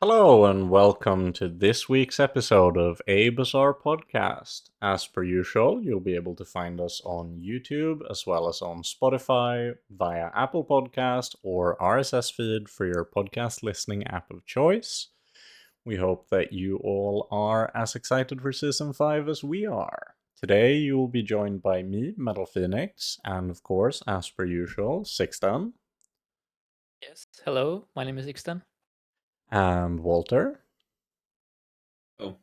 Hello and welcome to this week's episode of A Bazaar Podcast. As per usual, you'll be able to find us on YouTube as well as on Spotify via Apple Podcast or RSS feed for your podcast listening app of choice. We hope that you all are as excited for Season 5 as we are. Today you will be joined by me, MetallFenix, and of course, as per usual, Sixten Yes, hello, my name is Sixten. and Walter. Oh,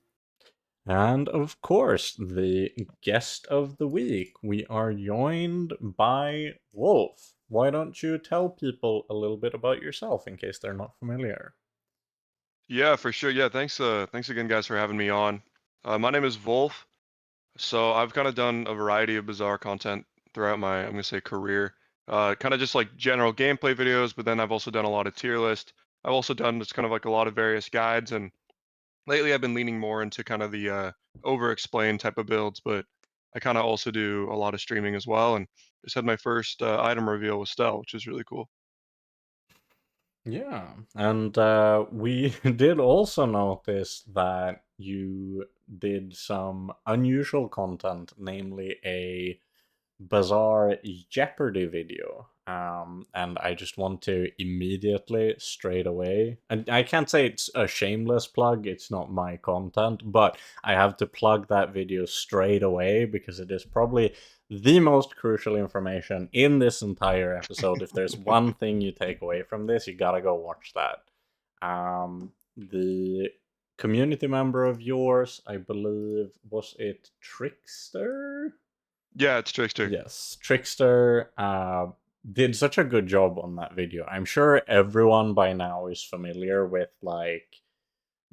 And of course, the guest of the week, we are joined by Wolf. Why don't you tell people a little bit about yourself in case they're not familiar? yeah, for sure. Yeah, thanks again, guys, for having me on. My name is Volf. So I've kind of done a variety of bizarre content throughout my, I'm gonna say, career. Kind of just like general gameplay videos, but then I've also done a lot of tier list. I've also done just kind of like a lot of various guides, and lately I've been leaning more into kind of the over-explain type of builds. But I kind of also do a lot of streaming as well, and just had my first item reveal with Stelle, which is really cool. Yeah, and we did also notice that you did some unusual content, namely a Bazaar Jeopardy video. And I just want to immediately, straight away, and I can't say it's a shameless plug, it's not my content, but I have to plug that video straight away because it is probably the most crucial information in this entire episode. If there's one thing you take away from this, you gotta go watch that. The community member of yours, I believe, was it Trickster? Yeah, it's Trickster. Yes, Trickster did such a good job on that video. I'm sure everyone by now is familiar with like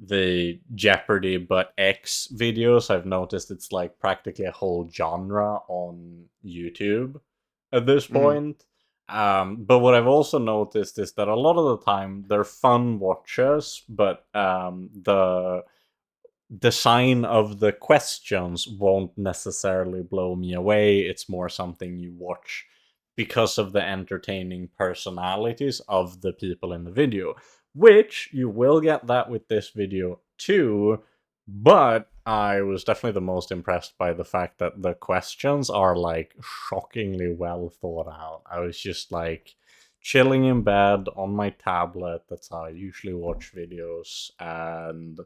the Jeopardy but X videos. I've noticed it's like practically a whole genre on YouTube at this hmm point. But what I've also noticed is that a lot of the time they're fun watches, but the design of the questions won't necessarily blow me away. It's more something you watch because of the entertaining personalities of the people in the video, which you will get that with this video too. But I was definitely the most impressed by the fact that the questions are like shockingly well thought out. I was just like chilling in bed on my tablet. That's how I usually watch videos. And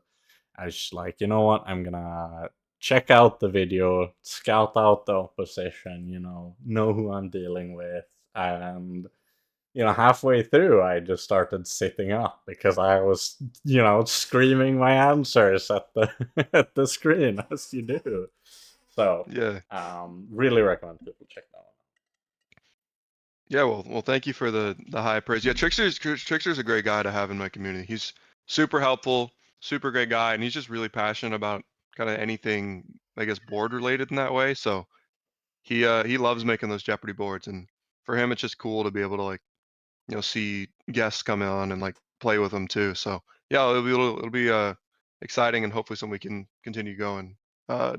I was just like, you know what? I'm gonna check out the video, scout out the opposition, know who I'm dealing with. And, halfway through, I just started sitting up because I was, screaming my answers at the at the screen as you do. So, Yeah. really recommend people check that one Yeah, well, thank you for the high praise. Yeah, Trickster's a great guy to have in my community. He's super helpful, super great guy, and he's just really passionate about kind of anything, I guess, board related in that way. So he loves making those Jeopardy boards, and for him, it's just cool to be able to like see guests come on and like play with them too. So yeah, it'll be exciting, and hopefully something we can continue going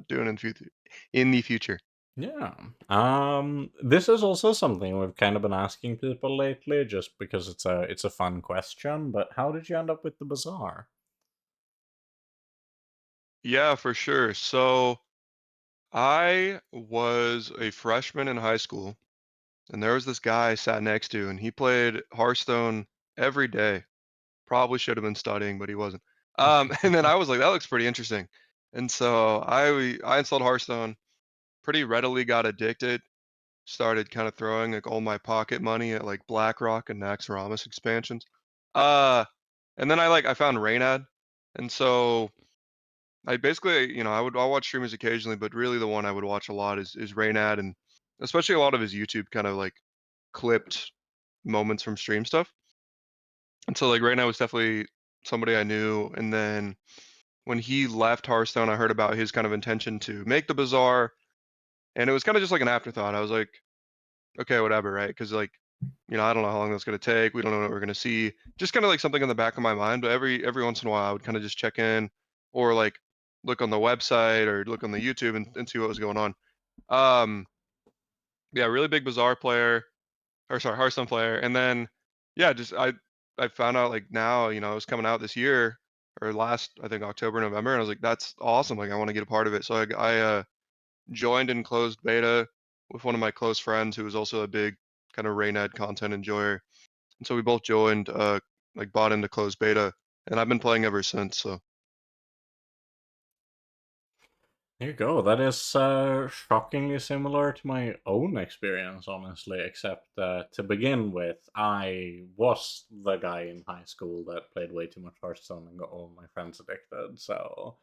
doing in the future. Yeah. This is also something we've kind of been asking people lately, just because it's a fun question. But how did you end up with the bazaar? Yeah, for sure. So I was a freshman in high school, and there was this guy I sat next to, and he played Hearthstone every day. Probably should have been studying, but he wasn't. And then I was like, that looks pretty interesting. And so I installed Hearthstone, pretty readily got addicted, started kind of throwing like all my pocket money at like BlackRock and Naxxramas expansions. Uh, and then I found Reynad, and so I basically, I'll watch streamers occasionally, but really the one I would watch a lot is Reynad, and especially a lot of his YouTube kind of like clipped moments from stream stuff. And so like Reynad was definitely somebody I knew. And then when he left Hearthstone, I heard about his kind of intention to make the Bazaar, and it was kind of just like an afterthought. I was like, okay, whatever, right? Because like, I don't know how long that's gonna take. We don't know what we're gonna see. Just kind of like something in the back of my mind. But every once in a while, I would kind of just check in, or like look on the website or look on the YouTube and see what was going on. Um, yeah, really big Bazaar player, or sorry, Hearthstone player. And then yeah, just I found out like now, it was coming out this year. or last, I think, October, November, and I was like, that's awesome. Like, I want to get a part of it. So I joined in closed beta with one of my close friends who was also a big kind of Rained content enjoyer. And so we both joined, like bought into closed beta, and I've been playing ever since. So There you go. That is shockingly similar to my own experience, honestly, except to begin with, I was the guy in high school that played way too much Hearthstone and got all my friends addicted. So,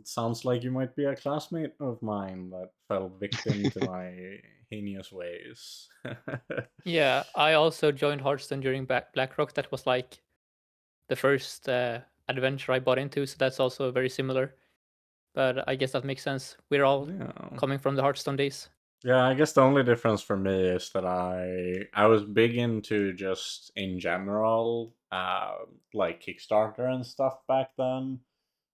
sounds like you might be a classmate of mine that fell victim to my heinous ways. Yeah, I also joined Hearthstone during BlackRock. That was like the first adventure I bought into, so that's also very similar. But I guess that makes sense. We're all Yeah. coming from the Hearthstone days. Yeah, I guess the only difference for me is that I was big into just in general, like Kickstarter and stuff back then.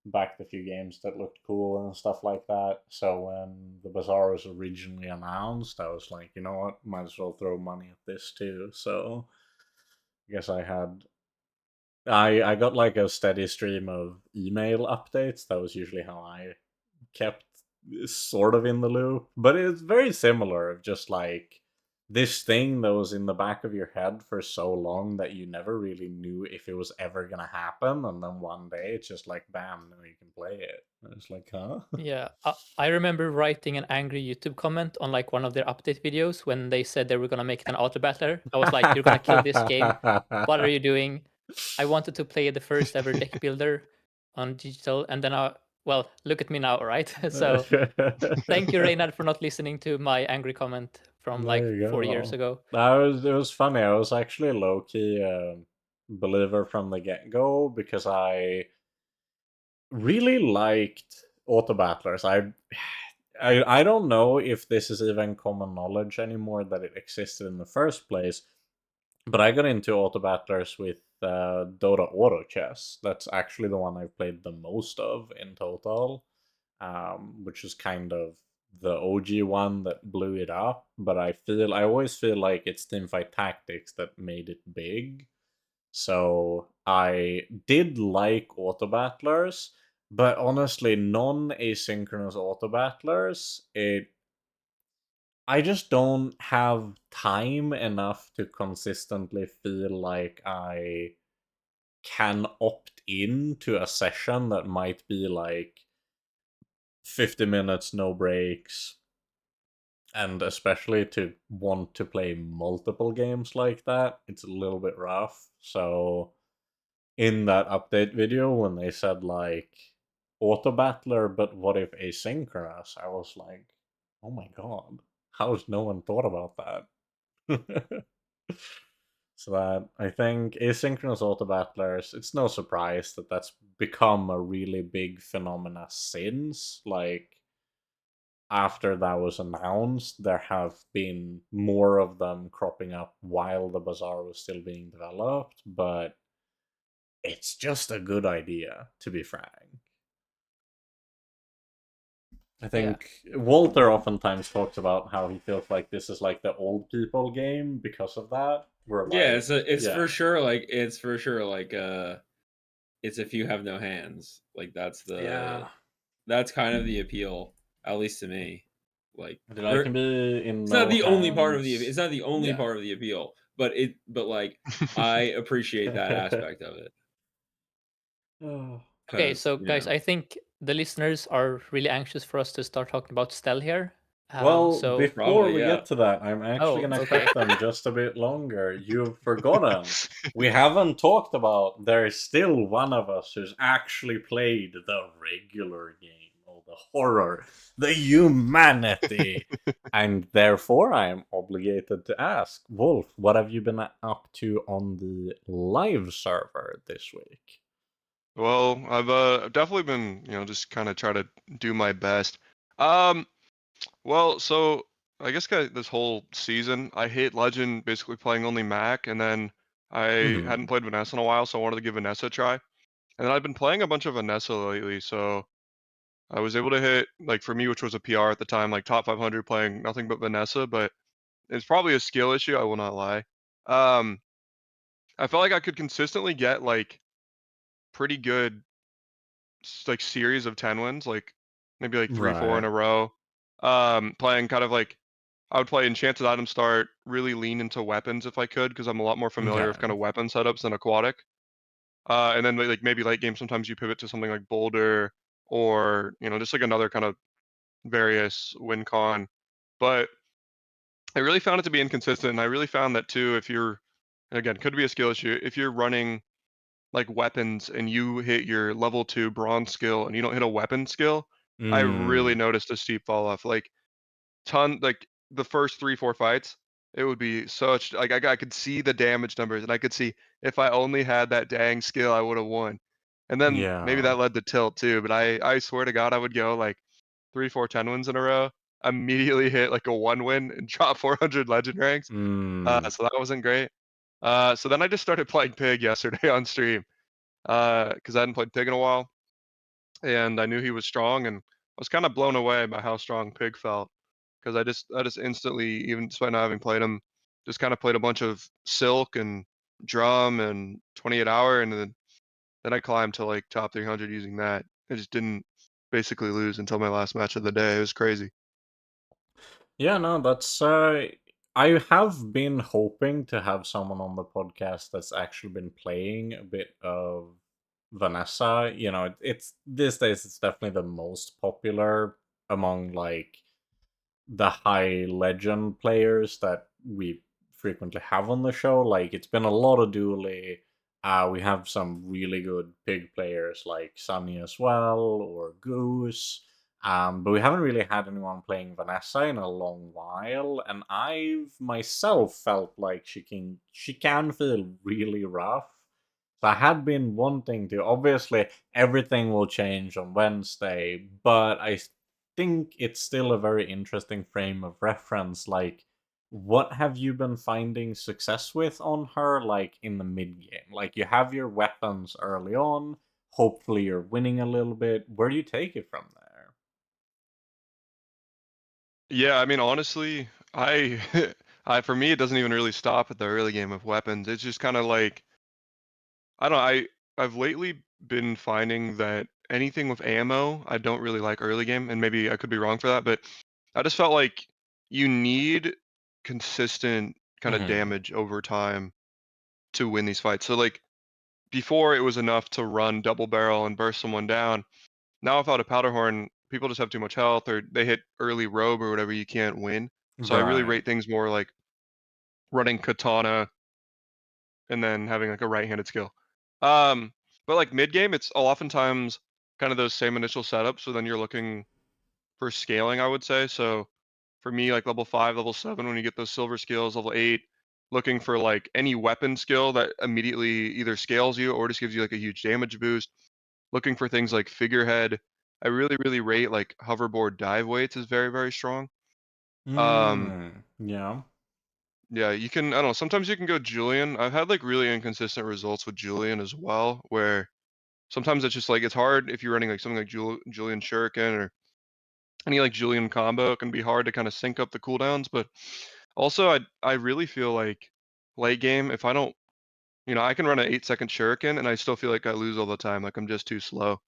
Backed a few games that looked cool and stuff like that. So when the Bazaar was originally announced, I was like, you know what, might as well throw money at this too. So I guess I got like a steady stream of email updates. That was usually how I kept sort of in the loop. But it's very similar of just like this thing that was in the back of your head for so long that you never really knew if it was ever gonna happen, and then one day it's just like bam, now you can play it. And it's like, huh? Yeah, I remember writing an angry YouTube comment on like one of their update videos when they said they were gonna make it an auto battler. I was like, "You're gonna kill this game. What are you doing?" I wanted to play the first ever deck builder on digital, and then well, look at me now, right? So thank you, Reynard, for not listening to my angry comment from like There you 4 years go. ago. It was funny. I was actually a low key believer from the get go because I really liked auto battlers. I don't know if this is even common knowledge anymore that it existed in the first place, but I got into auto battlers with Dota Auto Chess. That's actually the one I've played the most of in total, which is kind of the OG one that blew it up. But I always feel like it's teamfight tactics that made it big. So I did like auto battlers, but honestly, non-asynchronous auto battlers, I just don't have time enough to consistently feel like I can opt in to a session that might be like 50 minutes, no breaks, and especially to want to play multiple games like that, it's a little bit rough. So in that update video when they said like auto battler, but what if asynchronous? I was like, oh my god, how has no one thought about that? So that I think asynchronous auto battlers, it's no surprise that that's become a really big phenomena since like after that was announced, there have been more of them cropping up while the Bazaar was still being developed, but it's just a good idea, to be frank. I Yeah, think Walter oftentimes talks about how he feels like this is like the old people game because of that. Where Yeah, like, it's yeah, for sure like it's if you have no hands. Like yeah, that's kind of the appeal, at least to me. Like dude, I or can be in it's not no the only part of the hands. it's not the only Yeah. part of the appeal, but like I appreciate that aspect of it Oh. okay, because so guys, I think the listeners are really anxious for us to start talking about Stell here. Well, So before probably we yeah. get to that, I'm actually oh, gonna okay. keep them just a bit longer. You've forgotten. We haven't talked about there is still one of us who's actually played the regular game, or the horror, the humanity. And therefore I am obligated to ask, Wolf, what have you been up to on the live server this week? well, I've definitely been, just kind of try to do my best. Um, well, so I guess this whole season, I hit Legend basically playing only Mac, and then I hadn't Hmm. played Vanessa in a while, so I wanted to give Vanessa a try. And then I've been playing a bunch of Vanessa lately, so I was able to hit, like for me, which was a PR at the time, like top 500 playing nothing but Vanessa, but it's probably a skill issue, I will not lie. I felt like I could consistently get like pretty good like series of 10 wins, like maybe like 3, 4 in Right. a row. Playing kind of like I would play Enchanted Item Start, really lean into weapons if I could, because I'm a lot more familiar with Okay. kind of weapon setups than aquatic. And then like maybe late game, sometimes you pivot to something like Boulder or just like another kind of various win con. But I really found it to be inconsistent, and I really found that too. If you're again, could be a skill issue. If you're running like weapons and you hit your level 2 bronze skill and you don't hit a weapon skill, I really Mm. noticed a steep fall off. Like the first 3, 4 fights, it would be such like I could see the damage numbers and I could see if I only had that dang skill, I would have won. And then maybe Yeah. that led to tilt too. But I swear to God, I would go like 3, 4 10 wins in a row, immediately hit like a 1 win and drop 400 legend ranks. Mm. So that wasn't great. So then I just started playing Pig yesterday on stream because I hadn't played Pig in a while, and I knew he was strong, and I was kind of blown away by how strong Pig felt because I just instantly, even despite not having played him, just kind of played a bunch of Silk and Drum and 28 Hour, and then I climbed to like top 300 using that. I just didn't basically lose until my last match of the day. It was crazy. Yeah, no, that's I have been hoping to have someone on the podcast that's actually been playing a bit of Vanessa. It's these days it's definitely the most popular among like the high legend players that we frequently have on the show. Like it's been a lot of dually. We have some really good pig players like Sunny as well or Goose. But we haven't really had anyone playing Vanessa in a long while, and I've myself felt like she can feel really rough. So I had been wanting to. Obviously, everything will change on Wednesday, but I think it's still a very interesting frame of reference. Like, what have you been finding success with on her, like in the mid game? Like, you have your weapons early on. Hopefully, you're winning a little bit. Where do you take it from there? Yeah, I mean, honestly, I, I for me, it doesn't even really stop at the early game of weapons. It's just kind of like I don't know. I've lately been finding that anything with ammo, I don't really like early game, and maybe I could be wrong for that, but I just felt like you need consistent kind of Hmm. damage over time to win these fights. So like before, it was enough to run double barrel and burst someone down. Now without a powder horn, people just have too much health, or they hit early robe or whatever. You can't win. So I really Right. rate things more like running katana and then having like a right-handed skill. Um, but like mid game, it's oftentimes kind of those same initial setups. So then you're looking for scaling, I would say. So for me, like level 5, level 7, when you get those silver skills, level 8, looking for like any weapon skill that immediately either scales you or just gives you like a huge damage boost. Looking for things like figurehead. I really, really rate like hoverboard dive weights is very, very strong. Um, Yeah. Yeah, you can. I don't know. Sometimes you can go Julian. I've had like really inconsistent results with Julian as well, where sometimes it's just like it's hard if you're running like something like Julian Shuriken or any like Julian combo. It can be hard to kind of sync up the cooldowns. But also, I really feel like late game, if I don't, I can run an 8-second Shuriken and I still feel like I lose all the time. Like I'm just too slow.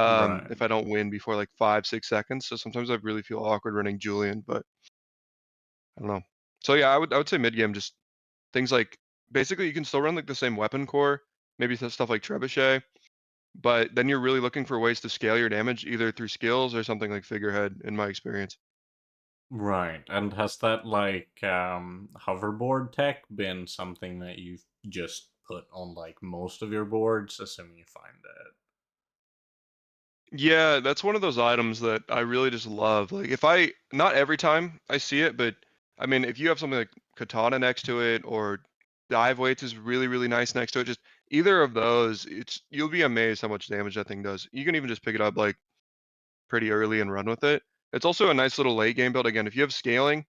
Right. If I don't win before like 5, 6 seconds. So sometimes I really feel awkward running Julian, but I don't know. So yeah, I would say mid game just things like basically you can still run like the same weapon core, maybe some stuff like trebuchet, but then you're really looking for ways to scale your damage either through skills or something like figurehead in my experience. Right. And has that like hoverboard tech been something that you've just put on like most of your boards, assuming you find it? Yeah, that's one of those items that I really just love. Like if I not every time I see it, but I mean if you have something like katana next to it or dive weights is really really nice next to it, just either of those, it's you'll be amazed how much damage that thing does. You can even just pick it up like pretty early and run with it. It's also a nice little late game build. Again, if you have scaling,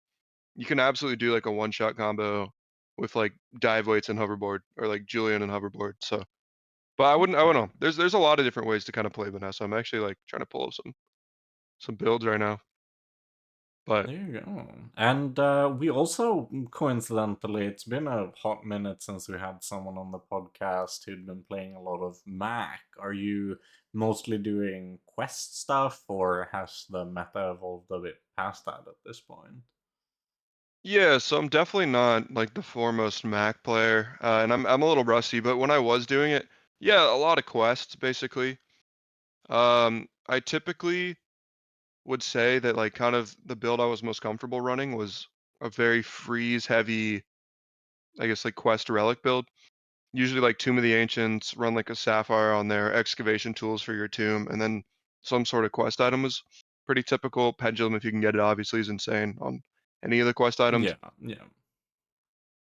you can absolutely do like a one-shot combo with like dive weights and hoverboard or like Julian and hoverboard. So, but I wouldn't Okay. know. There's a lot of different ways to kind of play Vanessa. I'm actually like trying to pull up some builds right now. But There you go. And we also, coincidentally, it's been a hot minute since we had someone on the podcast who'd been playing a lot of Mac. Are you mostly doing Quest stuff, or has the meta evolved a bit past that at this point? yeah, so I'm definitely not like the foremost Mac player, and I'm a little rusty. But when I was doing it, yeah, a lot of quests basically. I typically would say that like kind of the build I was most comfortable running was a very freeze heavy, I guess like quest relic build. Usually like Tomb of the Ancients, run like a sapphire on there, excavation tools for your tomb, and then some sort of quest item was pretty typical. Pendulum, if you can get it, obviously is insane on any of the quest items. Yeah, yeah.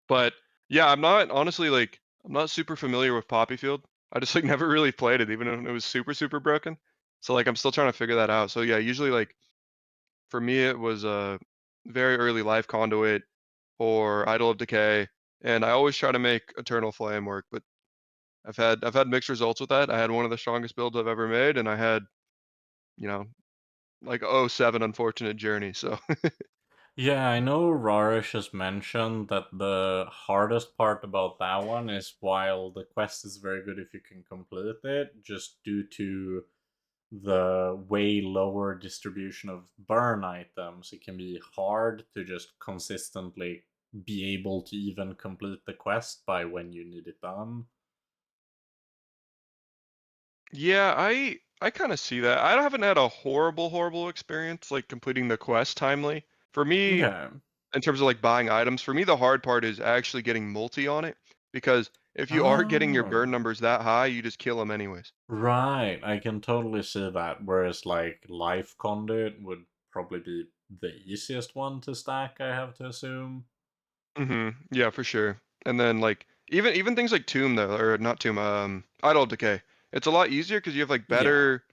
But yeah, I'm not honestly like I'm not super familiar with Poppyfield. I just like never really played it, even when it was super broken. So like I'm still trying to figure that out. So yeah, usually like for me it was a very early life conduit or Idol of Decay, and I always try to make Eternal Flame work, but I've had mixed results with that. I had one of the strongest builds I've ever made, and I had, you know, like '07 unfortunate journey. So Yeah, I know Rarish has mentioned that the hardest part about that one is while the quest is very good if you can complete it, just due to the way lower distribution of burn items, it can be hard to just consistently be able to even complete the quest by when you need it done. yeah, I kind of see that. I haven't had a horrible experience like completing the quest timely. For me, Okay. in terms of like buying items, for me the hard part is actually getting multi on it because if you are getting your burn Oh, numbers that high, you just kill them anyways. right. I can totally see that. Whereas, like, Life Conduit would probably be the easiest one to stack, I have to assume. Yeah, for sure. And then like even things like Tomb though, or not Tomb, Idol of Decay. It's a lot easier because you have like Yeah. better,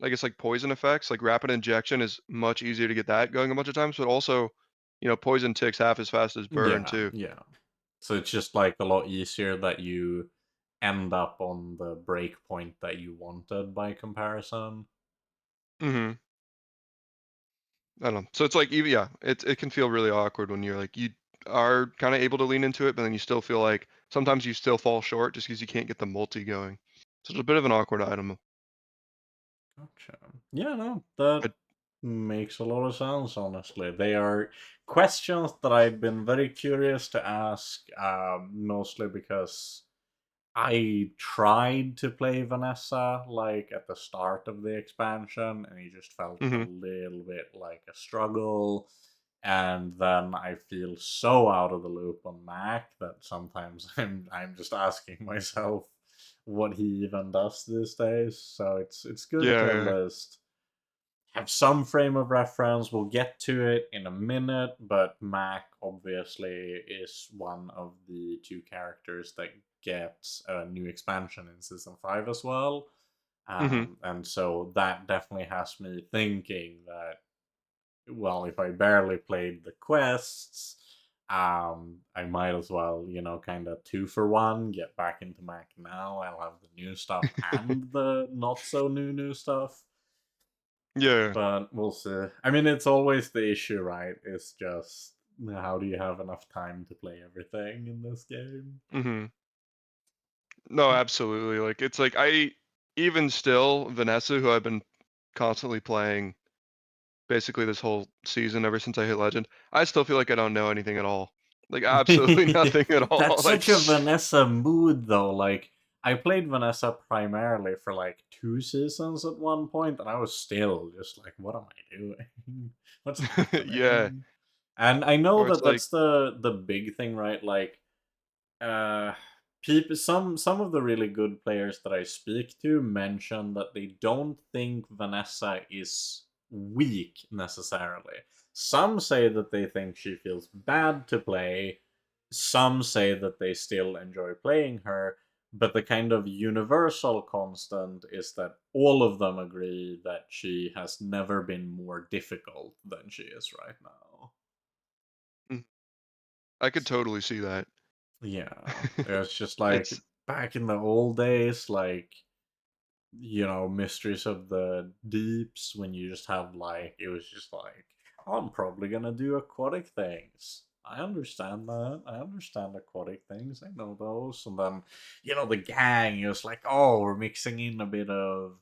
I guess like poison effects. Like rapid injection is much easier to get that going a bunch of times, but also, poison ticks half as fast as burn Yeah, too. yeah. So it's just like a lot easier that you end up on the break point that you wanted by comparison. hmm I don't know. So it's like even yeah, it can feel really awkward when you're like you are kind of able to lean into it, but then you still feel like sometimes you still fall short just because you can't get the multi going. So it's a bit of an awkward item. Gotcha. Yeah, no, that I, makes a lot of sense, honestly. They are questions that I've been very curious to ask, mostly because I tried to play Vanessa like at the start of the expansion, and it just felt a hmm little bit like a struggle. And then I feel so out of the loop on Mac that sometimes I'm just asking myself what he even does these days. So it's good to at Yeah, least have some frame of reference. We'll get to it in a minute, but Mac obviously is one of the two characters that gets a new expansion in season 5 as well. hmm And so that definitely has me thinking that, well, if I barely played the quests, I might as well, kind of two for one, get back into Mac now. I'll have the new stuff and the not so new stuff. yeah. But we'll see. I mean, it's always the issue, right? It's just how do you have enough time to play everything in this game? hmm No, absolutely. Like it's like I even still Vanessa, who I've been constantly playing basically this whole season ever since I hit Legend, I still feel like I don't know anything at all. Like absolutely nothing at all. That's Like such a Vanessa mood, though. Like, I played Vanessa primarily for like 2 seasons at one point, and I was still just like, what am I doing? What's yeah, happening? And I know or it's that like that's the big thing, right? Like, uh people, some of the really good players that I speak to mention that they don't think Vanessa is weak necessarily. Some say that they think she feels bad to play, some say that they still enjoy playing her, but the kind of universal constant is that all of them agree that she has never been more difficult than she is right now. mm, I could totally see that. Yeah, it's just like It's back in the old days, like, Mysteries of the Deeps, when you just have like, it was just like, I'm probably gonna do aquatic things. I understand that. I understand aquatic things. I know those. And then, the gang is like, oh, we're mixing in a bit of,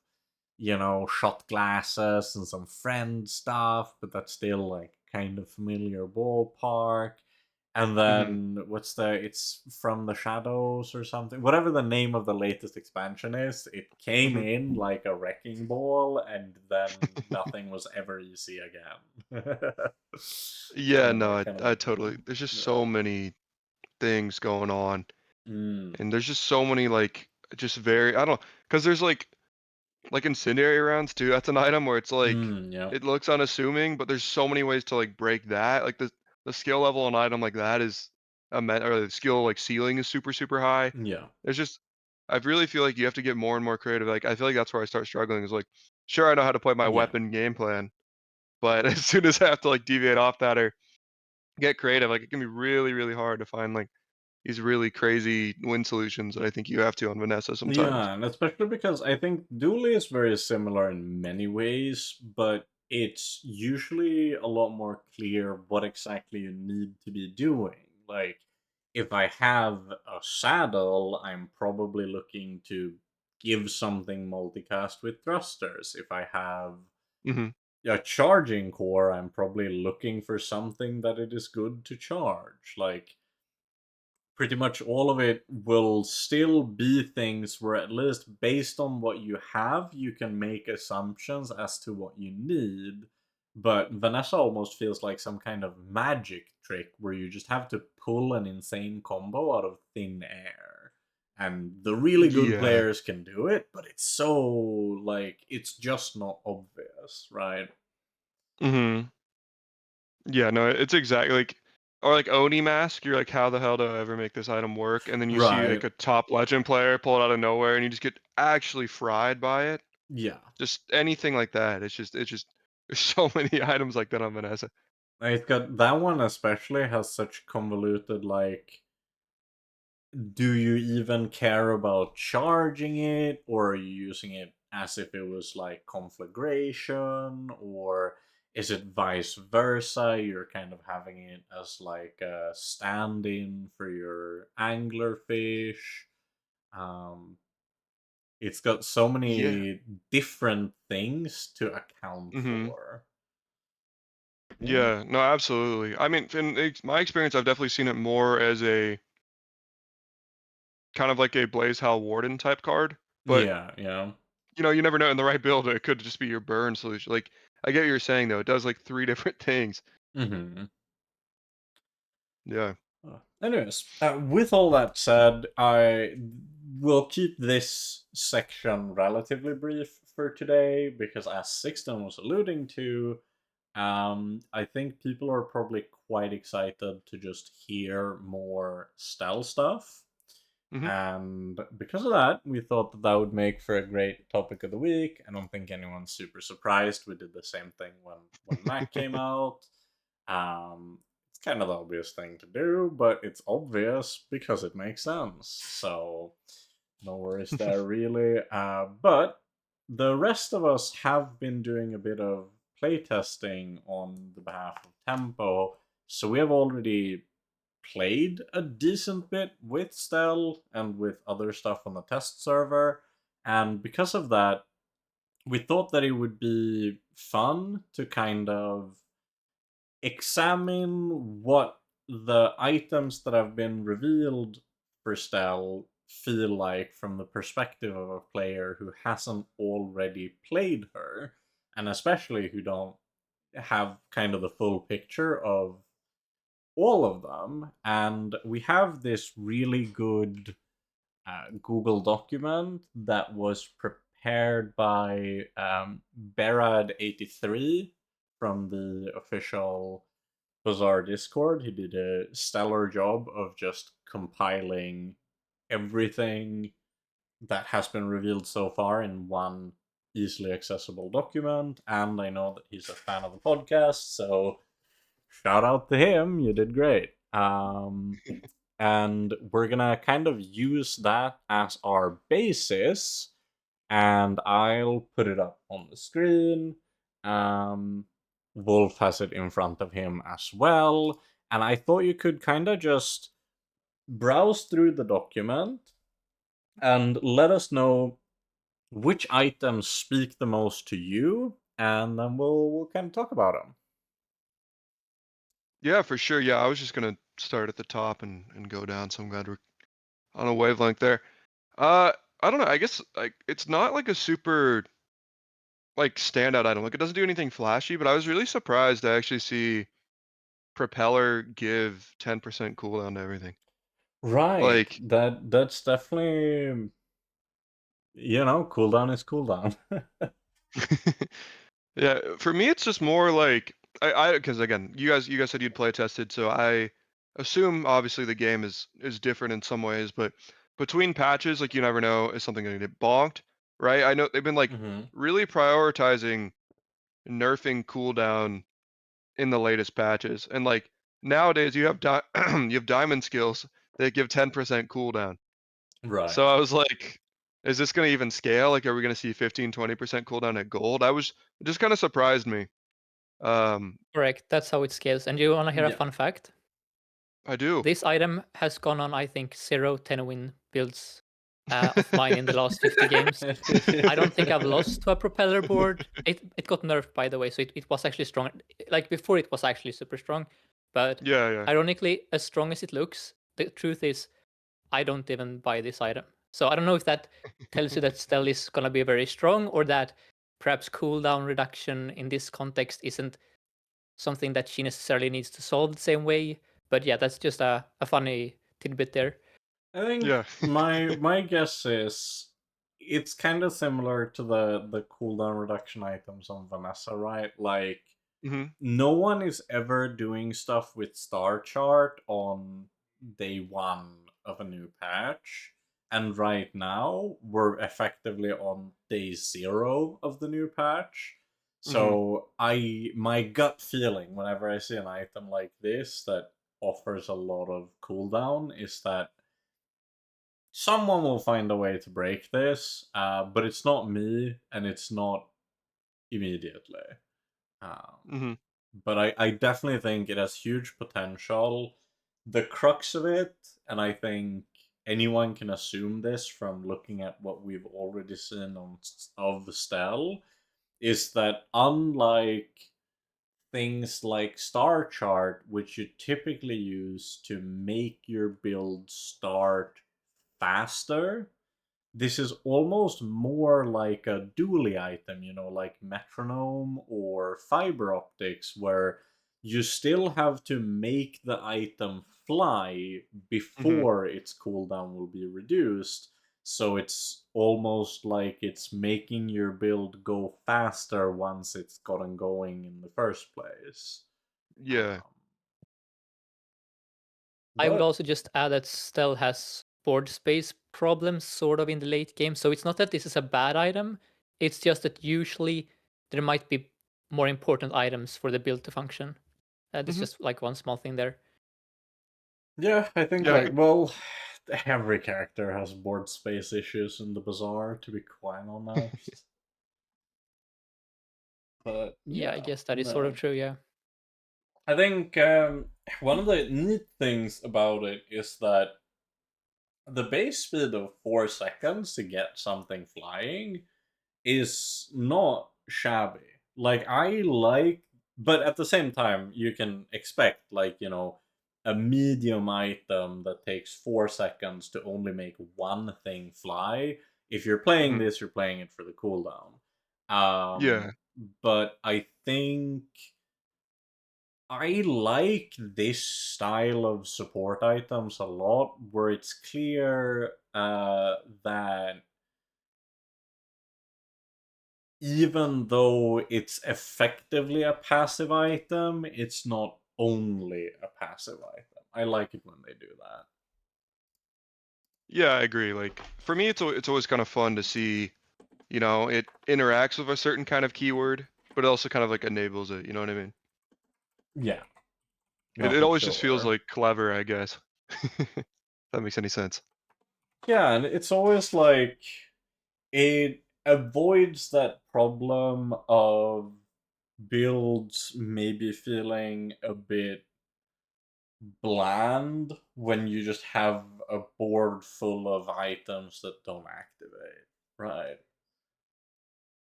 shot glasses and some friend stuff, but that's still like kind of familiar ballpark. And Hmm. then it's From the Shadows or something. Whatever the name of the latest expansion is, it came Hmm. in like a wrecking ball, and then nothing was ever easy again. Yeah, And no, that kind of I totally. There's just so many things going on, mm, and there's just so many like just very. I don't because there's like incendiary rounds too. That's an item where it's like yeah, it looks unassuming, but there's so many ways to like break that. Like the skill level on an item like that is or the skill like ceiling is super super high. yeah, There's just I really feel like you have to get more and more creative. Like I feel like that's where I start struggling. Is like, sure I know how to play my yeah. weapon game plan, but as soon as I have to like deviate off that or get creative, like it can be really really hard to find like these really crazy win solutions that I think you have to on Vanessa sometimes. Yeah, and especially because I think Dooley is very similar in many ways, but it's usually a lot more clear what exactly you need to be doing. Like, if I have a saddle, I'm probably looking to give something multicast with thrusters. If I have Hmm. a charging core, I'm probably looking for something that it is good to charge. Like, pretty much all of it will still be things where, at least based on what you have, you can make assumptions as to what you need. But Vanessa almost feels like some kind of magic trick where you just have to pull an insane combo out of thin air. And the really good Yeah. players can do it, but it's so, like, it's just not obvious, right? Hmm. Yeah, no, it's exactly like or like Oni mask, you're like, how the hell do I ever make this item work? And then you see like Right. a top legend player pull it out of nowhere and you just get actually fried by it. Yeah. Just anything like that. It's just there's so many items like that on Vanessa. It's got that one especially has such convoluted, like, do you even care about charging it, or are you using it as if it was like conflagration, or is it vice versa? You're kind of having it as like a stand-in for your anglerfish. Um, it's got so Yeah. many different things to account Hmm. for. Yeah. Yeah, no, absolutely. I mean, my experience, I've definitely seen it more as a kind of like a Blaze Hal Warden type card. But Yeah, yeah. you never know in the right build, it could just be your burn solution. Like I get what you're saying though. It does like three different things. Mm-hmm. Yeah. Anyways, with all that said, I will keep this section relatively brief for today because, as Sixten was alluding to, I think people are probably quite excited to just hear more Stell stuff. Hmm. And because of that, we thought that that would make for a great topic of the week. I don't think anyone's super surprised. We did the same thing when Mac came out. It's kind of the obvious thing to do, but it's obvious because it makes sense. So no worries there, really. But the rest of us have been doing a bit of playtesting on the behalf of Tempo. So we have already played a decent bit with Stell and with other stuff on the test server. And because of that, we thought that it would be fun to kind of examine what the items that have been revealed for Stell feel like from the perspective of a player who hasn't already played her, and especially who don't have kind of the full picture of all of them. And we have this really good Google document that was prepared by Berad83 from the official Bazaar Discord. He did a stellar job of just compiling everything that has been revealed so far in one easily accessible document. And I know that he's a fan of the podcast, so shout out to him. You did great. And we're gonna kind of use that as our basis, and I'll put it up on the screen. Um, Volf has it in front of him as well. And I thought you could kind of just browse through the document and let us know which items speak the most to you, and then we'll kind of talk about them. Yeah, for sure. Yeah, I was just gonna start at the top and go down, so I'm glad we're on a wavelength there. I don't know. I guess like it's not like a super like standout item. Like it doesn't do anything flashy, but I was really surprised to actually see Propeller give 10% cooldown to everything. Right. Like, That's definitely, cooldown is cooldown. yeah, for me it's just more like I because again, you guys said you'd play tested, so I assume obviously the game is different in some ways, but between patches, like you never know, is something gonna get bonked, right? I know they've been like Mm-hmm. really prioritizing nerfing cooldown in the latest patches, and like nowadays you have you have diamond skills that give 10% cooldown. Right. So I was like, is this gonna even scale? Like, are we gonna see 15, 20% cooldown at gold? It just kind of surprised me. Um, Correct. That's how it scales. And you want to hear a Yeah. fun fact? I do. This item has gone on, I think, 0-10 win builds of mine in the last 50 games. I don't think I've lost to a propeller board. It got nerfed, by the way, so it was actually strong. Like before, it was actually super strong. But Yeah, yeah. ironically, as strong as it looks, the truth is I don't even buy this item. So I don't know if that tells you that Stelle is gonna be very strong, or that perhaps cooldown reduction in this context isn't something that she necessarily needs to solve the same way. But yeah, that's just a funny tidbit there. I think Yeah. my guess is it's kind of similar to the cooldown reduction items on Vanessa, right? Like hmm no one is ever doing stuff with star chart on day one of a new patch. And right now, we're effectively on day zero of the new patch. hmm So my gut feeling whenever I see an item like this that offers a lot of cooldown is that someone will find a way to break this, but it's not me, and it's not immediately. Um, hmm but I definitely think it has huge potential. The crux of it, and I think anyone can assume this from looking at what we've already seen of Stell, is that unlike things like Star Chart, which you typically use to make your build start faster, this is almost more like a dually item, like metronome or fiber optics, where you still have to make the item fly hmm before its cooldown will be reduced. So it's almost like it's making your build go faster once it's gotten going in the first place. Yeah. Um, I would but also just add that Stell has board space problems sort of in the late game. So it's not that this is a bad item, it's just that usually there might be more important items for the build to function. That's hmm just like one small thing there. yeah, I think Yeah. well, every character has board space issues in the Bazaar, to be quite honest. But Yeah, yeah, I guess that is sort of no. true, yeah. I think one of the neat things about it is that the base speed of 4 seconds to get something flying is not shabby. Like I like, but at the same time, you can expect a medium item that takes 4 seconds to only make one thing fly. If you're playing hmm this, you're playing it for the cooldown. Yeah. But I think I like this style of support items a lot, where it's clear that even though it's effectively a passive item, it's not only a passive item. I like it when they do that. Yeah, I agree. Like for me, it's always kind of fun to see, it interacts with a certain kind of keyword, but it also kind of like enables it. You know what I mean? Yeah, It no, it for always just feels sure. like clever, I guess. If that makes any sense. Yeah, and it's always it avoids that problem of builds maybe feeling a bit bland when you just have a board full of items that don't activate, right?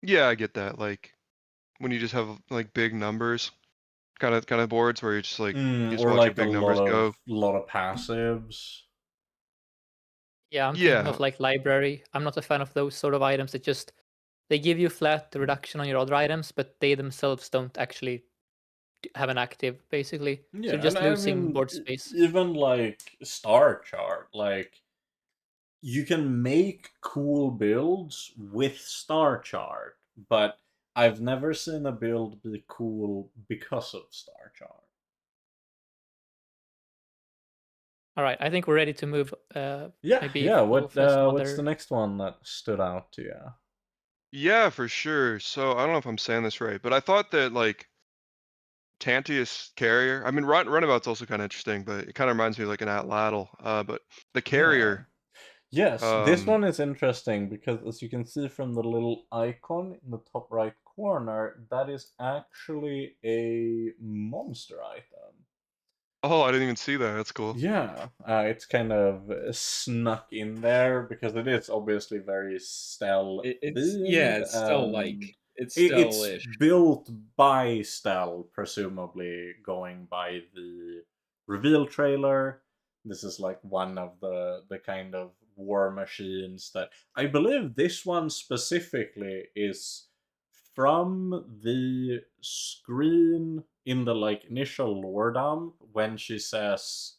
Yeah, I get that. Like when you just have like big numbers, kind of boards where you're just like you just Or watch your like a big numbers go. lot of passives. Yeah, I'm thinking Yeah, of like library. I'm not a fan of those sort of items that just they give you flat reduction on your other items, but they themselves don't actually have an active, basically. So Yeah, you're and just I losing mean, board space. even like Star Chart, like you can make cool builds with Star Chart, but I've never seen a build be cool because of Star Chart. All right, I think we're ready to move. Yeah, Maybe yeah. if Wolf has some What's the other. next one that stood out to you? yeah, for sure. So I don't know if I'm saying this right, but I thought that like Tantius carrier. I mean, runabout's also kind of interesting, but it kind of reminds me of like an Atlatl. But the Yeah. carrier. Yes, this Um, one is interesting because as you can see from the little icon in the top right corner, that is actually a monster item. oh, I didn't even see that. That's cool. Yeah, it's kind of snuck in there because it is obviously very Stell themed, It's still and it's it's still-ish. built by Stell, presumably going by the reveal trailer. This is like one of the kind of war machines that I believe this one specifically is from the screen in the like initial lore dump when she says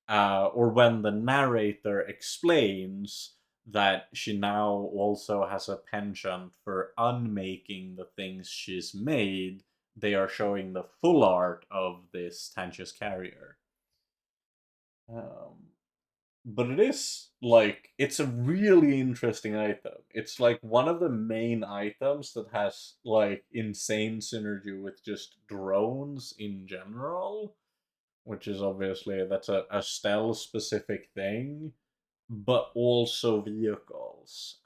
or when the narrator explains that she now also has a penchant for unmaking the things she's made, they are showing the full art of this Tantius carrier. Um, but it is like it's a really interesting item. It's like one of the main items that has like insane synergy with just drones in general, which is obviously that's a stealth specific thing, but also vehicles.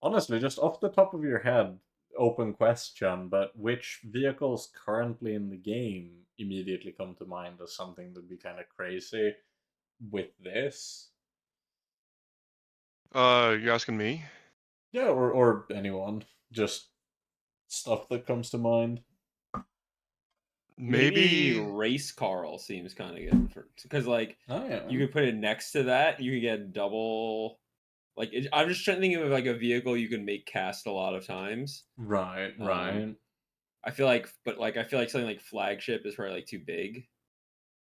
Honestly, just off the top of your head, open question, but which vehicles currently in the game immediately come to mind as something that'd be kind of crazy with this? You're asking me? Yeah, or anyone. Just stuff that comes to mind. Maybe Maybe. race Carl seems kind of good for because like Oh you yeah. could put it next to that, you could get double. Like I'm just trying to think of like a vehicle you can make cast a lot of times. Right, Um, right. I feel like, but like I feel like something like flagship is probably like too big.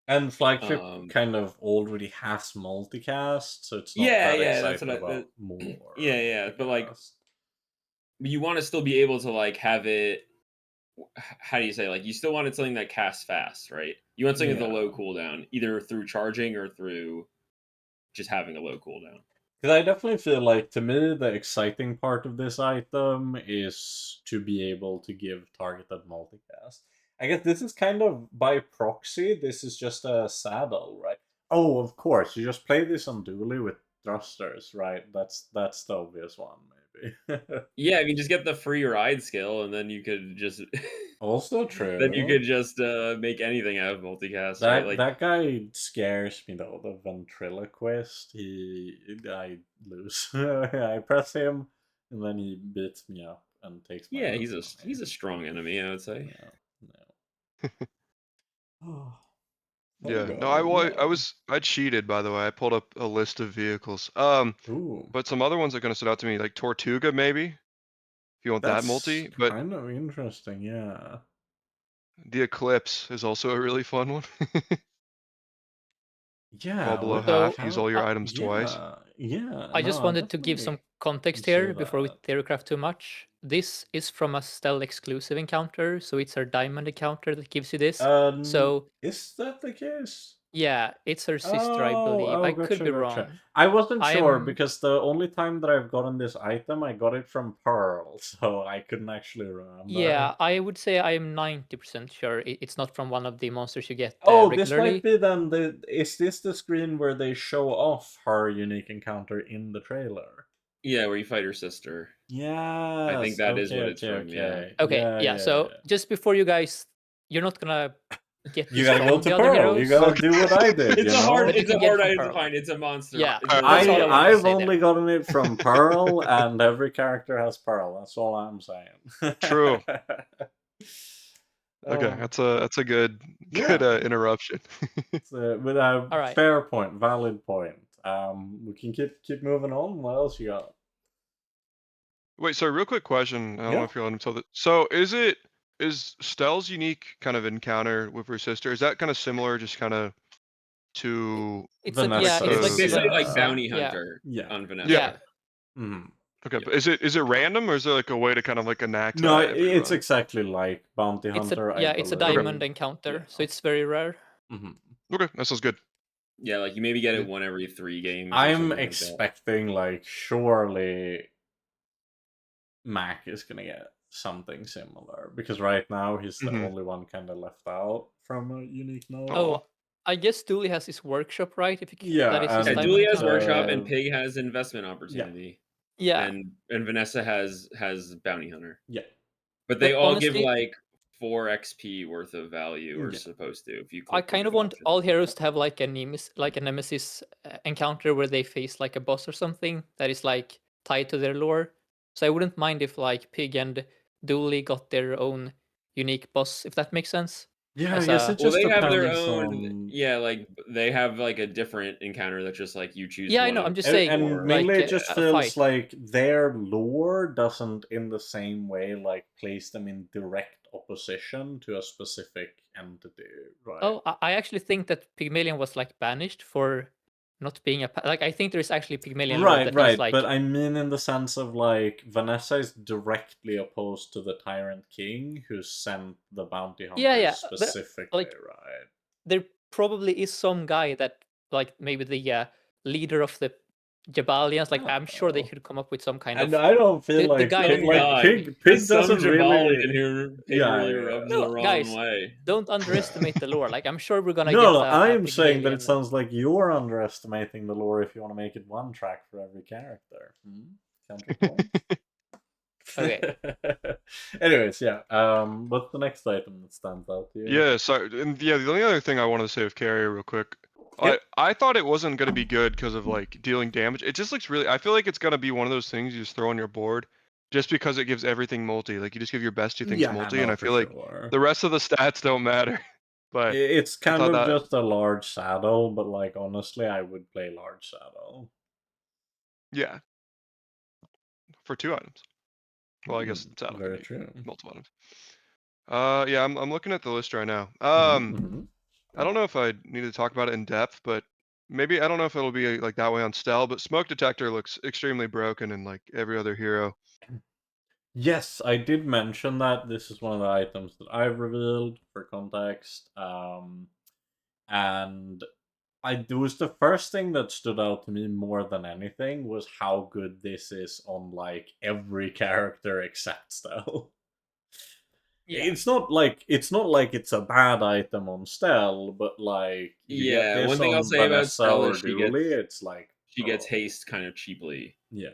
And flagship Um, kind of already has multicast, so it's not yeah, that yeah, that's what exciting I. about more Yeah, yeah, but like multicast. you want to still be able to like have it. How do you say, like, you still wanted something that casts fast, right? You want something with a low Yeah. cooldown, either through charging or through just having a low cooldown. Because I definitely feel like, to me, the exciting part of this item is to be able to give targeted multicast. I guess this is kind of by proxy, this is just a saddle, right? Oh, of course, you just play this on dually with thrusters, right? That's the obvious one, maybe. Yeah, I mean, just get the free ride skill, and then you could just Also then you true. could just make anything out of multicast, right? That Like, that guy scares me though. The ventriloquist. I lose. I press him, and then he beats me up and takes my yeah, money. he's a strong enemy, I would say. No, no. There you Yeah. No, go. Yeah. I cheated, by the way. I pulled up a list of vehicles. Ooh, But some other ones that kind of stood out to me, like Tortuga, maybe if you want that that's multi. But kind of interesting. Yeah. the Eclipse is also a really fun one. Fall Yeah. below What? So half. Use How? all your items twice. Yeah. Yeah. I just No, I wanted to give some definitely can context see here before we that. theorycraft too much. This is from a Stell exclusive encounter, so it's our diamond encounter that gives you this. So Is that the case? yeah, it's her sister, I Oh, believe. oh, I could gotcha, be gotcha. wrong. I wasn't sure I'm because the only time that I've gotten this item, I got it from Pearl, so I couldn't actually remember. Yeah, I would say I am 90% sure it's not from one of the monsters you get Oh, this might regularly. be then the. Is this the screen where they show off her unique encounter in the trailer? Yeah, where you fight her sister. I think Yes. that is Okay. what it's Okay. from. Yeah. Okay. Okay, yeah. So just before you guys, you're not gonna get You this gotta go from to the other Pearl. You heroes. gotta do what I did. It's You a hard. know. But you It's can a get it hard from item to Pearl. find. It's a monster. Yeah, It's a that's all I wanted to I've say only there. gotten it from Pearl, and every character has Pearl. That's all I'm saying. True. Okay, Um, that's a good yeah. interruption. But a All right. fair point, valid point. We can keep moving on. What else you got? Wait, so real quick question. I don't know Yeah. if you're letting me tell that. So is Stell's unique kind of encounter with her sister? Is that kind of similar, just kind of to It's Vanessa. it's Like like they say, similar. like bounty Yeah. hunter Yeah. on Vanessa. Yeah. Mhm. Okay, Yeah. but is it random or is there like a way to kind of like enact No, that every it's run? exactly like Bounty Hunter. It's a diamond encounter, Yeah. so it's very rare. Mhm. Okay, that sounds good. Yeah, like you maybe get Yeah. it one every 3 games. Or I'm something like that. expecting like surely Mac is gonna get something similar because right now he's the Mhm. only one kind of left out from a unique node. Oh, I guess Dooley has his workshop, right? If you, Yeah, that is his and Yeah, diamond Dooley has encounter. workshop and Pig has investment opportunity. Yeah, And Vanessa has bounty hunter. Yeah. But they But all give honestly- like 4 XP worth of value, or Yeah. supposed to, if you I click the kind of good want option. all heroes to have like a nemesis encounter where they face like a boss or something that is like tied to their lore. So I wouldn't mind if like Pig and Dooley got their own unique boss, if that makes sense. Yeah, As I guess a- it Well, just they have their depends own. on. Yeah, like they have like a different encounter that's just like you choose. Yeah, I one know. of I'm just And, saying, and like mainly it just a feels fight. like their lore doesn't in the same way like place them in direct opposition to a specific entity, right? Oh, I actually think that Pygmalion was like banished for not being like. I think there is actually Pygmalion lore that Right, he's like. but I mean in the sense of like Vanessa is directly opposed to the Tyrant King who sent the bounty hunters Yeah, but, specifically, like, right? there probably is some guy that like maybe the leader of the Jabalians. Like I'm sure they Oh. could come up with some kind And of. I don't feel the like guy Pig, that- like Pig There's doesn't some really. Jabalian who Pig Yeah, really yeah. rubs No, the wrong guys, way. don't underestimate the lore. Like I'm sure we're gonna No, get. no, A I'm saying that it Pygmalion. sounds like you're underestimating the lore if you want to make it one track for every character. Counterpoint. Okay. Anyways, yeah. What's the next item that stands out to you? Yeah, sorry. And yeah, the only other thing I wanted to say with Carrier real quick. Yep. I thought it wasn't going to be good because of like dealing damage. It just looks really. I feel like it's going to be one of those things you just throw on your board, just because it gives everything multi. Like you just give your best 2 things multi, and I feel like the rest of the stats don't matter. But It's kind thought of that- just a large saddle, but like honestly, I would play large saddle. yeah, for 2 items. Well, I guess saddle can Very be true. multiple items. Yeah, I'm looking at the list right now. Mhm. I don't know if I need to talk about it in depth, but maybe I don't know if it'll be like that way on Stell, but smoke detector looks extremely broken in like every other hero. Yes, I did mention that this is one of the items that I've revealed for context. And it was the first thing that stood out to me more than anything was how good this is on like every character except Stell. Yeah. It's not like it's a bad item on Stell, but like you get Yeah, this one thing I'll on say about Vanessa Stell or is Dooley, it's like she gets oh, haste kind of cheaply. yeah.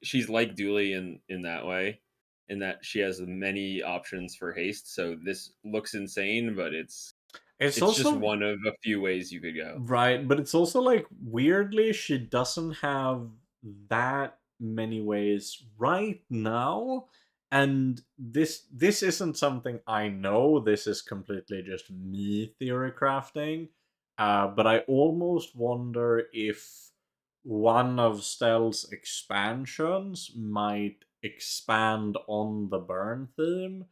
She's like Dooley in that way, in that she has many options for haste. So this looks insane, but it's It's just also one of a few ways you could go. right, but it's also like weirdly she doesn't have that many ways right now. And this isn't something I know. This is completely just me theory crafting. But I almost wonder if one of Stell's expansions might expand on the burn theme.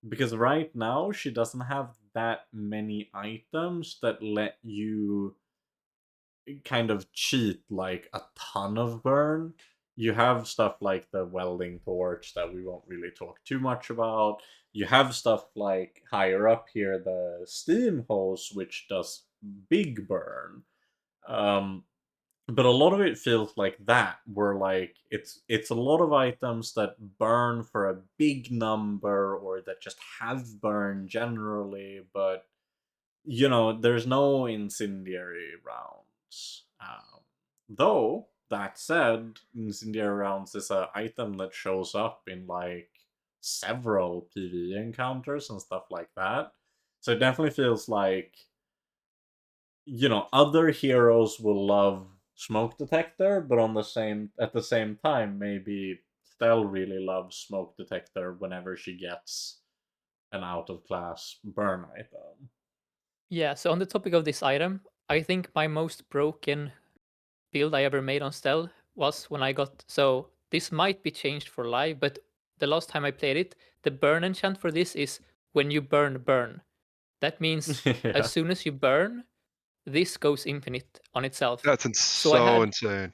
Because right now she doesn't have that many items that let you kind of cheat like a ton of burn. You have stuff like the welding torch that we won't really talk too much about. You have stuff like higher up here, the steam hose, which does big burn. But a lot of it feels like that, where like it's a lot of items that burn for a big number or that just have burn generally, but there's no incendiary rounds. Though that said, incendiary rounds is an item that shows up in like several PvE encounters and stuff like that. So it definitely feels like, other heroes will love smoke detector, but at the same time, maybe Stelle really loves smoke detector whenever she gets an out of class burn item. Yeah, so on the topic of this item, I think my most broken build I ever made on Stell was when I got, so this might be changed for live, but the last time I played it, the burn enchant for this is when you burn. That means Yeah. as soon as you burn, this goes infinite on itself. That's So I so had, insane.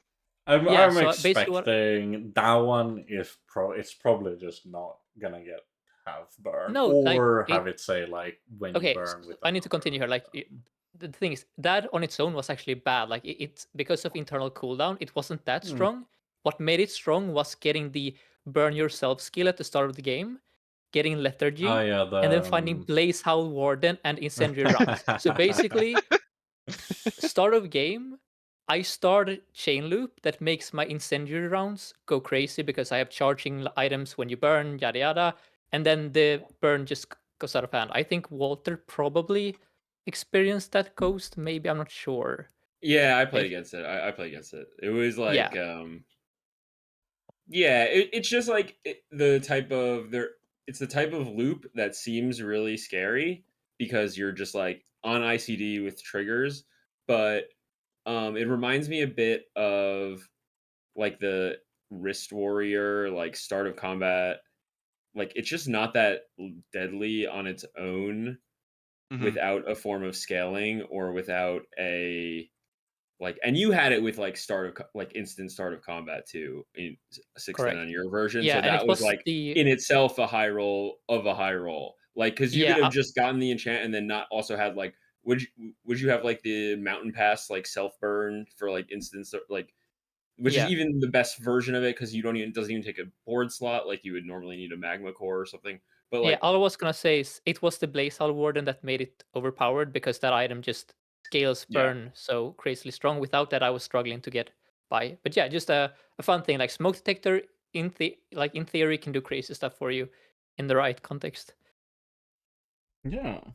yeah, I'm so basically what, expecting that one is it's probably just not gonna get have burn no, like or have it, it say like when you okay, burn with I need to another continue here. Like item. the thing is, that on its own was actually bad. Like it's because of internal cooldown, it wasn't that Hmm. strong. What made it strong was getting the burn yourself skill at the start of the game, getting lethargy, Oh yeah, and then finding Blaze Howl Warden and incendiary rounds. So basically, start of game, I start a chain loop that makes my incendiary rounds go crazy because I have charging items when you burn, yada yada, and then the burn just goes out of hand. I think Walter probably experienced that ghost. Maybe I'm not sure. Yeah, I played If against it. I played against it. It was yeah, like, yeah, it's just like the type of there. It's the type of loop that seems really scary because you're just like on ICD with triggers, but it reminds me a bit of like the wrist warrior, like start of combat. Like it's just not that deadly on its own Hmm. without a form of scaling or without a like, and you had it with like like instant start of combat too in Sixten on correct. your version, Yeah, so and that it was was like the in itself a high roll of a high roll, like because you could yeah have just gotten the enchant and then not also had like would you have like the mountain pass like self burn for like instance like which is yeah. even the best version of it because you don't even doesn't even take a board slot like you would normally need a magma core or something, but Yeah, like all I was gonna say is it was the Blaze Hull Warden that made it overpowered because that item just scales yeah. burn so crazily strong. Without that, I was struggling to get by. But yeah, just a fun thing. Like smoke detector, in theory, can do crazy stuff for you in the right context. Yeah.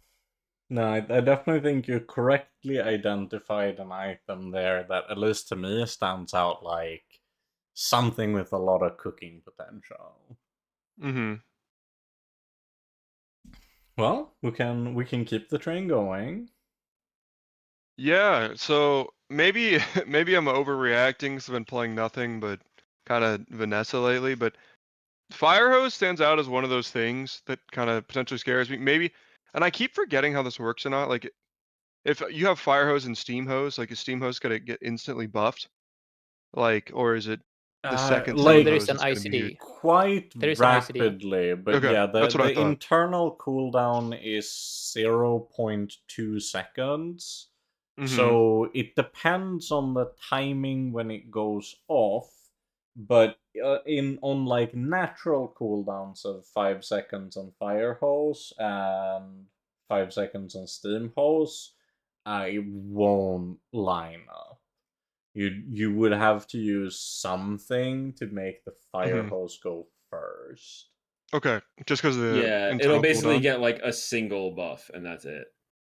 No, I definitely think you correctly identified an item there that, at least to me, stands out like something with a lot of cooking potential. Hmm. Well, we can keep the train going. Yeah, so maybe maybe I'm overreacting because I've been playing nothing but kind of Vanessa lately, but Fire Hose stands out as one of those things that kind of potentially scares me. Maybe, and I keep forgetting how this works or not. Like, if you have Fire Hose and Steam Hose, like, is Steam Hose gonna get instantly buffed? Like, or is it the second No, Steam there Like is Hose an it's gonna be used? ICD. quite There is an ICD. rapidly, but Okay, yeah, that's what I the thought. internal cooldown is 0.2 seconds. Mm-hmm. So it depends on the timing when it goes off, but in on like natural cooldowns of 5 seconds on fire hose and 5 seconds on steam hose, it won't line up. You would have to use something to make the fire Mm-hmm. hose go first. Okay, just because of the Yeah, it'll internal basically cooldown. get like a single buff, and that's it.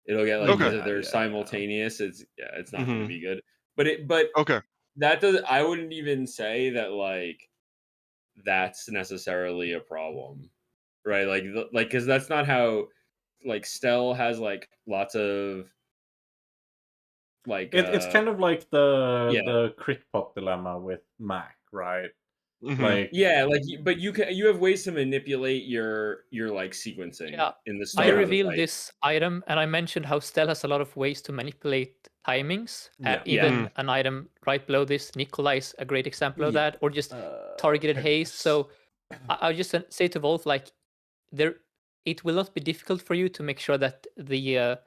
It'll get like because Okay. if Yeah, they're yeah. simultaneous, it's not going to Mm-hmm. be good. But Okay. that does I wouldn't even say that like that's necessarily a problem, right? Like because that's not how like Stell has like lots of like It's kind of like the yeah. the crit pot dilemma with Mac, right? Mm-hmm. Like Yeah, like but you have ways to manipulate your like sequencing Yeah, in the I start Okay. of the revealed fight. this item and I mentioned how Stell has a lot of ways to manipulate timings. yeah. Yeah. Mm-hmm. Even an item right below this, Nikolai is a great example of Yeah. that, or just targeted Here it haste. is. So I just say to Volf, like, there, it will not be difficult for you to make sure that the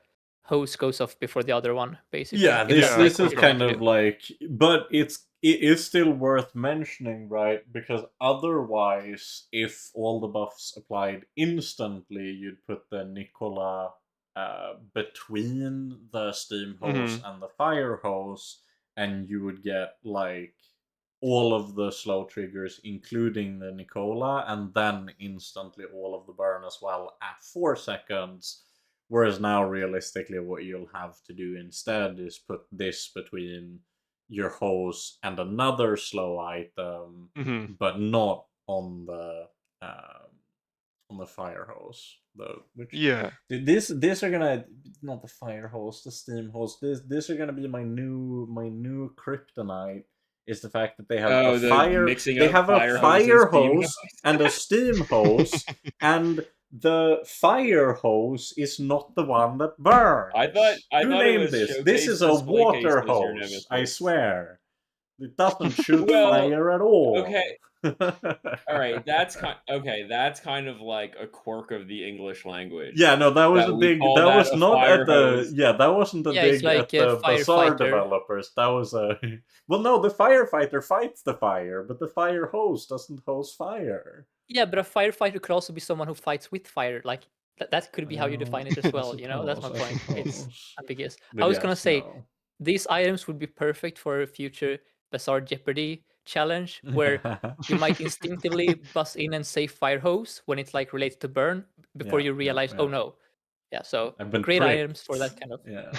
hose goes off before the other one, basically, Yeah, if this that's Yeah. like this what is you're Okay. trying kind to of do. like, but it is still worth mentioning, right? Because otherwise, if all the buffs applied instantly, you'd put the Nicola between the steam hose Mm-hmm. and the fire hose, and you would get like all of the slow triggers, including the Nicola, and then instantly all of the burn as well at 4 seconds. Whereas now, realistically, what you'll have to do instead is put this between your hose and another slow item, but not on the fire hose. Though, which Yeah. these are gonna, not the fire hose, the steam hose. These are gonna be my new kryptonite. Is the fact that they have Oh, a the fire. mixing They up have a fire hose and fire steam hose hose. and a steam hose, and the fire hose is not the one that burns. I thought Who it named was this? Showcase This is a Display Case water was your hose. I nemesis. swear, it doesn't shoot Well, fire at all. okay. All right, that's kind of like a quirk of the English language. Yeah, no, that was That a we big. call That that was a not fire at the. hose. Yeah, that wasn't a Yeah, it's dig like at a the Bazaar firefighter. developers. That was a. Well, no, the firefighter fights the fire, but the fire hose doesn't hose fire. Yeah, but a firefighter could also be someone who fights with fire. Like that could be how you Well, define it as I well. You know, that's my suppose, I point. It's suppose. ambiguous. But I was gonna yes, say no. these items would be perfect for a future Bazaar Jeopardy challenge where you might instinctively buzz in and say fire hose when it's like related to burn before Yeah, you yeah, realize, oh yeah. no. Yeah, so I've been great tricked. items for that kind of Yeah.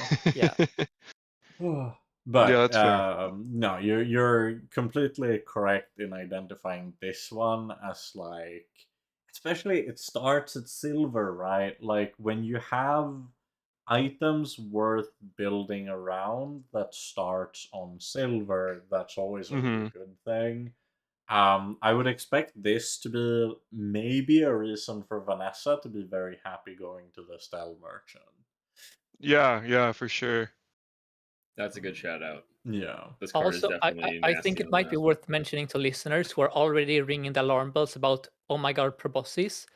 yeah. But Yeah, that's fair. no, you're completely correct in identifying this one as like, especially it starts at silver, right? Like when you have items worth building around that starts on silver, that's always a really good thing. I would expect this to be maybe a reason for Vanessa to be very happy going to the Stelle Merchant. Yeah, for sure. That's a good shout out. Yeah. This card is Also, definitely I nasty think it on might be that. worth mentioning to listeners who are already ringing the alarm bells about, oh my god, proboscis.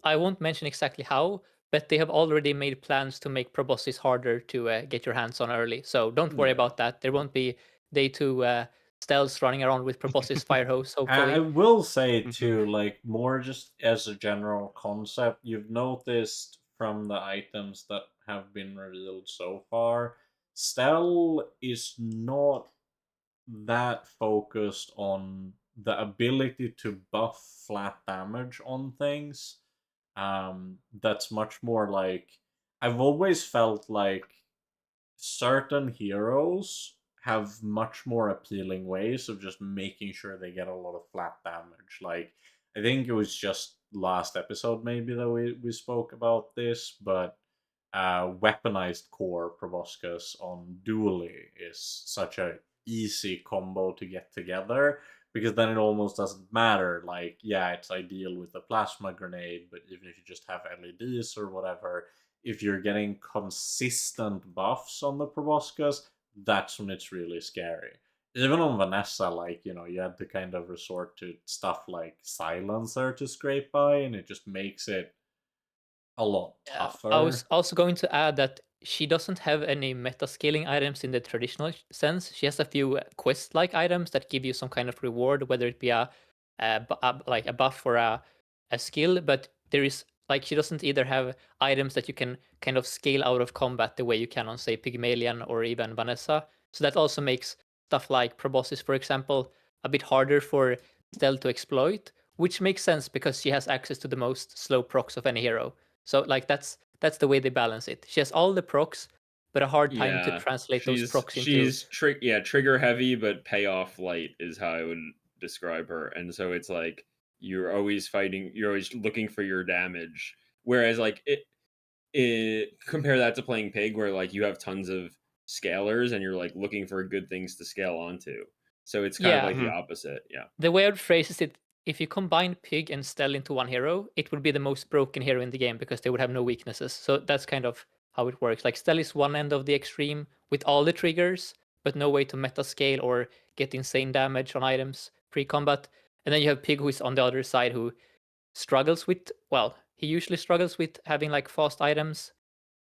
I won't mention exactly how, but they have already made plans to make proboscis harder to get your hands on early. So don't worry Yeah. about that. There won't be day two stealths running around with proboscis fire hose, I hopefully. will say too, like more just as a general concept, you've noticed from the items that have been revealed so far, Stell is not that focused on the ability to buff flat damage on things. That's much more like, I've always felt like certain heroes have much more appealing ways of just making sure they get a lot of flat damage. Like, I think it was just last episode maybe that we spoke about this, but weaponized core proboscis on Dually is such a easy combo to get together, because then it almost doesn't matter. Like, yeah, it's ideal with a plasma grenade, but even if you just have LEDs or whatever, if you're getting consistent buffs on the proboscis, that's when it's really scary. Even on Vanessa, like, you had to kind of resort to stuff like Silencer to scrape by, and it just makes it a lot tougher. I was also going to add that she doesn't have any meta scaling items in the traditional sense. She has a few quest-like items that give you some kind of reward, whether it be like a buff or a skill. But there is like she doesn't either have items that you can kind of scale out of combat the way you can on say Pygmalion or even Vanessa. So that also makes stuff like Proboscis, for example, a bit harder for Stell to exploit, which makes sense because she has access to the most slow procs of any hero. So like that's the way they balance it. She has all the procs, but a hard time to Yeah, translate those procs into. she's trigger heavy but payoff light is how I would describe her. And so it's like you're always fighting, you're always looking for your damage. Whereas like it compare that to playing Pig, where like you have tons of scalers and you're like looking for good things to scale onto. So it's kind of Yeah, like the opposite. Yeah. the way I would phrase it, if you combine Pig and Stell into one hero, it would be the most broken hero in the game because they would have no weaknesses. So that's kind of how it works. Like Stell is one end of the extreme with all the triggers, but no way to meta scale or get insane damage on items pre-combat. And then you have Pig who is on the other side who struggles with, well, he usually struggles with having like fast items,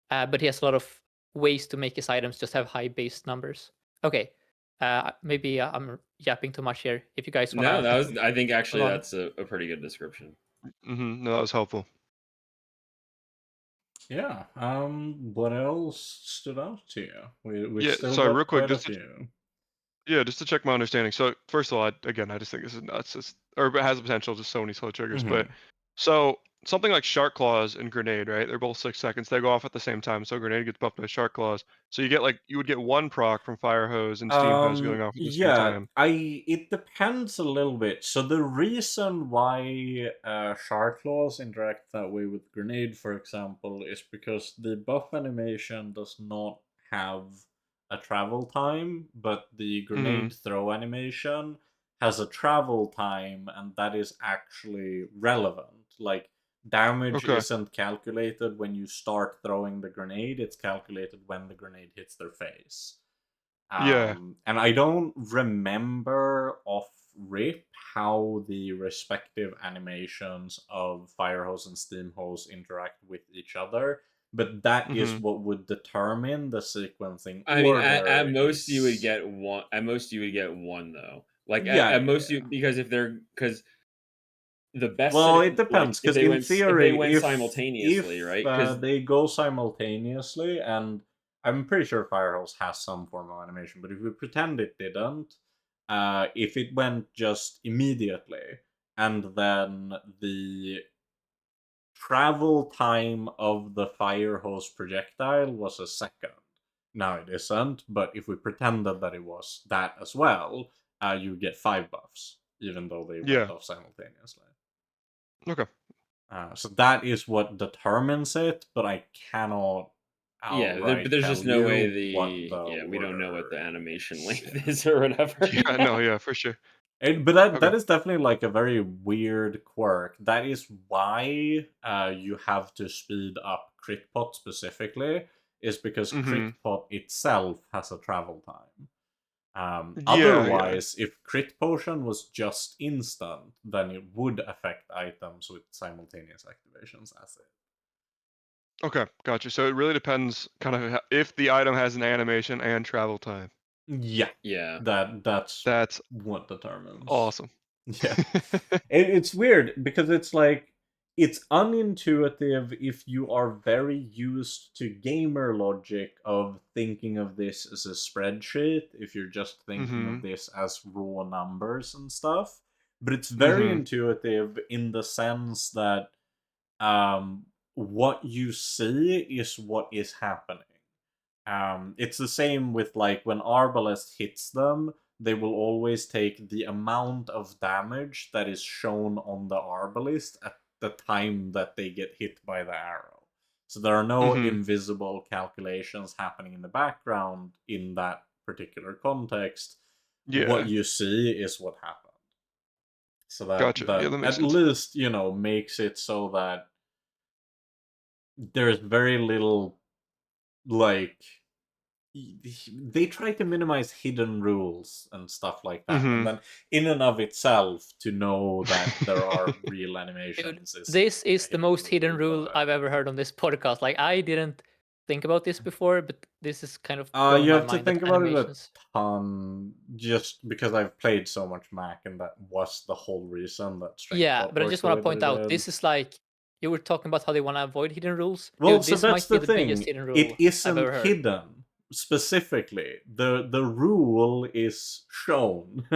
but he has a lot of ways to make his items just have high base numbers. Okay, maybe I'm yapping too much here. If you guys want No, to that was, I think actually move on. that's a pretty good description. No, that was helpful. Yeah. What else stood out to you? We Yeah, still sorry, got real quick, quite a just to, few. Yeah, just to check my understanding. So first of all, I just think this is nuts. Or it has the potential, just so many slow triggers. But Mhm. so something like Shark Claws and Grenade, right? They're both 6 seconds. They go off at the same time. So Grenade gets buffed by Shark Claws. So you would get one proc from Fire Hose and Steam Hose going off at the same Yeah, time. it depends a little bit. So the reason why Shark Claws interact that way with Grenade, for example, is because the buff animation does not have a travel time, but the Mm-hmm. Grenade throw animation has a travel time, and that is actually relevant. Like, damage Okay. isn't calculated when you start throwing the grenade, it's calculated when the grenade hits their face. Yeah. And I don't remember off rip how the respective animations of Fire Hose and Steam Hose interact with each other, but that is Mm-hmm. what would determine the sequencing I mean, order. at most you would Is get one. At most you would get one though. Like yeah, at yeah, most you yeah. because if they're because the best Well, it like depends because in if they theory, went if simultaneously, right? Because they go simultaneously, and I'm pretty sure Firehose has some form of animation, but if we pretend it didn't, if it went just immediately, and then the travel time of the Firehose projectile was a second. Now it isn't, but if we pretended that it was that as well, you get 5 buffs, even though they went Yeah. off simultaneously. Okay. So that is what determines it, but I cannot but outright there's tell just no way you what the the we don't know what order the animation is. length Yeah. is or whatever. Yeah. No. Yeah. For sure. But that Okay. is definitely like a very weird quirk. That is why you have to speed up Critpot specifically, is because Mm-hmm. Critpot itself has a travel time. Yeah. Yeah. Otherwise, if Crit Potion was just instant, then it would affect items with simultaneous activations as it. Okay. Gotcha. So it really depends, kind of, if the item has an animation and travel time. Yeah, Yeah. that's That's what determines. awesome. Yeah, it's weird because it's like it's unintuitive if you are very used to gamer logic of thinking of this as a spreadsheet. If you're just thinking Mm-hmm. of this as raw numbers and stuff, but it's very Mm-hmm. intuitive in the sense that what you see is what is happening. It's the same with like when Arbalest hits them, they will always take the amount of damage that is shown on the Arbalest at the time that they get hit by the arrow. So there are no Mm-hmm. invisible calculations happening in the background in that particular context. What Yeah. you see is what happened. So Gotcha. Yeah, that that makes at sense. least, makes it so that there's very little like they try to minimize hidden rules and stuff like that, and Mm-hmm. then in and of itself to know that there are real Dude, animations is this a is the hidden most hidden rule, rule but I've ever heard on this podcast. Like I didn't think about this before, but this is kind of blowing you my have to mind that think about it a animations. ton, just because I've played so much Mac, and that was the whole reason that Yeah, Strengthbot but I works just the want way to that point it out did. this is like you were talking about how they want to avoid hidden rules. Well, Dude, so this that's might be the the biggest thing. hidden It rule I've isn't ever heard. hidden specifically. The rule is shown.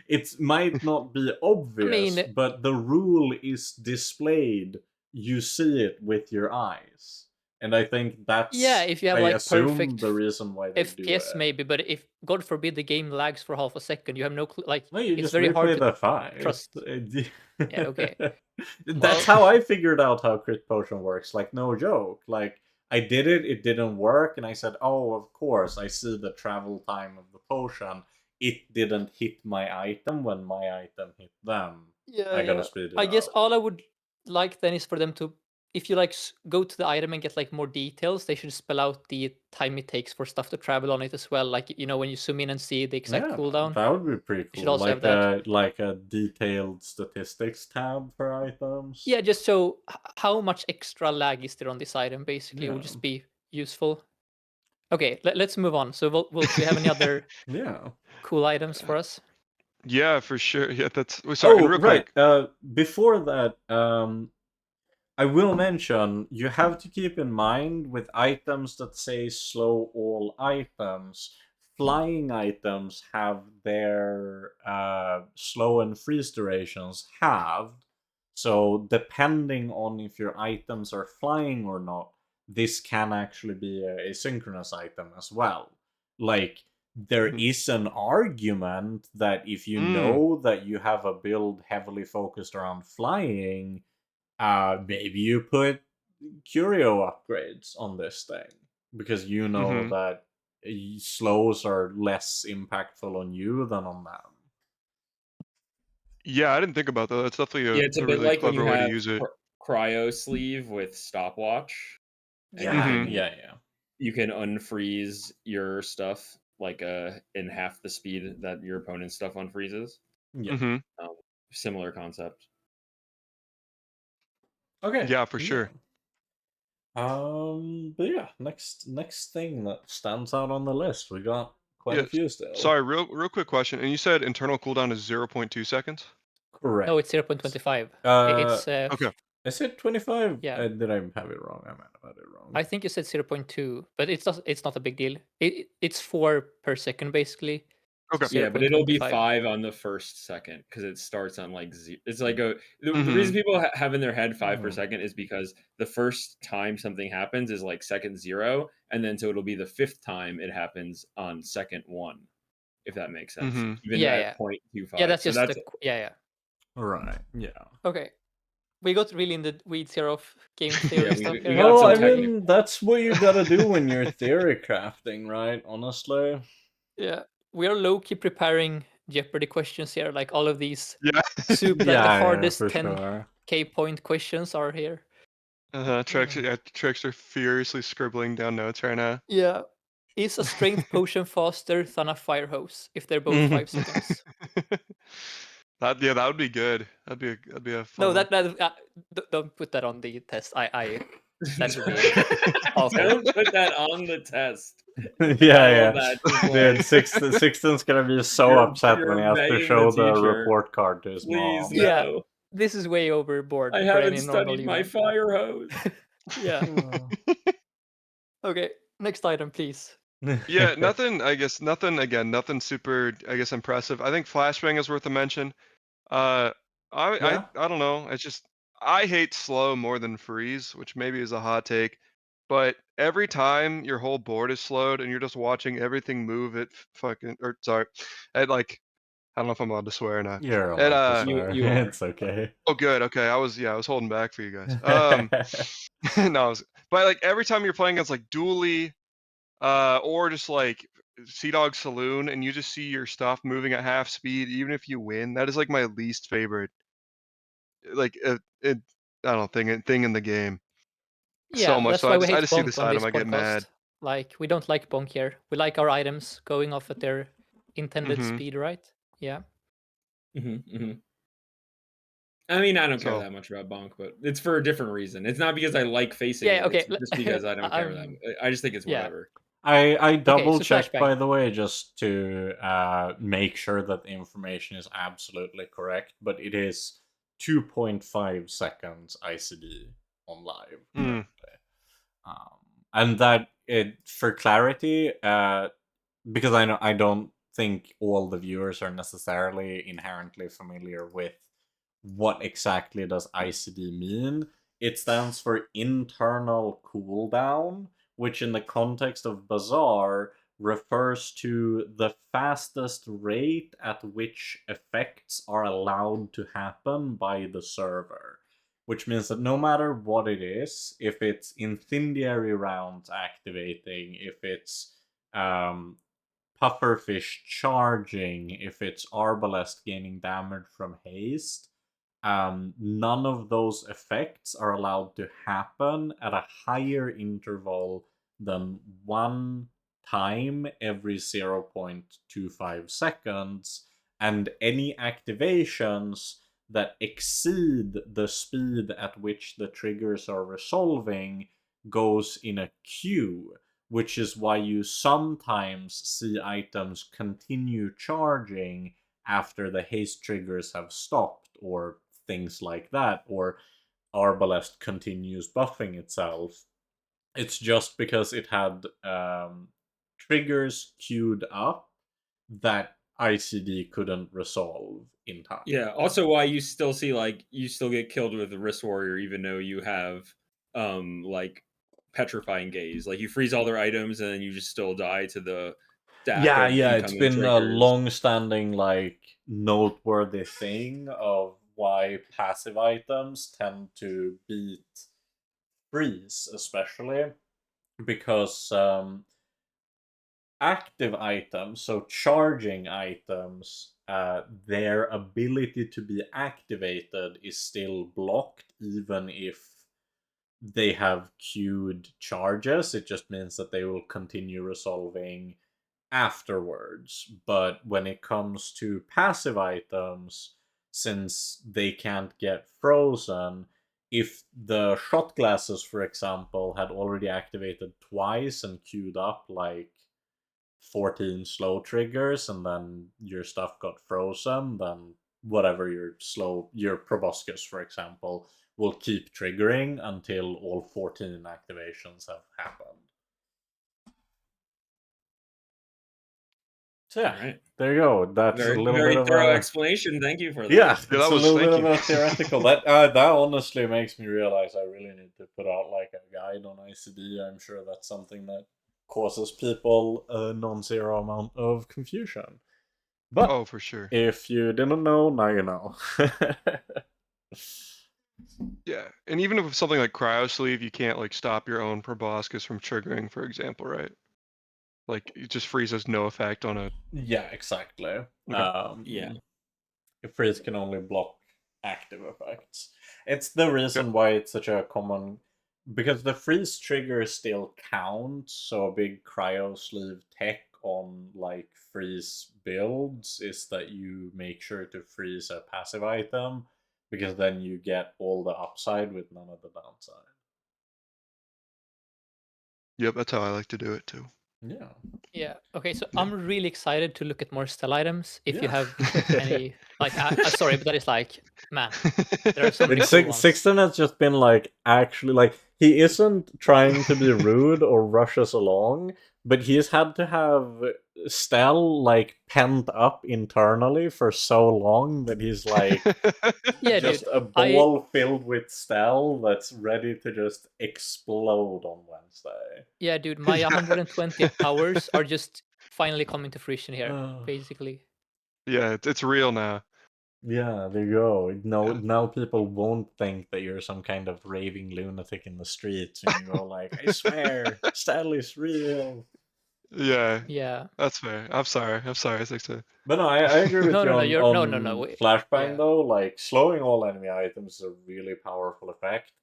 It might not be obvious, mean, but the rule is displayed. You see it with your eyes. And I think yeah, that's, if you have I like assume, perfect the reason why they do FPS it. maybe, but if God forbid the game lags for half a second, you have no clue. Like No, you it's just very hard replay to the fight. trust. Yeah, okay. That's Well, how I figured out how Crit Potion works. Like, no joke. Like, I did it, it didn't work, and I said, oh, of course, I see the travel time of the potion. It didn't hit my item when my item hit them. yeah, I gotta yeah. speed it I guess up. all I would like then is for them to, if you like go to the item and get like more details, they should spell out the time it takes for stuff to travel on it as well. Like when you zoom in and see the exact Yeah, cooldown, that would be pretty you should cool. also have that. Like a detailed statistics tab for items. Yeah, just so how much extra lag is there on this item basically would Yeah. just be useful. Okay, let's move on. So, Wolf, do you have any other Yeah. cool items for us? Yeah, for sure. Yeah, that's. Sorry, and Oh, real right. quick. Before that, I will mention you have to keep in mind with items that say slow all items, flying items have their slow and freeze durations halved. So depending on if your items are flying or not, this can actually be a synchronous item as well. Like, there Mhm. is an argument that if you know that you have a build heavily focused around flying, maybe you put curio upgrades on this thing because you know Mhm. that slows are less impactful on you than on them. Yeah, I didn't think about that. That's definitely Yeah, it's a a bit really like when you clever way to have use it. cryo sleeve with stopwatch, and Yeah, Mhm. yeah. you can unfreeze your stuff like in half the speed that your opponent's stuff unfreezes. Yeah. Mhm. Um, Similar concept. Okay. Yeah, for Yeah. sure. But yeah, next thing that stands out on the list, we got quite Yeah. a few still. Sorry, real quick question. And you said internal cooldown is 0.2 seconds? Correct. No, it's 0.25. It's Okay. Is it 25? Yeah. Did I have it wrong? I might have had it wrong. I think you said 0.2, but it's not a big deal. It's 4 per second basically. Okay. Yeah, but it'll be 0.25. 5 on the first second because it starts on like it's like the Mhm. reason people have in their head 5 per Mhm. second is because the first time something happens is like second 0, and then so it'll be the 5th time it happens on second 1, if that makes sense. Mhm. Even Yeah, at yeah. 0.25. Yeah, that's So just that's yeah. Right. Yeah. Okay. We got really in the weeds here of game yeah, theory we stuff we here. got Well, some I technical. mean, that's what you gotta do when you're theory crafting, right? Honestly. Yeah. We are low-key preparing Jeopardy questions here, like all of these Yeah. like the Yeah, hardest for 10k sure. point questions are here. Tricks are furiously scribbling down notes right now. Yeah. Is a strength potion faster than a fire hose if they're both 5 seconds? That would be good. That'd be a fun No, one. don't put that on the test. That would be awful. Don't put that on the test. Yeah. That just Dude, like Sixten's gonna be so upset when he you're has to begging show the the teacher. report card to his Please, mom. Yeah. no. This is way overboard I for any haven't normal studied my human. fire hose. Yeah. Okay, next item, please. Yeah, nothing. I guess nothing. Again, nothing super. I guess impressive. I think flashbang is worth a mention. Uh, Yeah. I don't know. It's just I hate slow more than freeze, which maybe is a hot take. But every time your whole board is slowed and you're just watching everything move at fucking or sorry, at like I don't know if I'm allowed to swear or not. You're At allowed to swear. You are. It's okay. oh good, okay. I was holding back for you guys. No, but like every time you're playing against like Dually, or just like Sea Dog Saloon, and you just see your stuff moving at half speed, even if you win. That is like my least favorite, like I don't know, thing in the game. So Yeah, much. that's So why we I hate just see bonk this on item, this I get mad. podcast. Like, we don't like bonk here. We like our items going off at their intended Mhm. speed, right? Yeah. I mean, I don't care So that much about bonk, but it's for a different reason. It's not because I like facing Yeah, it. okay. It's just because I don't care that. I just think it's Yeah. whatever. I Okay, double so checked, by flashbang. the way, just to make sure that the information is absolutely correct, but it is 2.5 seconds ICD on live mm, currently. And that for clarity, because I don't think all the viewers are necessarily inherently familiar with what exactly does ICD mean. It stands for internal cooldown, which in the context of Bazaar refers to the fastest rate at which effects are allowed to happen by the server. Which means that no matter what it is, if it's incendiary rounds activating, if it's pufferfish charging, if it's arbalest gaining damage from haste, none of those effects are allowed to happen at a higher interval than one time every 0.25 seconds, and any activations that exceed the speed at which the triggers are resolving goes in a queue, which is why you sometimes see items continue charging after the haste triggers have stopped, or things like that, or Arbalest continues buffing itself. It's just because it had triggers queued up that ICD couldn't resolve in time. Yeah. Also, why you still see like you still get killed with the Wrist Warrior, even though you have like petrifying gaze. Like you freeze all their items and then you just still die to the stack Yeah, of yeah, it's incoming been a triggers. long-standing, like, noteworthy thing of why passive items tend to beat freeze, especially because active items, so charging items, their ability to be activated is still blocked even if they have queued charges. It just means that they will continue resolving afterwards. But when it comes to passive items, since they can't get frozen, if the shot glasses, for example, had already activated twice and queued up like 14 slow triggers and then your stuff got frozen, then whatever your proboscis, for example, will keep triggering until all 14 activations have happened. So yeah, Right. there you go. That's Very, a little very bit of thorough a explanation. Thank you for that. yeah. Yeah, It's that a was- little bit thank of you. a theoretical. That honestly makes me realize I really need to put out like a guide on ICD. I'm sure that's something that causes people a non-zero amount of confusion. But Oh, for sure. if you didn't know, now you know. Yeah, and even with something like cryo sleeve, you can't like stop your own proboscis from triggering, for example, right? Like it just freezes no effect on a. Yeah, exactly. Yeah. Freeze can only block active effects. It's the reason why it's such a common, because the freeze trigger still counts. So a big cryo sleeve tech on like freeze builds is that you make sure to freeze a passive item, because then you get all the upside with none of the downside. Yep, that's how I like to do it too. Yeah. Yeah. Okay. So Yeah. I'm really excited to look at more Stelle items. If you Yeah. have any, like, sorry, but that is like, man, there are so many cool ones. Sixten has just been like, actually, like, he isn't trying to be rude or rush us along, but he's had to have Stell like pent up internally for so long that he's like Yeah, just dude. a ball filled with Stell that's ready to just explode on Wednesday. Yeah, dude. My 120 hours are just finally coming to fruition here, basically. Yeah, it's real now. Yeah, there you go. No, Yeah. now people won't think that you're some kind of raving lunatic in the streets, and you go like, "I swear, Stell is real." Yeah, Yeah. that's fair. I'm sorry, Sixten. But no, I agree with No, you no, no. on, You're no. Flashbang Yeah. though. Like slowing all enemy items is a really powerful effect.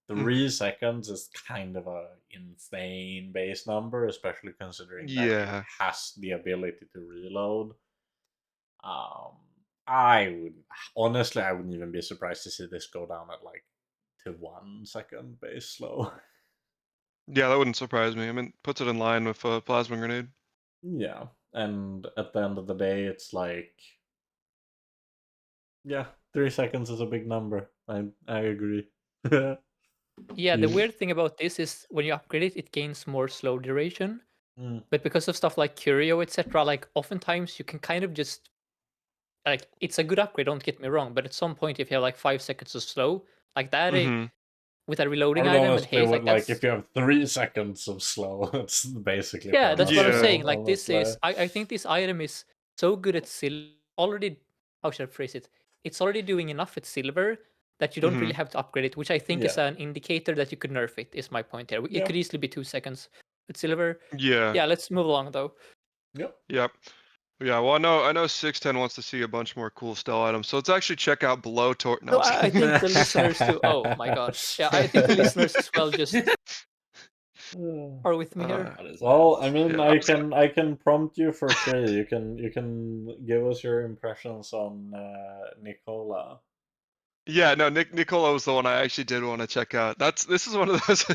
3 Mhm. seconds is kind of a insane base number, especially considering that Yeah. it has the ability to reload. I would honestly, I wouldn't even be surprised to see this go down at like to 1 second base slow. Yeah, that wouldn't surprise me. I mean, puts it in line with plasma grenade. Yeah, and at the end of the day, it's like, yeah, 3 seconds is a big number. I agree. Yeah, the You- weird thing about this is when you upgrade it, it gains more slow duration. Mm. But because of stuff like Curio, etc., like oftentimes you can kind of just like it's a good upgrade, don't get me wrong, but at some point if you have like 5 seconds of slow, like that Mm-hmm. with a I reloading would item and honestly haste, would like like that's if you have 3 seconds of slow, it's basically yeah, that's what I'm Yeah. saying. Like this honestly. is I think this item is so good at silver already, how should I phrase it? It's already doing enough at silver that you don't Mhm. really have to upgrade it, which I think is Yeah. an indicator that you could nerf it, is my point here. It Yeah. could easily be 2 seconds at silver. Yeah. Yeah, let's move along though. Yep. Yep. Yeah. Well, I know 610 wants to see a bunch more cool Stell items, so let's actually check out below. No, No, I'm just I kidding. think the listeners too. Oh my god. Yeah, I think the listeners as well just are with me here. Out his Well, ass. I mean, Yeah, I can prompt you for free. You can give us your impressions on Nicola. Yeah, no, Nicola was the one I actually did want to check out. This is one of those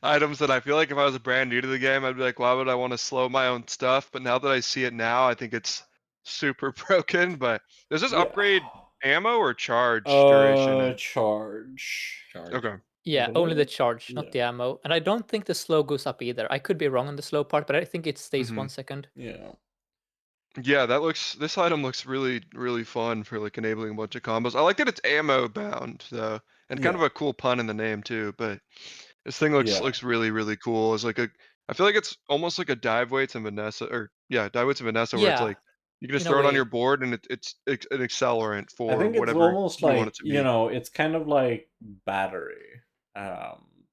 items that I feel like if I was brand new to the game, I'd be like, why would I want to slow my own stuff? But now that I see it now, I think it's super broken. But does this Yeah. upgrade ammo or charge duration? Charge. Charge. Okay. Yeah, isn't only the it? charge, not the ammo. And I don't think the slow goes up either. I could be wrong on the slow part, but I think it stays Mhm. 1 second. Yeah. Yeah, this item looks really, really fun for like enabling a bunch of combos. I like that it's ammo bound though, and kind of Yeah. a cool pun in the name too. But this thing looks Yeah. really, really cool. It's like I feel like it's almost like a dive weights and Vanessa, or yeah, dive weights and Vanessa, where it's Yeah, like you can just in a throw it on your way. board and it's an accelerant I for think it's whatever almost you want it like, to be. it's kind of like battery. Um,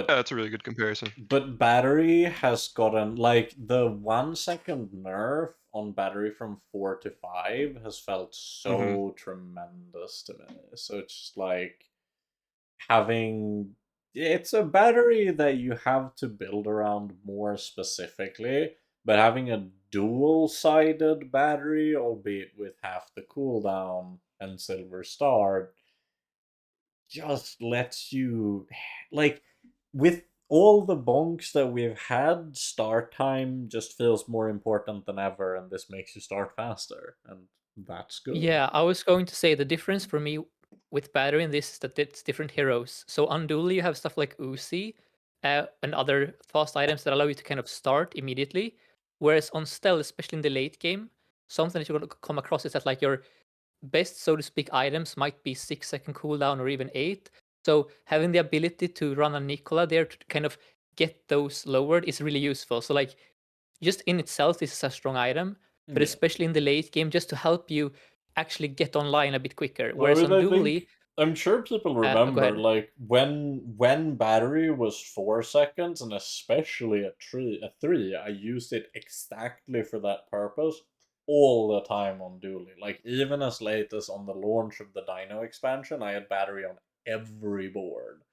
Yeah, but that's a really good comparison. battery has gotten like the 1 second nerf on battery from 4 to 5 has felt Hmm. so tremendous to me. So it's just like having it's a battery that you have to build around more specifically, but having a dual-sided battery, albeit with half the cooldown and silver star, just lets you like with all the bonks that we've had, start time just feels more important than ever, and this makes you start faster, and that's good. Yeah, I was going to say the difference for me with battery in this is that it's different heroes. So on Duel, you have stuff like Uzi and other fast items that allow you to kind of start immediately. Whereas on Stell, especially in the late game, something that you're going to come across is that like your best, so to speak, items might be 6 second cooldown or even 8. So having the ability to run a Nicola there to kind of get those lowered is really useful. So like just in itself, this is a strong item, but Yeah. especially in the late game, just to help you actually get online a bit quicker. I Whereas mean, on I Dually, think I'm sure people go remember ahead. like when battery was 4 seconds, and especially a three, I used it exactly for that purpose all the time on Dooley. Like even as late as on the launch of the Dino expansion, I had battery on every board.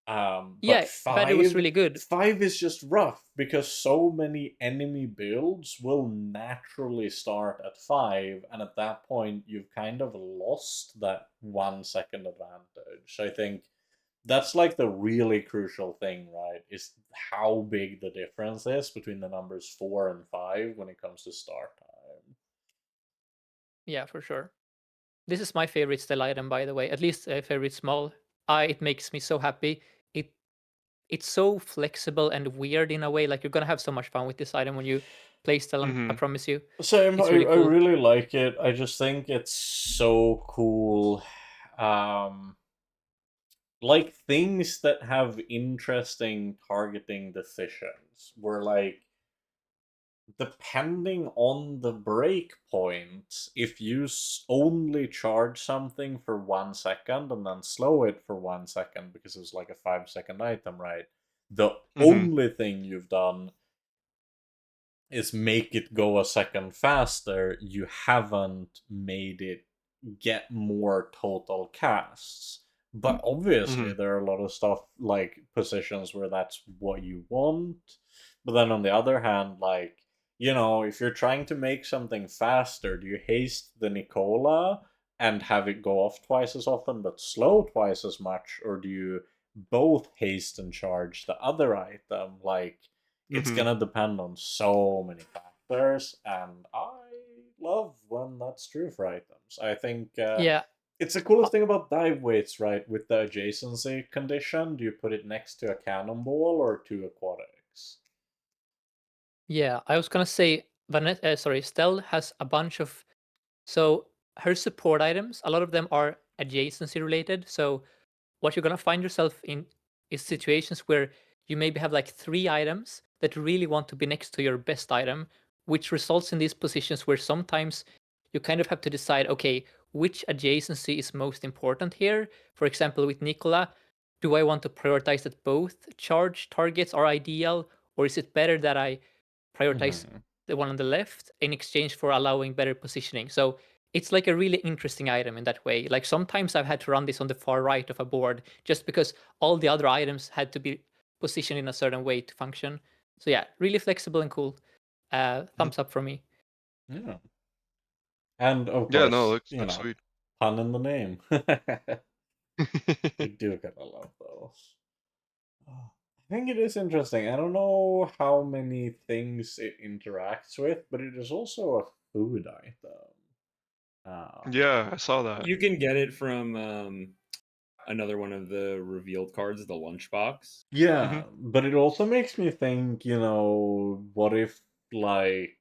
But Yeah, battery was really good. five is just rough because so many enemy builds will naturally start at 5, and at that point you've kind of lost that 1 second advantage. I think that's like the really crucial thing, right? Is how big the difference is between the numbers 4 and 5 when it comes to start time. Yeah, for sure. This is my favorite Stella item, by the way. At least a favorite small. It makes me so happy. It it's so flexible and weird in a way. Like you're gonna have so much fun with this item when you play Stella. I Hmm. promise you. Same, It's really I cool. really like it. I just think it's so cool. Um, like things that have interesting targeting decisions were like depending on the break point, if you only charge something for 1 second and then slow it for 1 second because it was like a 5 second item, right? The Hmm. only thing you've done is make it go a second faster. You haven't made it get more total casts. But Hmm. obviously, there are a lot of stuff like positions where that's what you want. But then on the other hand, like, if you're trying to make something faster, do you haste the Nicola and have it go off twice as often but slow twice as much? Or do you both haste and charge the other item? Like, it's Hmm. gonna depend on so many factors, and I love when that's true for items. I think Yeah. it's the coolest thing about dive weights, right? With the adjacency condition, do you put it next to a cannonball or to aquatics? Yeah, I was gonna say, Stell has a bunch of so her support items. A lot of them are adjacency related. So what you're gonna find yourself in is situations where you maybe have like 3 items that you really want to be next to your best item, which results in these positions where sometimes you kind of have to decide, okay, which adjacency is most important here. For example, with Nicola, do I want to prioritize that both charge targets are ideal, or is it better that I prioritize Mm-hmm. the one on the left in exchange for allowing better positioning? So it's like a really interesting item in that way. Like sometimes I've had to run this on the far right of a board just because all the other items had to be positioned in a certain way to function. So yeah, really flexible and cool. Thumbs up for me. Yeah. And of Yeah, no, it course, looks sweet. pun in the name. We do gotta love those. I think it is interesting. I don't know how many things it interacts with, but it is also a food item. Um, Yeah, I saw that. You can get it from another one of the revealed cards, the lunchbox. Yeah, but it also makes me think, what if like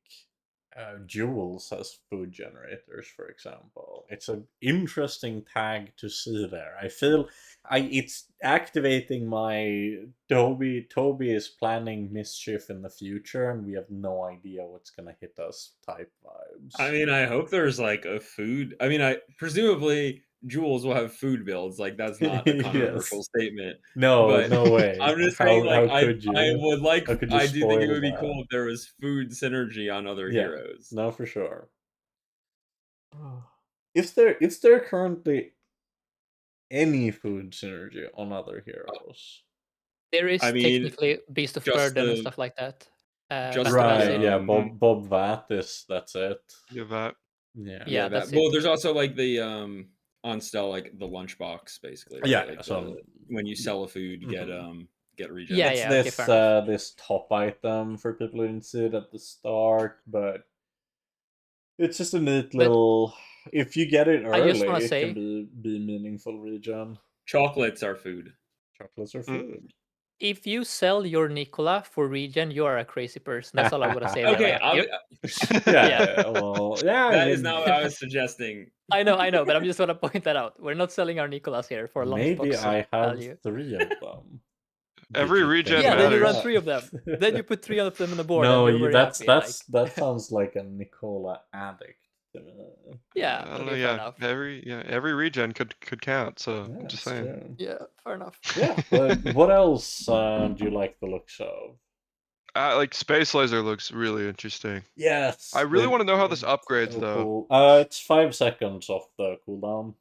Jules has food generators, for example? It's an interesting tag to see there. I feel it's activating my Toby is planning mischief in the future, and we have no idea what's gonna hit us type vibes. I mean, I hope there's like a food. I mean, I presumably Jules will have food builds. Like that's not a controversial Yes. statement. No, But no way. I'm just saying, How like could you? I would like. How could you I do think it spoil would be that? cool if there was food synergy on other Yeah. heroes. No, for sure. Is there currently any food synergy on other heroes? There is I mean, technically Beast of just Burden and the- stuff like that. just Battle Right, Acid. yeah, Mhm. Bob Vatis, that's it. Yeah, that. Yeah. Yeah, that. that's Well, it. there's also like the on Stell, like the lunchbox, basically. Right? Yeah, Like so when you sell a food, get regen. Yeah, it's yeah, okay, this fair enough. this top item for people who didn't see it at the start, but it's just a neat But little. If you get it I just early, wanna it say- can be meaningful regen. Chocolates are food. Chocolates are Mm. food. If you sell your Nicola for regen, you are a crazy person. That's all I'm gonna say there. Okay, Like, I'm, Yeah, well, yeah. I that is mean, not what I was suggesting. I know, but I'm just gonna point that out. We're not selling our Nicolas here for maybe lunchbox I have value. 3 of them. Every Did you regen think Yeah, then you run matters. 3 of them. Then you put 3 of them on the board, No, and you're very happy. that sounds like a Nicola addict to me. Yeah, I don't know. okay, fair enough. Every regen could count. So Yeah, I'm just it's saying. true. Yeah, fair enough. Yeah, but what else do you like the looks of? Like Space Laser looks really interesting. Yes. I really want to know how this upgrades so though. Cool. It's 5 seconds off the cooldown.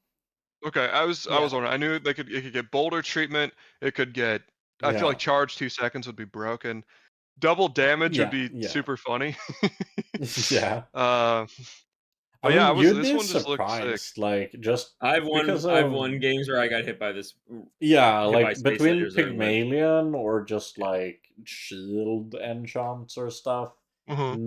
Okay, I was Yeah. wondering. I knew it could get boulder treatment. It could get. I feel Yeah. like charge 2 seconds would be broken. Double damage would Yeah, be yeah. super funny. Yeah. But yeah, you'd this be one just looked sick. surprised, like just I've because won games where I got hit by this. Yeah, hit by like Space between Lasers and went- Pygmalion or just like shield enchants or stuff, Mhm.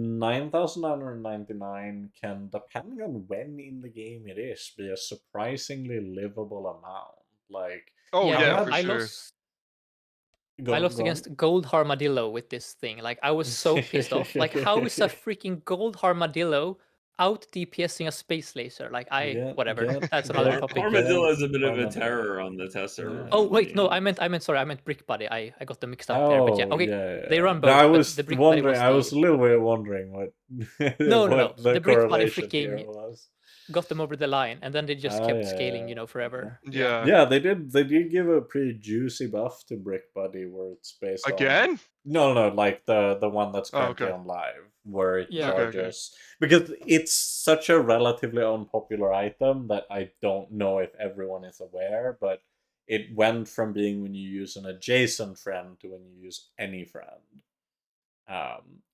9,999 can, depending on when in the game it is, be a surprisingly livable amount. Like, Oh Yeah, yeah, dude, for I sure. lost on. against Gold Armadillo with this thing. Like, I was so pissed off. Like, how is a freaking Gold Armadillo out DPSing a Space Laser? Like, whatever. That's another topic. Armadillo is a bit of a Armadillo. terror on the test server. Yeah. Oh wait, no, I meant Brick Buddy. I got them mixed up there. But yeah, Oh, okay, yeah. they run No, both. I but was the Brick Buddy wondering. I was a little bit wondering what. No. what the The Brick Buddy correlation here freaking was. got them over the line, and then they just kept scaling, forever. Yeah. Yeah, they did. They did give a pretty juicy buff to Brick Buddy, where it's based on. Again? No, like the one that's currently okay. on live, where it Yeah. Okay, charges because it's such a relatively unpopular item that I don't know if everyone is aware, but it went from being when you use an adjacent friend to when you use any friend.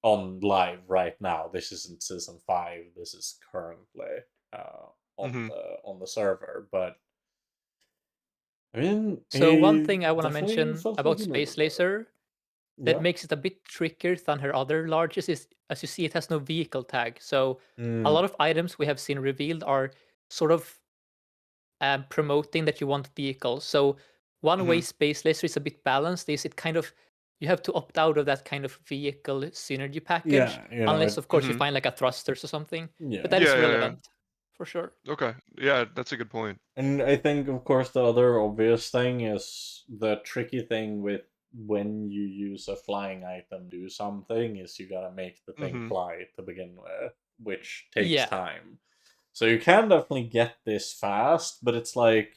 On live right now. This isn't season 5. This is currently on the server, but I mean, So one he thing I want to definitely mention felt about like he Space moved. Laser that Yeah. makes it a bit trickier than her other largest is, as you see, it has no vehicle tag. So Mm. a lot of items we have seen revealed are sort of promoting that you want vehicles. So one way Space Laser is a bit balanced is it kind of you have to opt out of that kind of vehicle synergy package, Yeah, unless of course you Mhm. find like a thrusters or something. Yeah. But that is Yeah, yeah, yeah. relevant for sure. Okay. Yeah, that's a good point. And I think, of course, the other obvious thing is the tricky thing with when you use a flying item do something is you gotta make the thing fly to begin with, which takes Yeah. time. So you can definitely get this fast, but it's like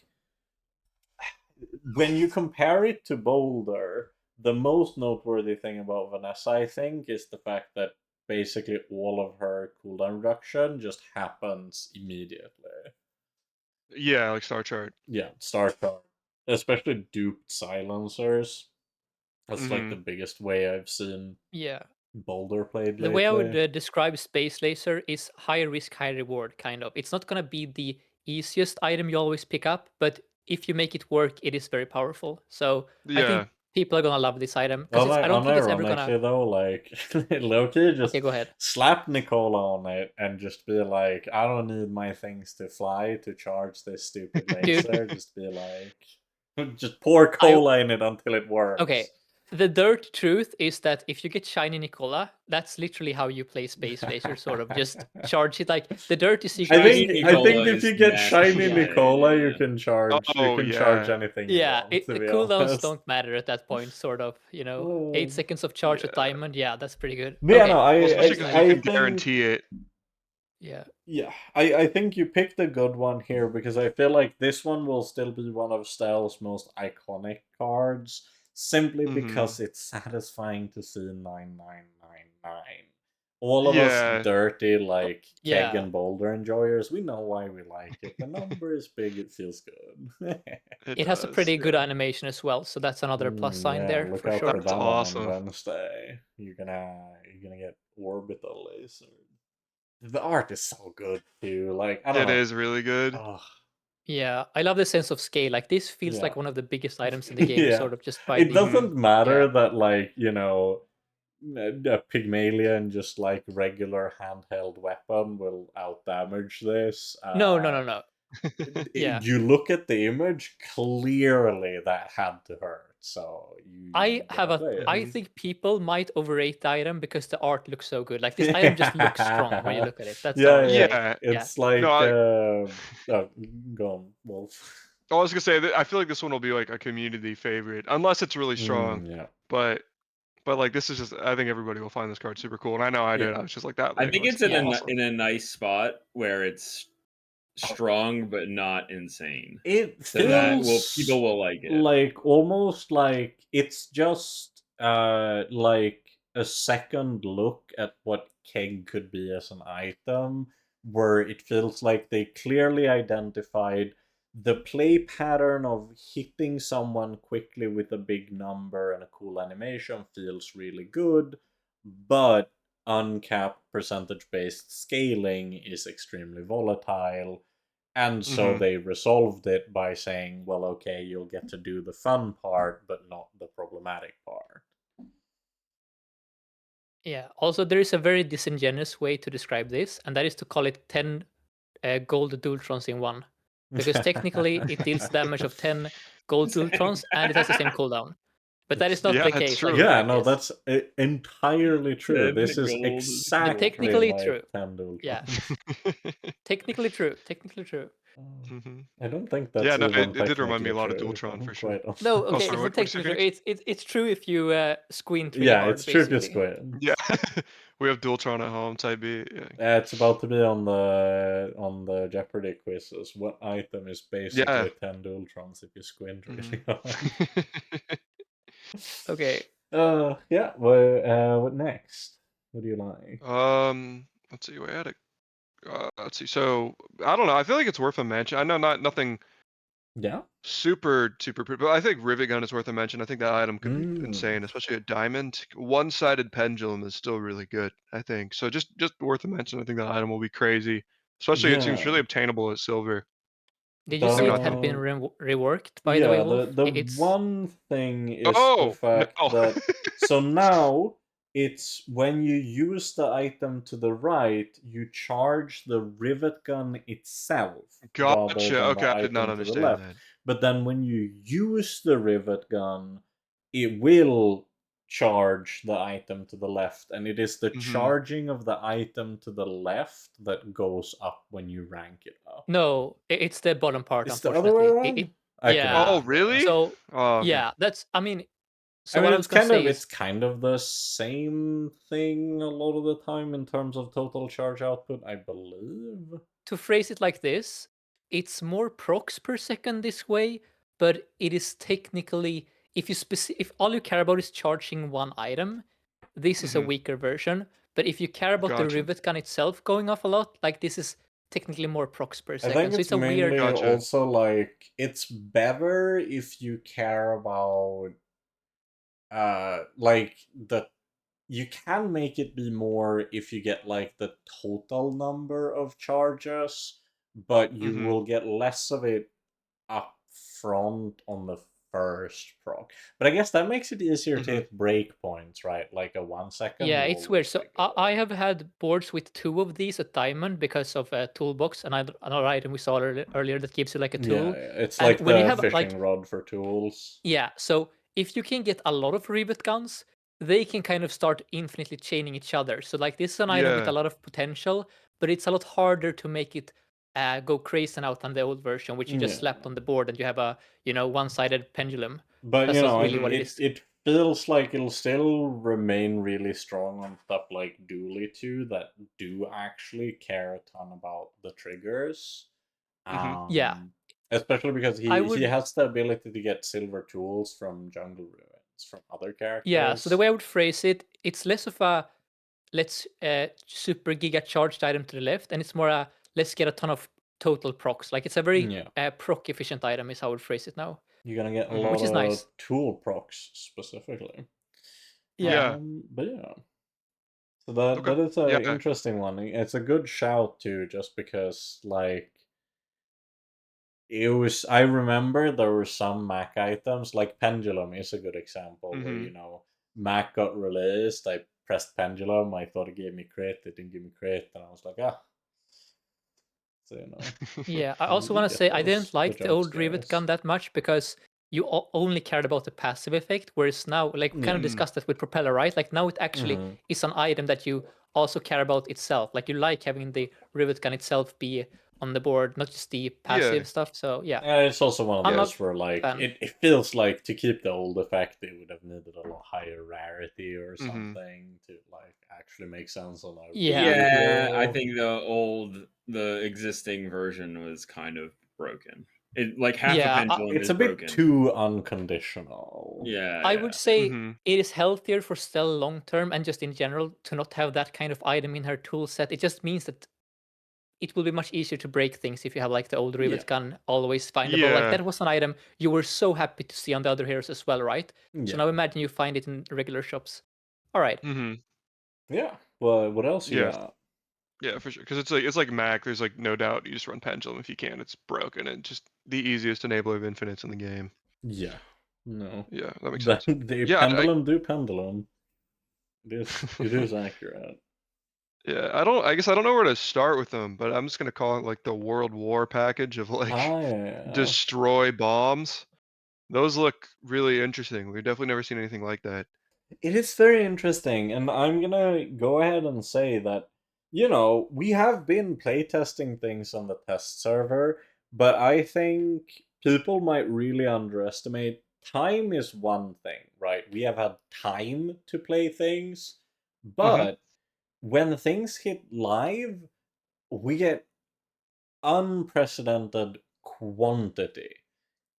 when you compare it to Boulder, the most noteworthy thing about Vanessa, I think, is the fact that basically all of her cooldown reduction just happens immediately. Yeah, like Star Chart. Yeah, Star Chart. Especially duped silencers. That's like the biggest way I've seen Yeah. Boulder played lately. The way I would describe Space Laser is high risk, high reward, kind of. It's not going to be the easiest item you always pick up, but if you make it work, it is very powerful. So I Yeah. think people are going to love this item. Because I don't think it's ever going Unironically to. though, like Loki just Okay, go ahead. slap Nicola on it and just be like, I don't need my things to fly to charge this stupid laser. Just be like, Just pour cola in it until it works. Okay. The dirt truth is that if you get shiny Nicola, that's literally how you play Space Racer, sort of. Just charge it like the dirt is equal. I think Nicola if you is get nasty. shiny Yeah. Nicola, you Yeah. can charge Oh, charge yeah. anything you Yeah, want, to the be cooldowns honest. don't matter at that point, sort of. You know, Oh. 8 seconds of charge at Yeah. diamond. Yeah, that's pretty good. But yeah, Okay, no, Well, especially because you can think guarantee it. yeah. yeah, I think you picked a good one here because I feel like this one will still be one of Stell's most iconic cards, simply Mhm. because it's satisfying to see 9999. All of Yeah. us dirty, like keg Yeah. and boulder enjoyers, we know why we like it. The number is big, it feels good. It has a does, pretty good yeah. animation as well, so that's another plus sign Yeah, there look for out sure. for That's that awesome. one on Wednesday. You're gonna get orbital laser. The art is so good too. Like I don't It know. is really good. Ugh. Yeah, I love the sense of scale. Like this feels Yeah. like one of the biggest items in the game, Yeah. sort of just by It the. doesn't matter Yeah. that, like, you know, a Pygmalion, just like regular handheld weapon, will outdamage this. No. Yeah. You look at the image, clearly that had to hurt. So you I gotta play it. I think people might overrate the item because the art looks so good. Like this item just looks strong when you look at it. That's all I'm saying. Yeah. It's like No, oh, go on, Wolf. I was gonna say that I feel like this one will be like a community favorite, unless it's really strong. Yeah. But like this is just, I think everybody will find this card super cool, and I know I did. Yeah. I was just like that. I thing think looks it's in awesome. in a nice spot where it's strong but not insane. It So that feels people will like it. like almost like it's just like a second look at what keg could be as an item, where it feels like they clearly identified the play pattern of hitting someone quickly with a big number and a cool animation feels really good, but uncapped percentage based scaling is extremely volatile. And so Mhm. they resolved it by saying, well, okay, you'll get to do the fun part, but not the problematic part. Yeah. Also, there is a very disingenuous way to describe this, and that is to call it 10 gold Dualtrons in one. Because technically, it deals damage of 10 gold Dualtrons, and it has the same cooldown. But that is not Yeah, the it's case. Like true. the Yeah, trick no, is. that's entirely true. 10 This is gold is exactly technically like true. 10 Dual Yeah. Trons. Technically true. Technically true. Mhm. I don't think that's Yeah, no, even it did remind me technically a lot of true, if Dualtron I'm for sure. quite honest. No, Oh, okay, sorry, it's not what'd you say, technically true. Phoenix? It's true if you squint really Yeah, hard, it's true if you basically. squint. Yeah, we have Dualtron at home. Type B. Yeah. It's about to be on the Jeopardy quizzes. What item is basically Yeah. 10 Dualtrons if you squint really Mhm. hard? Okay. Yeah. What next? What do you like? Let's see. We had it. Let's see. So I don't know. I feel like it's worth a mention. I know nothing Yeah. super, but I think Rivet Gun is worth a mention. I think that item could be insane, especially a diamond. One-sided pendulum is still really good, I think. So just worth a mention. I think that item will be crazy. Especially it seems Yeah. really obtainable at silver. Did you see it not had been reworked, by the way, Yeah, Wolf? the It's one thing is the Oh no. fact that so now it's when you use the item to the right, you charge the rivet gun itself rather Gotcha. than the Okay, I did not item to the understand left. that. But then when you use the rivet gun, it will charge the item to the left, and it is the Mhm. charging of the item to the left that goes up when you rank it up. no, it's the bottom part, It's the other way unfortunately. around? I could be Yeah. Oh wrong. really? So Oh, okay. yeah, that's. I mean, so I what mean, I was gonna say it's is kind of the same thing a lot of the time in terms of total charge output, I believe. to phrase it like this: it's more procs per second this way, but it is technically if all you care about is charging one item, this is a Mhm. weaker version. But if you care about the Gotcha. rivet gun itself going off a lot, like this is technically more procs per I second. think So it's it's a weird. mainly Gotcha. also like it's better if you care about like the you can make it be more if you get like the total number of charges, but you Mhm. will get less of it up front on the first proc. But I guess that makes it easier to Mhm. hit breakpoints, right? Like a 1 second. Yeah, will it's weird. So like go I have had boards with 2 of these at Diamond because of a toolbox, another item we saw earlier that gives you like a Yeah, tool. it's And like when you the have like fishing rod for tools. yeah, so if you can get a lot of rivet guns, they can kind of start infinitely chaining each other. So like this is an item with a Yeah. lot of potential, but it's a lot harder to make it go crazy out than the old version, which you just slapped Yeah. on the board and you have a one-sided pendulum. But That's you just know, really what it it is. it feels like it'll still remain really strong on stuff like Dooley 2 that do actually care a ton about the triggers. Mhm. Yeah, Especially because I he would. has the ability to get silver tools from Jungle Ruins from other Yeah, so the characters. way I would phrase it, it's less of a let's super giga charged item to the left, and it's more a let's get a ton of total procs. Like it's a very Yeah. proc efficient item, is how I would phrase it now, You're gonna get a Mhm. lot which is of nice. tool procs specifically. Yeah. Yeah. But yeah. So that Okay. that is a Yeah. interesting one. It's a good shout too, just because like it was. I remember there were some Mac items, like Pendulum is a good example, where Mhm. Mac got released. I pressed Pendulum. I thought it gave me crit. It didn't give me crit, and I was like, ah. So Yeah, I you, also you want to get say I didn't the like the jump old rivet gun scares. that much because you only cared about the passive effect, whereas now, like we kind of Yeah. Mm. discussed that with Propeller, right? Like now it actually Mhm. is an item that you also care about itself. Like you like having the rivet gun itself be on the board, not just the Yeah. passive stuff. So yeah, It's also one of I'm Yeah. those not where like fan. it feels like to keep the old effect, it would have needed a lot higher rarity or Mhm. something to like actually make sense on a Yeah, really low Yeah, I roll. think the existing version was kind of broken. It like half the yeah. pendulum It's is a bit broken. too unconditional. Yeah, I yeah. would say Mhm. it is healthier for Stella long term and just in general to not have that kind of item in her tool set. It just means that it will be much easier to break things if you have like the old Yeah. rivet gun always findable. Like Yeah. that was an item you were so happy to see on the other heroes as well, right? So Yeah. now imagine you find it in regular shops. All right. Mhm. Yeah. Well, what else you Yes. got? Yeah, for sure. Because it's like Mac. There's like no doubt you just run Pendulum if you can. It's broken and just the easiest enabler of infinites in the game. Yeah. No. Yeah, that makes The sense. the Yeah. pendulum do pendulum. It is accurate. Yeah. I guess I don't know where to start with them, but I'm just gonna call it like the World War package of like Yeah. destroy bombs. Those look really interesting. We've definitely never seen anything like that. It is very interesting, and I'm gonna go ahead and say that, we have been playtesting things on the test server, but I think people might really underestimate time is one thing, right? We have had time to play things, Mhm. but when things hit live, we get unprecedented quantity.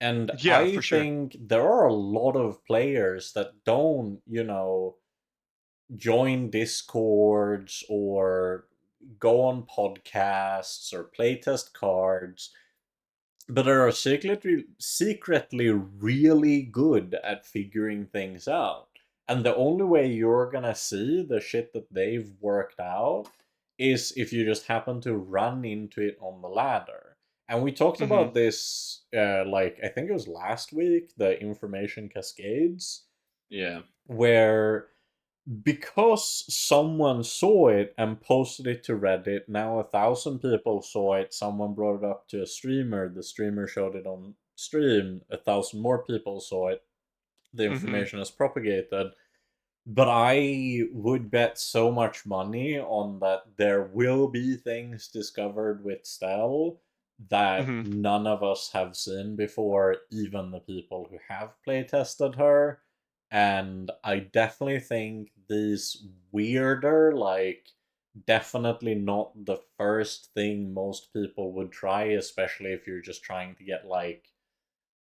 And Yeah, I for sure. think there are a lot of players that don't, join discords or go on podcasts or playtest cards, but are secretly really good at figuring things out. And the only way you're gonna see the shit that they've worked out is if you just happen to run into it on the ladder. And we talked Mhm. about this, like, I think it was last week, the information cascades, Yeah. where because someone saw it and posted it to Reddit, now 1,000 people saw it, someone brought it up to a streamer, the streamer showed it on stream, 1,000 more people saw it, the Mhm. information is propagated. But I would bet so much money on that there will be things discovered with Stell that Mhm. none of us have seen before, even the people who have playtested her. And I definitely think these weirder, like, definitely not the first thing most people would try, especially if you're just trying to get, like,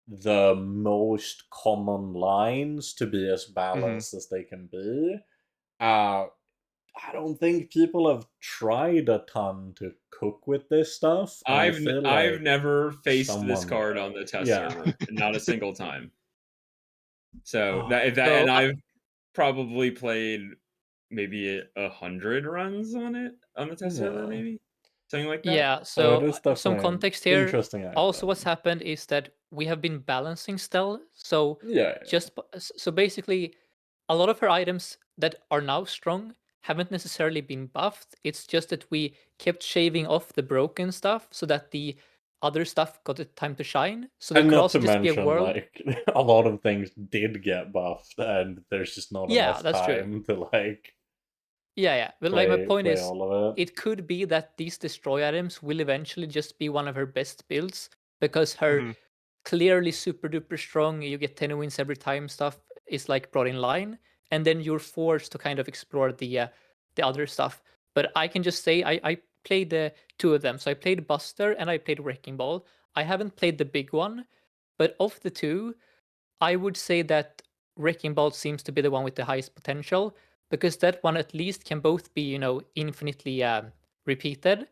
the most common lines to be as Mhm. balanced as they can be. Uh, I don't think people have tried a ton to cook with this stuff, and I feel I've like never faced this someone card on will. the test Yeah. server, not a single time. So Oh, that So and I've probably played maybe 100 runs on it on the test server, yeah. maybe something like that. yeah, So it so is some definitely an context here. interesting Also, what's item. happened is that we have been balancing Stell. So Yeah. so basically, a lot of her items that are now strong haven't necessarily been buffed. It's just that we kept shaving off the broken stuff so that the other stuff got the time to shine. So there And could not also to just be a mention, world. like, a lot of things did get buffed, and there's just not Yeah, enough that's true. time to, like, Yeah. But like my point play is, all of it. it could be that these destroy items will eventually just be one of her best builds because her Mhm. clearly super duper strong, you get 10 wins every time stuff is like brought in line, and then you're forced to kind of explore the other stuff. But I can just say I played the two of them. So I played Buster and I played Wrecking Ball. I haven't played the big one, but of the two, I would say that Wrecking Ball seems to be the one with the highest potential because that one at least can both be, infinitely repeated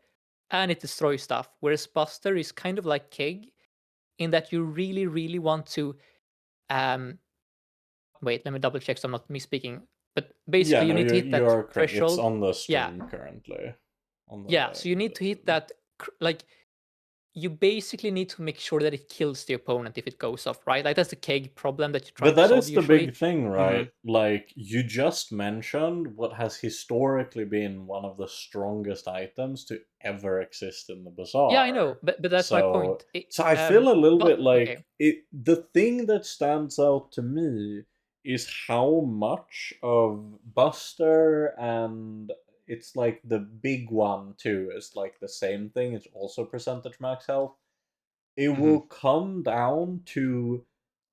and it destroys stuff. Whereas Buster is kind of like Keg in that you really, really want to. Um, wait, let me double check so I'm not misspeaking. But Yeah, basically, you no, need to hit you that are correct. It's threshold. on the Yeah, stream currently. On yeah. the So you need to hit stream. that. Like, you basically need to make sure that it kills the opponent if it goes off, right? Like that's the Keg problem that you're trying But to that solve is the usually. big thing, right? Mhm. Like, you just mentioned what has historically been one of the strongest items to ever exist in the Yeah, I know, Bazaar. but that's my So, point. I feel a little But bit like okay, the thing that stands out to me is how much of Buster, and it's like the big one too, is like the same thing. It's also percentage max health. It will Mhm. come down to,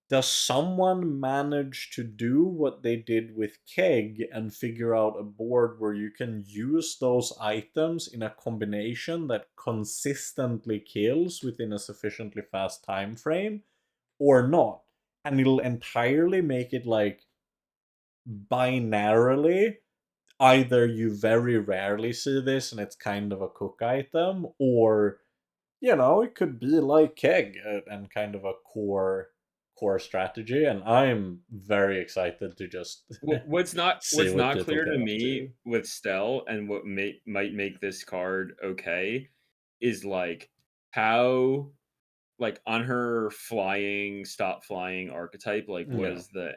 does someone manage to do what they did with Keg and figure out a board where you can use those items in a combination that consistently kills within a sufficiently fast time frame, or not? And it'll entirely make it like binarily. Either you very rarely see this and it's kind of a cook item, or it could be like Keg, and kind of a core strategy. And I'm very excited to just What's not see what's what not people clear get to up to. me with Stell and what might make this card okay is like how like on her flying stop flying archetype, like what Yeah, does the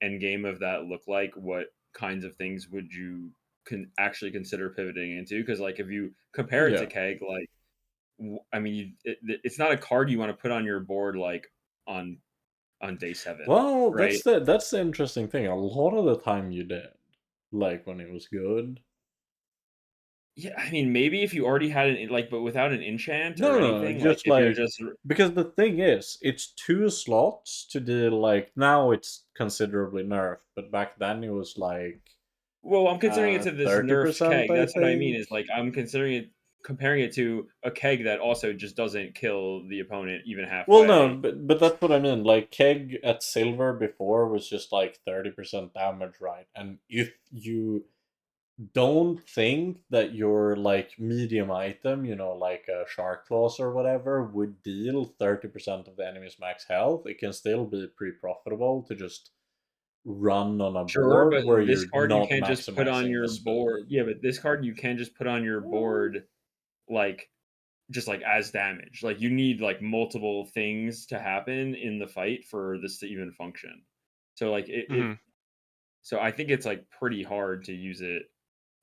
end game of that look like? What kinds of things would you actually consider pivoting into? Because like if you compare it to yeah. Keg, like I mean, it's not a card you want to put on your board like on day 7, Well, right? that's the interesting thing. A lot of the time you did, like when it was good. Yeah, I mean, maybe if you already had an like, but without an enchant No, or no, no, anything, like just if you're like, just because the thing is, it's 2 slots to deal, like, now it's considerably nerfed, but back then it was like well, I'm considering it to this nerfed 30%, keg. I That's what I mean. think. Is like I'm considering it, comparing it to a keg that also just doesn't kill the opponent even Well, no, halfway. but that's what I mean. Like, Keg at silver before was just like 30% damage, right? And if you don't think that your like medium item, like a shark claws or whatever, would deal 30% of the enemy's max health, it can still be pretty profitable to just run on a Sure, board but where this you're card you not can't just put on maximizing the your board. speed. Yeah, but this card you can just put on your board like just like as damage. Like you need like multiple things to happen in the fight for this to even function. So like it Mhm. so I think it's like pretty hard to use it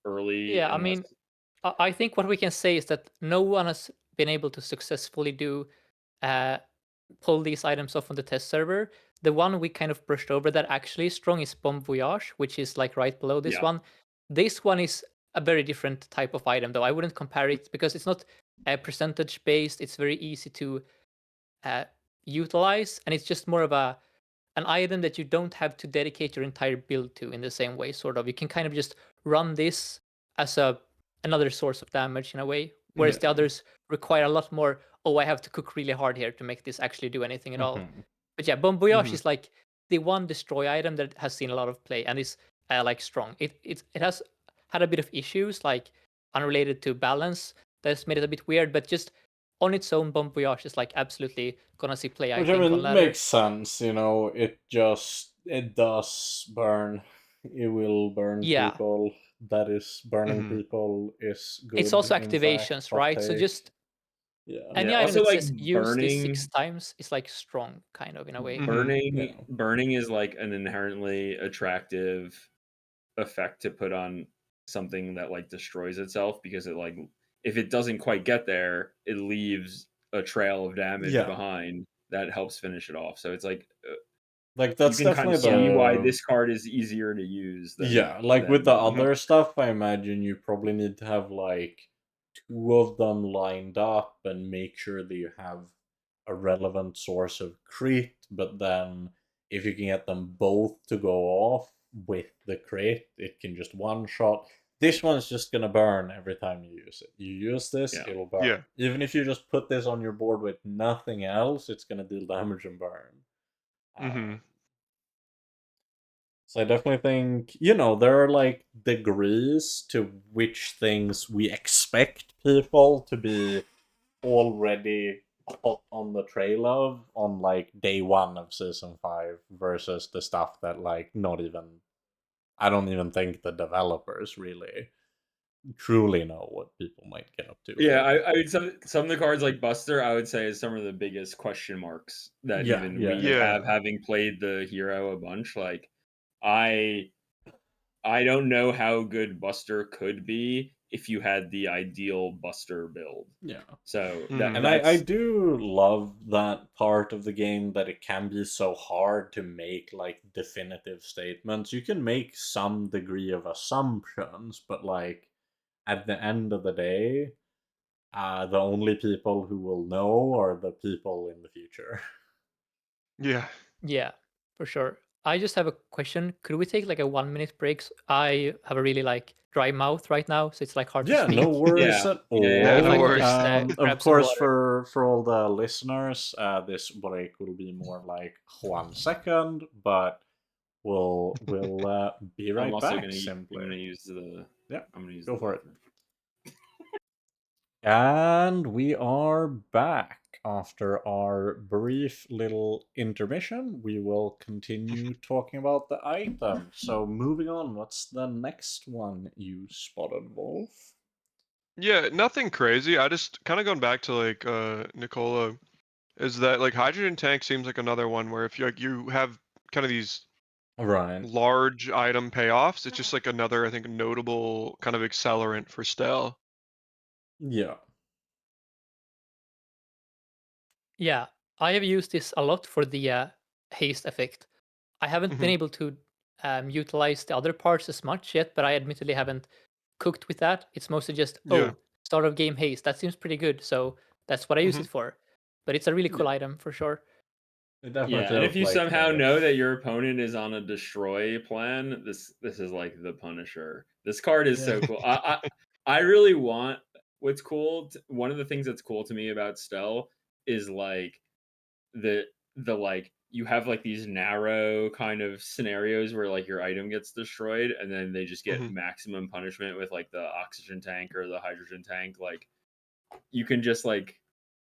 early yeah. I unless mean, I think what we can say is that no one has been able to successfully uh, pull these items off on the test server. The one we kind of brushed over that actually is strong is Bomb Voyage, which is like right below this yeah. one. This one is a very different type of item, though. I wouldn't compare it because it's not percentage based. It's very easy to uh, utilize, and it's just more of an item that you don't have to dedicate your entire build to in the same way. Sort of, you can kind of just run this as another source of damage in a way, whereas the Yeah. others require a lot more. Oh, I have to cook really hard here to make this actually do anything at all. Hmm. But yeah, Bon Voyage Mhm. is like the one destroy item that has seen a lot of play and is like strong. It has had a bit of issues like unrelated to balance that's made it a bit weird, but just on its own, Bon Voyage is like absolutely gonna see play. I Which, I think mean, on it ladder. makes sense, it does burn. It will burn Yeah, people. That is, burning Mhm. people is it's good, also in fact, activations, hot right? So take. just Yeah. Any Yeah, item also, that like, says use this 6 times is like strong, kind of in a way. Mhm. Yeah. burning is like an inherently attractive effect to put on something that like destroys itself, because it like, if it doesn't quite get there, it leaves a trail of damage Yeah. behind that helps finish it off. So it's like, Like you that's can kind definitely of see why the this card is easier to use than yeah, like with the Mhm. other stuff, I imagine you probably need to have like two of them lined up and make sure that you have a relevant source of crit, but then if you can get them both to go off with the crit, it can just one shot. This one's just gonna burn every time you use it. You use this, Yeah. it'll burn. Yeah. Even if you just put this on your board with nothing else, it's gonna deal damage and burn. Mhm. So I definitely think, you know, there are like degrees to which things we expect people to be already hot on the trail of on like day one of season 5 versus the stuff that like not even, I don't even think the developers really truly know what people might get up to. Yeah, I would, some of the cards like Buster, I would say is some of the biggest question marks that Yeah, even yeah, we Yeah. have, having played the hero a bunch. Like, I I don't know how good Buster could be if you had the ideal Buster build. yeah. So Mhm. And I that's do love that part of the game, that it can be so hard to make like definitive statements. You can make some degree of assumptions, but like at the end of the day, the only people who will know are the people in the future. Yeah. Yeah, for sure. I just have a question. Could we take like a 1 minute break? I have a really like dry mouth right now, so it's like hard to Yeah, no speak. worries yeah. at Yeah, all. If no I could worries. just Of grab some course, water. for all the listeners, this break will be more like 1 second, but we'll be I'm right also back. gonna Simply, use the yeah, I'm gonna use go the for it. bathroom. And we are back after our brief little intermission. We will continue talking about the item. So moving on, what's the next one you spotted, Wolf? Yeah, nothing crazy. I just kind of going back to like Nicola, is that like hydrogen tank seems like another one where if you like you have kind of these Right. large item payoffs, it's just like another, I think, notable kind of accelerant for Stell. Yeah. Yeah, I have used this a lot for the haste effect. I haven't been Mhm. able to utilize the other parts as much yet, but I admittedly haven't cooked with that. It's mostly just, Yeah. oh, start of game haste. That seems pretty good, so that's what I use Mhm. it for. But it's a really cool Yeah. item for sure. It definitely Yeah, and if feels you like somehow the know that your opponent is on a destroy plan, this is like the Punisher. This card is yeah. so cool. I really want, what's cool. One of the things that's cool to me about Stell is like the like, you have like these narrow kind of scenarios where like your item gets destroyed, and then they just get Mhm. maximum punishment with like the oxygen tank or the hydrogen tank. Like, you can just like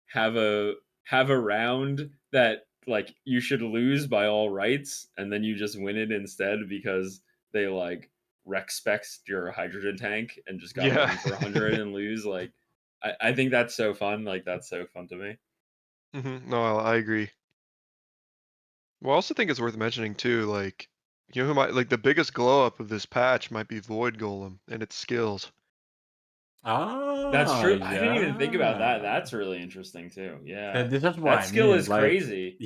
have a round that like you should lose by all rights, and then you just win it instead because they like rec specs your hydrogen tank and just got Yeah. one for 100 and lose. Like, I think that's so fun. Like, that's so fun to me. Mhm. No, I agree. Well, I also think it's worth mentioning too, like, you know who might like the biggest glow up of this patch might be Void Golem and its skills. That's Ah, true. I didn't even think about that. yeah. That's really interesting too. Yeah, This is what that I skill mean. is Like crazy.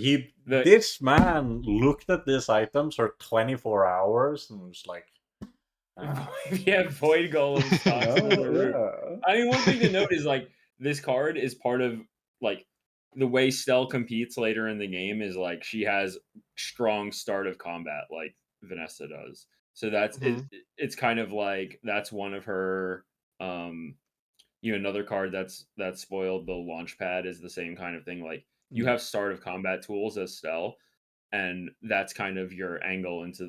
The this man looked at these items for 24 hours and was like, ah, yeah, Void Golem you stocks through know, the roof. I mean, one thing to note is like, this card is part of like the way Stell competes later in the game is like she has strong start of combat like Vanessa does. So that's Mhm. it's kind of like that's one of her another card that's spoiled. The launch pad is the same kind of thing. Like, you yeah. have start of combat tools as Stell, and that's kind of your angle into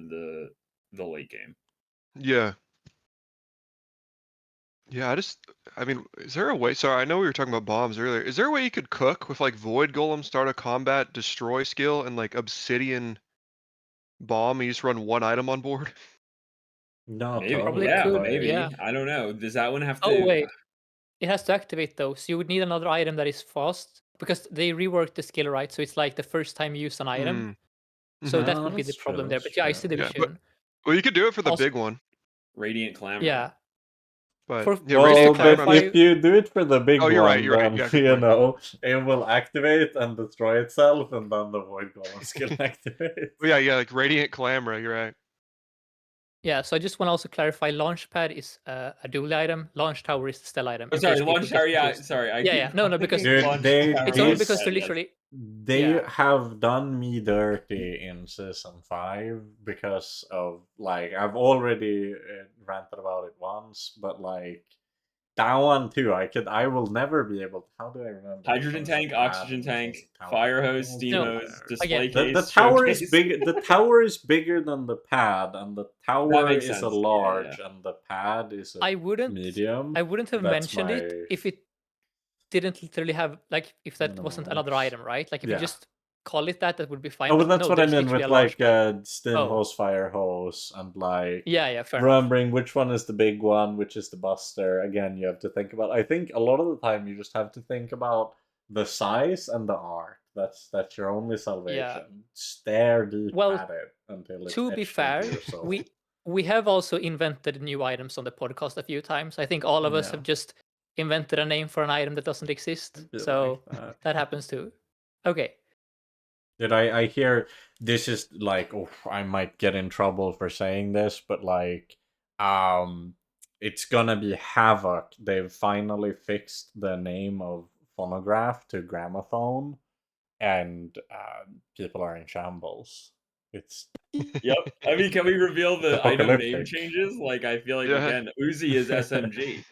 the late game. Yeah. Yeah, I mean, is there a way? Sorry, I know we were talking about bombs earlier. Is there a way you could cook with like Void Golem, start a combat, destroy skill, and like Obsidian bomb? And you just run one item on board. No, Maybe, Probably totally. yeah, could, Like, yeah. maybe. I don't know. Does that one have Oh to? wait, It has to activate though, so you would need another item that is fast because they reworked the skill, right? So it's like the first time you use an item. So Mhm. that Oh, would be the that's true, problem there. that's But yeah, I see true. the Yeah, but vision. well, you could do it for the Also, big one, Radiant Clamor. yeah. but For yeah, just Well, to Radiant but Clamor. clarify, if you do it for the big Oh, you're right. one, You're right. then Yeah, good you point. know it will activate and destroy itself, and then the void golem skill activates. Well, yeah, like Radiant Clamor. You're right. yeah. So I just want to also clarify: Launchpad is a dual item. Launch Tower is the Stelle item. Oh, in sorry, case people Launch get Tower. Yeah, confused. sorry. Yeah. No, I'm because thinking Dude, Launch they- Tower it's only these- because instead, they're yes. literally. They Yeah. have done me dirty in season 5 because of like I've already ranted about it once, but like that one too. I will never be able to. How do I remember? Hydrogen which one is tank, the pad oxygen and which tank, one's the tower? fire hose, All steam No, hose, there. display again, The case, tower is showcase. big. The tower is bigger than the pad, and the tower makes is a sense. Yeah, large, and the pad is a I wouldn't. medium. I wouldn't have That's mentioned it my- if it didn't literally have like if that No wasn't worries. another item, right? Like if you Yeah. just call it that, that would be fine. Oh, But but that's no, what I there's mean literally with a launch like pad. steam Oh. hose, fire hose, and like Yeah, fair enough. remembering which one is the big one, which is the buster. Again, you have to think about. I think a lot of the time you just have to think about the size and the art. That's your only salvation. Stare deep Well, at it until it's to be etched fair, into your soul. we have also invented new items on the podcast a few times. I think all of us Yeah. have just invented a name for an item that doesn't exist. Be So like that happens too. Okay. Did I hear this is like oh I might get in trouble for saying this, but like it's gonna be Havoc. They've finally fixed the name of phonograph to gramophone, and people are in shambles. It's Yep. I mean, can we reveal the It's item name apocalyptic. changes? Like, I feel like Yeah. again, Uzi is SMG.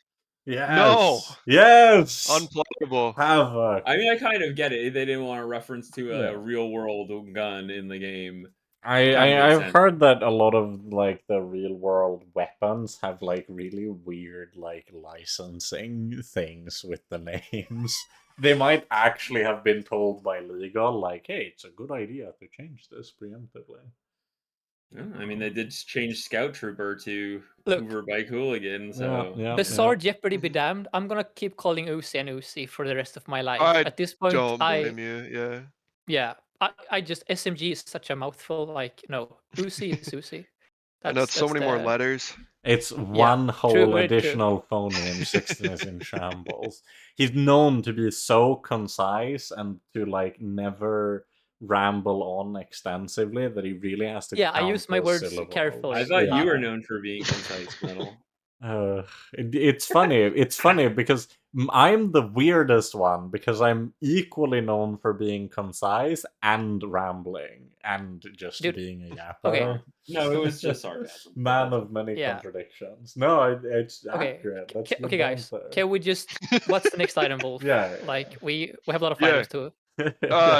Yes. No! Yes. Unplayable. Havoc. I mean, I kind of get it. They didn't want to reference to a Yeah. real world gun in the game. I've makes sense. heard that a lot of like the real world weapons have like really weird like licensing things with the names. They might actually have been told by legal like, hey, it's a good idea to change this preemptively. Yeah, I mean, they did change Scout Trooper to Look. Hoover Bike Hooligan, so Bazaar Jeopardy be damned. I'm gonna keep calling Uzi and Uzi for the rest of my life. I At this point, Don't blame you. Yeah. I just SMG is such a mouthful. Like no, Uzi is Uzi. I know it's so many more the- letters. It's Yeah, one true, whole very true. additional phoneme. Sixten is in shambles. He's known to be so concise and to like never ramble on extensively that he really has to. Yeah, I count use my those words syllables. carefully. I thought Yeah. you were known for being concise, Metal. It's funny. It's funny because I'm the weirdest one because I'm equally known for being concise and rambling and just Dude, being a yapper. okay. No, it was just sarcasm. Man of many Yeah. contradictions. No, it's Okay, accurate. That's okay, good guys. banter. Can we just? What's the next item, Wolf? Yeah. Like we have a lot of Yeah. items too.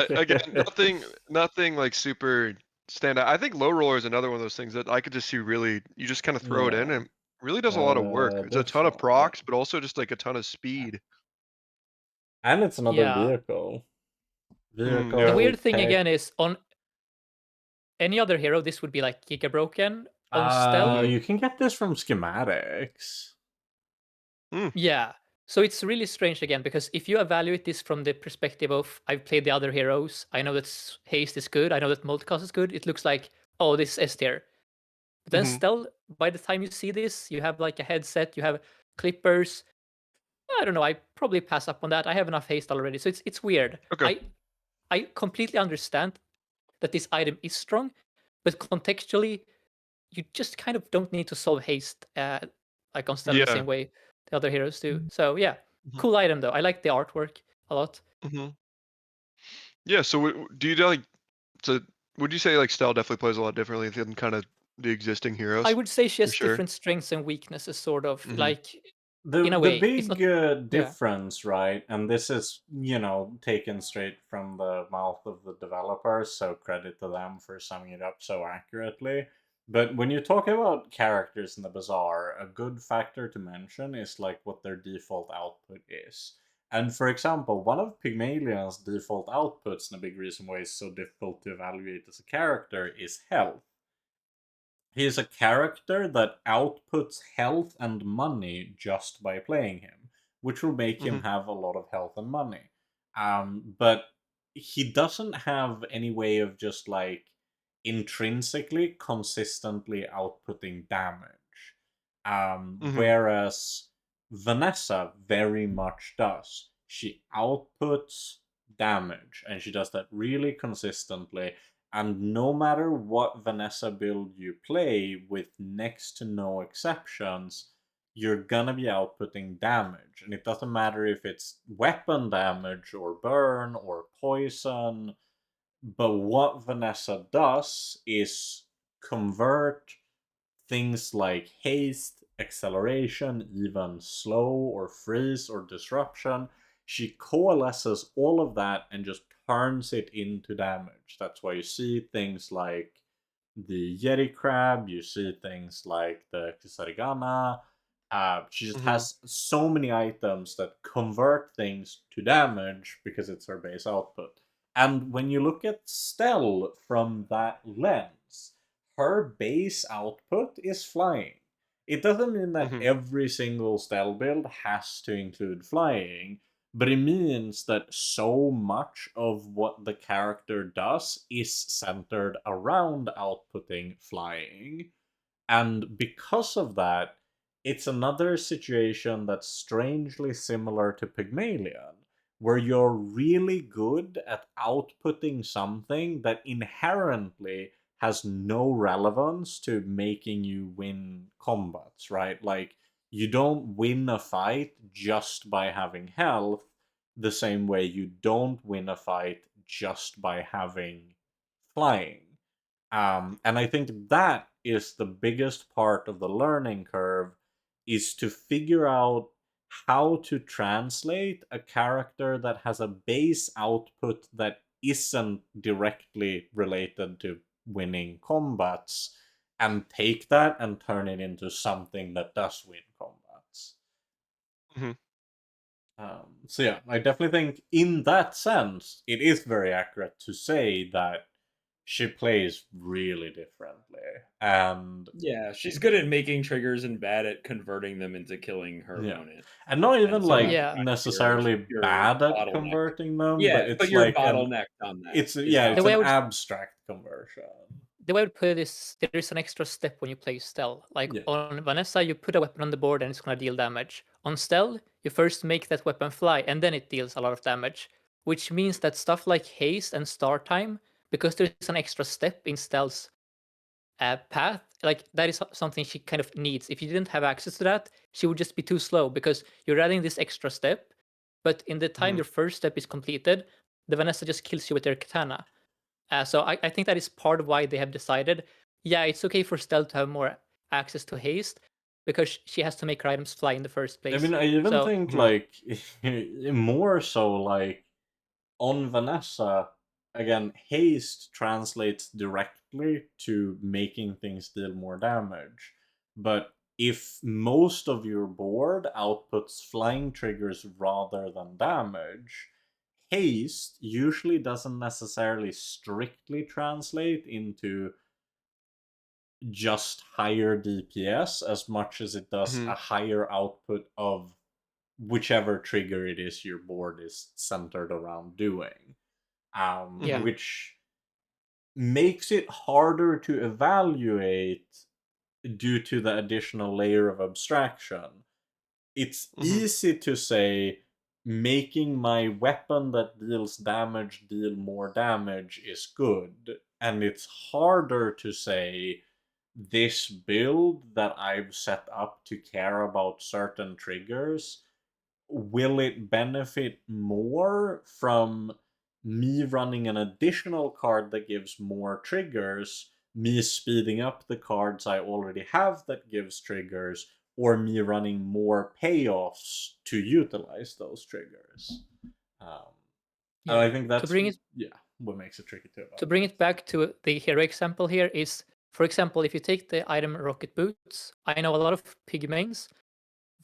Again, nothing like super stand out. I think low roller is another one of those things that I could just see really. You just kind of throw it in Yeah. and it really does a lot of work. It's a this ton of one, procs, yeah. but also just like a ton of speed. And it's another Yeah. vehicle. yeah. The weird thing tech. again is on any other hero, this would be like Giga Broken. On Stelle, You can get this from schematics. yeah. So it's really strange again because if you evaluate this from the perspective of I've played the other heroes, I know that haste is good, I know that multicast is good. It looks like oh this is S tier. But then Mhm. Stelle, by the time you see this, you have like a headset, you have clippers. I don't know. I probably pass up on that. I have enough haste already, so it's weird. Okay. I completely understand that this item is strong, but contextually, you just kind of don't need to solve haste like on Stelle the Yeah. same way the other heroes do. So yeah, Mhm. cool item though. I like the artwork a lot. Mhm. Yeah. So do you like? So would you say like Stelle definitely plays a lot differently than kind of the existing heroes? I would say she has For sure. different strengths and weaknesses, sort of Mhm. like The in a way. It's big not, difference, right? And this is, taken straight from the mouth of the developers, so credit to them for summing it up so accurately. But when you talk about characters in the Bazaar, a good factor to mention is like what their default output is. And for example, one of Pygmalion's default outputs, and a big reason why it's so difficult to evaluate as a character, is health. He is a character that outputs health and money just by playing him. which will make him Mhm. have a lot of health and money. But he doesn't have any way of just like intrinsically consistently outputting damage. Mhm. Whereas Vanessa very much does. She outputs damage, and she does that really consistently. And no matter what Vanessa build you play, with next to no exceptions, you're gonna be outputting damage. And it doesn't matter if it's weapon damage, or burn, or poison. But what Vanessa does is convert things like haste, acceleration, even slow or freeze or disruption. She coalesces all of that and just turns it into damage. That's why you see things like the Yeti Crab, you see things like the Kisarigana. She just Mhm. has so many items that convert things to damage because it's her base output. And when you look at Stelle from that lens, her base output is flying. It doesn't mean that Mhm. every single Stelle build has to include flying, but it means that so much of what the character does is centered around outputting flying. And because of that, it's another situation that's strangely similar to Pygmalion, where you're really good at outputting something that inherently has no relevance to making you win combats, right? Like, you don't win a fight just by having health, the same way you don't win a fight just by having flying. And I think that is the biggest part of the learning curve, is to figure out how to translate a character that has a base output that isn't directly related to winning combats, and take that and turn it into something that does win combats. Mhm. So yeah, I definitely think in that sense, it is very accurate to say that she plays really differently. And Yeah, she's good at making triggers and bad at converting them into killing her yeah, opponent. and not even And so like that's Yeah. why necessarily you're bad at bottlenecked. converting them, but Yeah, but it's you're like an bottlenecked on that. it's Is yeah, how it's The way an I would abstract conversion. the way I would put it is there is an extra step when you play Stell. Like Yeah. on Vanessa, you put a weapon on the board and it's gonna deal damage. On Stell, you first make that weapon fly and then it deals a lot of damage. Which means that stuff like haste and start time, because there's an extra step in Stell's path, like that is something she kind of needs. If you didn't have access to that, she would just be too slow because you're adding this extra step. But in the time Mhm. your first step is completed, the Vanessa just kills you with their katana. So I think that is part of why they have decided, yeah, it's okay for Stell to have more access to haste because she has to make her items fly in the first I place. mean, I even So think Mhm. like more so like on Vanessa, again, haste translates directly to making things deal more damage. But if most of your board outputs flying triggers rather than damage, haste usually doesn't necessarily strictly translate into just higher DPS as much as it does Mhm. a higher output of whichever trigger it is your board is centered around doing. yeah, Mhm. Which makes it harder to evaluate due to the additional layer of abstraction. It's Mhm. easy to say making my weapon that deals damage deal more damage is good, and it's harder to say this build that I've set up to care about certain triggers, will it benefit more from me running an additional card that gives more triggers, me speeding up the cards I already have that gives triggers, or me running more payoffs to utilize those triggers? Um, and yeah. I think To that's bring it what makes it tricky to to evaluate. bring it back to the hero example here is, for example, if you take the item rocket boots, I know a lot of pigmains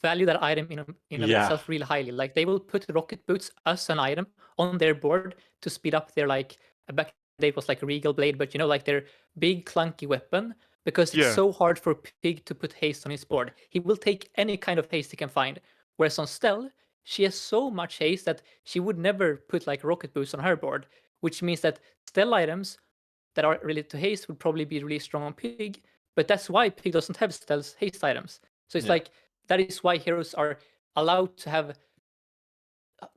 value that item in of Yeah, itself really highly. Like they will put rocket boots as an item on their board to speed up their like back in the day it was like regal blade, but you know, like their big clunky weapon, because it's Yeah. so hard for Pig to put haste on his board. He will take any kind of haste he can find. Whereas on Stell, she has so much haste that she would never put like rocket boost on her board, which means that Stelle items that are related to haste would probably be really strong on Pig, but that's why Pig doesn't have Stelle's haste items. So it's Yeah. like that is why heroes are allowed to have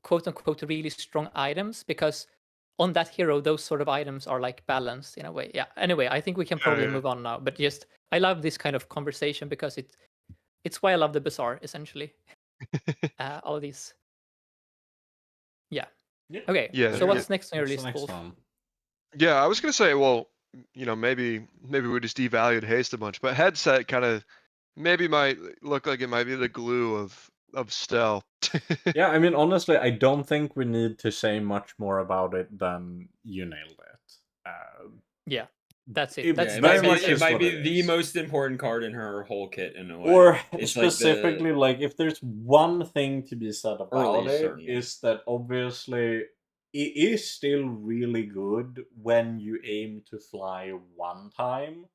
quote unquote really strong items, because on that hero those sort of items are like balanced in a way. Yeah. Anyway, I think we can probably yeah. move on now. But just I love this kind of conversation because it's why I love the Bazaar essentially. All these. Yeah. Yeah. Okay. Yeah, So yeah. what's next on your What's the list, next Wolf? one? Yeah, I was gonna say, well, maybe we just devalued haste a bunch, but headset kind of maybe might look like it might be the glue of Stell. Yeah, I mean, honestly, I don't think we need to say much more about it than you nailed it. Yeah. That's it. It That's Yeah, very that's much it is might what be it the is. most important card in her whole kit in a way. Or It's specifically, like like if there's one thing to be said about earliest, it, certainly. is that obviously it is still really good when you aim to fly one time,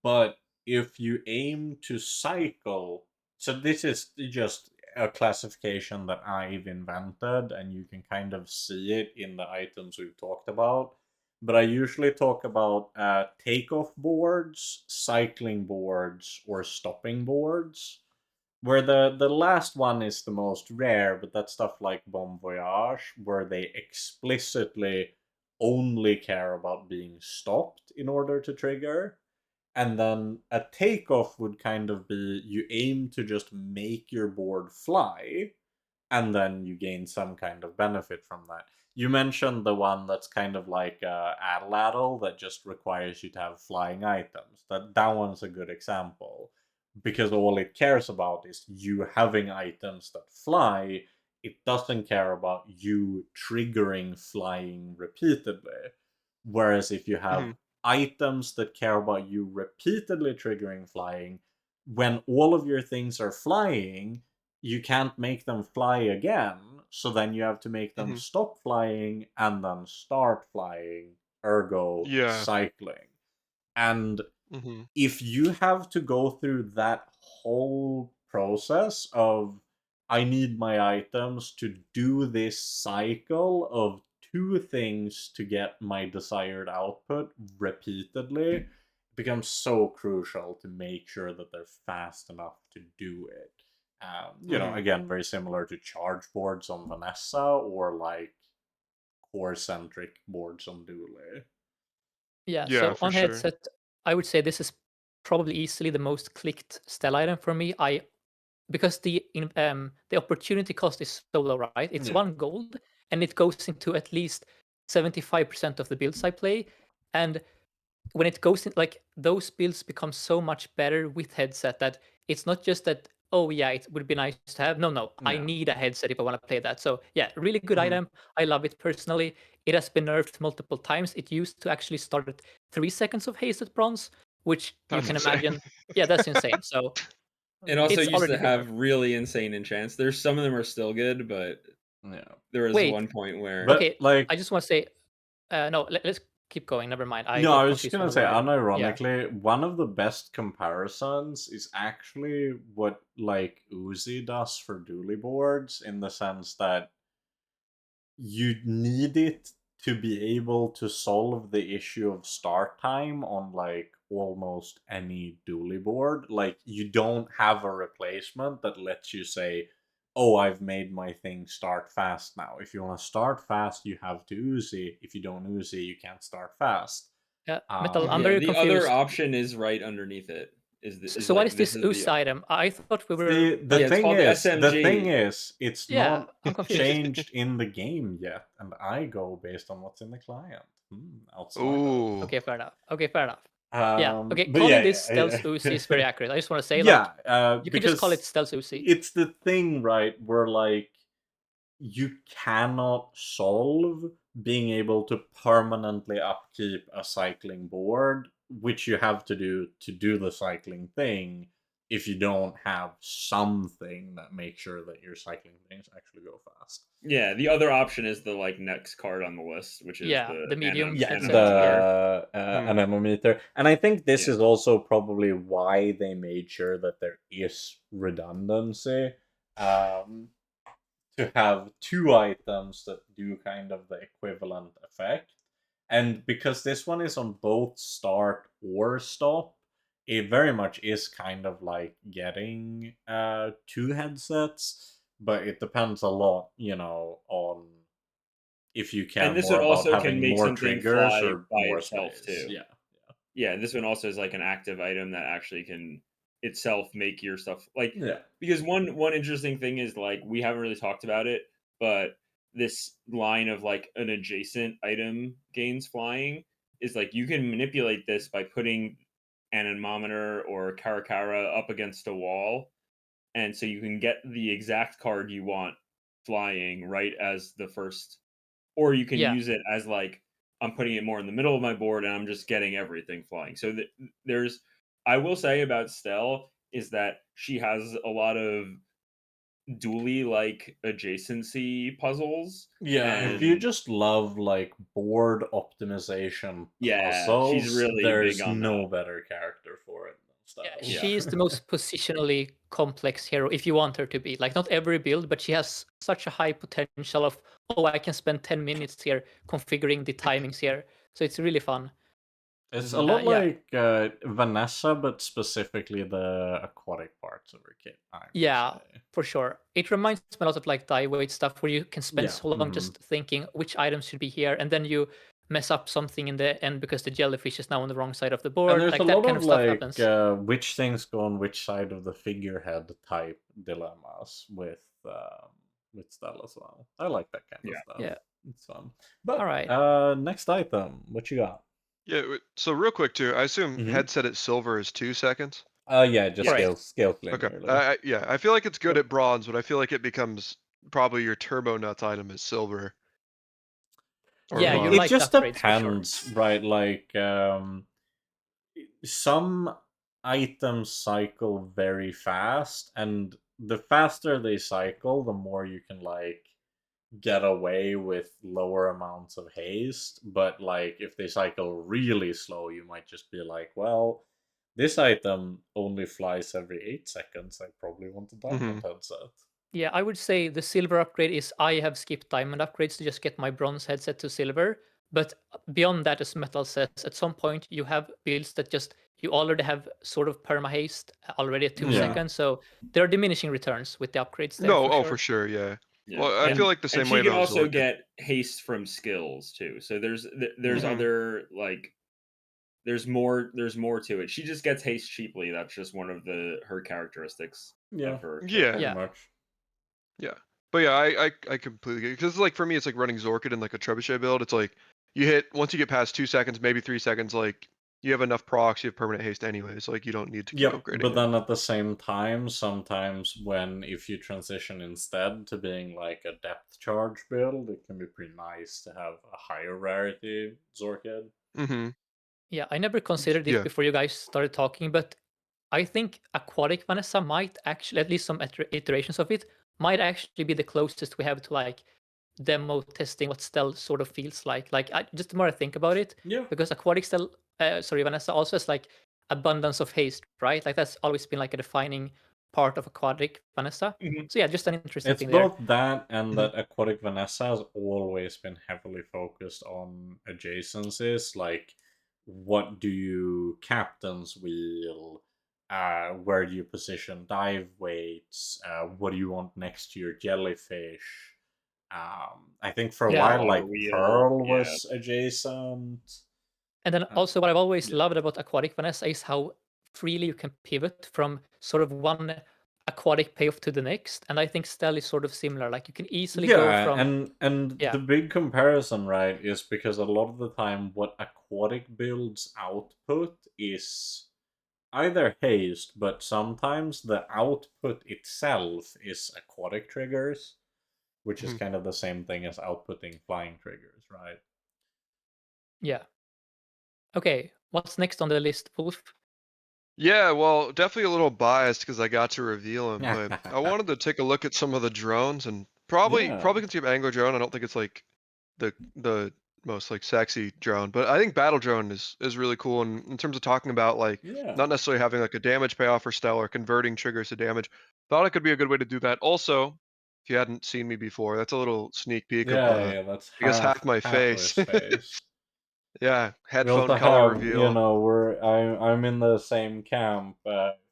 but if you aim to cycle, so this is just a classification that I've invented, and you can kind of see it in the items we've talked about. But I usually talk about takeoff boards, cycling boards, or stopping boards. Where the last one is the most rare, but that's stuff like Bon Voyage, where they explicitly only care about being stopped in order to trigger. And then a takeoff would kind of be you aim to just make your board fly, and then you gain some kind of benefit from that. You mentioned the one that's kind of like Adaladdle that just requires you to have flying items. That one's a good example, because all it cares about is you having items that fly. It doesn't care about you triggering flying repeatedly. Whereas if you have items that care about you repeatedly triggering flying, when all of your things are flying, you can't make them fly again, so then you have to make them stop flying and then start flying, ergo Yeah. cycling. And hmm if you have to go through that whole process of I need my items to do this cycle of two things to get my desired output repeatedly, it becomes so crucial to make sure that they're fast enough to do it. Again, very similar to charge boards on Vanessa or like core-centric boards on Dooley. Yeah, Yeah, so for on sure. headset, I would say this is probably easily the most clicked Stella item for me. Because the opportunity cost is so low, right? It's Yeah. 1 gold, and it goes into at least 75% of the builds I play. And when it goes in, like those builds become so much better with headset that it's not just that, oh yeah, it would be nice to have. No, I Yeah. need a headset if I want to play that. So yeah, really good item. I love it personally. It has been nerfed multiple times. It used to actually start at 3 seconds of haste at bronze, which you That's can insane. imagine. Yeah, that's insane. So It also it's used to already been have nerfed. really insane enchants. There's some of them are still good, but Yeah. there was Wait, one point where But okay, like, I just want to say, no, let's keep going. Never mind. I no, I got was just confused when gonna the say, word. Yeah. unironically, one of the best comparisons is actually what like Uzi does for dually boards, in the sense that you need it to be able to solve the issue of start time on like almost any dually board. Like, you don't have a replacement that lets you say, oh, I've made my thing start fast now. If you want to start fast, you have to Uzi. If you don't Uzi, you can't start fast. Yeah, Metal, I'm yeah, very the other confused. option is right underneath it. So what Like is this Us the item? I thought we were. The Yeah, it's thing called the is, SMG. it's Yeah, not I'm confused. changed in the game yet, and I go based on what's in the client. Outside of. Ooh. Okay, fair enough. Okay, fair enough. Yeah. Okay, But calling yeah, this Stealth yeah. Uzi is very accurate. I just want to say, like, Yeah, you can just call it because Stealth Uzi. it's the thing, right, where like you cannot solve being able to permanently upkeep a cycling board, which you have to do the cycling thing, if you don't have something that makes sure that your cycling things actually go fast. Yeah, the other option is the like next card on the list, which is Yeah, the the medium Yeah, headset. the Hmm. anemometer. And I think this Yeah. is also probably why they made sure that there is redundancy. to have 2 items that do kind of the equivalent effect. And because this one is on both start or stop, it very much is kind of like getting 2 headsets, but it depends a lot, on if you care And this more one about also can having make more something triggers fly or by more itself space. too. Yeah. Yeah, and this one also is like an active item that actually can itself make your stuff like Yeah. because one interesting thing is like we haven't really talked about it, but this line of like an adjacent item gains flying is like you can manipulate this by putting an anemometer or Karakara up against a wall, and so you can get the exact card you want flying right as the first, or you can Yeah. use it as like I'm putting it more in the middle of my board and I'm just getting everything flying. So there's, I will say about Stelle is that she has a lot of dually like adjacency puzzles. Yeah, if you And just love like board optimization yeah, she's puzzles, really big there's on no that. better character for it than Yeah, Stella. Yeah. she is the most positionally complex hero if you want her to be. Like not every build, but she has such a high potential of, oh, I can spend 10 minutes here configuring the timings here. So it's really fun. It's a Mhm. lot Yeah. like Vanessa, but specifically the aquatic parts of her kit, I would Yeah, say. for sure. It reminds me a lot of like die weight stuff where you can spend Yeah, so long just thinking which items should be here, and then you mess up something in the end because the jellyfish is now on the wrong side of the And board. there's Like a that lot kind of of stuff like happens. which things go on which side of the figurehead type dilemmas with Stella as well. I like that kind of Yeah. stuff. Yeah. It's fun. But All right. next item, what you got? Yeah. So real quick too, I assume Mhm. headset at silver is 2 seconds. Yeah, just Correct. scale Okay. linearly. Yeah, I feel like it's good Yep. at bronze, but I feel like it becomes probably your turbo nuts item is silver. Or Yeah, am you I- It like the just upgrades for sure. depends, right? Like some items cycle very fast, and the faster they cycle, the more you can like get away with lower amounts of haste. But like if they cycle really slow, you might just be like, well, this item only flies every 8 seconds. I probably want a diamond headset. Yeah, I would say the silver upgrade is I have skipped diamond upgrades to just get my bronze headset to silver. But beyond that, as Metal says, at some point you have builds that just you already have sort of perma haste already at 2 Yeah. seconds. So there are diminishing returns with the upgrades there No, for for sure. sure, yeah. Yeah. Well, I feel like the And same she way can about also Zork. get haste from skills too. So there's Mhm. other like there's more to it. She just gets haste cheaply. That's just one of her characteristics Yeah. of her. Yeah. Pretty Yeah. much. Yeah. But yeah, I completely because like for me it's like running Zorkid in like a trebuchet build. It's like you hit once you get past 2 seconds, maybe 3 seconds, like you have enough procs, you have permanent haste anyways. Like you don't need to keep Yep, upgrading but it. then at the same time, sometimes if you transition instead to being like a depth charge build, it can be pretty nice to have a higher rarity Zorkid. Mm-hmm. Yeah, I never considered it Yeah. before you guys started talking, but I think Aquatic Vanessa might actually, at least some iterations of it, might actually be the closest we have to like demo testing what Stell sort of feels like. Like just the more I think about it, Yeah. because Aquatic Stell, sorry, Vanessa also has like abundance of haste, right? Like that's always been like a defining part of Aquatic Vanessa. Mhm. So yeah, just an interesting It's thing there. both that and Mhm. that Aquatic Vanessa has always been heavily focused on adjacencies, like what do you captain's wheel, where do you position dive weights, what do you want next to your jellyfish. I think for a Yeah. while, Water like wheel. Pearl Yeah. was adjacent. And then also what I've always Yeah. loved about Aquatic Vanessa is how freely you can pivot from sort of one aquatic payoff to the next. And I think Stell is sort of similar. Like you can easily go Yeah, from and yeah. the big comparison, right, is because a lot of the time what aquatic builds output is either haste, but sometimes the output itself is aquatic triggers, which is Mhm. kind of the same thing as outputting flying triggers, right? Yeah. Okay, what's next on the list, Wolf? Yeah, well, definitely a little biased because I got to reveal him, but I wanted to take a look at some of the drones and probably Yeah. probably consider Angler drone. I don't think it's like the most like sexy drone, but I think battle drone is really cool in terms of talking about like Yeah. not necessarily having like a damage payoff for style or converting triggers to damage. Thought it could be a good way to do that. Also, If you hadn't seen me before, that's a little sneak peek of Yeah, that's I guess half my half of face. his face. Yeah, We headphone also color have, reveal. I'm in the same camp.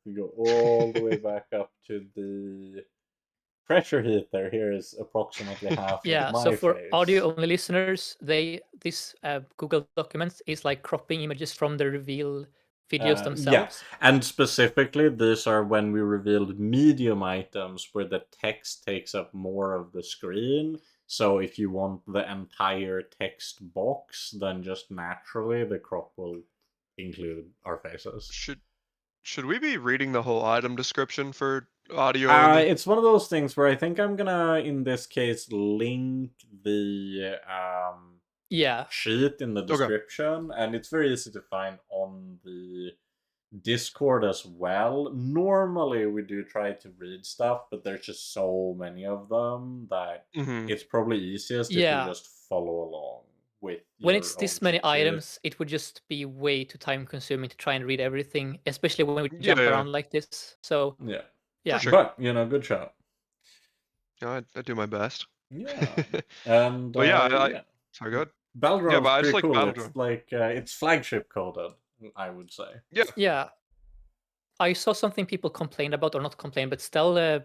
We go all the way back up to the pressure heater. Here is approximately half of Yeah, so my for face. audio-only listeners, this Google Documents is like cropping images from the reveal videos Yeah, themselves. and specifically, these are when we revealed medium items where the text takes up more of the screen. So if you want the entire text box, then just naturally the crop will include our faces. Should we be reading the whole item description for audio only? It's one of those things where I think I'm gonna, in this case, link the Yeah, sheet in the Okay. description, and it's very easy to find on the Discord as well. Normally, we do try to read stuff, but there's just so many of them that hmm it's probably easiest if you yeah. just follow along with When your it's own this many cheat sheet. items, it would just be way too time-consuming to try and read everything, especially when we Yeah, jump yeah, around like this. So Yeah, yeah, sure. but good shot. Yeah, I do my best. Yeah, and But yeah, yeah, sorry, go ahead. Yeah, Battleground's but I just pretty like cool. It's Battleground. like it's flagship coded, I would say. Yeah. yeah. I saw something people complained about, or not complained, but still,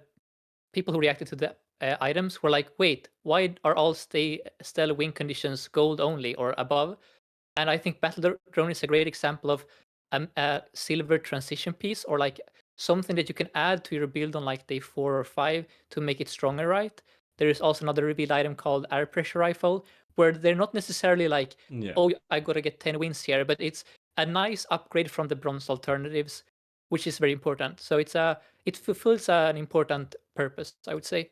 people who reacted to the items were like, "Wait, why are all Stelle win conditions gold only or above?" And I think Battle Drone is a great example of a silver transition piece, or like something that you can add to your build on like day 4 or 5 to make it stronger, right? There is also another revealed item called air pressure rifle, where they're not necessarily like, Yeah. oh, I gotta get 10 wins here, but it's a nice upgrade from the bronze alternatives, which is very important. So it fulfills an important purpose, I would say,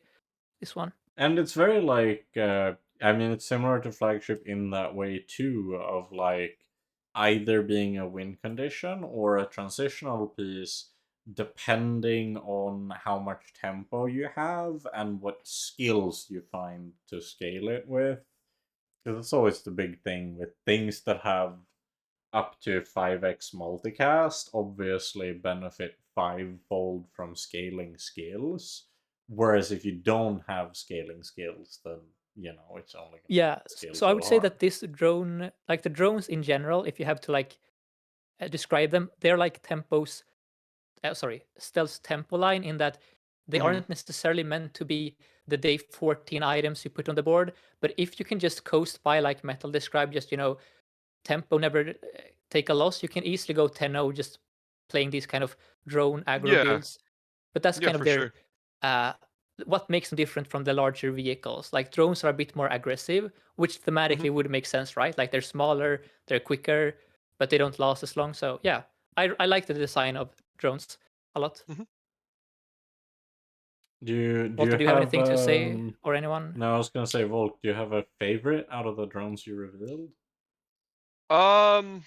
this one. And it's very like I mean it's similar to flagship in that way too, of like either being a win condition or a transitional piece depending on how much tempo you have and what skills you find to scale it with. Because it's always the big thing with things that have up to 5x multicast obviously benefit fivefold from scaling skills. Whereas if you don't have scaling skills, then it's only gonna Yeah, scale so I so would say hard. that this drone, like the drones in general, if you have to like describe them, they're like stealth tempo line, in that they hmm aren't necessarily meant to be the day 14 items you put on the board. But if you can just coast by, like Metal described, just tempo, never take a loss, you can easily go 10-0 just playing these kind of drone aggro Yeah. builds. But that's Yeah, kind of for their sure. uh, what makes them different from the larger vehicles. Like drones are a bit more aggressive, which hmm thematically would make sense, right? Like they're smaller, they're quicker, but they don't last as long. So yeah, I like the design of drones a lot. hmm Do Walter, you do you have have anything to say, or anyone? no, I was gonna say, Volk, do you have a favorite out of the drones you revealed? Um,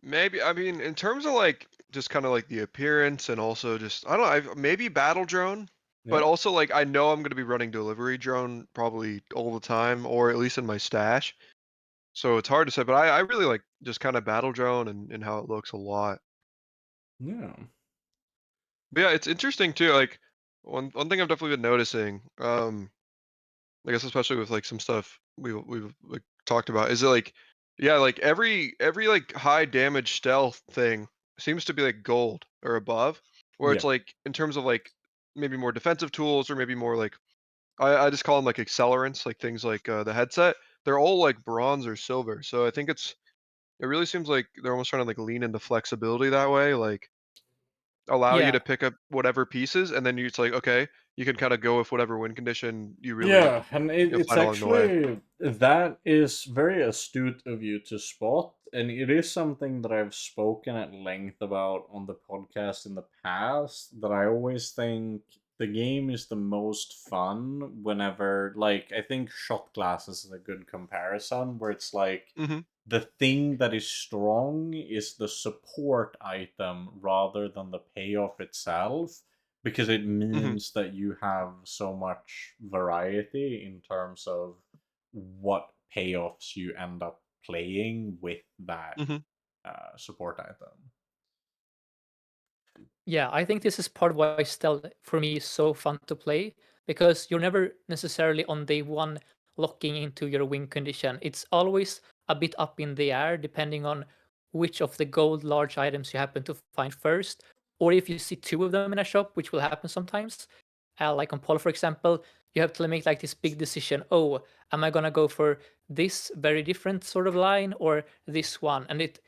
maybe I mean in terms of like just kind of like the appearance and also just I don't know, maybe battle drone, but Yeah. also like I know I'm gonna be running delivery drone probably all the time, or at least in my stash. So it's hard to say, but I really like just kind of battle drone and how it looks a lot. Yeah. But yeah, it's interesting too. Like one thing I've definitely been noticing, I guess especially with like some stuff we've like talked about, is it like yeah, like every like high damage stealth thing seems to be like gold or above, where it's Yeah. like in terms of like maybe more defensive tools or maybe more like I just call them like accelerants, like things like the headset. They're all like bronze or silver. So I think it really seems like they're almost trying to like lean into flexibility that way, like allow you Yeah, to pick up whatever pieces, and then it's like okay, you can kind of go with whatever win condition you really Yeah, and it's find along the way. actually that is very astute of you to spot, and it is something that I've spoken at length about on the podcast in the past. That I always think the game is the most fun whenever, like, I think shot glasses is a good comparison, where it's like hmm the thing that is strong is the support item rather than the payoff itself, because it hmm means that you have so much variety in terms of what payoffs you end up playing with that hmm support item. yeah. I think this is part of why Stealth for me is so fun to play. because you're never necessarily on day one locking into your win condition. It's always a bit up in the air depending on which of the gold large items you happen to find first, or if you see two of them in a shop, which will happen sometimes. Like on Paul, for example, you have to make like this big decision. Oh, am I gonna go for this very different sort of line or this one? And it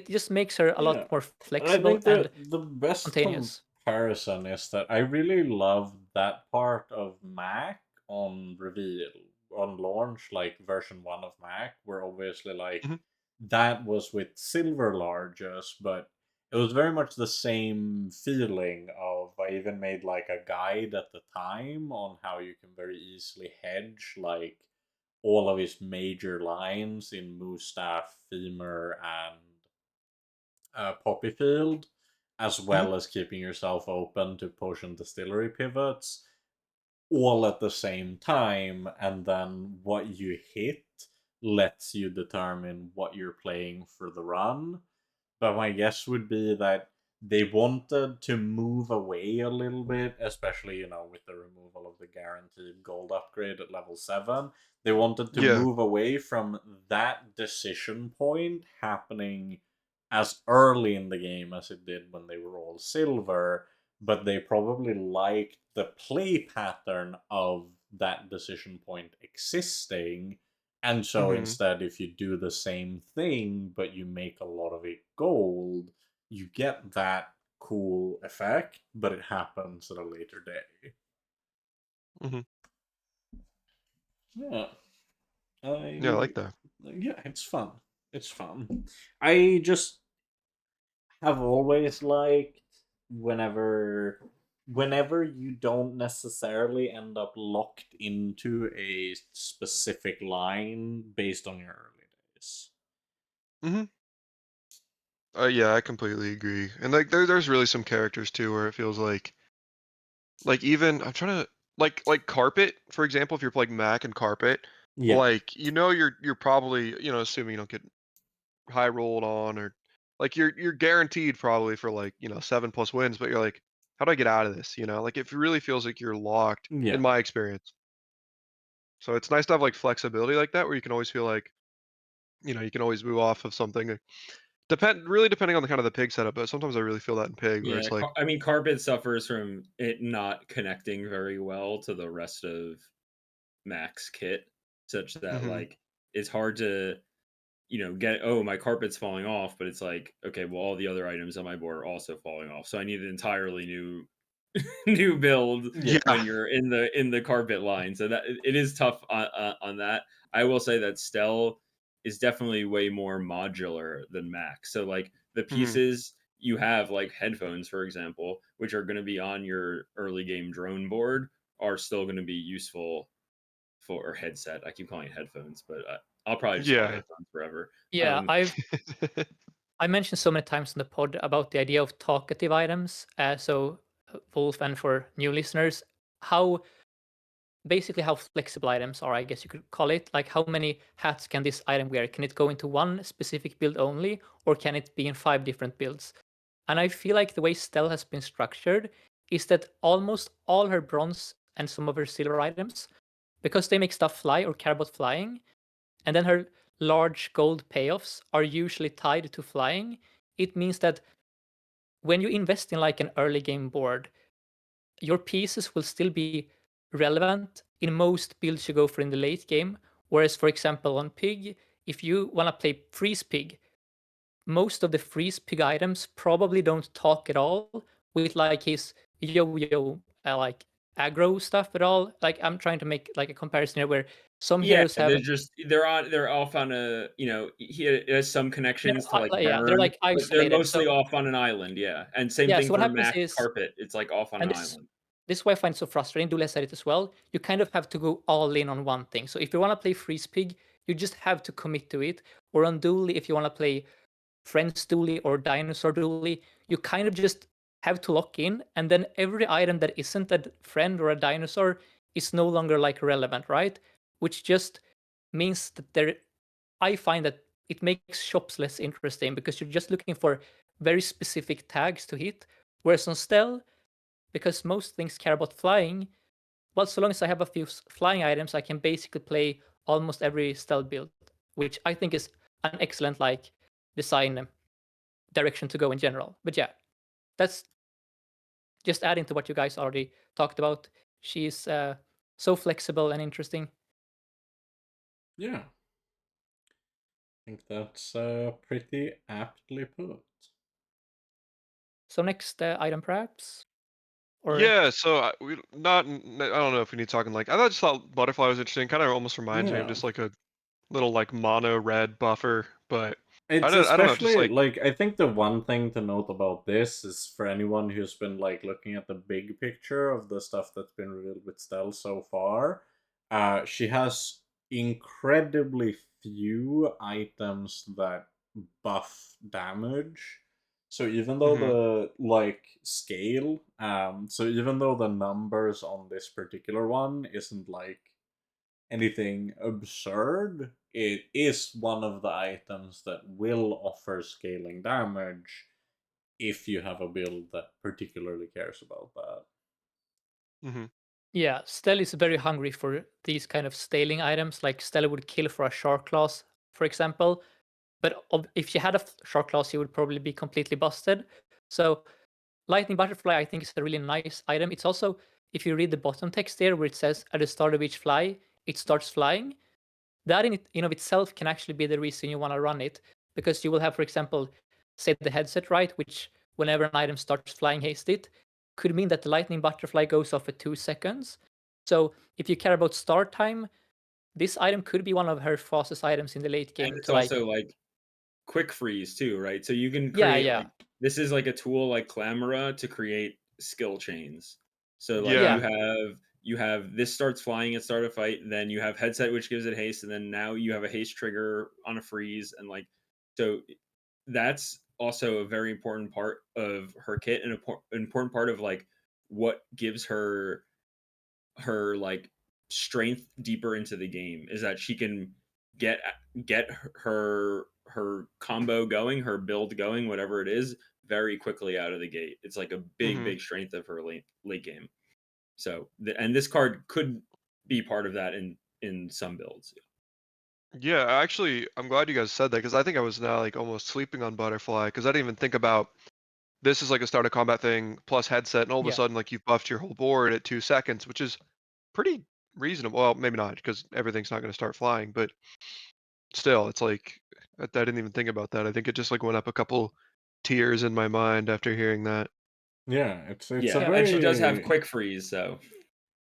just makes her a Yeah. lot more And I flexible think and the best spontaneous. comparison is that I really love that part of Mac on reveal, on launch, like version 1 of Mac, where obviously like Mhm. that was with silver larges, but it was very much the same feeling of I even made like a guide at the time on how you can very easily hedge like all of his major lines in Moustache, Femur, and Poppy Field, as Mhm. well as keeping yourself open to potion distillery pivots, all at the same time, and then what you hit lets you determine what you're playing for the run. But my guess would be that they wanted to move away a little bit, especially, with the removal of the guaranteed gold upgrade at level 7. They wanted to Yeah. move away from that decision point happening as early in the game as it did when they were all silver, but they probably liked the play pattern of that decision point existing, and so Mhm. instead, if you do the same thing, but you make a lot of it gold, you get that cool effect, but it happens at a later day. Mhm. Yeah. Yeah, I like that. Yeah, it's fun. It's fun. I just have always liked whenever you don't necessarily end up locked into a specific line based on your early days. Mhm. Yeah, I completely agree. And like there's really some characters too where it feels like even I'm trying to like carpet, for example, if you're playing Mac and carpet, Yeah. like you're probably, assuming you don't get high rolled on, or like you're guaranteed probably for like, 7+ wins, but you're like, how do I get out of this? Like it really feels like you're locked in Yeah. my experience. So it's nice to have like flexibility like that where you can always feel like, you can always move off of something. Really depending on the kind of the pig setup, but sometimes I really feel that in pig where Yeah, it's like, I mean, carpet suffers from it not connecting very well to the rest of Mac's kit, such that hmm like it's hard to get, oh, my carpet's falling off, but it's like, okay, well, all the other items on my board are also falling off, so I need an entirely new new build yeah. when you're in the carpet line. So that it is tough on that. I will say that Stell is definitely way more modular than Mac. So like the hmm pieces you have, like headphones, for example, which are going to be on your early game drone board, are still going to be useful for, or headset. I keep calling it headphones, but I'll probably just call it Yeah. headphones forever. Yeah, I mentioned so many times in the pod about the idea of talkative items. Wolf, and for new listeners, how basically how flexible items are, I guess you could call it. Like how many hats can this item wear? Can it go into one specific build only, or can it be in 5 different builds? And I feel like the way Stell has been structured is that almost all her bronze and some of her silver items, because they make stuff fly or care about flying, and then her large gold payoffs are usually tied to flying. It means that when you invest in like an early game board, your pieces will still be relevant in most builds you go for in the late game. Whereas, for example, on Pig, if you want to play Freeze Pig, most of the Freeze Pig items probably don't talk at all with like his yo-yo like aggro stuff at all. Like I'm trying to make like a comparison here where some Yeah, heroes have they're off on a, he has some connections to like they're burn, like but they're isolated. mostly So off on an island, yeah. And same yeah, thing so what for happens Mac is, carpet. It's like off on and an this island. this is why I find it so frustrating. Dule said it as well. You kind of have to go all in on one thing. So if you want to play Freeze Pig, you just have to commit to it. Or on Dooley, if you want to play Friends Dooley or Dinosaur Dooley, you kind of just have to lock in. And then every item that isn't a friend or a dinosaur is no longer like relevant, right? Which just means that I find that it makes shops less interesting because you're just looking for very specific tags to hit. Whereas on Stell, because most things care about flying, well, so long as I have a few flying items, I can basically play almost every stealth build, which I think is an excellent like design direction to go in general. But yeah, that's just adding to what you guys already talked about. She's so flexible and interesting. Yeah. I think that's pretty aptly put. So next item, perhaps, or Yeah, so we not. I don't know if we need talking like. Just thought butterfly was interesting. Kind of almost reminds me of Yeah. just like a little like mono red buffer, but It's I don't know, just especially like. like I think the one thing to note about this is for anyone who's been like looking at the big picture of the stuff that's been revealed with Stell so far, she has incredibly few items that buff damage. So even though Mhm. the like scale, so even though the numbers on this particular one isn't like anything absurd, it is one of the items that will offer scaling damage if you have a build that particularly cares about that. Mhm. yeah, Stell is very hungry for these kind of staling items. Like Stella would kill for a shark claws, for example. But if she had a shark claws, she would probably be completely busted. So lightning butterfly, I think, is a really nice item. It's also, if you read the bottom text there, where it says at the start of each fly, it starts flying. That in of itself can actually be the reason you want to run it, because you will have, for example, say the headset, right, which whenever an item starts flying haste it, could mean that the lightning butterfly goes off at 2 seconds. So if you care about start time, this item could be one of her fastest items in the late And game it's to like, also like quick freeze too, right? So you can yeah, create yeah, like this is like a tool like Clamora to create skill chains. So like Yeah. yeah, you have this starts flying at start of fight, then you have headset which gives it haste, and then now you have a haste trigger on a freeze, and like so that's also a very important part of her kit, and an important part of like what gives her like strength deeper into the game is that she can get get her combo going, her build going, whatever it is, very quickly out of the gate. It's like a Mhm. big strength of her late game. So and this card could be part of that in some builds. Yeah, actually, I'm glad you guys said that because I think I was now like almost sleeping on butterfly because I didn't even think about this is like a start of combat thing plus headset, and all of a yeah, sudden like you've buffed your whole board at 2 seconds, which is pretty reasonable. Well, maybe not because everything's not going to start flying, but still, it's like I didn't even think about that. I think it just like went up a couple tiers in my mind after hearing that. Yeah, it's a Yeah, and she does have very quick freeze, so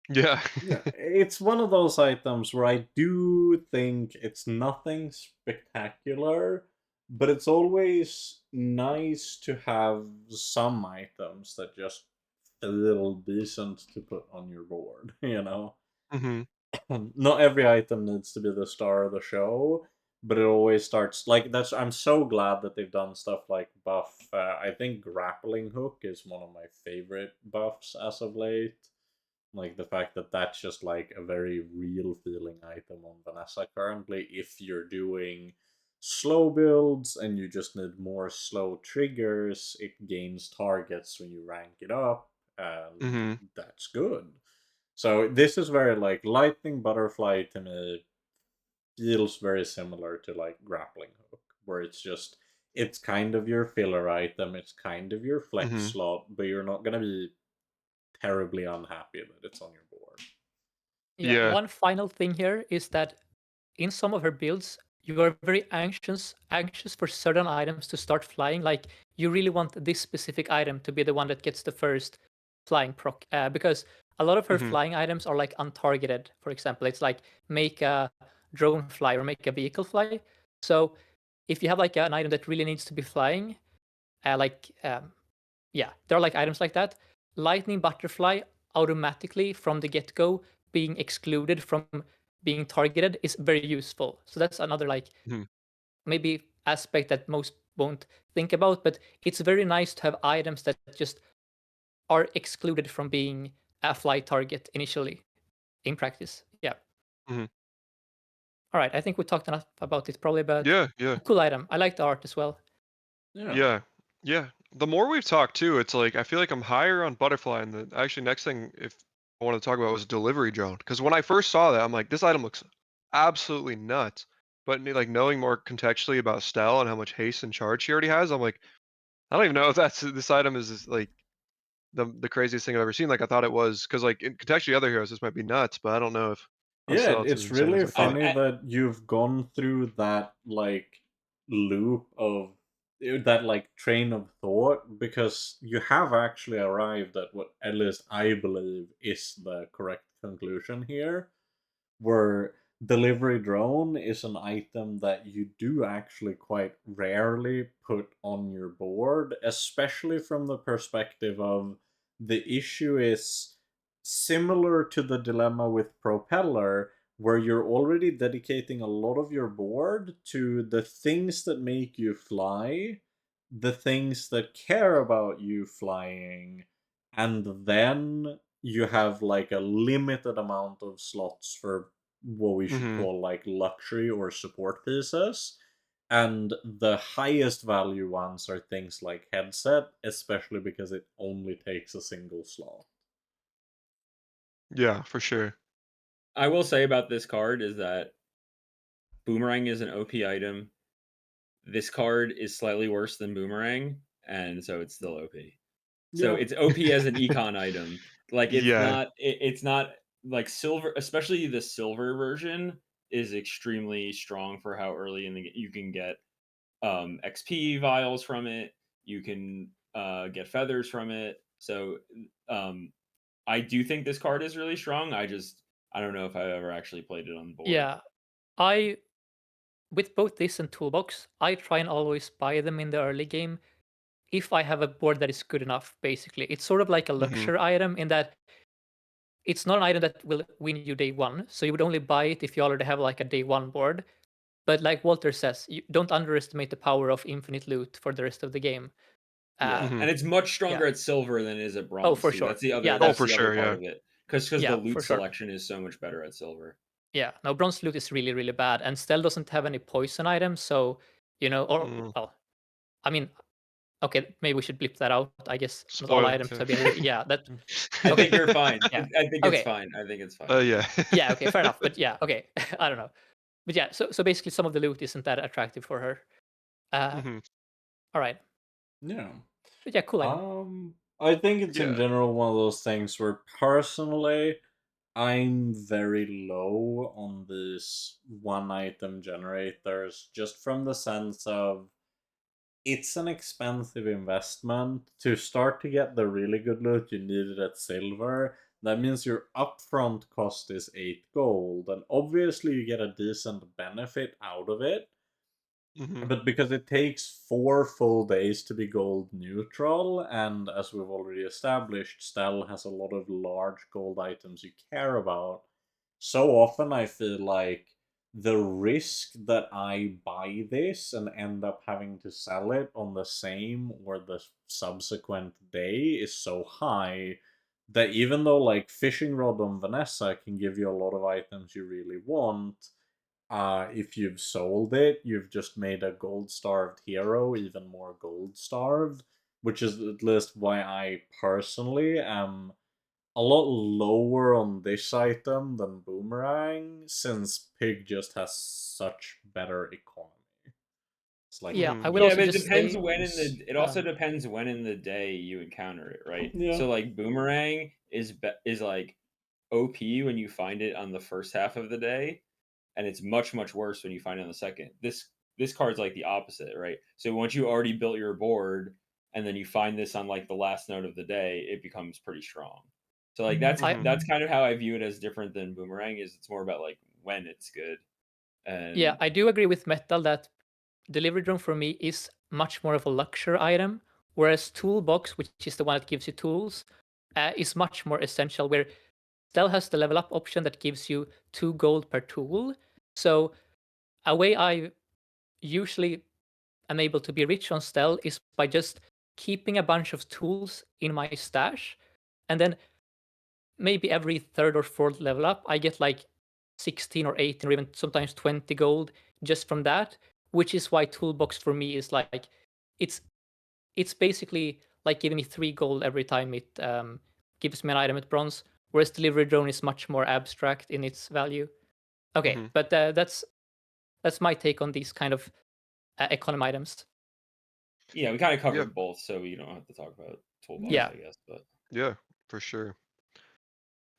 Yeah. yeah, it's one of those items where I do think it's nothing spectacular, but it's always nice to have some items that just feel decent to put on your board, you know? Mhm. Not every item needs to be the star of the show, but it always starts like that's. I'm so glad that they've done stuff like buff. I think grappling hook is one of my favorite buffs as of late. Like the fact that that's just like a very real feeling item on Vanessa currently. If you're doing slow builds and you just need more slow triggers, it gains targets when you rank it up, and Mhm. that's good. So this is very like lightning butterfly to me feels very similar to like grappling hook, where it's kind of your filler item, it's kind of your flex Mhm. slot, but you're not gonna be terribly unhappy that it's on your board. yeah. Yeah. One final thing here is that in some of her builds, you are very anxious for certain items to start flying. Like you really want this specific item to be the one that gets the first flying proc, because a lot of her Mhm. flying items are like untargeted. For example, it's like make a drone fly or make a vehicle fly. So if you have like an item that really needs to be flying, like yeah, there are like items like that. Lightning butterfly automatically from the get go being excluded from being targeted is very useful. So that's another like Mhm. maybe aspect that most won't think about, but it's very nice to have items that just are excluded from being a fly target initially in practice. Yeah. Mhm. All right. I think we talked enough about it probably, but Yeah, yeah. a cool item. I like the art as well. Yeah. Yeah. Yeah. The more we've talked too, it's like I feel like I'm higher on butterfly and the actually next thing if I wanted to talk about was delivery drone. Because when I first saw that, I'm like, this item looks absolutely nuts. But like knowing more contextually about Stell and how much haste and charge she already has, I'm like, I don't even know if that's this item is like the craziest thing I've ever seen. Like I thought it was because like in contextually other heroes this might be nuts, but I don't know if on Yeah, Stell it's as it's insane as really I thought. funny that you've gone through that like loop of that like train of thought, because you have actually arrived at what at least I believe is the correct conclusion here, where delivery drone is an item that you do actually quite rarely put on your board, especially from the perspective of the issue is similar to the dilemma with Propeller, where you're already dedicating a lot of your board to the things that make you fly, the things that care about you flying, and then you have like a limited amount of slots for what we should Mm-hmm. call like luxury or support pieces. And the highest value ones are things like headset, especially because it only takes a single slot. Yeah, for sure. I will say about this card is that Boomerang is an OP item. This card is slightly worse than Boomerang, and so it's still OP. So Yeah. it's OP as an econ item. Like Yeah. it's not like silver, especially the silver version is extremely strong for how early in the you can get XP vials from it. You can get feathers from it. So I do think this card is really strong. I don't know if I've ever actually played it on the board. Yeah, I with both this and Toolbox, I try and always buy them in the early game if I have a board that is good enough. Basically, it's sort of like a Mm-hmm. luxury item in that it's not an item that will win you day one. So you would only buy it if you already have like a day one board. But like Walter says, you don't underestimate the power of infinite loot for the rest of the game. Yeah, Mm-hmm. and it's much Yeah. stronger at silver than it is at Oh, bronze for too. sure. Yeah, Oh, That's for the other sure. part Yeah. of it. Because the yeah, loot for sure. selection is so much better at silver. Yeah, no, bronze loot is really, really bad, and Stell doesn't have any poison items, so or Mm. well, I mean, okay, maybe we should blip that out. I guess not all Spoilers. items have been really. Yeah, that. I Okay. think you're fine. Yeah. I think it's Okay. fine. I think it's fine. Yeah. Yeah. Okay. Fair enough. But yeah. Okay. I don't know. But yeah. So basically, some of the loot isn't that attractive for her. Mm-hmm. All right. Yeah. But yeah, cool item. I think it's in Yeah. general one of those things where personally I'm very low on these one item generators, just from the sense of it's an expensive investment. To start to get the really good loot, you need it at silver. That means your upfront cost is 8 gold, and obviously you get a decent benefit out of it. Mm-hmm. But because it takes 4 full days to be gold neutral, and as we've already established, Stell has a lot of large gold items you care about, so often I feel like the risk that I buy this and end up having to sell it on the same or the subsequent day is so high that even though like Fishing Rod on Vanessa can give you a lot of items you really want, if you've sold it, you've just made a gold-starved hero even more gold-starved, which is at least why I personally am a lot lower on this item than Boomerang, since Pig just has such better economy. It's like Yeah, Mm-hmm. I will Yeah, also but it just depends say. when in the. It also Um, depends when in the day you encounter it, right? Yeah. So like boomerang is like OP when you find it on the first half of the day, and it's much worse when you find it on the second. This card's like the opposite, right? So once you already built your board, and then you find this on like the last node of the day, it becomes pretty strong. So like I that's kind of how I view it as different than boomerang. Is it's more about like when it's good, yeah, and I do agree with Metal that delivery drone for me is much more of a luxury item, whereas Toolbox, which is the one that gives you tools, is much more essential. Where Stell has the level up option that gives you 2 gold per tool. So a way I usually am able to be rich on Stell is by just keeping a bunch of tools in my stash, and then maybe every third or fourth level up, I get like 16 or 18 or even sometimes 20 gold just from that, which is why Toolbox for me is like it's it's basically like giving me 3 gold every time it gives me an item at bronze, whereas delivery drone is much more abstract in its value. Okay, Mhm. but that's my take on these kind of economy items. Yeah, we kind of Yeah. covered both, so we don't have to talk about toolbox, Yeah. I guess. But Yeah, for sure.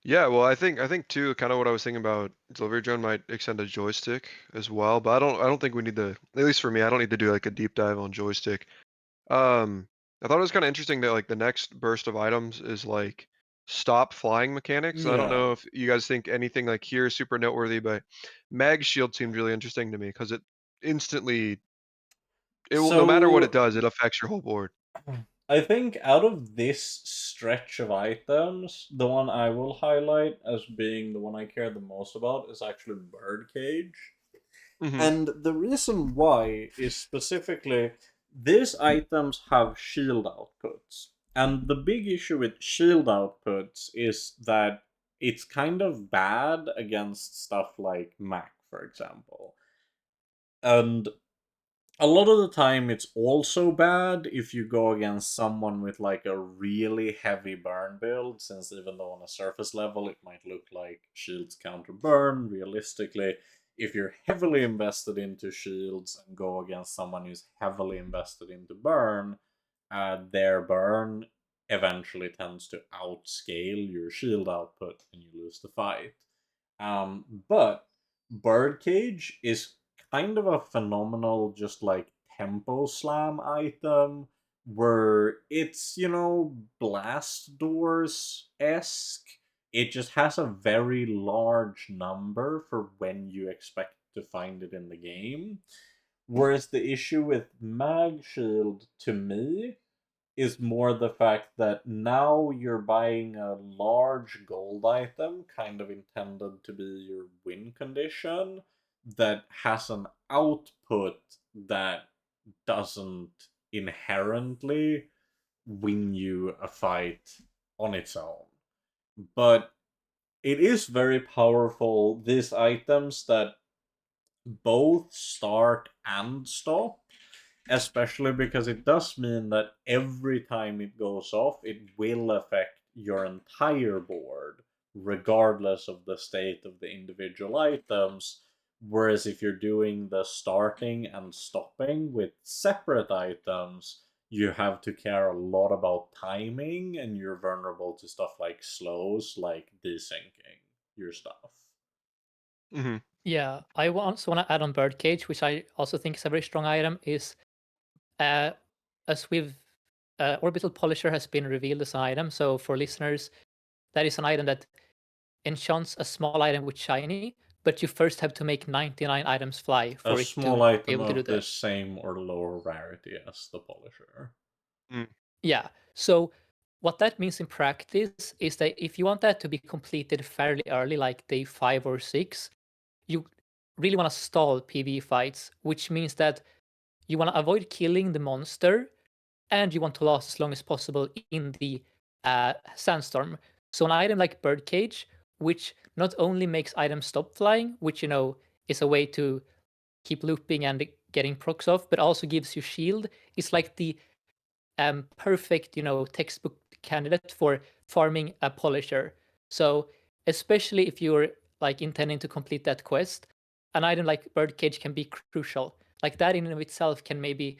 Yeah, well, I think too, kind of what I was thinking about delivery drone might extend to joystick as well, but I don't think we need to, at least for me, I don't need to do like a deep dive on joystick. I thought it was kind of interesting that like the next burst of items is like stop flying mechanics. I don't Yeah. know if you guys think anything like here is super noteworthy, but mag shield seemed really interesting to me because it instantly, it will, no matter what it So does, it affects your whole board. I think out of this stretch of items, the one I will highlight as being the one I care the most about is actually Birdcage. Hmm. And the reason why is specifically these items have shield outputs. And the big issue with shield outputs is that it's kind of bad against stuff like Mac, for example. And a lot of the time it's also bad if you go against someone with like a really heavy burn build, since even though on a surface level it might look like shields counter burn, realistically if you're heavily invested into shields and go against someone who's heavily invested into burn, their burn eventually tends to outscale your shield output and you lose the fight. But Birdcage is kind of a phenomenal, just like tempo slam item where it's, blast doors esque. It just has a very large number for when you expect to find it in the game. Whereas the issue with Mag Shield, to me, is more the fact that now you're buying a large gold item, kind of intended to be your win condition, that has an output that doesn't inherently win you a fight on its own. But it is very powerful, these items that both start and stop, especially because it does mean that every time it goes off, it will affect your entire board, regardless of the state of the individual items. Whereas if you're doing the starting and stopping with separate items, you have to care a lot about timing and you're vulnerable to stuff like slows, like desyncing your stuff. Hmm. Yeah, I also want to add on Birdcage, which I also think is a very strong item, is uh, as we've Orbital Polisher has been revealed as an item. So for listeners, that is an item that enchants a small item with shiny, but you first have to make 99 items fly A for it to small be item able to do of the that. same or lower rarity as the Polisher. Mm. Yeah. So what that means in practice is that if you want that to be completed fairly early, like day 5 or 6, you really want to stall PvE fights, which means that you want to avoid killing the monster and you want to last as long as possible in the sandstorm. So an item like Birdcage, which not only makes items stop flying, which is a way to keep looping and getting procs off, but also gives you shield, is like the perfect, textbook candidate for farming a polisher. So especially if you're like intending to complete that quest, an item like Birdcage can be crucial. Like that in and of itself can maybe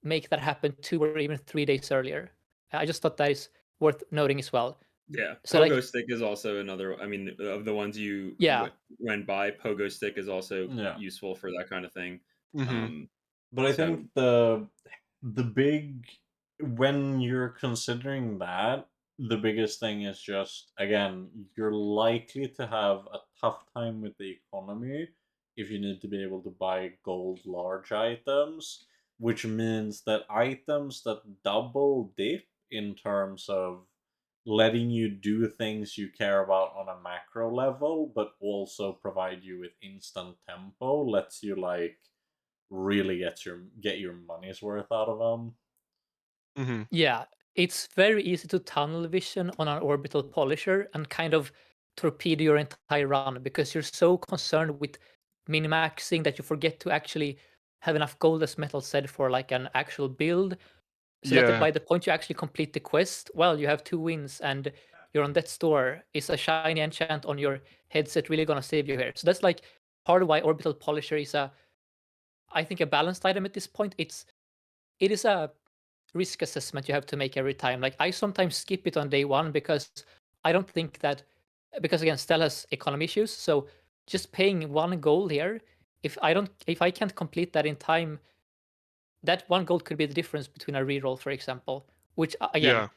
make that happen 2 or even 3 days earlier. I just thought that is worth noting as well. yeah, So like, Pogo Stick is also another. I mean, of the ones you yeah, went by, Pogo Stick is also Yeah. useful for that kind of thing. Hmm. But I So think the big, when you're considering that, the biggest thing is just, again, you're likely to have a tough time with the economy if you need to be able to buy gold large items, which means that items that double dip in terms of letting you do things you care about on a macro level, but also provide you with instant tempo, lets you like really get your money's worth out of them. Hmm. yeah, it's very easy to tunnel vision on an orbital polisher and kind of torpedo your entire run because you're so concerned with min-maxing that you forget to actually have enough gold, as Metal said, for like an actual build. So that Yeah. by the point you actually complete the quest, well, you have 2 wins and you're on death's door. Is a shiny enchant on your headset really gonna save you here? So that's like part of why Orbital Polisher is I think a balanced item at this point. It is a risk assessment you have to make every time. Like I sometimes skip it on day one because I don't think that because again Stella has economy issues. So just paying 1 gold here, if I can't complete that in time, that 1 gold could be the difference between a reroll, for example. Which again, Yeah.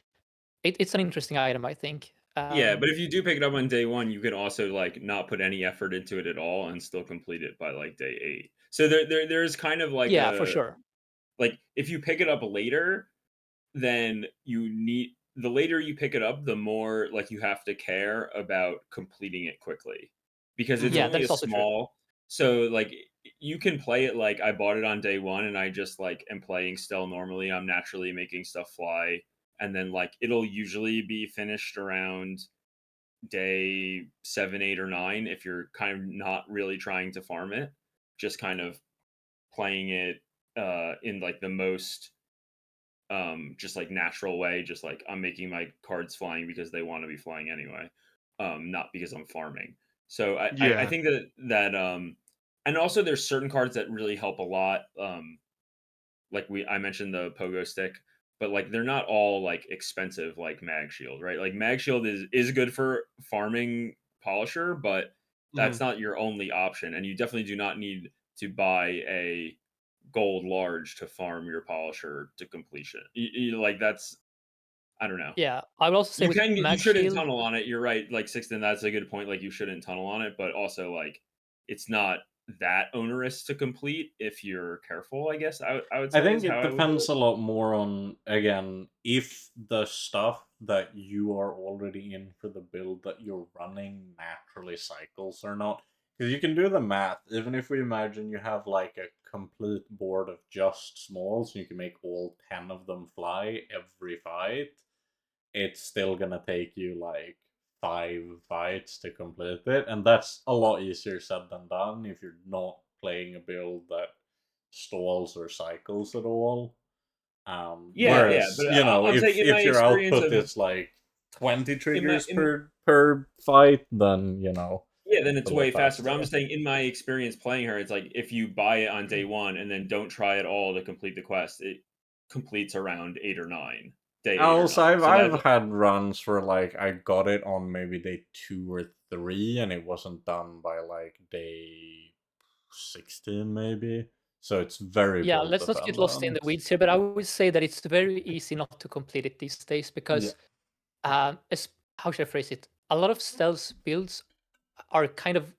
it's an interesting item, I think. Yeah, but if you do pick it up on day one, you can also like not put any effort into it at all and still complete it by like day 8. So there's kind of like yeah, for sure. like if you pick it up later, then you need the later you pick it up, the more like you have to care about completing it quickly because it's Yeah, only that a is also true. small. So like you can play it like I bought it on day one and I just like am playing still normally. I'm naturally making stuff fly, and then like it'll usually be finished around day 7, 8, or 9 if you're kind of not really trying to farm it, just kind of playing it in like the most just like natural way, just like I'm making my cards flying because they want to be flying anyway, not because I'm farming. So I Yeah. think that and also there's certain cards that really help a lot, like I mentioned the pogo stick, but like they're not all like expensive like mag shield, right? Like mag shield is good for farming polisher, but Mhm. that's not your only option, and you definitely do not need to buy a gold large to farm your polisher to completion. Like that's, I don't know. Yeah, I would also say with You Mag shouldn't Shield, tunnel on it. You're right, like Sixten. That's a good point. Like you shouldn't tunnel on it, but also like it's not that onerous to complete if you're careful. I guess I would I say think is how it I would do depends it. a lot more on, again, if the stuff that you are already in for the build that you're running naturally cycles or not. Because you can do the math, even if we imagine you have like a complete board of just smalls, you can make all 10 of them fly every fight, it's still gonna take you like 5 fights to complete it, and that's a lot easier said than done if you're not playing a build that stalls or cycles at all. Yeah, Whereas, but I'm saying if your output is like 20 in my triggers in, per fight, then yeah, then it's a it's lot way faster. But I'm faster. just saying, in my experience playing her, it's like if you buy it on day one and then don't try at all to complete the quest, it completes around 8 or 9, day 8 or Also, 9. So I've that's had runs where like I got it on maybe day 2 or 3, and it wasn't done by like day 16 maybe. So it's very yeah, build let's not get lost in the dependent. weeds here, but I would say that it's very easy not to complete it these days Yeah. because, how should I phrase it? A lot of stealth builds are kind of,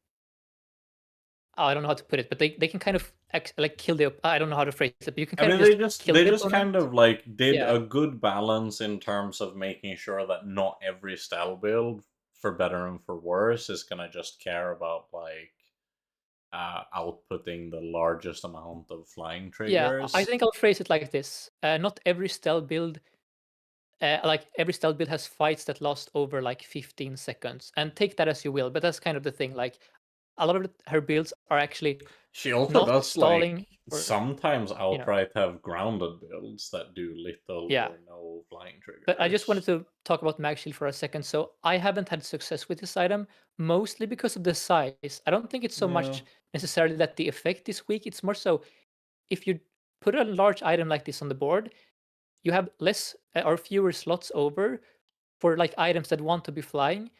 I don't know how to put it, but they can kind of like kill the. I don't know how to phrase it, but you can I kind of mean, just kill they the just opponent. kind of like did Yeah, a good balance in terms of making sure that not every style build, for better and for worse, is gonna just care about like outputting the largest amount of flying yeah. I triggers. think I'll phrase it like this: not every stealth build, like every stealth build has fights that last over like 15 seconds, and take that as you will. But that's kind of the thing. Like a lot of her builds are actually She also not does like stalling, or sometimes you know, outright have grounded builds that do little yeah. or no flying But I just wanted triggers. to talk about Mag Shield for a second. So I haven't had success with this item, mostly because of the size. I don't think it's so Yeah. much necessarily that the effect is weak. It's more so if you put a large item like this on the board, you have less or fewer slots over for like items that want to be flying.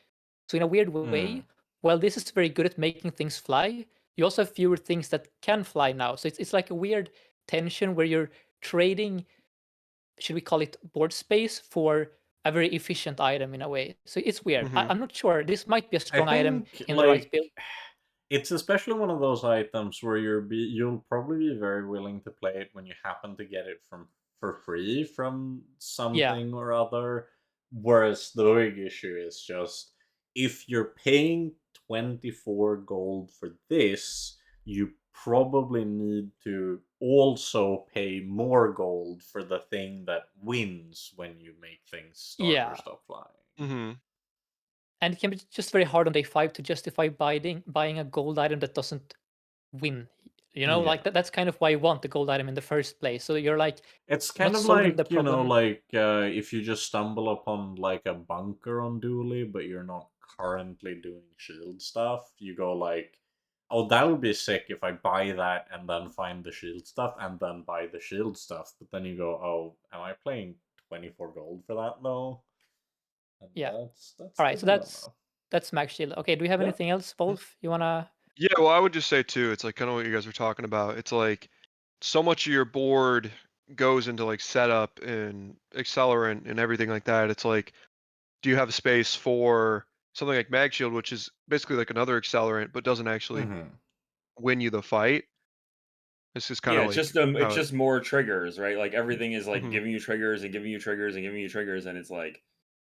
So in a weird Hmm. way, while this is very good at making things fly, you also have fewer things that can fly now. So it's like a weird tension where you're trading, should we call it board space, for a very efficient item in a way. So it's weird. Mhm. I'm not sure. This might be a I strong item think in the right like build. it's especially one of those items where you'll probably be very willing to play it when you happen to get it for free from Yeah. something or other. Whereas the big issue is just if you're paying 24 gold for this, you probably need to also pay more gold for the thing that wins when you make things start or Yeah. stop flying. Mhm. And it can be just very hard on day 5 to justify buying a gold item that doesn't win. You know, Yeah. like that's kind of why you want the gold item in the first place. So you're like It's not kind of solving the like, you know, problem. like if you just stumble upon like a bunker on Dooley, but you're not currently doing shield stuff, you go like, oh, that would be sick if I buy that and then find the shield stuff and then buy the shield stuff. But then you go, oh, am I playing 24 gold for that though? And Yeah. that's All the right, so dilemma. that's max shield. Okay, do we have Yeah. anything else, Volf? You wanna? Yeah, well, I would just say too, it's like kind of what you guys were talking about. It's like so much of your board goes into like setup and accelerant and everything like that. It's like, do you have space for something like Mag Shield, which is basically like another accelerant, but doesn't actually Mm-hmm. win you the fight? This is kind Yeah, of it's like it's how it. just more triggers, right? Like everything is like Mhm, giving you triggers and giving you triggers and giving you triggers, and it's like,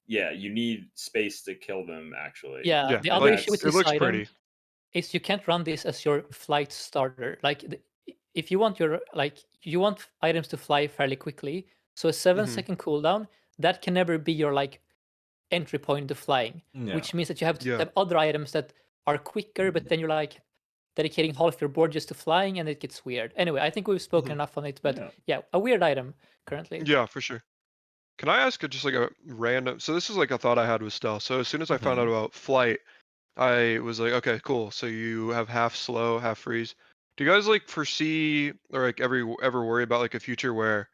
yeah, you need space to kill them actually, Yeah, yeah, the it and other looks issue with that's it this looks item pretty. is you can't run this as your flight starter. Like if you want your like you want items to fly fairly quickly, so a 7 Hmm. second cooldown that can never be your like entry point to flying, Yeah. which means that you have to Yeah. have other items that are quicker, but then you're like dedicating half your board just to flying, and it gets weird. Anyway, I think we've spoken Hmm. enough on it, but Yeah. yeah, a weird item currently. Yeah, for sure. Can I ask just like a random? So this is like a thought I had with stealth. So as soon as I found out Mm-hmm. about flight, I was like, okay, cool. So you have half slow, half freeze. Do you guys like foresee or like ever worry about like a future where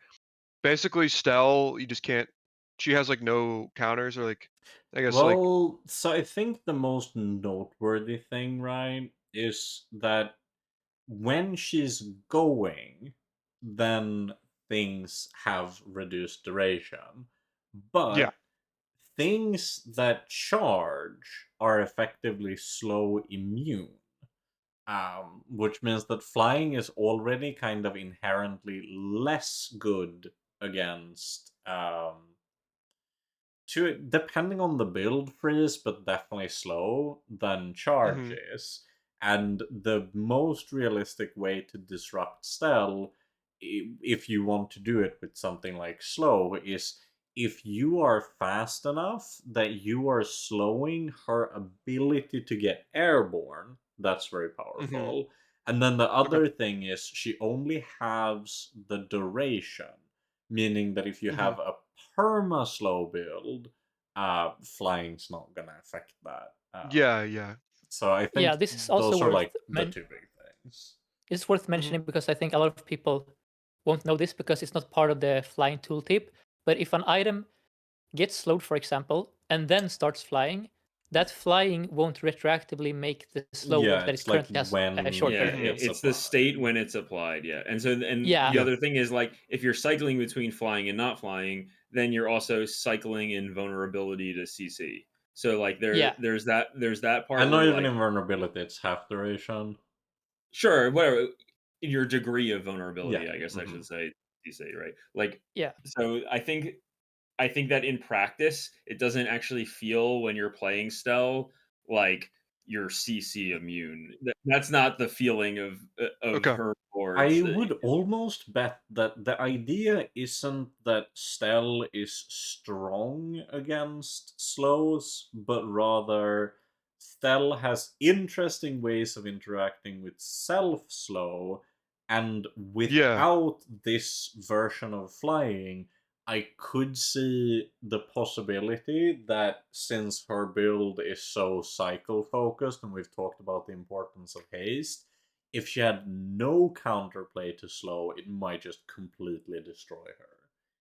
basically Stell you just can't? She has like no counters or like I guess like Well, so I think the most noteworthy thing, right, is that when she's going, then things have reduced duration. yeah. But things that charge are effectively slow immune. Which means that flying is already kind of inherently less good against to depending on the build freeze, but definitely slow than Hmm. charges. And the most realistic way to disrupt Stell, if you want to do it with something like slow, is if you are fast enough that you are slowing her ability to get airborne. That's very Hmm. powerful. And then the Okay. other thing is she only halves the duration, meaning that if you Hmm. have a perma slow build, flying's not gonna affect that. Yeah. Yeah. So I Yeah, think this is also those are worth like the two big things. it's worth Hmm. mentioning because I think a lot of people won't know this because it's not part of the flying tooltip. But if an item gets slowed, for example, and then starts flying, that flying won't retroactively make the slow Yeah, that it it's like currently has when yeah, shorter. it Hmm. gets it's the state applied. when it's applied, yeah. And so and Yeah, the Yeah. other thing is like if you're cycling between flying and not flying, then you're also cycling in vulnerability to CC. So like yeah, there's that I part know where even like in vulnerability it's half duration. sure, whatever your degree of Yeah. vulnerability, I guess I Hmm. should say, CC, right? Like yeah. so I think that in practice, it doesn't actually feel when you're playing Stell like you're CC immune. That's not the feeling of Okay. her boards. I would almost bet that the idea isn't that Stell is strong against slows, but rather Stell has interesting ways of interacting with self slow, and Yeah. without this version of flying, I could see the possibility that since her build is so cycle focused, and we've talked about the importance of haste, if she had no counterplay to slow, it might just completely destroy her.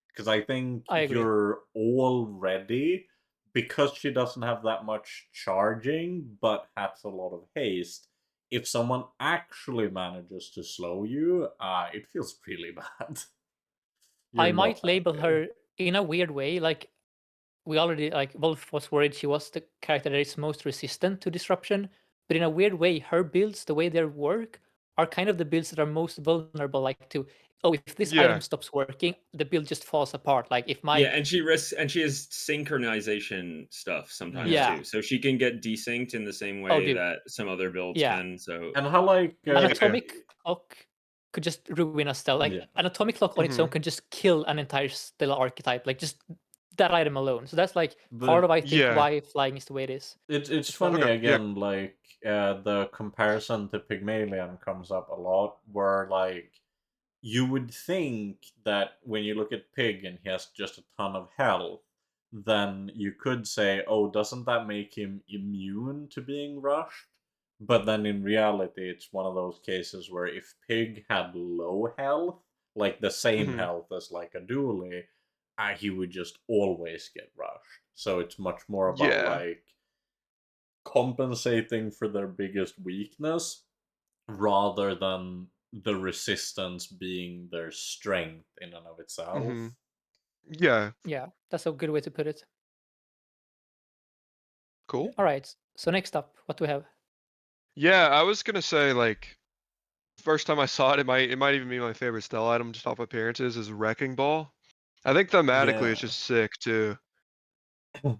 Because I think I agree. you're already, because she doesn't have that much charging, but has a lot of haste. If someone actually manages to slow you, it feels really bad. You're I not might label happy. her in a weird way. Like we already like Wolf was worried she was the character that is most resistant to disruption, but in a weird way, her builds, the way they work, are kind of the builds that are most vulnerable. Like to oh, if this item Yeah. stops working, the build just falls apart. Like if Yeah, my and she has synchronization stuff sometimes Yeah. yeah, too. So she can get desynced in the same oh way dude, that some other builds yeah, can. So And how, like, an Yeah. atomic clock could just ruin a Stella. Like yeah. an atomic clock on its Hmm. own can just kill an entire Stella archetype. Like just that item alone. So that's like part But of, I think, Yeah. why flying is the way it is. it's funny Okay. Yeah. again, like the comparison to Pygmalion comes up a lot, where like you would think that when you look at Pig and he has just a ton of health, then you could say, oh, doesn't that make him immune to being rushed? But then in reality, it's one of those cases where if Pig had low health, like the same Mhm. health as like a dually, he would just always get rushed. So it's much more about Yeah. like compensating for their biggest weakness rather than the resistance being their strength in and of itself. Mhm. Yeah. Yeah, that's a good way to put it. Cool. All right. So next up, what do we have? Yeah, I was gonna say like first time I saw it, it might even be my favorite Stelle item just off appearances is Wrecking Ball. I think thematically Yeah. it's just sick too.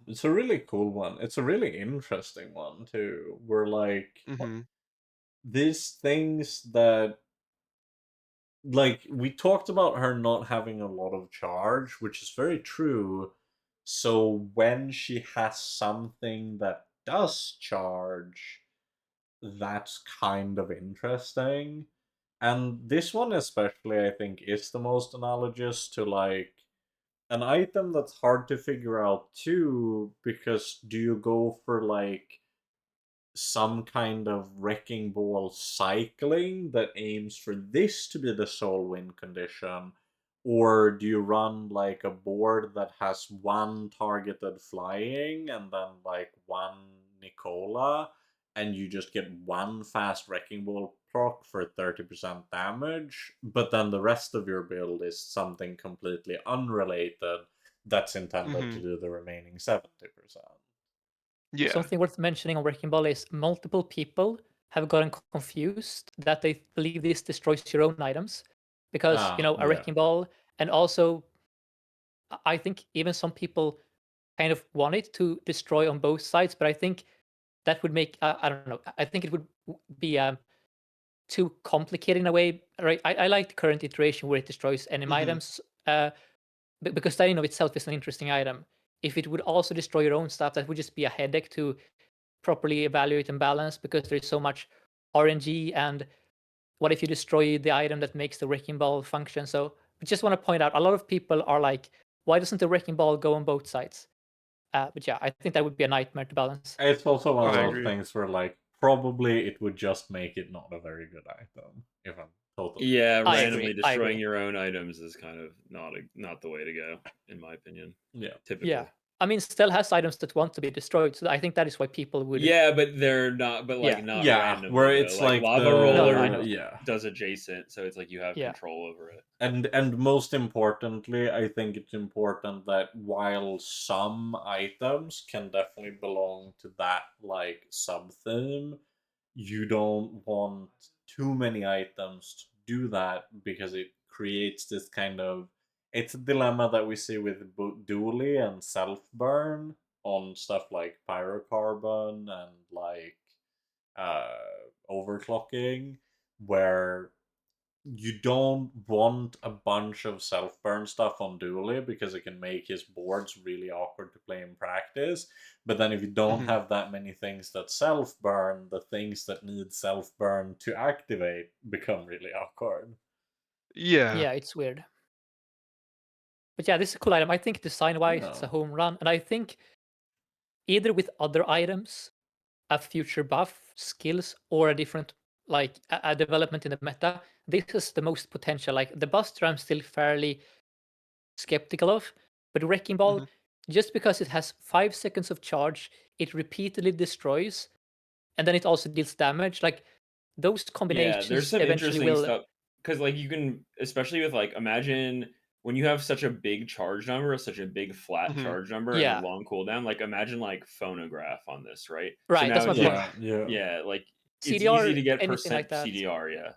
It's a really cool one. It's a really interesting one too. Where like Mhm. these things that like we talked about her not having a lot of charge, which is very true. So when she has something that does charge, that's kind of interesting. And this one especially I think is the most analogous to like an item that's hard to figure out too, because do you go for like some kind of wrecking ball cycling that aims for this to be the sole win condition? Or do you run like a board that has one targeted flying and then like one Nicola, and you just get one fast wrecking ball proc for 30% damage, but then the rest of your build is something completely unrelated that's intended to Mhm. do the remaining 70%? Yeah. Something worth mentioning on Wrecking Ball is multiple people have gotten confused that they believe this destroys your own items because, Ah, a yeah. Wrecking Ball, and also I think even some people kind of want it to destroy on both sides, but I think that would make, I don't know, I think it would be too complicated in a way, right? I like the current iteration where it destroys enemy Mhm. items, because that in of itself is an interesting item. If it would also destroy your own stuff, that would just be a headache to properly evaluate and balance because there's so much RNG. And what if you destroy the item that makes the wrecking ball function? So I just want to point out a lot of people are like, why doesn't the wrecking ball go on both sides? But yeah, I think that would be a nightmare to balance. It's also one of I those agree. things where, like, probably it would just make it not a very good item, if I'm totally Yeah, I honest. agree. randomly I destroying agree. your own items is kind of not the way to go, in my opinion. Yeah. Yeah. Typically. I mean, still has items that want to be destroyed. So I think that is why people would. Yeah, but they're not. But like Yeah. not Yeah, where randomly though. it's Like like lava No, no, I the roller know. yeah. does adjacent, so it's like you have Yeah. control over it. And most importantly, I think it's important that while some items can definitely belong to that like sub theme, you don't want too many items to do that because it creates this kind of, it's a dilemma that we see with dually and self burn on stuff like pyrocarbon and like uh overclocking, where you don't want a bunch of self-burn stuff on Dooley because it can make his boards really awkward to play in practice. But then if you don't Mhm. have that many things that self-burn, the things that need self-burn to activate become really awkward. Yeah. Yeah, it's weird. But yeah, this is a cool item. I think design-wise, it's Yeah. a home run. And I think either with other items, a future buff, skills, or a different, like a development in the meta, this is the most potential. Like the Buster, I'm still fairly skeptical of, but Wrecking Ball, Mhm. just because it has 5 seconds of charge, it repeatedly destroys, and then it also deals damage. Like those Yeah, there's combinations some eventually interesting will. stuff because like you can, especially with like imagine when you have such a big charge number, such a big flat Mhm. charge number, and a Yeah, long cooldown. Like imagine like phonograph on this, right? So right. now That's my it's point. like Yeah, yeah. yeah, like it's easy CDR, to get anything like percent that. CDR. Yeah.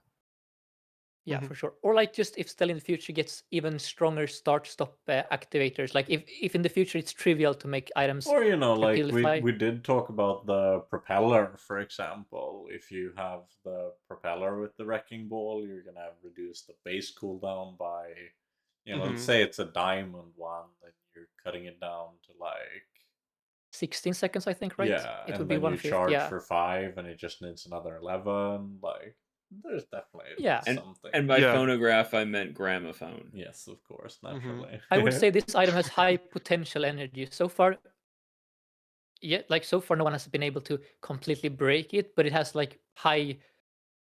Yeah, Mhm. for sure. Or like just if still in the future gets even stronger start stop activators. Like if in the future it's trivial to make items Or like repeatedly fly. we did talk about the propeller, for example. If you have the propeller with the wrecking ball, you're gonna reduce the base cooldown by, let's Mhm. say it's a diamond one, then you're cutting it down to like 16 seconds, I think, right? yeah, It would and be then you 1/5. charge Yeah. for 5, and it just needs another 11. Like, there's definitely Yeah. something. And by Yeah. phonograph, I meant gramophone. Yes, of course, Mhm. naturally. I would say this item has high potential energy. So far, so far, no one has been able to completely break it, but it has like high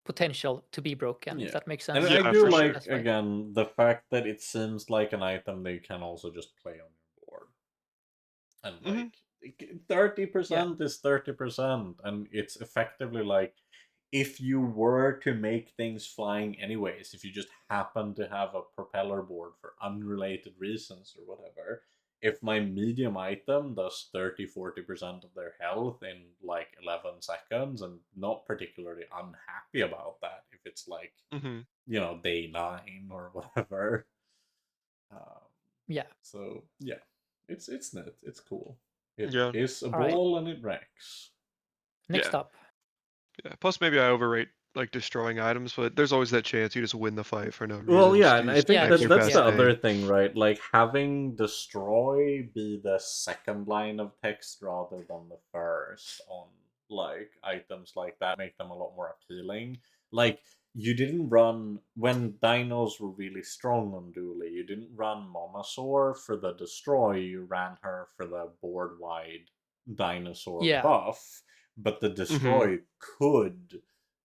potential to be broken. Yeah. If that makes And sense. I Yeah, do for like, sure. That's right. again, the fact that it seems like an item that you can also just play on your board. And Mhm. like 30% is 30%, and it's effectively like if you were to make things flying anyways, if you just happen to have a propeller board for unrelated reasons or whatever, if my medium item does 30-40% of their health in like 11 seconds, I'm not particularly unhappy about that if it's like, Mhm. day 9 or whatever. Yeah. So yeah, it's neat. It's cool. It Yeah. is a All right. ball and it wrecks. Next Yeah. up. Yeah. Plus, maybe I overrate like destroying items, but there's always that chance you just win the fight for no reason. Well, yeah, just and I use think Yeah, that your that's best the yeah. other thing. thing, right? Like having destroy be the second line of text rather than the first on like items like that make them a lot more appealing. Like you didn't run when dinos were really strong on Dooley, you didn't run Momosaur for the destroy, you ran her for the board wide dinosaur Yeah. buff, but the Mhm. destroy could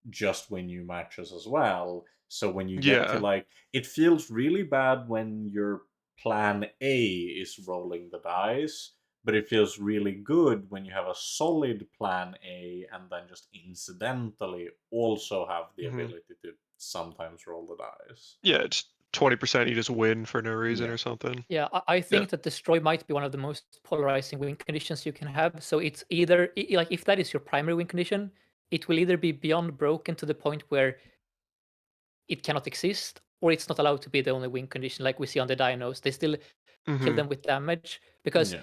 just win you matches as well. So when you get to Yeah. like, it feels really bad when your plan A is rolling the dice, but it feels really good when you have a solid plan A and then just incidentally also have the Mhm. ability to sometimes roll the dice. Yeah. It's 20%. You just win for no reason Yeah. or something. Yeah, I think that destroy might be one of the most polarizing win conditions you can have. So it's either like if that is your primary win condition, it will either be beyond broken to the point where it cannot exist, or it's not allowed to be the only win condition, like we see on the dinos. They still kill Mhm. them with damage because Yeah.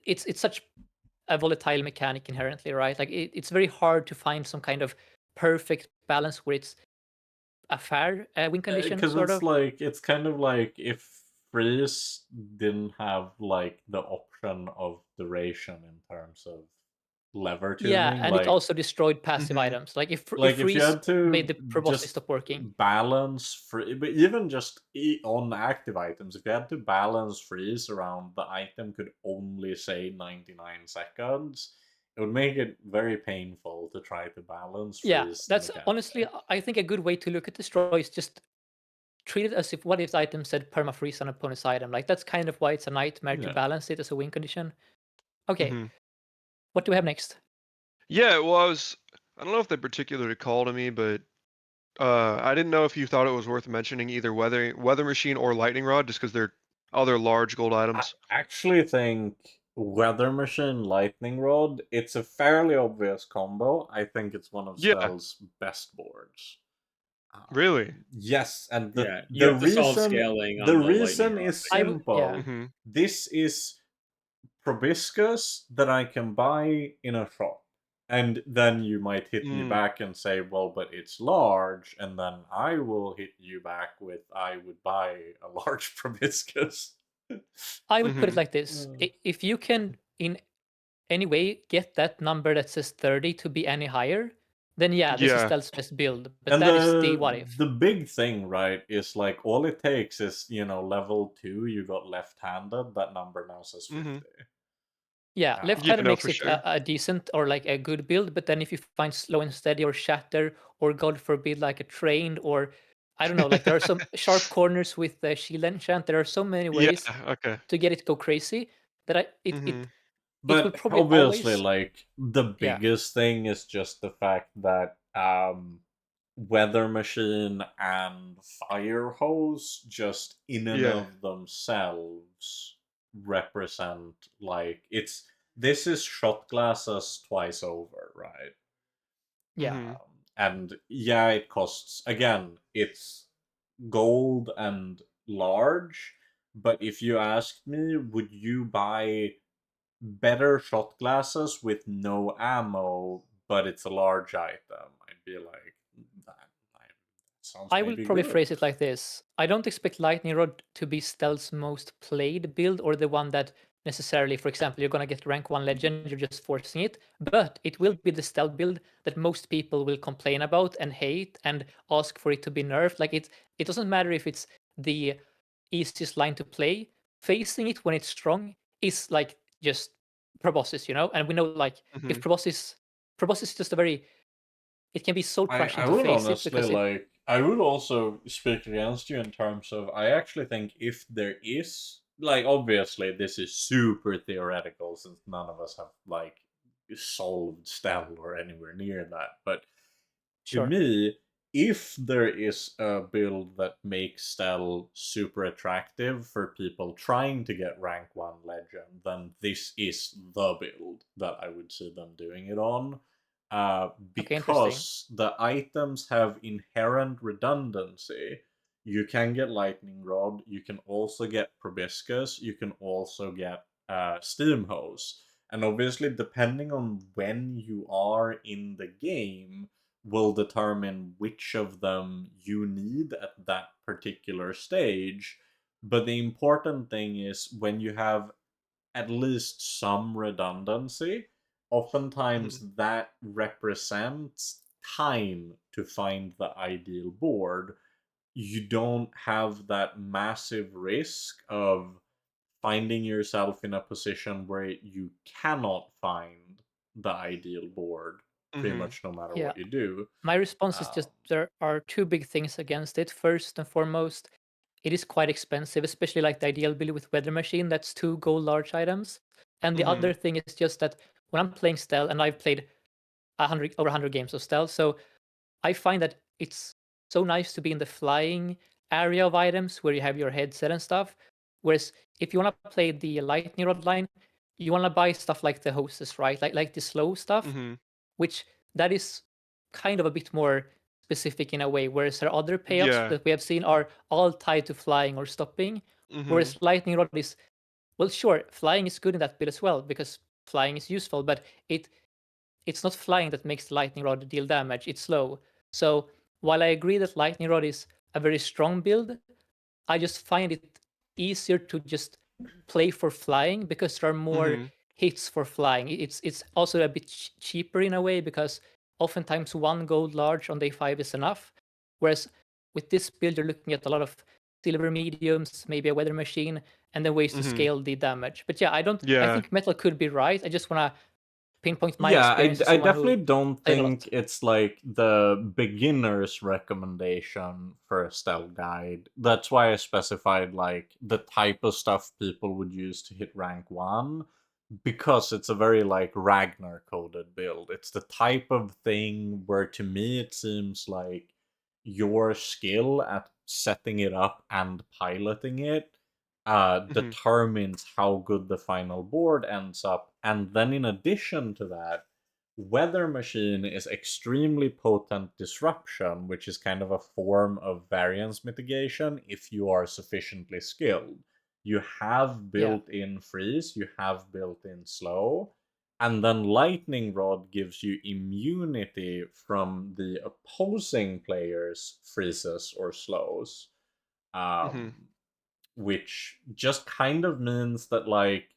it's such a volatile mechanic inherently, right? Like it's very hard to find some kind of perfect balance where it's a fair win condition, Because sort of. it's kind of like if Freeze didn't have like the option of duration in terms of lever Yeah, tuning, and it also destroyed passive Mhm. items. Like if if you freeze had to made the proboscis just stop working. balance free, but even just on active items, if you had to balance freeze around the item could only say 99 seconds, it would make it very painful to try to balance Yeah, freeze that's honestly, mechanically. I think a good way to look at destroy is just treat it as if what if the item said permafreeze on opponent's item. Like that's kind of why it's a nightmare to Yeah. balance it as a win condition. Okay, Mhm. what do we have next? Yeah. Well, I don't know if they particularly called to me, but I didn't know if you thought it was worth mentioning either weather machine or lightning rod, just because they're other large gold I items. actually think Weather Machine Lightning Rod, it's a fairly obvious combo. I think it's one of Yeah. Stell's best boards. Really. Yes, and the Yeah, you the have to solve reason scaling the on the lightning reason rod. is I would, yeah, simple. Mhm. This is proboscis that I can buy in a shop. And then you might hit me Mm. back and say, well, but it's large. And then I will hit you back with, I would buy a large proboscis. I would put it Mhm. like this: if you can in any way get that number that says 30 to be any higher, then yeah, this is Yeah. Stealth's best build. But And that is the what if. the big thing, right, is like all it takes is, level 2, you got left-handed, that number now says 50. Mhm. Yeah, Uh, Yeah. left-handed No, makes for it sure. a decent or like a good build, but then if you find slow and steady or shatter or God forbid like a trained or I don't know, like there are some sharp corners with the shield enchant. There are so many Yeah. ways Okay. to get it to go crazy that Mhm. it will But probably obviously, always like, the yeah. biggest thing is just the fact that Weather Machine and Fire Hose just in and Yeah. of themselves represent, like, this is shot glasses twice over, right? Yeah. Mhm. And yeah, it costs, again, it's gold and large, but if you asked me, would you buy better shot glasses with no ammo, but it's a large item? I'd be like, sounds I will maybe probably good. phrase it like this. I don't expect Lightning Rod to be Stealth's most played build or the one that necessarily, for example, you're going to get rank 1 legend, you're just forcing it, but it will be the stealth build that most people will complain about and hate and ask for it to be nerfed. Like it doesn't matter if it's the easiest line to play. Facing it when it's strong is like just proboscis, you know? And we know like if Mhm. proboscis is just a very it can be soul crushing I to would face it honestly because it like. I would also speak against you in terms of. I actually think if there is like, obviously this is super theoretical since none of us have like solved Stell or anywhere near that. But to sure. me, if there is a build that makes Stell super attractive for people trying to get rank 1 legend, then this is the build that I would see them doing it on. Okay, interesting. Because the items have inherent redundancy. You can get Lightning Rod, you can also get Proboscis, you can also get Steam Hose. And obviously, depending on when you are in the game, will determine which of them you need at that particular stage. But the important thing is when you have at least some redundancy, oftentimes Mhm. that represents time to find the ideal board. You don't have that massive risk of finding yourself in a position where you cannot find the ideal board pretty Mhm. much no matter Yeah. what you do. My response is Um, just there are two big things against it. First and foremost, it is quite expensive, especially like the ideal build with Weather Machine. That's 2 gold large items. And the other Mhm. thing is just that when I'm playing Stealth, and I've played 100 games of Stealth, so I find that it's so nice to be in the flying area of items where you have your headset and stuff. Whereas if you want to play the lightning rod line, you want to buy stuff like the hoses, right? Like the slow stuff, Mhm. which that is kind of a bit more specific in a way. Whereas there are other payoffs Yeah. that we have seen are all tied to flying or stopping. Mhm. Whereas lightning rod is well, sure, flying is good in that bit as well because flying is useful, but it's not flying that makes the lightning rod deal damage, it's slow. So while I agree that lightning rod is a very strong build, I just find it easier to just play for flying because there are more Mhm. hits for flying. It's also a bit cheaper in a way because oftentimes 1 gold large on day 5 is enough. Whereas with this build, you're looking at a lot of silver mediums, maybe a weather machine, and then ways to Mhm. scale the damage. But yeah, I Yeah. think metal could be right. I just want to pinpoint my Yeah, experience as I someone who definitely don't played a think lot. it's like the beginner's recommendation for a stealth guide. That's why I specified like the type of stuff people would use to hit rank 1 because it's a very like Ragnar coded build. It's the type of thing where to me it seems like your skill at setting it up and piloting it Mhm. determines how good the final board ends up. And then, in addition to that, Weather Machine is extremely potent disruption, which is kind of a form of variance mitigation if you are sufficiently skilled. You have Yeah. built in freeze, you have built in slow, and then Lightning Rod gives you immunity from the opposing player's freezes or slows. Mhm. Um, which just kind of means that like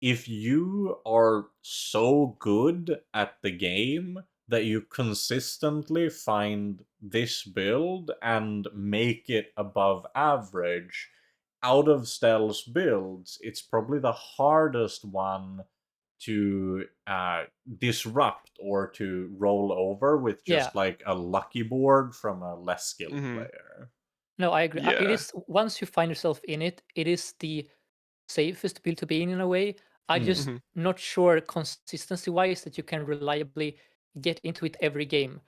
if you are so good at the game that you consistently find this build and make it above average out of Stell's builds, it's probably the hardest one to disrupt or to roll over with Yeah. just like a lucky board from a less skilled Mhm. player. No, I agree. It Yeah. is once you find yourself in it, it is the safest build to be in a way. I Hmm. just Mhm. not sure consistency wise that you can reliably get into it every game.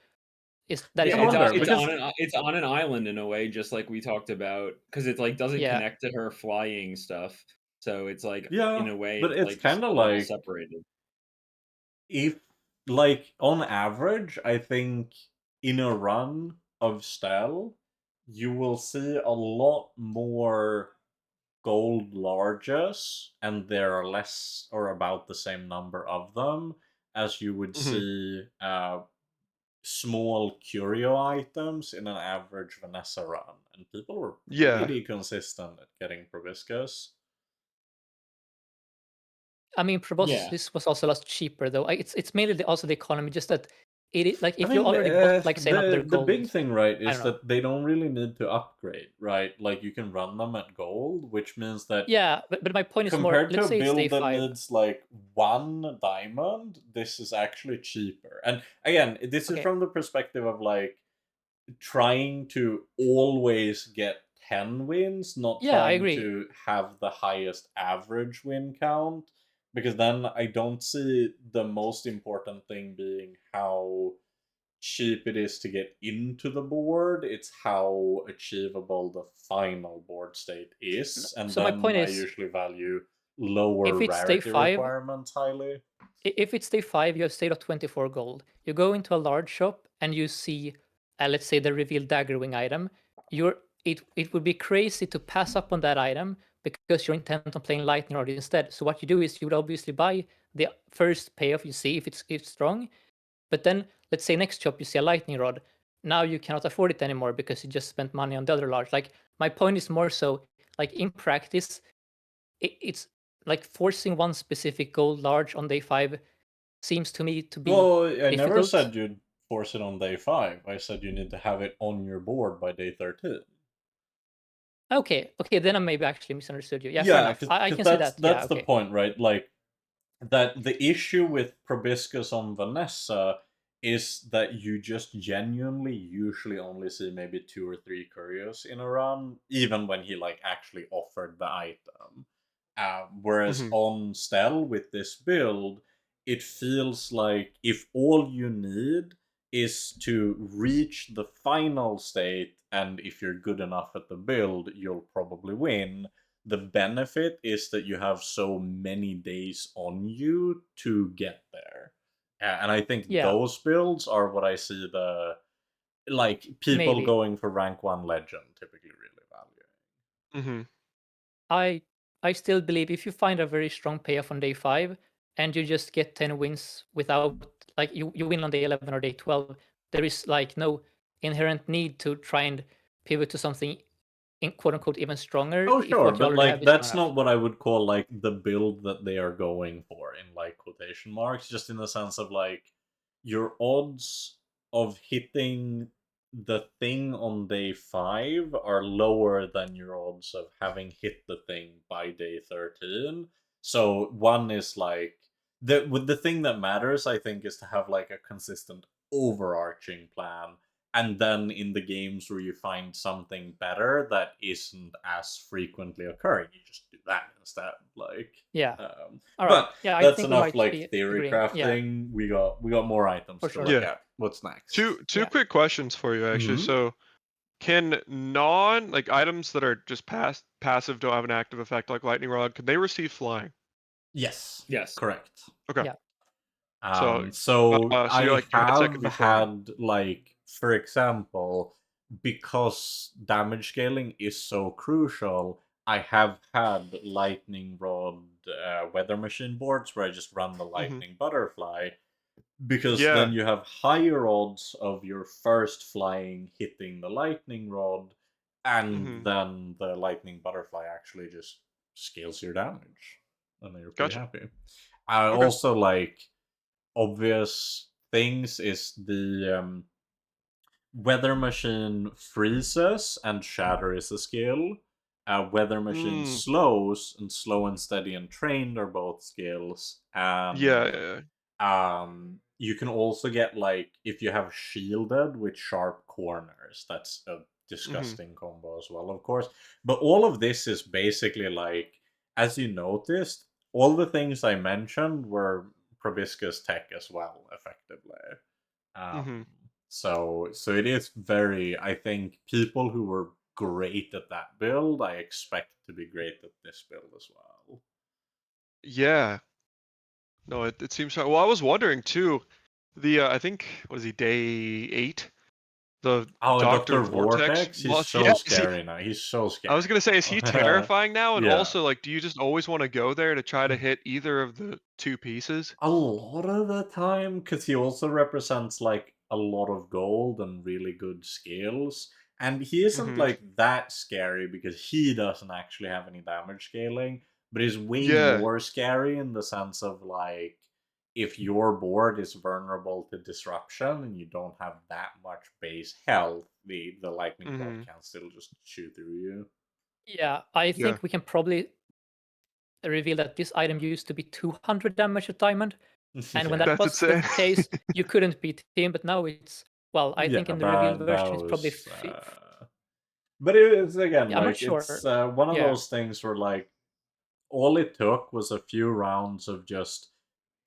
Is that is Yeah, all I'm However, saying. because it's on an island in a way, just like we talked about, because it like doesn't Yeah. connect to her flying stuff. So it's like in yeah, a way, but it's it's like just kind of a little like separated. if like on average, I think in a run of Stell, you will see a lot more gold larges, and there are less or about the same number of them as you would Mhm. see small curio items in an average Vanessa run, and people were Yeah. pretty consistent at getting proboscis. I mean, proboscis was also a lot cheaper though. It's mainly also the economy, just that like if you already got like say another the big gold. thing, right, I is don't know. that they don't really need to upgrade, right? Like, you can run them at gold, which means that Yeah, but my point is more. compared to Let's a say it's day build that 5. needs like 1 diamond, this is actually cheaper. And again, this is Okay. from the perspective of like trying to always get 10 wins, not Yeah, I trying agree. to have the highest average win count, because then I don't see the most important thing being how cheap it is to get into the board. It's how achievable the final board state is, and So my then point I is, usually value lower if it's day rarity 5, requirements highly. if it's day 5, you have stayed of 24 gold. You go into a large shop and you see, let's say, the revealed dagger wing item. It would be crazy to pass up on that item because you're intent on playing lightning rod instead. So what you do is you would obviously buy the first payoff you see if it's strong. But then let's say next shop you see a lightning rod. Now you cannot afford it anymore because you just spent money on the other large. Like, my point is more so, like, in practice, it's like forcing one specific gold large on day 5 seems to me to be Well, I never difficult. said you'd force it on day 5. I said you need to have it on your board by day 13. Okay, then I maybe actually misunderstood you. Yeah, fair Yeah, enough. I because can see that. Yeah, that's the okay. point, right? Like, that the issue with proboscis on Vanessa is that you just genuinely usually only see maybe 2 or 3 curios in a run, even when he like actually offered the item. Whereas Mhm. on Stelle with this build, it feels like if all you need is to reach the final state, and if you're good enough at the build, you'll probably win. The benefit is that you have so many days on you to get there. And I think Yeah, those builds are what I see the like people maybe. going for rank 1 legend typically really valuing. Mhm. I still believe if you find a very strong payoff on day 5 and you just get 10 wins without, like, you win on day 11 or day 12, there is like no inherent need to try and pivot to something in quote unquote even stronger Oh if sure, what you but already like have is strong that's enough. not what I would call like the build that they are going for in like quotation marks, just in the sense of like your odds of hitting the thing on day 5 are lower than your odds of having hit the thing by day 13. So one is like the thing that matters, I think, is to have like a consistent overarching plan, and then in the games where you find something better that isn't as frequently occurring, you just do that instead. Like, Yeah. All right. but Yeah, I that's think we enough might like be theory agreeing. Yeah, crafting. We got more items for to sure. look Yeah. at. What's next? Two Yeah. quick questions for you actually. Mhm. So can like items that are just passive, don't have an active effect like lightning rod, can they receive flying? Yes, Yes. correct. Okay. Yeah. So So so you're I like your headset have can be flying. had like, for example, because damage scaling is so crucial, I have had lightning rod weather machine boards where I just run the Mhm. lightning butterfly, because Yeah. then you have higher odds of your first flying hitting the lightning rod, and Mhm. then the lightning butterfly actually just scales your damage, and then you're pretty Gotcha. happy. I Okay. also like obvious things is the weather machine freezes and shatter is a skill. Weather machine Mm. slows, and slow and steady and trained are both skills. Yeah, And yeah. you can also get like if you have shielded with sharp corners. That's a Mhm. disgusting combo as well, of course. But all of this is basically like, as you noticed, all the things I mentioned were proboscis tech as well, effectively. Mhm. So it is very. I think people who were great at that build, I expect to be great at this build as well. Yeah. No, it seems right. Well, I was wondering too. The I think what is he, day 8? The Oh, Doctor Dr. Vortex Vortex, he's monster. so Yeah, is he? scary now. He's so I was scary gonna say, is he now. terrifying now? And Yeah. also, like, do you just always want to go there to try to hit either of the two pieces? A lot of the time, because he also represents like a lot of gold and really good skills. And he isn't Mhm. like that scary because he doesn't actually have any damage scaling, but he's way Yeah. more scary in the sense of like if your board is vulnerable to disruption and you don't have that much base health, the lightning bolt Mhm. can still just shoot through you. Yeah, I Yeah. think we can probably reveal that this item used to be 200 damage at diamond, and when Yeah. that That's was the insane. case, you couldn't beat him. But now it's well, I think Yeah, in the revealed that version it's probably was. But it's again yeah, I'm not like it's sure. one of Yeah, those things where like all it took was a few rounds of just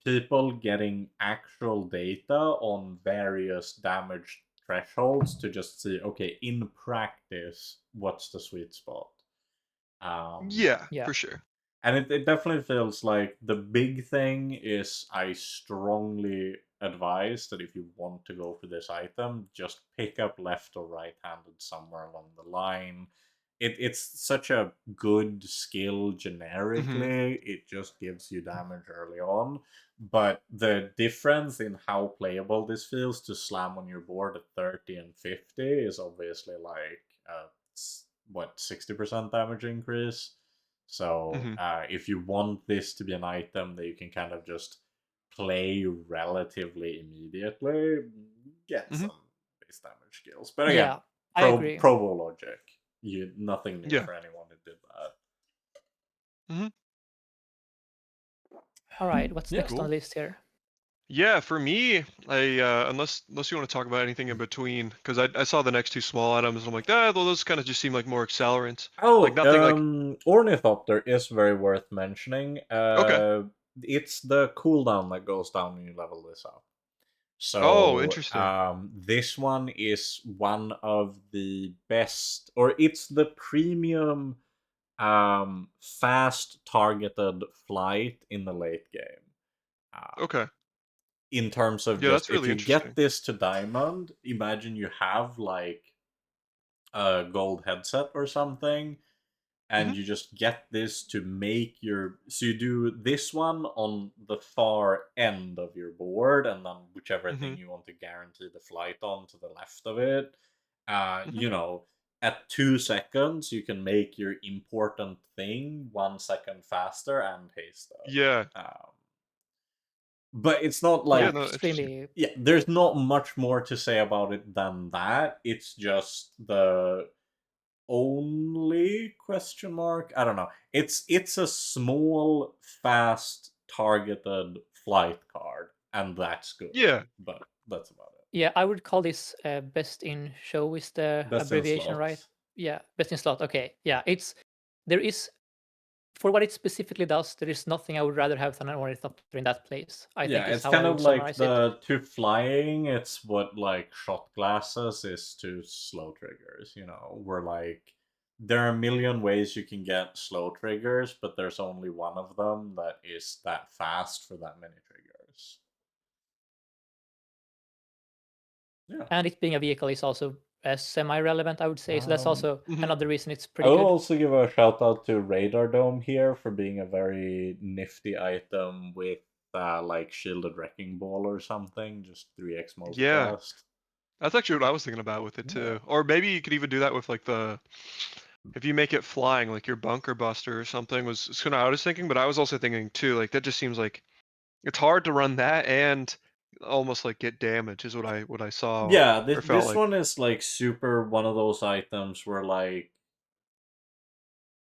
people getting actual data on various damage thresholds to just see, okay, in practice, what's the sweet spot? Yeah, yeah, for sure. And it definitely feels like the big thing is I strongly advise that if you want to go for this item, just pick up left or right handed somewhere along the line. It's such a good skill Mhm. generically, it just gives you damage early on. But the difference in how playable this feels to slam on your board at 30 and 50 is obviously like what 60% damage increase. So Mhm. if you want this to be an item that you can kind of just play relatively immediately, get Mhm. some base damage skills. But again, yeah. I agree. Provo logic. Nothing new Yeah. for anyone who did that. Mhm. All right, what's Yeah. next on Cool. the list here? Yeah, for me, I unless you want to talk about anything in between, because I saw the next two small items and I'm like, well, those kind of just seem like more accelerants. Like Oh, nothing like Ornithopter is very worth mentioning. okay. It's the cooldown that goes down when you level this up. Oh, So interesting. this one is one of the best, or it's the premium fast targeted flight in the late game. Okay. In terms of Yeah, just that's if really you get interesting. this to diamond, imagine you have like a gold headset or something, and Mhm. you just get this to make your so you do this one on the far end of your board and then whichever thing Mhm. you want to guarantee the flight on to the left of it. Mhm. You know, at 2 seconds you can make your important thing 1 second faster and haste up. Yeah. But it's not Yeah, Yeah, like no, interesting. extremely. yeah, there's not much more to say about it than that. It's just the only question mark, I don't know, it's a small fast targeted flight card and that's good, Yeah. but that's about it. Yeah, I would call this best in show is the Best in abbreviation, right? slots. Yeah, best in slot. Okay, yeah, it's there is for what it specifically does. There is nothing I would rather have than an ornithopter in that place. I Yeah, think is it's how I kind of would like summarize it. the to flying, it's what like shot glasses is to slow triggers, you know, where like there are a million ways you can get slow triggers, but there's only one of them that is that fast for that many triggers. Yeah. And it being a vehicle is also semi-relevant, I would say. So that's also Mhm. another reason it's I pretty will good. also give a shout out to Radar Dome here for being a very nifty item with like shielded wrecking ball or something, just 3x Yeah. multicast. That's actually what I was thinking about with it Yeah. too. Or maybe you could even do that with like the if you make it flying, like your bunker buster or something was kind of I was thinking, but I was also thinking too, like that just seems like it's hard to run that and almost like get damage is what I saw Yeah, or felt this like. one is like super one of those items where like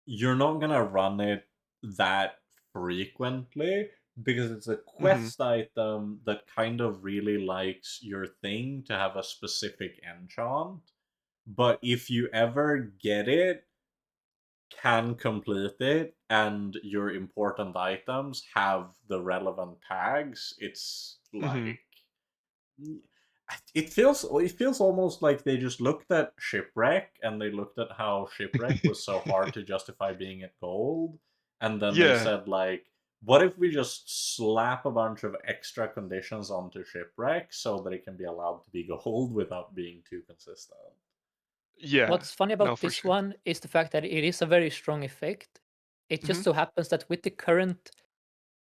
you're not gonna run it that frequently because it's a Mhm. quest item that kind of really likes your thing to have a specific enchant. But if you ever get it, can complete it, and your important items have the relevant tags, it's Mhm. like it feels almost like they just looked at shipwreck and they looked at how shipwreck was so hard to justify being at gold, and then they Yeah. said like, what if we just slap a bunch of extra conditions onto shipwreck so that it can be allowed to be gold without being too consistent. Yeah. What's funny No, about for this sure. one is the fact that it is a very strong effect. It just Mhm. so happens that with the current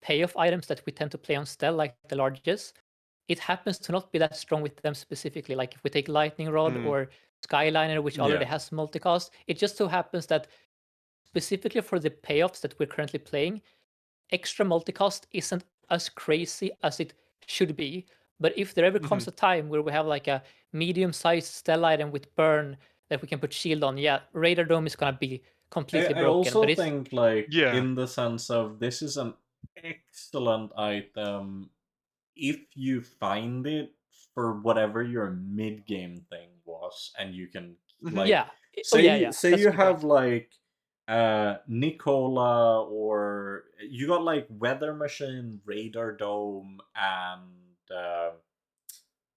payoff items that we tend to play on Stell, like the largest, it happens to not be that strong with them specifically. Like if we take Lightning Rod Mm. or Skyliner, which already Yeah. has multicast, it just so happens that specifically for the payoffs that we're currently playing, extra multicast isn't as crazy as it should be. But if there ever comes Mhm. a time where we have like a medium-sized Stelle item with burn that we can put shield on, yeah, Radar Dome is gonna be completely I broken. also But it's think, like, Yeah. in the sense of this is an excellent item if you find it for whatever your mid-game thing was, and you can, Mhm. like, yeah. Oh say yeah, yeah. say That's a you good have, point. like, Nicola, or you got, like, Weather Machine, Radar Dome, and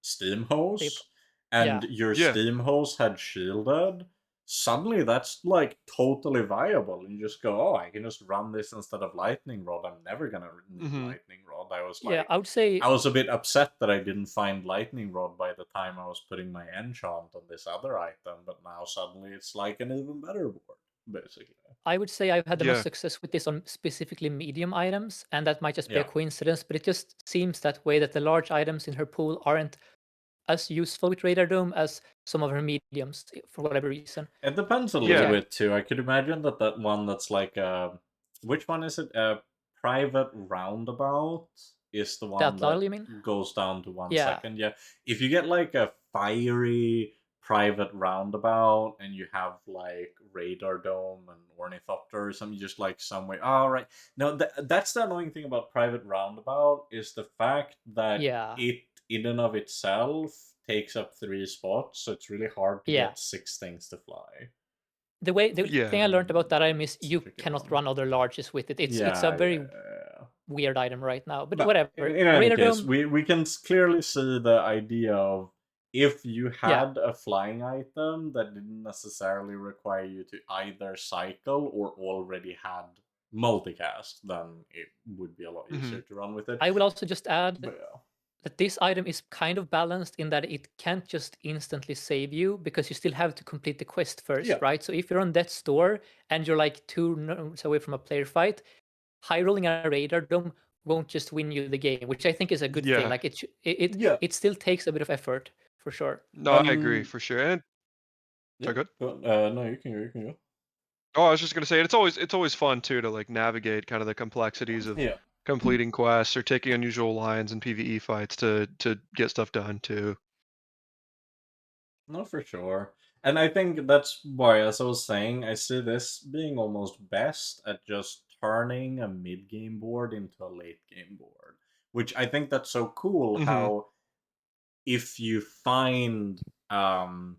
Steam Hose, and Yeah. your Yeah. Steam Hose had shielded, suddenly that's, like, totally viable. You just go, oh, I can just run this instead of Lightning Rod. I'm never gonna need Mhm. Lightning Rod. I was Yeah, like, I would say I was a bit upset that I didn't find Lightning Rod by the time I was putting my enchant on this other item, but now suddenly it's like an even better board, basically. I've had the most Yeah. success with this on specifically medium items, and that might just be a Yeah. coincidence, but it just seems that way that the large items in her pool aren't as useful with Radar Dome as some of her mediums for whatever reason. It depends a But little Yeah. yeah, bit too. I could imagine that one that's like which one is it? Private Roundabout is the one that that Lyle, you mean? goes down to 1 Yeah, second. Yeah. If you get like a fiery Private Roundabout and you have like Radar Dome and Ornithopter or something, just like some way. Oh, right. No, that's the annoying thing about Private Roundabout is the fact that yeah, it in and of itself takes up 3 spots, so it's really hard to yeah. get 6 things to fly. The Yeah. thing I learned about that item is It's a you tricky cannot one. run other larges with it. It's a Yeah, very yeah. weird item right now, but But whatever. in any Radar case, Dome, we can clearly see the idea of if you yeah, had a flying item that didn't necessarily require you to either cycle or already had multicast, then it would be a lot easier Mhm. to run with it. I will also just add But yeah. that this item is kind of balanced in that it can't just instantly save you because you still have to complete the quest first, Yeah. right? So if you're on death's door and you're like 2 nodes away from a player fight, high rolling a Radar Dome won't just win you the game, which I think is a good thing. Yeah. Like Yeah. it still takes a bit of effort for sure. No, I agree for sure. And Yeah. good. No, you can go. Oh, I was just gonna say it's always fun too to like navigate kind of the complexities of Yeah. completing quests or taking unusual lines in PvE fights to get stuff done too. No, for sure. And I think that's why, as I was saying, I see this being almost best at just turning a mid-game board into a late-game board. Which I think that's so cool Mhm. how if you find I've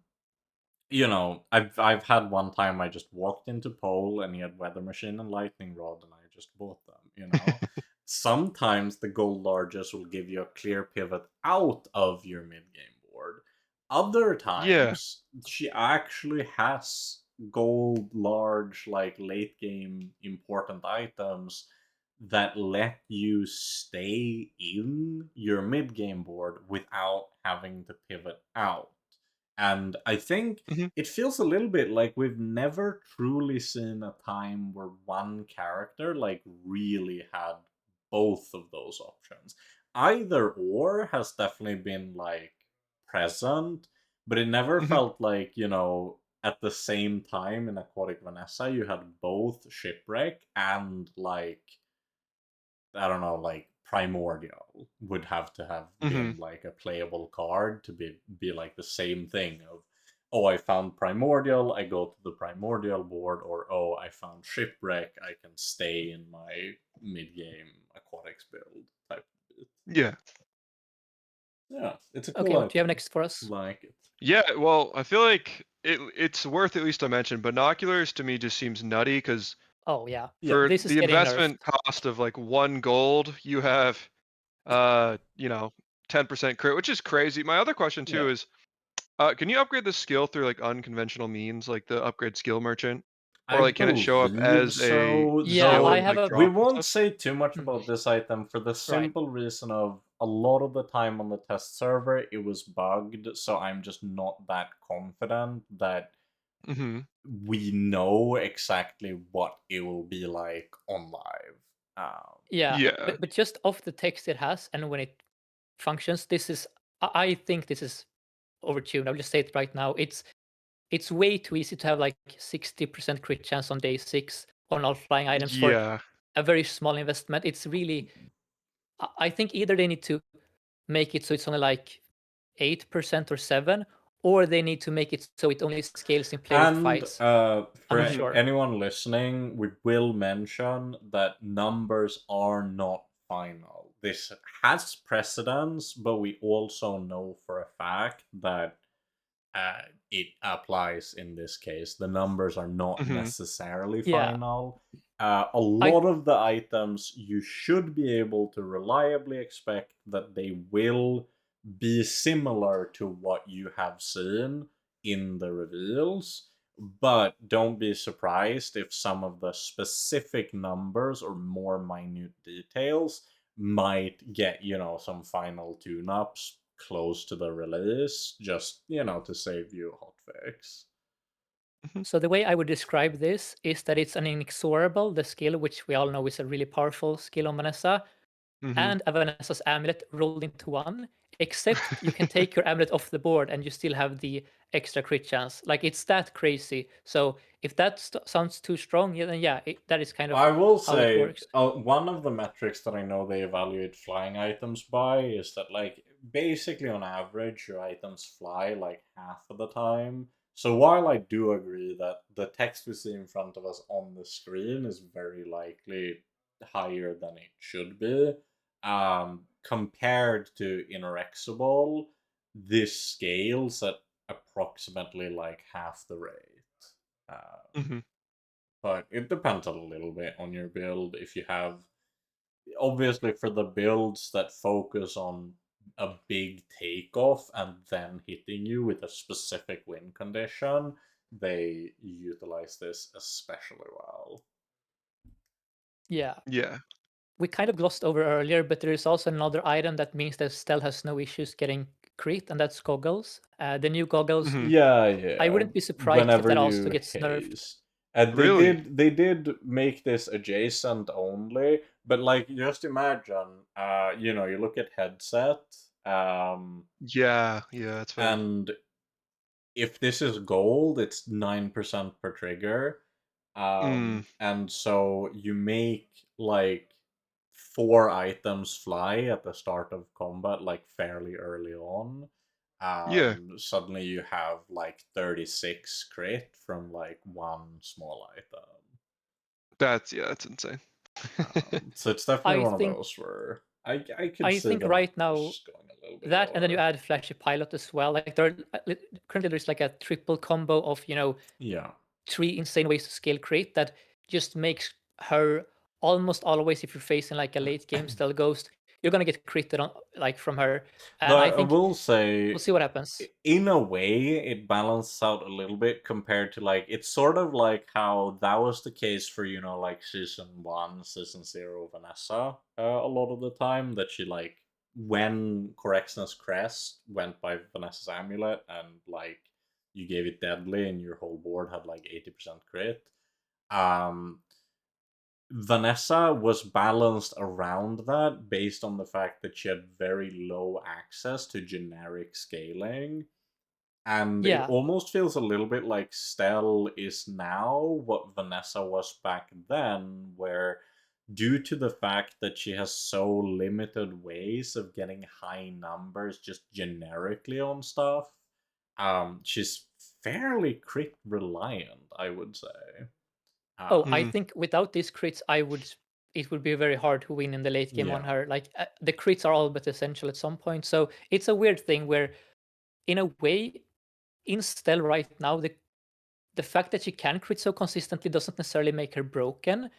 had one time I just walked into Pole and he had Weather Machine and Lightning Rod and I just bought them. Sometimes the gold largest will give you a clear pivot out of your mid-game board. Other Yeah. times she actually has gold large, like, late game important items that let you stay in your mid-game board without having to pivot out. And I think Mhm. it feels a little bit like we've never truly seen a time where one character like really had both of those options. Either or has definitely been like present, but it never Mhm. felt like, at the same time in Aquatic Vanessa you had both Shipwreck and, like, I don't know, like Primordial would have to have Mhm. been like a playable card to be like the same thing of, oh, I found Primordial, I go to the Primordial board, or oh, I found Shipwreck, I can stay in my mid-game Aquatics build type of bit. Yeah. Yeah, it's a Okay, cool what do you have item. next for us? Like it. Yeah, well, I feel like it's worth at least to mention. Binoculars to me just seems nutty because Oh yeah, Yeah. for this is the getting nerfed. investment cost of like 1 gold, you have 10% crit, which is crazy. My other question Yeah. too is can you upgrade the skill through like unconventional means, like the upgrade skill merchant? Or I like can it show up believe as a so, Yeah, skill I though and have like a we drop and won't stuff? say too much Hmm, about this item for the right. simple reason of a lot of the time on the test server it was bugged, so I'm just not that confident that Mm-hmm. we know exactly what it will be like on live. Yeah, Yeah. but just off the text it has, and when it functions. This is I think this is overtuned. I'll just say it right now. It's way too easy to have like 60% crit chance on day 6 on all flying items for Yeah. a very small investment. It's really I think either they need to make it so it's only like 8% or 7, or they need to make it so it only scales in playoff And fights. for I'm not sure. anyone listening, we will mention that numbers are not final. This has precedence, but we also know for a fact that it applies in this case. The numbers are not Mhm. necessarily Yeah. final. A lot of the items you should be able to reliably expect that they will be similar to what you have seen in the reveals, but don't be surprised if some of the specific numbers or more minute details might get, some final tune-ups close to the release, just, to save you a hotfix. So the way I would describe this is that it's an inexorable, the skill, which we all know is a really powerful skill on Vanessa, Mhm. and a Vanessa's amulet rolled into one, except you can take your amulet off the board and you still have the extra crit chance. Like, it's that crazy. So if that sounds too strong, then that is kind of I will how it say works. one of the metrics that I know they evaluate flying items by is that, like, basically on average your items fly like half of the time. So while I do agree that the text we see in front of us on the screen is very likely higher than it should be, compared to Inorexable, this scales at approximately like half the rate. Mhm. But it depends a little bit on your build. If you have, obviously, for the builds that focus on a big takeoff and then hitting you with a specific win condition, they utilize this especially well. Yeah. Yeah. We kind of glossed over earlier, but there is also another item that means that Stell has no issues getting crit, and that's goggles. The new goggles, Mhm. Yeah. I wouldn't be surprised if Whenever that also you gets nerfed. haze. And Really? they did make this adjacent only, but like just imagine, you look at headset, Yeah, that's fair. and if this is gold, it's 9% per trigger. And so you make like 4 items fly at the start of combat, like fairly early on. Yeah. Suddenly you have like 36 crit from like one small item. That's insane. So it's definitely I one of think those where I could I see think the right now numbers going a little bit that, and then you lower. add Flashy Pilot as well. Like, currently there's like a triple combo of Yeah. 3 insane ways to scale crit that just makes her almost always, if you're facing like a late game Stell Ghost, you're gonna get critted on like from her. And Though I I think will say, we'll see what happens. in a way, it balances out a little bit compared to, like, it's sort of like how that was the case for, like season 1, season 0 Vanessa, a lot of the time, that she, like, when Correctness Crest went by Vanessa's amulet and, like, you gave it deadly and your whole board had, like, 80% crit. Vanessa was balanced around that based on the fact that she had very low access to generic scaling. And it Yeah. almost feels a little bit like Stell is now what Vanessa was back then, where due to the fact that she has so limited ways of getting high numbers just generically on stuff, she's fairly crit reliant, I would say. Oh, I Mhm. think without these crits, it would be very hard to win in the late game on Yeah. her. Like, the crits are all but essential at some point. So it's a weird thing where, in a way, in Stell right now, the fact that she can crit so consistently doesn't necessarily make her broken.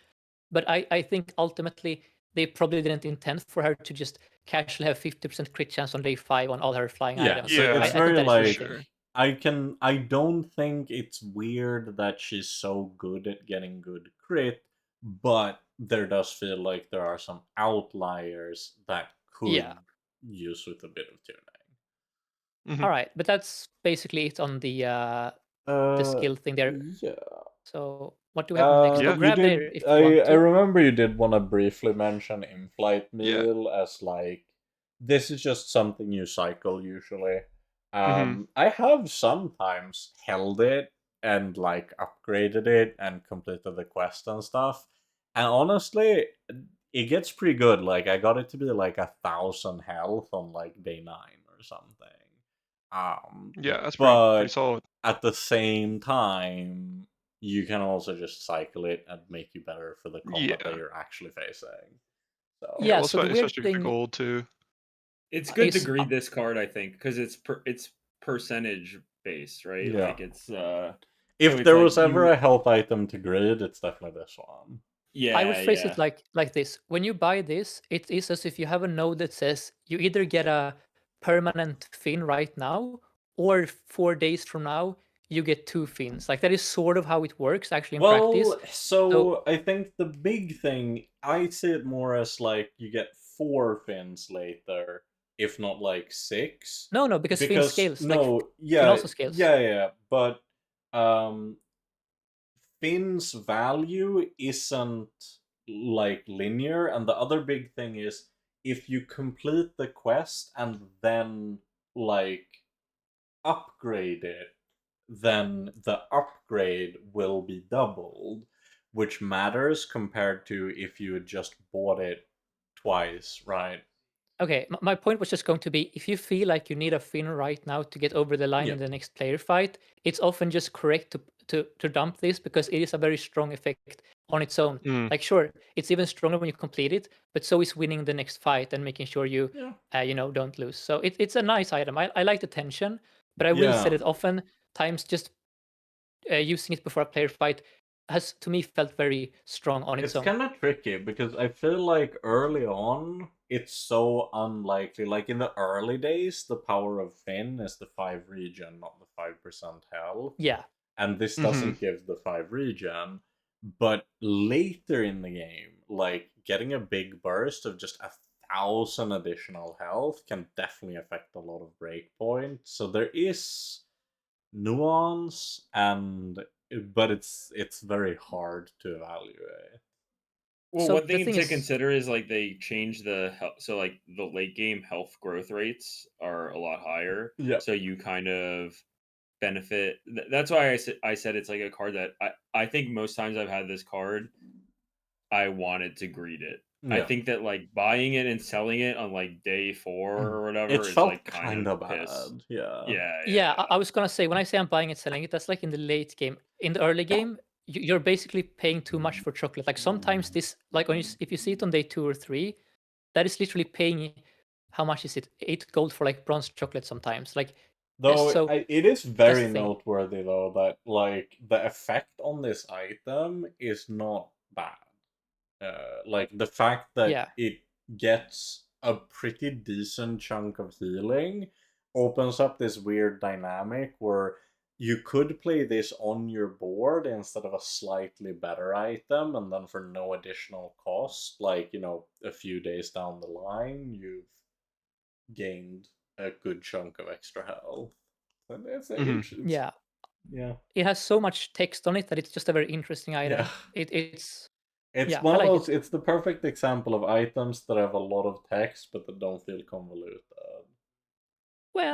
But I think ultimately they probably didn't intend for her to just casually have 50% crit chance on day 5 on all her flying Yeah, items. so it's Yeah, I think very that is for the like, thing. sure. I don't think it's weird that she's so good at getting good crit, but there does feel like there are some outliers that could Yeah. use with a bit of tuning. Mhm. All right, but that's basically it on the skill thing there. Yeah. So what do we have next? Oh, Yeah. You grab there did. if you want I to. remember you did want to briefly mention in-flight Yeah. meal as like this is just something you cycle usually. Mhm. I have sometimes held it and like upgraded it and completed the quest and stuff. And honestly, it gets pretty good. Like I got it to be like 1,000 health on like day 9 or something. Yeah, that's pretty But solid. at the same time, you can also just cycle it and make you better for the combat that Yeah. you're actually facing. So Yeah, well, So the weird especially with the thing gold too. It's good to is, greed this card, I think, because it's percentage based, right? yeah. Like it's so If it's there like was ever you a health item to grade, it's definitely this one. I would yeah, phrase yeah. it like this. When you buy this, it is as if you have a node that says you either get a permanent fin right now, or 4 days from now you get 2 fins. Like that is sort of how it works actually in practice. Well, So so I think the big thing, I see it more as like you get 4 fins later, if not like 6. no, because fin Because scales. Like no, fin yeah, also scales. yeah, but um Finn's value isn't like linear, and the other big thing is if you complete the quest and then like upgrade it, then the upgrade will be doubled, which matters compared to if you had just bought it twice, right? Okay, my point was just going to be if you feel like you need a fin right now to get over the line Yeah. in the next player fight, it's often just correct to dump this because it is a very strong effect on its own. Mm. Like sure, it's even stronger when you complete it, but so is winning the next fight and making sure you Yeah. don't lose. So it's a nice item. I like the tension, but I will say Yeah. that often times just using it before a player fight has to me felt very strong on its It's own. kind of tricky because I feel like early on it's so unlikely. Like in the early days, the power of Finn is the 5 regen, not the 5% health. Yeah. And this Mhm. doesn't give the 5 regen. But later in the game, like getting a big burst of just 1,000 additional health can definitely affect a lot of breakpoints. So there is nuance, and but it's very hard to evaluate. Well, So one the thing thing to is, consider is like they change the health, so like the late game health growth rates are a lot higher. Yeah. So you kind of benefit. That's why I said it's like a card that I think most times I've had this card, I wanted to greed it. I Yeah. think that like buying it and selling it on like day 4 or It whatever is felt like kind kind of of piss. bad. Yeah. Yeah, yeah, yeah, I was gonna say when I say I'm buying and selling it, that's like in the late game. In the early game, you're basically paying too much for chocolate. Like sometimes this, like on if you see it on day 2 or 3, that is literally paying. How much is it? 8 gold for like bronze chocolate sometimes. Like Though so it is that's the very thing. noteworthy though that like the effect on this item is not bad. Like the fact that Yeah, it gets a pretty decent chunk of healing opens up this weird dynamic where you could play this on your board instead of a slightly better item, and then for no additional cost, like, a few days down the line, you've gained a good chunk of extra health. And Mhm. yeah. yeah. It has so much text on it that it's just a very interesting Yeah. item. It's It's yeah, one I of like those, it. it's the perfect example of items that have a lot of text but that don't feel convoluted.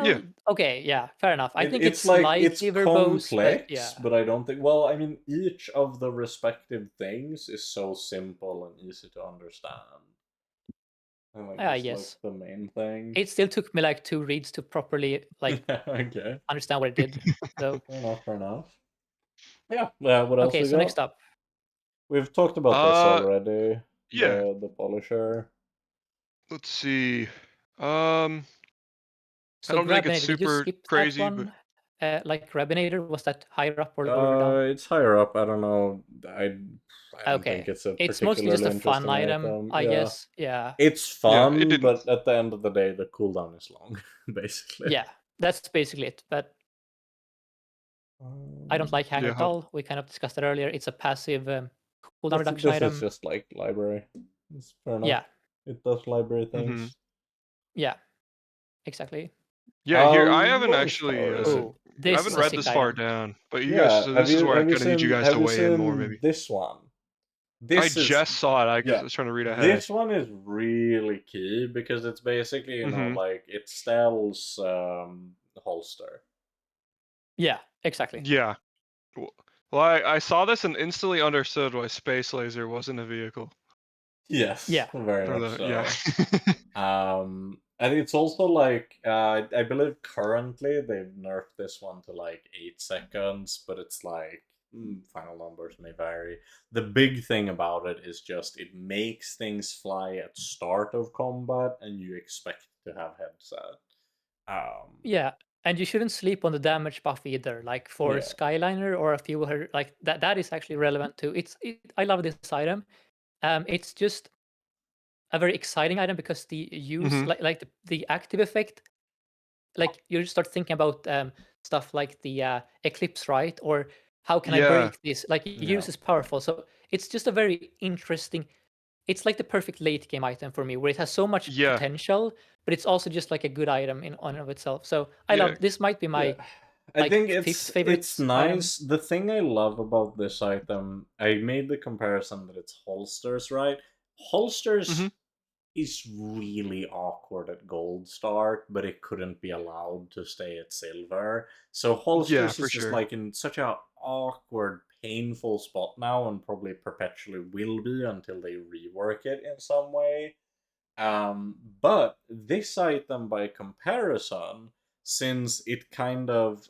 Yeah. Well, okay, yeah, fair enough. I think it's It's like, it's slightly verbose, but complex, yeah. but I don't think, well, I mean, each of the respective things is so simple and easy to understand. I think that's like Yes. the main thing. It still took me like 2 reads to properly like Okay. understand what it did. So Fair enough. Yeah, what else okay, we so next got? up. We've talked about this Uh, already. yeah. The polisher. Let's see. Um, I So don't think it's Grabinator, did you super skip that crazy, but one? Like Grabinator, was that higher up or lower down? It's higher up. I don't know. I don't think Okay. it's a It's mostly just particularly a fun interesting item, item. I Yeah. guess. Yeah. It's yeah, it fun, didn't. but at the end of the day, the cooldown is long, basically. Yeah. That's basically it. But I don't like hammer Yeah. at all. We kind of discussed it earlier. It's a passive cooldown reduction This is item. just like library. It's fair enough. Yeah. It does library hmm things. Yeah. Exactly. Yeah. Here, I haven't What is actually. power is it? Oh, I this haven't is a read sick this far item. down, but you guys. Yeah. So this is where I Have you kind of need you seen guys to have you weigh in more, seen maybe. this one? This I is just saw it. I yeah, was trying to read ahead. this one is really key because it's basically, you know, Mhm. like it Stell's holster. Yeah, exactly. Yeah. Well, I saw this and instantly understood why Space Laser wasn't a vehicle. Yes, Yeah. very Or much so. yeah. And it's also like I believe currently they've nerfed this one to like 8 seconds, but it's like final numbers may vary. The big thing about it is just it makes things fly at start of combat, and you expect to have headset. Yeah, and you shouldn't sleep on the damage buff either. Like for Yeah. Skyliner or a few other like that is actually relevant too. I love this item. It's just a very exciting item because the use Mhm. like the active effect, like you start thinking about stuff like the eclipse, right? Or how can I Yeah. break this? Like Yeah. use is powerful. So it's just a very interesting. It's like the perfect late game item for me, where it has so much Yeah. potential, but it's also just like a good item in on of itself. So I Yeah. love this. Might be my Yeah. I like think fifth favorite it's item. nice. The thing I love about this item, I made the comparison that it's holsters, right? Holsters Mhm. is really awkward at gold start, but it couldn't be allowed to stay at silver. So Yeah, holsters for is just sure. like in such a awkward, painful spot now, and probably perpetually will be until they rework it in some way. But this item, by comparison, since it kind of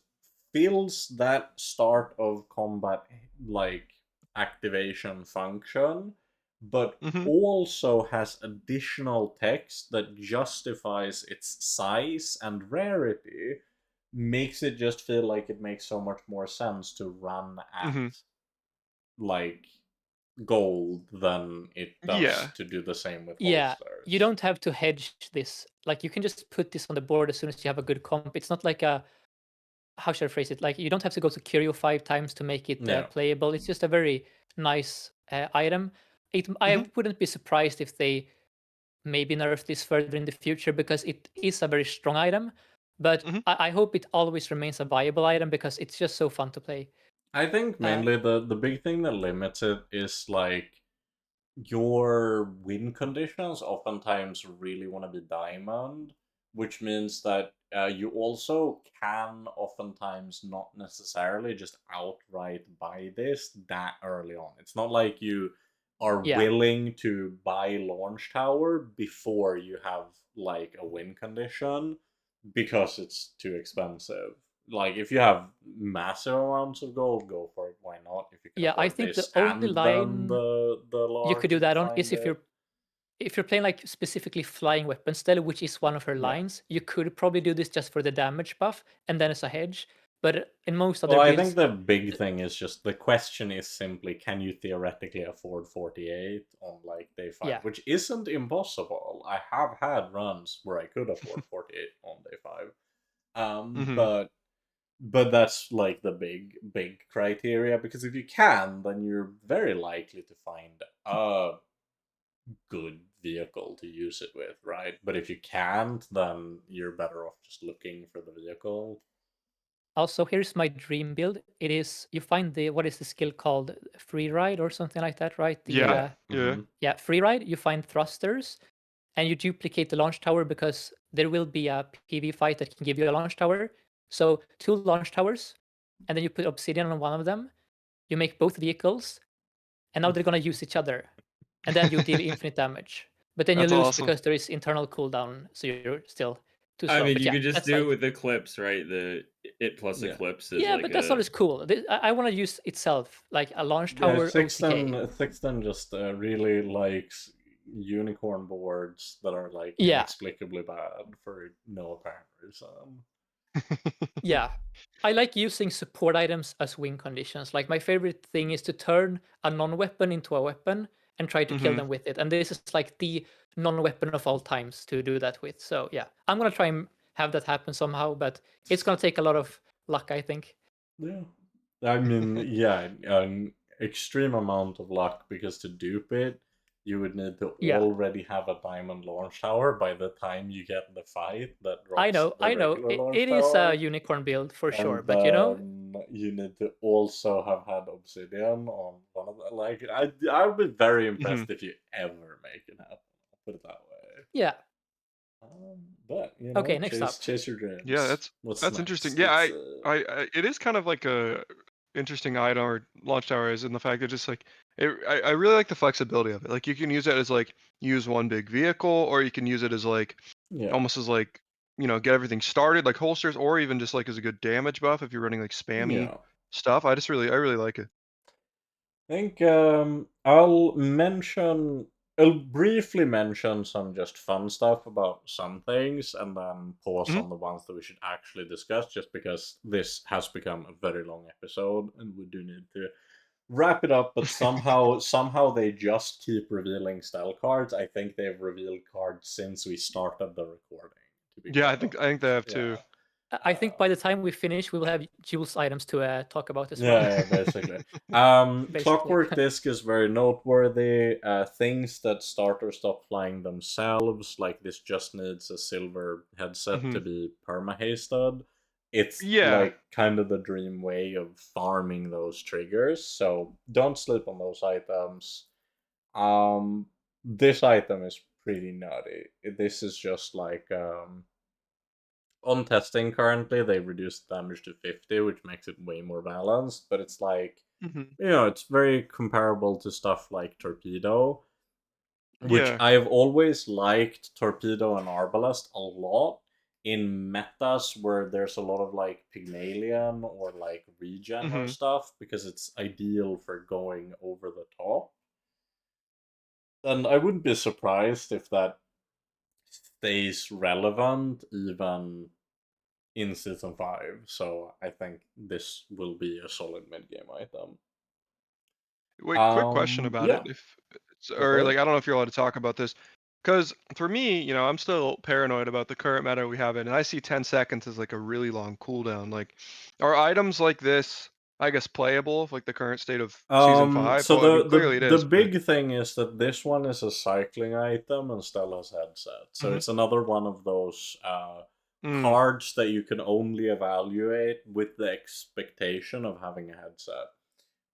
fills that start of combat like activation function, but Mhm. also has additional text that justifies its size and rarity, makes it just feel like it makes so much more sense to run at Mhm. like gold than it does Yeah. to do the same with Yeah, you holsters. don't have to hedge this. Like you can just put this on the board as soon as you have a good comp. It's not like a how should I phrase it? Like you don't have to go to Curio 5 times to make it Yeah. playable. It's just a very nice item. I Mhm. wouldn't be surprised if they maybe nerf this further in the future because it is a very strong item. But Mhm. I hope it always remains a viable item because it's just so fun to play. I think Uh, mainly the big thing that limits it is like your win conditions oftentimes really want to be diamond, which means that you also can oftentimes not necessarily just outright buy this that early on. It's not like you are yeah, willing to buy launch tower before you have like a win condition because it's too expensive. Like if you have massive amounts of gold, go for it. Why not? If you can yeah. I afford think the this only and then line the you could large do if you that on find is it. if you're playing like specifically flying weapon Stelle, which is one of her Yeah. lines, you could probably do this just for the damage buff and then as a hedge. But in most Well, other I think builds, the big thing is just the question is simply can you theoretically afford 48 on like day 5, yeah, which isn't impossible. I have had runs where I could afford 48 on day 5. Mhm. But that's like the big criteria because if you can, then you're very likely to find a good vehicle to use it with, right? But if you can't, then you're better off just looking for the vehicle. also here's my dream build. It is you find the what is the skill called free ride or something like that, right? The Yeah. Yeah. Yeah. yeah, free ride. You find thrusters and you duplicate the launch tower because there will be a PV fight that can give you a launch tower. So two launch towers, and then you put obsidian on one of them. You make both vehicles, and now they're gonna use each other, and then you deal infinite damage. But then you That's lose awesome. because there is internal cooldown, so you're still too I slow. mean, But you yeah, could just that's do it like with Eclipse, right? The it plus Yeah. Eclipse is yeah, like but that's not a as cool. I want to use itself like a launch Yeah, tower OTK. Sixten just really likes unicorn boards that are like Yeah, inexplicably bad for no apparent reason. yeah. I like using support items as win conditions. Like my favorite thing is to turn a non-weapon into a weapon and try to kill Mhm. them with it. And this is like the non-weapon of all times to do that with. So yeah, I'm gonna try and have that happen somehow, but it's gonna take a lot of luck, I think. Yeah. I mean, yeah, an extreme amount of luck because to dupe it, you would need to Yeah, already have a diamond launch tower by the time you get the fight that drops the I know. regular launch It is a tower. unicorn build for sure, And but you know, then you need to also have had obsidian on one of the, like I would be very impressed if you ever make it happen. I'll put it that way. Yeah. But you know, Okay, next up. chase your dreams. Yeah, What's that's next? interesting. Yeah, It's, I it is kind of like a interesting item or launch tower is in the fact that just like I really like the flexibility of it. Like you can use it as like use one big vehicle, or you can use it as like yeah. almost as like get everything started like holsters, or even just like as a good damage buff if you're running like spammy Yeah. stuff. I really like it. I think I'll briefly mention some just fun stuff about some things and then pause Mhm. on the ones that we should actually discuss, just because this has become a very long episode and we do need to wrap it up. But somehow they just keep revealing style cards. I think they've revealed cards since we started the recording, to be Yeah, quite I think they have honest. too. I think by the time we finish, we will have Jules items to talk about as well. Yeah, basically. Basically. Clockwork Disc is very noteworthy. Things that start or stop flying themselves, like this just needs a silver headset to Mhm. be perma-hasted. It's Yeah. like kind of the dream way of farming those triggers, so don't sleep on those items. This item is pretty nutty. This is just like on testing currently, they reduced damage to 50, which makes it way more balanced, but it's like, Mhm. it's very comparable to stuff like Torpedo, which Yeah. I've always liked Torpedo and Arbalest a lot in metas where there's a lot of like Pygmalion or like regen or Mhm. stuff, because it's ideal for going over the top. And I wouldn't be surprised if that stays relevant even in season 5, so I think this will be a solid mid game item. Wait, quick question about it. Yeah, If go for or like it. I don't know if you're allowed to talk about this, because for me, I'm still paranoid about the current meta we have in, and I see 10 seconds as like a really long cooldown. Like, are items like this, I guess, playable with like the current state of season 5? So Well, I mean, clearly it the is, but. big thing is that this one is a cycling item and Stella's headset, so Mhm. it's another one of those Mm. cards that you can only evaluate with the expectation of having a headset.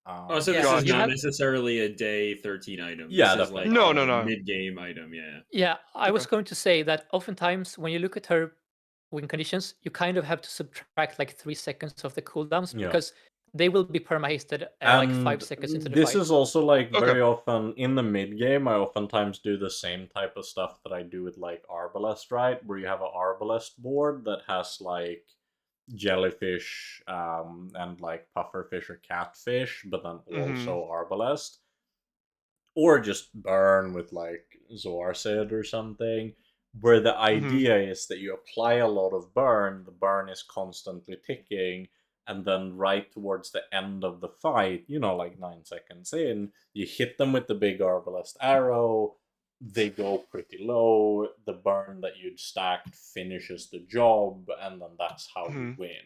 Oh, so Yeah, this is you Gotcha. not have- necessarily a day 13 item. Yeah, This is definitely like No, not. no, a no. mid-game item, yeah. Yeah, I was Okay. going to say that oftentimes when you look at her win conditions, you kind of have to subtract like 3 seconds of the cooldowns Yeah. because they will be perma-hasted like 5 seconds into the this fight. is also like Okay. very often in the mid game. I oftentimes do the same type of stuff that I do with like Arbalest, right? Where you have an Arbalest board that has like jellyfish and like pufferfish or catfish, but then Mhm. also Arbalest. Or just burn with like Zoarcid or something, where the Mhm. idea is that you apply a lot of burn, the burn is constantly ticking, and then right towards the end of the fight, like 9 seconds in, you hit them with the big Arbalest arrow, they go pretty low, the burn that you'd stacked finishes the job, and then that's how you Mhm. win.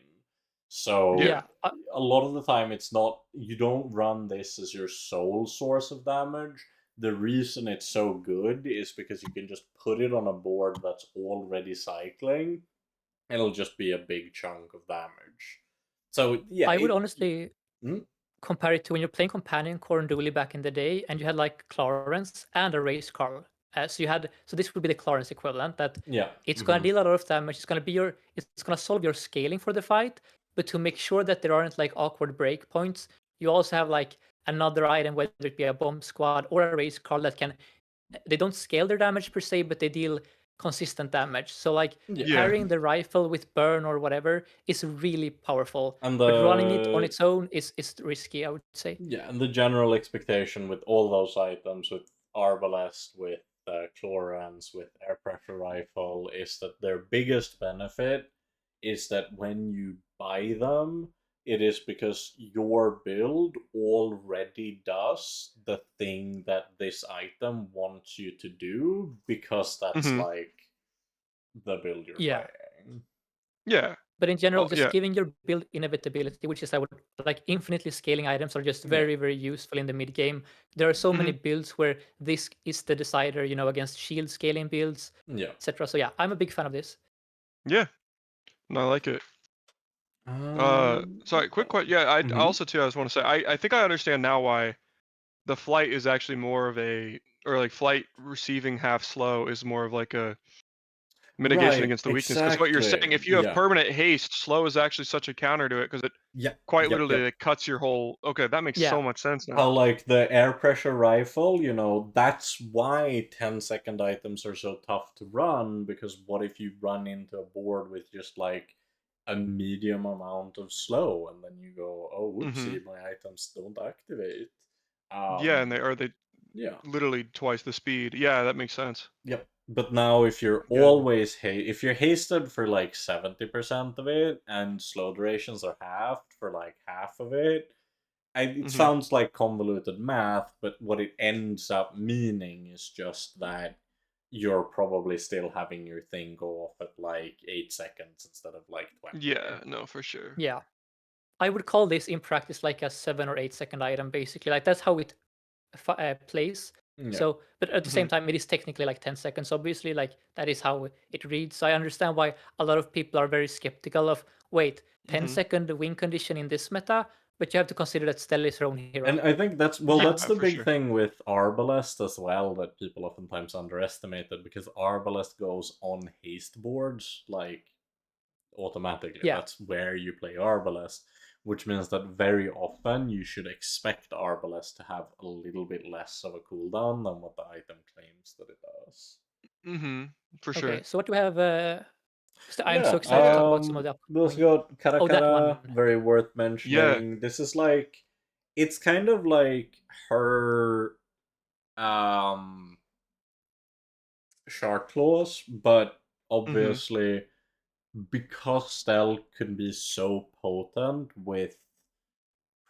So Yeah. Yeah, a lot of the time it's not, you don't run this as your sole source of damage. The reason it's so good is because you can just put it on a board that's already cycling. It'll just be a big chunk of damage. So yeah, I would honestly Mm, compare it to when you're playing Companion Core and Dooley back in the day, and you had like Clarence and a Race Carl. So this would be the Clarence equivalent. That yeah. it's gonna deal a lot of damage. It's gonna solve your scaling for the fight. But to make sure that there aren't like awkward breakpoints, you also have like another item, whether it be a bomb squad or a Race Carl that can. They don't scale their damage per se, but they deal consistent damage. So like Yeah. Yeah. pairing the rifle with burn or whatever is really powerful. And But running it on its own is risky, I would say. Yeah, and the general expectation with all those items, with Arbalest, with Chlorans, with air pressure rifle, is that their biggest benefit is that when you buy them, it is because your build already does the thing that this item wants you to do, because that's Mhm. like the build you're Yeah. playing. Yeah. But in general, Oh, just yeah. giving your build inevitability, which is I would like infinitely scaling items are just Yeah. very, very useful in the mid game. There are so many Mhm. builds where this is the decider, against shield scaling builds, Yeah. etc. So yeah, I'm a big fan of this. Yeah. No, I like it. Sorry, quick question. Yeah, I also too. I just want to say, I think I understand now why the flight is actually more of a, or like flight receiving half slow is more of like a mitigation Right, against the weakness. Because what you're saying, exactly. if you have permanent haste, slow is actually such a counter to it because it quite literally like, cuts your whole. Okay, that makes so much sense now. How like the air pressure rifle, that's why 10-second items are so tough to run, because what if you run into a board with just like a medium amount of slow and then you go, oh whoopsie, my items don't activate. Yeah, and they Yeah. literally twice the speed. Yeah, that makes sense. Yep. But now if you're always if you're hasted for like 70% of it and slow durations are halved for like half of it, it sounds like convoluted math, but what it ends up meaning is just that you're probably still having your thing go off at like 8 seconds instead of like 20. Yeah, no, for sure. Yeah. I would call this in practice like a 7 or 8 second item, basically. Like that's how it plays. Yeah. So, but at the same time, it is technically like 10 seconds. Obviously, like that is how it reads. So I understand why a lot of people are very skeptical of, wait, 10-second win condition in this meta, but you have to consider that Stelle is her own hero. And I think that's the big thing with Arbalest as well that people oftentimes underestimated, because Arbalest goes on haste boards like automatically. Yeah. That's where you play Arbalest, which means that very often you should expect Arbalest to have a little bit less of a cooldown than what the item claims that it does. For sure. Okay, so what do we have? I'm so excited to talk about some of the upcoming. We also got Kara that Kara, one. very worth mentioning. Yeah. This is like, it's kind of like her Shark Claws, but obviously because Stell can be so potent with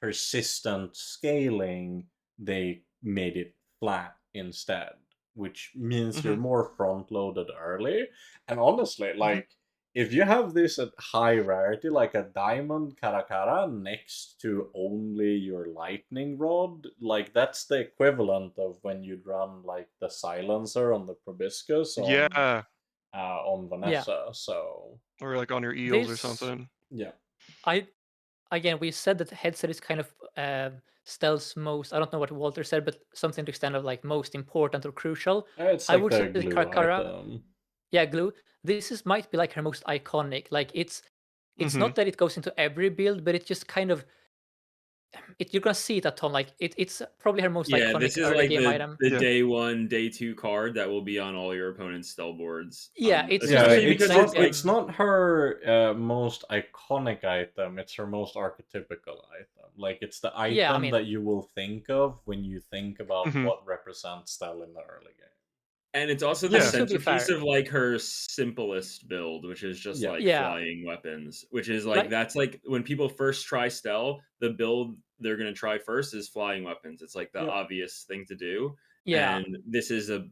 persistent scaling, they made it flat instead, which means you're more front loaded early. And honestly, like, if you have this at high rarity, like a diamond Karakara next to only your lightning rod, like that's the equivalent of when you'd run like the silencer on the proboscis on Vanessa. So, or like on your eels or something. Yeah. Again, we said that the headset is kind of Stell's most, I don't know what Walter said, but something to the extent of like most important or crucial. It's I like would the say glue Karakara. item. Yeah, glue. Might be like her most iconic. Like it's not that it goes into every build, but it just kind of you're gonna see it a ton. Like it's probably her most iconic this is early like game item. the day 1, day 2 card that will be on all your opponent's Stell boards. Yeah, it's especially because it's not her most iconic item. It's her most archetypical item. Like it's the item that you will think of when you think about what represents Stell in the early game. And it's also the centerpiece of like her simplest build, which is just like flying weapons, which is like that's like when people first try Stell, the build they're going to try first is flying weapons. It's like the obvious thing to do. Yeah. And this is a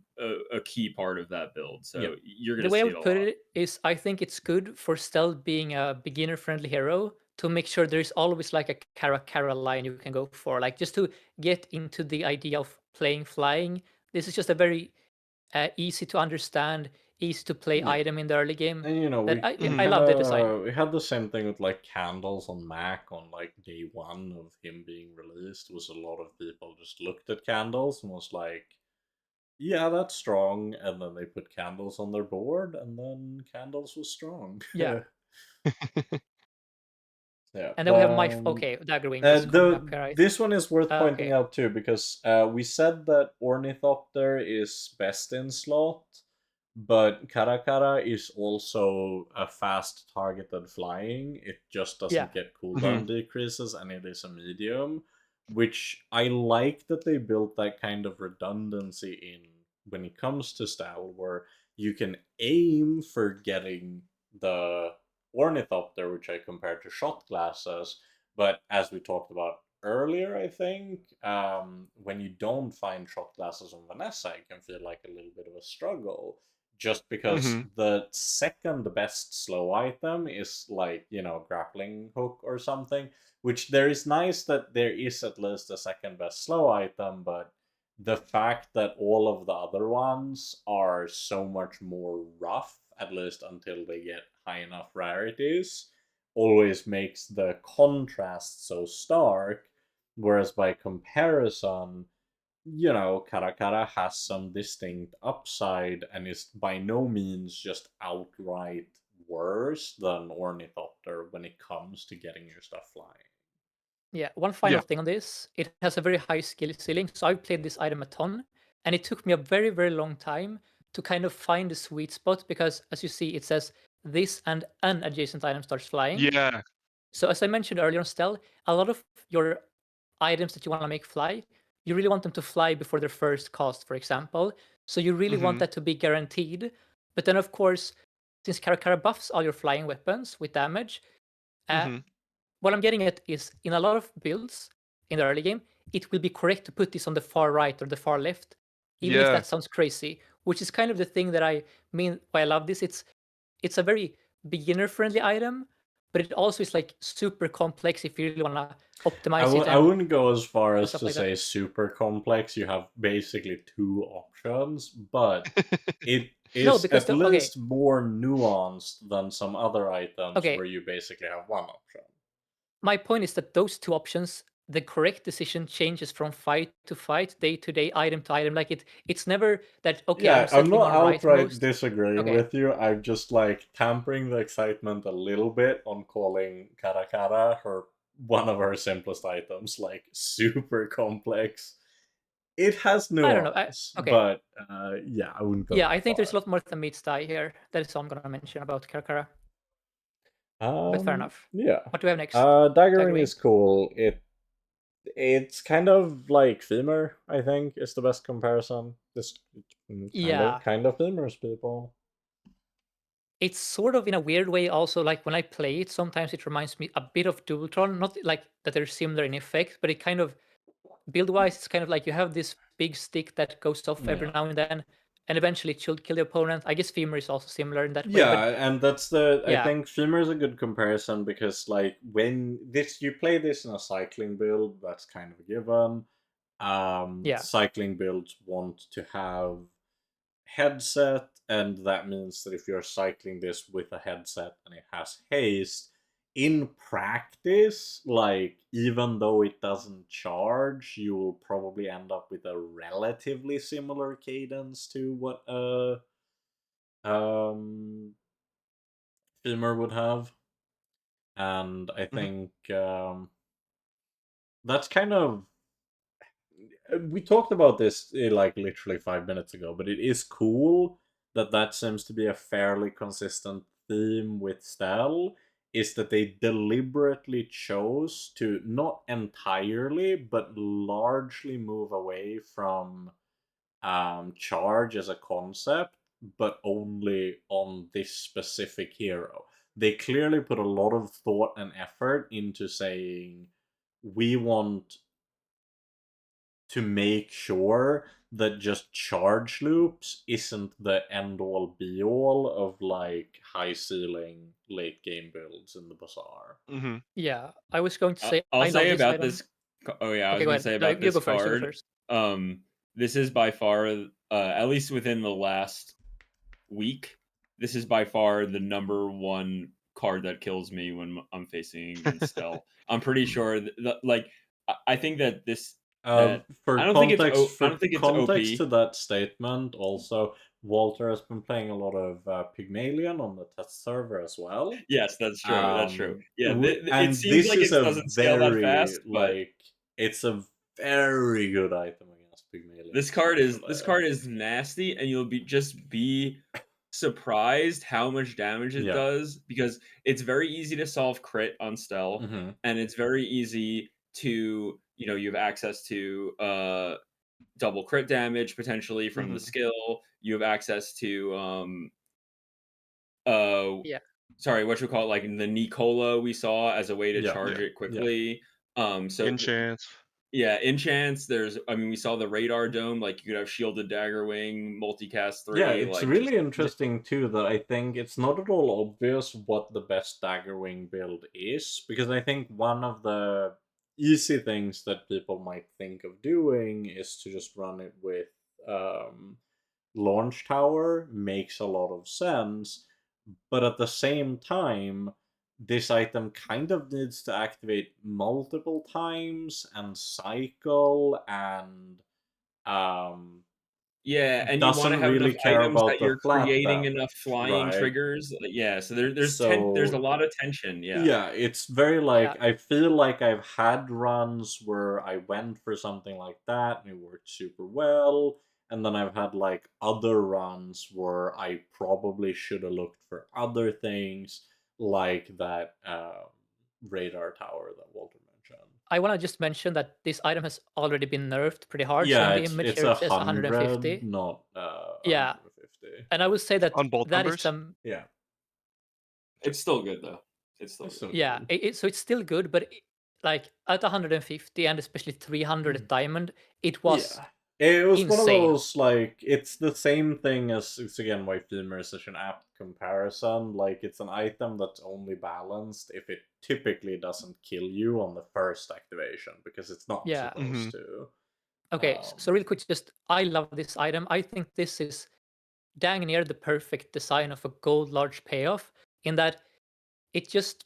key part of that build. So you're going the to way see I would put it is I think it's good for Stell being a beginner friendly hero to make sure there's always like a Kara line you can go for, like just to get into the idea of playing flying. This is just a very easy to understand, easy to play item in the early game. And I love the design. We had the same thing with like candles on Mac on like day 1 of him being released. Was a lot of people just looked at candles and was like, yeah, that's strong, and then they put candles on their board, and then candles was strong. Yeah. Yeah. And then we have my Dagger Wing is coming up here. This one is worth pointing out too, because we said that Ornithopter is best in slot, but Karakara is also a fast targeted flying. It just doesn't get cooldown decreases, and it is a medium, which I like that they built that kind of redundancy in when it comes to style, where you can aim for getting the Ornithopter, which I compared to shot glasses, but as we talked about earlier, I think, when you don't find shot glasses on Vanessa, it can feel like a little bit of a struggle, just because the second best slow item is like, grappling hook or something, which there is nice that there is at least a second best slow item, but the fact that all of the other ones are so much more rough, at least until they get high enough rarities, always makes the contrast so stark, whereas by comparison, Karakara has some distinct upside and is by no means just outright worse than Ornithopter when it comes to getting your stuff flying. Yeah, one final Yeah. thing on this. It has a very high skill ceiling, so I've played this item a ton, and it took me a very, very long time to kind of find the sweet spot because, as you see, it says this and an adjacent item starts flying. Yeah. So as I mentioned earlier on Stell, a lot of your items that you want to make fly, you really want them to fly before their first cast, for example. So you really want Mhm. that to be guaranteed. But then, of course, since Karakara buffs all your flying weapons with damage, uh, Mhm. what I'm getting at is in a lot of builds in the early game, it will be correct to put this on the far right or the far left, even if Yeah. that sounds crazy, which is kind of the thing that I mean why I love this. It's a very beginner friendly item, but it also is like super complex if you really want to optimize it I and wouldn't go as far as stuff to like that. say super complex. You have basically two options, but it No, is because at least more nuanced than some other items Okay. where you basically have one option. My point is that those two options, the correct decision changes from fight to fight, day to day, item to item. Like it's never that okay, Yeah, I'm I'm settling not on outright rightmost. disagreeing Okay. with you. I'm just like tampering the excitement a little bit on calling Karakara one of her simplest items like super complex. It has I don't know. nuance, Okay. but yeah, I wouldn't go Yeah, that I think there's a far. lot more than meets the eye here. That is all I'm gonna mention about Karakara. But fair enough. Yeah. What do we have next? Daggering Daggerwing. is cool. It's kind of like Femur, I think, is the best comparison. This Yeah. kind of Femurs, people. It's sort of in a weird way also like when I play it, sometimes it reminds me a bit of Dualtron. Not like that they're similar in effect, but it kind of build-wise, it's kind of like you have this big stick that goes off every Yeah. now and then, and eventually it should kill the opponent. I guess Femur is also similar in that way, Yeah, but and I yeah. think Femur is a good comparison because like when you play this in a cycling build, that's kind of a given. Yeah. Cycling builds want to have headset, and that means that if you're cycling this with a headset and it has haste, in practice, like even though it doesn't charge, you will probably end up with a relatively similar cadence to what um Femur would have. And I Mhm. think that's kind of we talked about this like literally 5 minutes ago, but it is cool that seems to be a fairly consistent theme with Stell. Is that they deliberately chose to not entirely, but largely move away from charge as a concept, but only on this specific hero. They clearly put a lot of thought and effort into saying, we want to make sure that just charge loops isn't the end all be all of like high ceiling late game builds in the Bazaar. Mhm. Yeah. I was going to say I'll I love say this about item. this. Oh yeah, I Okay, was go gonna ahead. say No, about you this go first. You go card. first. This is by far, at least within the last week, this is by far the number one card that kills me when I'm facing against Stell. I'm pretty sure like I think that this that For I don't think it's I for don't think it's context to OP. that statement, also Walter has been playing a lot of Pygmalion on the test server as well. Yes, that's true. That's true. Yeah, it And seems this like is it a doesn't scale that very fast, but it's a very good item against Pygmalion. this card is nasty, and you'll be surprised how much damage it Yeah. does because it's very easy to solve crit on Stell, Mm-hmm. and it's very easy to you have access to double crit damage potentially from the Mm-hmm. skill. You have access to uh Yeah. sorry, what you call it, like the Nicola we saw as a way to Yeah. charge it Yeah. quickly. So Enchants. yeah, enchants. I mean, we saw the radar dome. Like you could have shielded dagger wing, multicast Yeah, 3. it's Like really Just interesting too that I think it's not at all obvious what the best Daggerwing build is, because I think one of the easy things that people might think of doing is to just run it with Launch Tower. Makes a lot of sense, but at the same time, this item kind of needs to activate multiple times and cycle and Yeah, and you want to doesn't have really enough care items about that the you're flat creating damage, enough flying right? triggers. Yeah, so there's a So lot of tension. Yeah. yeah, it's very like Yeah. I feel like I've had runs where I went for something like that and it worked super well, and then I've had like other runs where I probably should have looked for other things, like that radar tower that Walter mentioned. I want to just mention that this item has already been nerfed pretty hard. So Yeah, in the image it's here, it says 100, 150. not Yeah. 150. And I would say that On both that is numbers? some. Yeah, It's still good though. It's still it's good. still Yeah. good. So it's still good, but like at 150 and especially 300 at diamond, it was Yeah. It was one of insane. those, like, it's the same thing as, it's again why Femur is such an apt comparison. Like, it's an item that's only balanced if it typically doesn't kill you on the first activation, because it's not Yeah. supposed to. Okay. So really quick, just I love this item. I think this is dang near the perfect design of a gold large payoff in that it just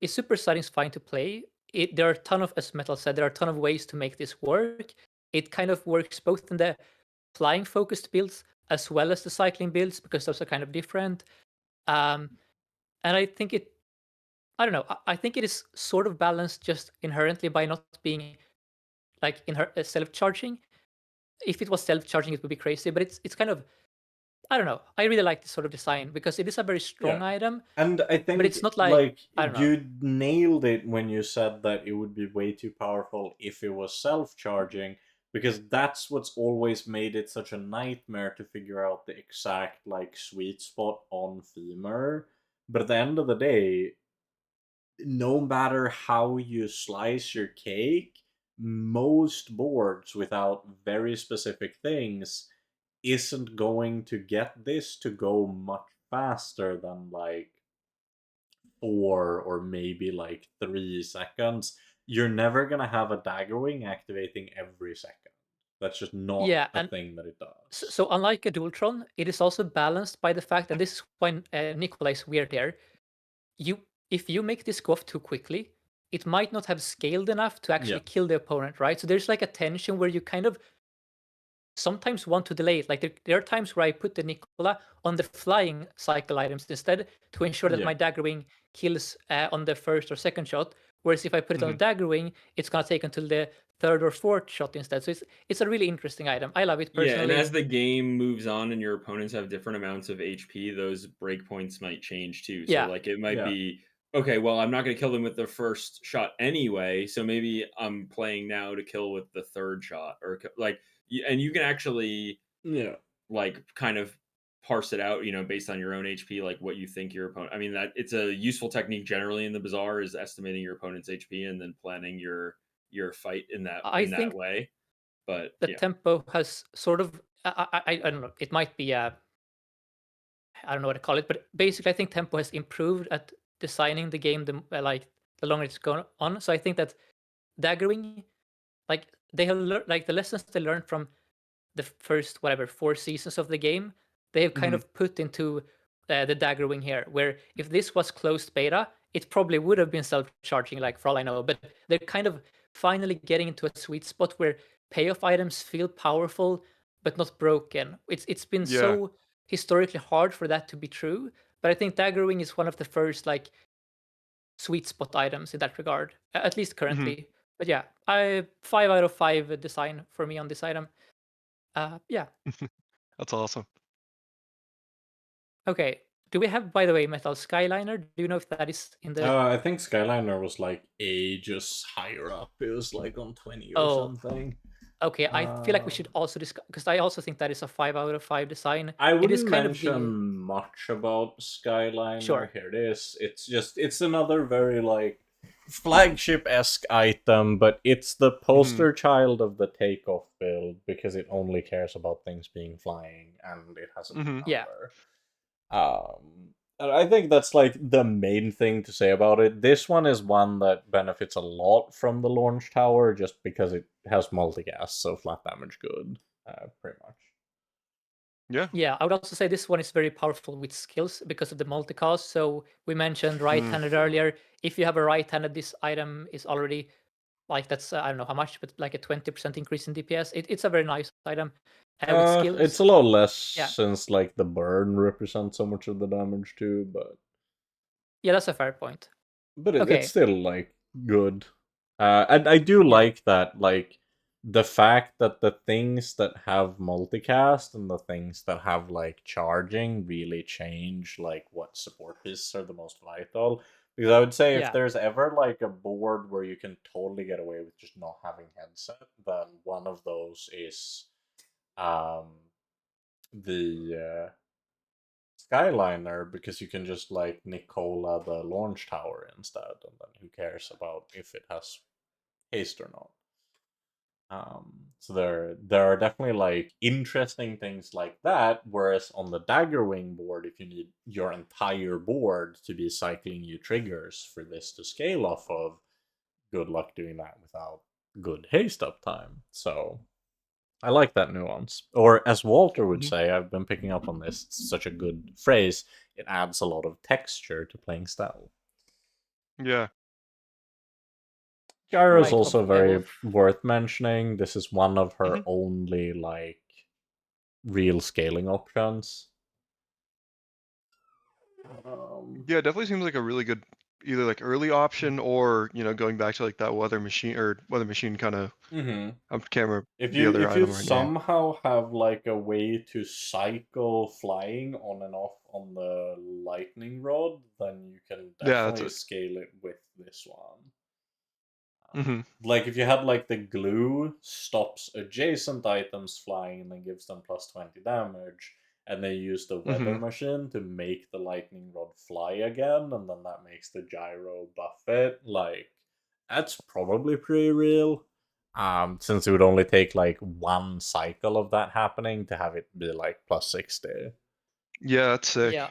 is super satisfying to play. There are a ton of, as Metal said, there are a ton of ways to make this work. It kind of works both in the flying focused builds as well as the cycling builds because those are kind of different. And I think I don't know, I think it is sort of balanced just inherently by not being like self-charging. If it was self-charging, it would be crazy, but it's kind of, I don't know. I really like this sort of design because it is a very strong Yeah. item, And I but think, it's not like, I don't know. you nailed it when you said that it would be way too powerful if it was self-charging, because that's what's always made it such a nightmare to figure out the exact, like, sweet spot on Femur. But at the end of the day, no matter how you slice your cake, most boards without very specific things isn't going to get this to go much faster than like 4 or maybe like 3 seconds. You're never gonna have a dagger wing activating every second. That's just not Yeah, a and thing that it does. so unlike a Dualtron, it is also balanced by the fact, and this is when Nikolai is weird here. You, if you make this go off too quickly, it might not have scaled enough to actually Yeah. kill the opponent, right? So there's like a tension where you kind of sometimes want to delay it. Like there are times where I put the Nicola on the flying cycle items instead to ensure that Yeah. my dagger wing kills on the first or second shot. Whereas if I put it on the dagger wing, it's gonna take until the third or fourth shot instead. So it's a really interesting item. I love it Yeah, personally. and as the game moves on and your opponents have different amounts of HP, those breakpoints might change too. So Yeah. like it might Yeah. be okay, well, I'm not going to kill them with the first shot anyway, so maybe I'm playing now to kill with the third shot or like and you can actually Yeah. like kind of parse it out, based on your own HP, like what you think your opponent. I mean, that it's a useful technique generally in the Bazaar is estimating your opponent's HP and then planning your fight in that I think way. But the yeah. tempo has sort of I don't know. It might be I don't know what to call it, but basically I think tempo has improved at designing the game the longer it's gone on. So I think that daggering, like they have learned, like the lessons they learned from the first whatever 4 seasons of the game, they have kind of put into the dagger wing here. Where if this was closed beta, it probably would have been self-charging, like for all I know. But they're kind of finally getting into a sweet spot where payoff items feel powerful but not broken. It's been Yeah. so historically hard for that to be true. But I think dagger wing is one of the first like sweet spot items in that regard, at least currently. But yeah, I 5 out of 5 design for me on this item. Yeah. That's awesome. Okay. Do we have, by the way, Metal Skyliner? Do you know if that is in the? I think Skyliner was like ages higher up. It was like on 20 or Oh, something. okay. I feel like we should also discuss because I also think that is a 5 out of 5 design. I It is wouldn't kind mention of the much about Skyliner. sure. Here it is. It's another very like flagship-esque item, but it's the poster child of the takeoff build because it only cares about things being flying and it has a big Yeah. number. And I think that's like the main thing to say about it. This one is one that benefits a lot from the launch tower just because it has multicast, so flat damage good, pretty much. Yeah, I would also say this one is very powerful with skills because of the multicast. So we mentioned right-handed earlier. If you have a right-handed, this item is already like that's I don't know how much, but like a 20% increase in DPS. It's a very nice item. With skills, It's a lot less yeah, since like the burn represents so much of the damage too, but yeah, that's a fair point. it's Okay, still like good. And I do yeah, like that, like the fact that the things that have multicast and the things that have like charging really change like what support pieces are the most vital. Because I would say if yeah, there's ever like a board where you can totally get away with just not having headset, then one of those is um the Skyliner, because you can just like Nicola the launch tower instead, and then who cares about if it has haste or not. So there are definitely like interesting things like that. Whereas on the Daggerwing board, if you need your entire board to be cycling you triggers for this to scale off of, good luck doing that without good haste uptime. So I like that nuance. Or as Walter would say, I've been picking up on this, it's such a good phrase, it adds a lot of texture to playing Stelle. Yeah. Gyro is right of also very Volf. worth mentioning. This is one of her Mhm. only like real scaling options. Yeah, it definitely seems like a really good either like early option or, going back to like that weather machine kind of Mhm. I can't remember If the you other if you item right now. somehow have like a way to cycle flying on and off on the lightning rod, then you can Yeah, that's definitely it. scale it with this one. Mhm. Like if you had like the glue stops adjacent items flying and then gives them plus 20 damage, and they use the weather Mhm. machine to make the lightning rod fly again, and then that makes the gyro buff it, like that's probably pretty real. Since it would only take like one cycle of that happening to have it be like plus 60. Yeah, that's sick. Yeah,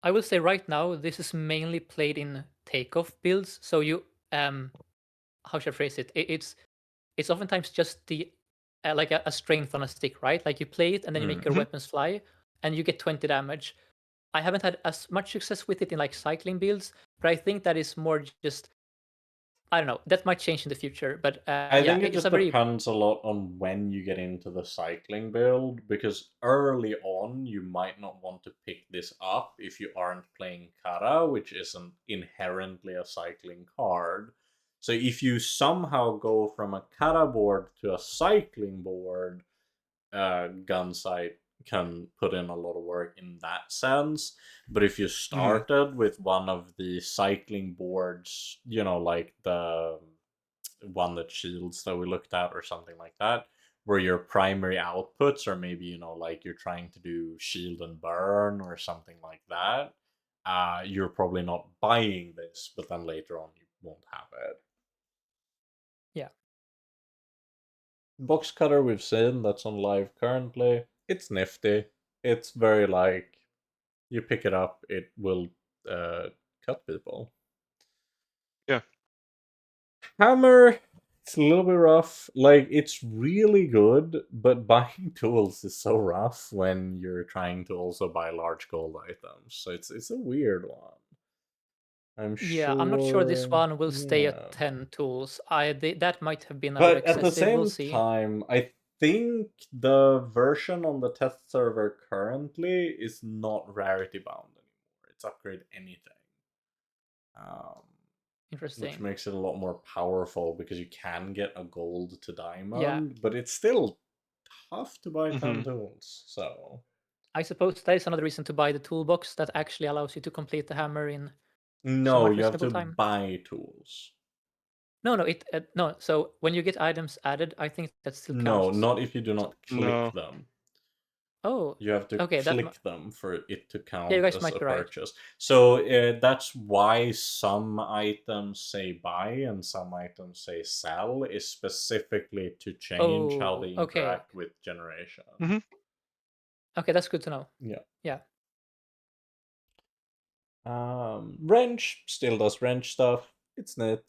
I will say right now this is mainly played in takeoff builds. So you how should I phrase it? It's oftentimes just the like a strength on a stick, right? Like you play it and then you make your Mhm. weapons fly and you get 20 damage. I haven't had as much success with it in like cycling builds, but I think that is more just I don't know. That might change in the future, but I yeah, think it it's just a very depends a lot on when you get into the cycling build, because early on you might not want to pick this up if you aren't playing Kara, which isn't inherently a cycling card. So if you somehow go from a Kara board to a cycling board, Gunsight can put in a lot of work in that sense. But if you Mhm. started with one of the cycling boards, like the one that shields that we looked at or something like that, where your primary outputs are maybe like you're trying to do shield and burn or something like that, you're probably not buying this, but then later on you won't have it. yeah. Box cutter we've seen that's on live currently, it's nifty. It's very like you pick it up, it will cut people. Yeah. Hammer, it's a little bit rough. Like, it's really good, but buying tools is so rough when you're trying to also buy large gold items. So it's a weird one. I'm Yeah, I'm not sure this sure. one will stay Yeah. at 10 tools. That might have been a bit But at the excessive. We'll same see. time, I think the version on the test server currently is not rarity bound anymore. It's upgrade anything. Um, which Interesting. makes it a lot more powerful because you can get a gold to Yeah, diamond, but it's still tough to buy 10 Mhm. tools. So I suppose that is another reason to buy the toolbox that actually allows you to complete the hammer in no, somewhat you have reasonable to time. buy tools. No, no, no. So when you get items added, I think that still No, counts. not if you do So, not click No. them. oh, You have to okay. click them for it to Yeah, you count guys as might a be right. purchase. So that's why some items say buy and some items say sell, is specifically to change how Oh, they okay. interact with generation. Mhm. Okay, that's good to know. Yeah. Yeah. Wrench still does wrench stuff. It's neat.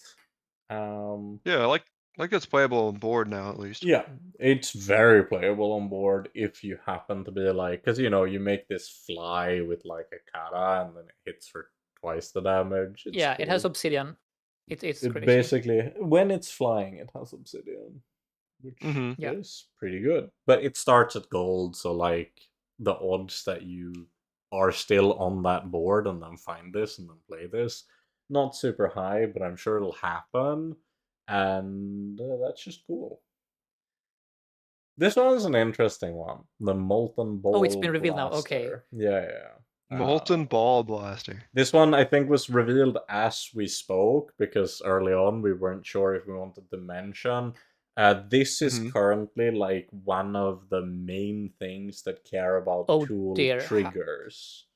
Yeah, I like Like it's playable on board now, at least. Yeah, it's very playable on board if you happen to be like, because you make this fly with like a kata and then it hits for twice the damage. It's Yeah, it has cool. obsidian. It's It crazy. basically, when it's flying, it has obsidian, which Mhm. Yeah. is pretty good. But it starts at gold, so like the odds that you are still on that board and then find this and then play this, not super high, but I'm sure it'll happen, and that's just cool. This one's an interesting one. The Molten Ball Oh, it's been revealed now. Okay. Blaster. Yeah. Molten Ball Blaster. This one I think was revealed as we spoke because early on we weren't sure if we wanted to mention. This is Mhm. currently like one of the main things that care about Oh tool dear. triggers.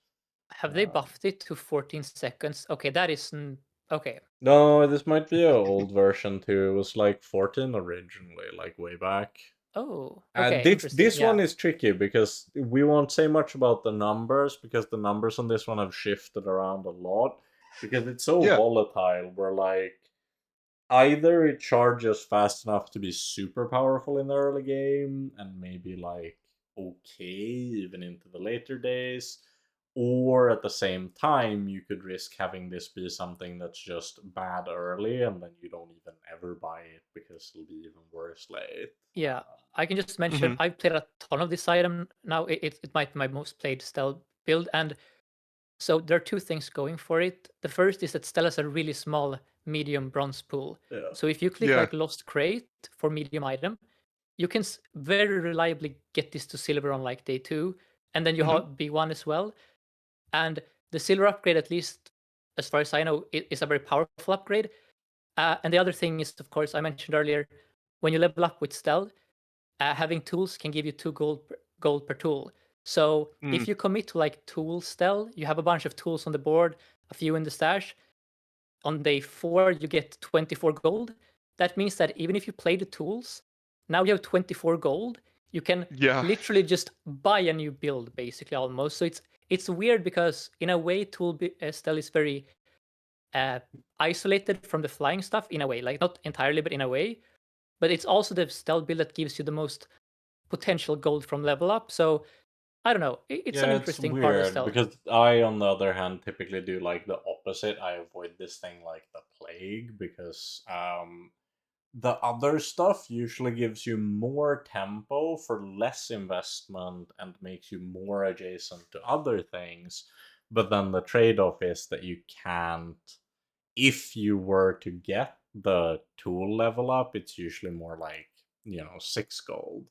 Have they buffed it to 14 seconds? Okay, that is okay. No, this might be an old version too. It was like 14 originally, like way back. Oh, okay, This interesting. one Yeah. is tricky because we won't say much about the numbers because the numbers on this one have shifted around a lot because it's so Yeah. volatile. We're like either it charges fast enough to be super powerful in the early game and maybe like okay even into the later days, or at the same time you could risk having this be something that's just bad early and then you don't even ever buy it because it'll be even worse late. Yeah, I can just mention Mhm. I've played a ton of this item now. It might be my most played Stell build, and so there are two things going for it. The first is that Stell has a really small medium bronze pool. Yeah. So if you click Yeah. like Lost Crate for medium item, you can very reliably get this to silver on like day 2, and then you have B1 as well. And the silver upgrade, at least as far as I know, is a very powerful upgrade. And the other thing is, of course, I mentioned earlier, when you level up with Stell, having tools can give you 2 gold per tool. So Mm. if you commit to like tool Stell, you have a bunch of tools on the board, a few in the stash. On day 4, you get 24 gold. That means that even if you play the tools, now you have 24 gold. You can Yeah. literally just buy a new build, basically almost. So it's weird because in a way, Stell is very isolated from the flying stuff in a way, like not entirely, but in a way. But it's also the stealth build that gives you the most potential gold from level up. So I don't know. It's an Yeah, it's interesting part of weird stealth. because I, on the other hand, typically do like the opposite. I avoid this thing like the plague because the other stuff usually gives you more tempo for less investment and makes you more adjacent to other things. But then the trade-off is that you can't, if you were to get the tool level up, it's usually more like, 6 gold.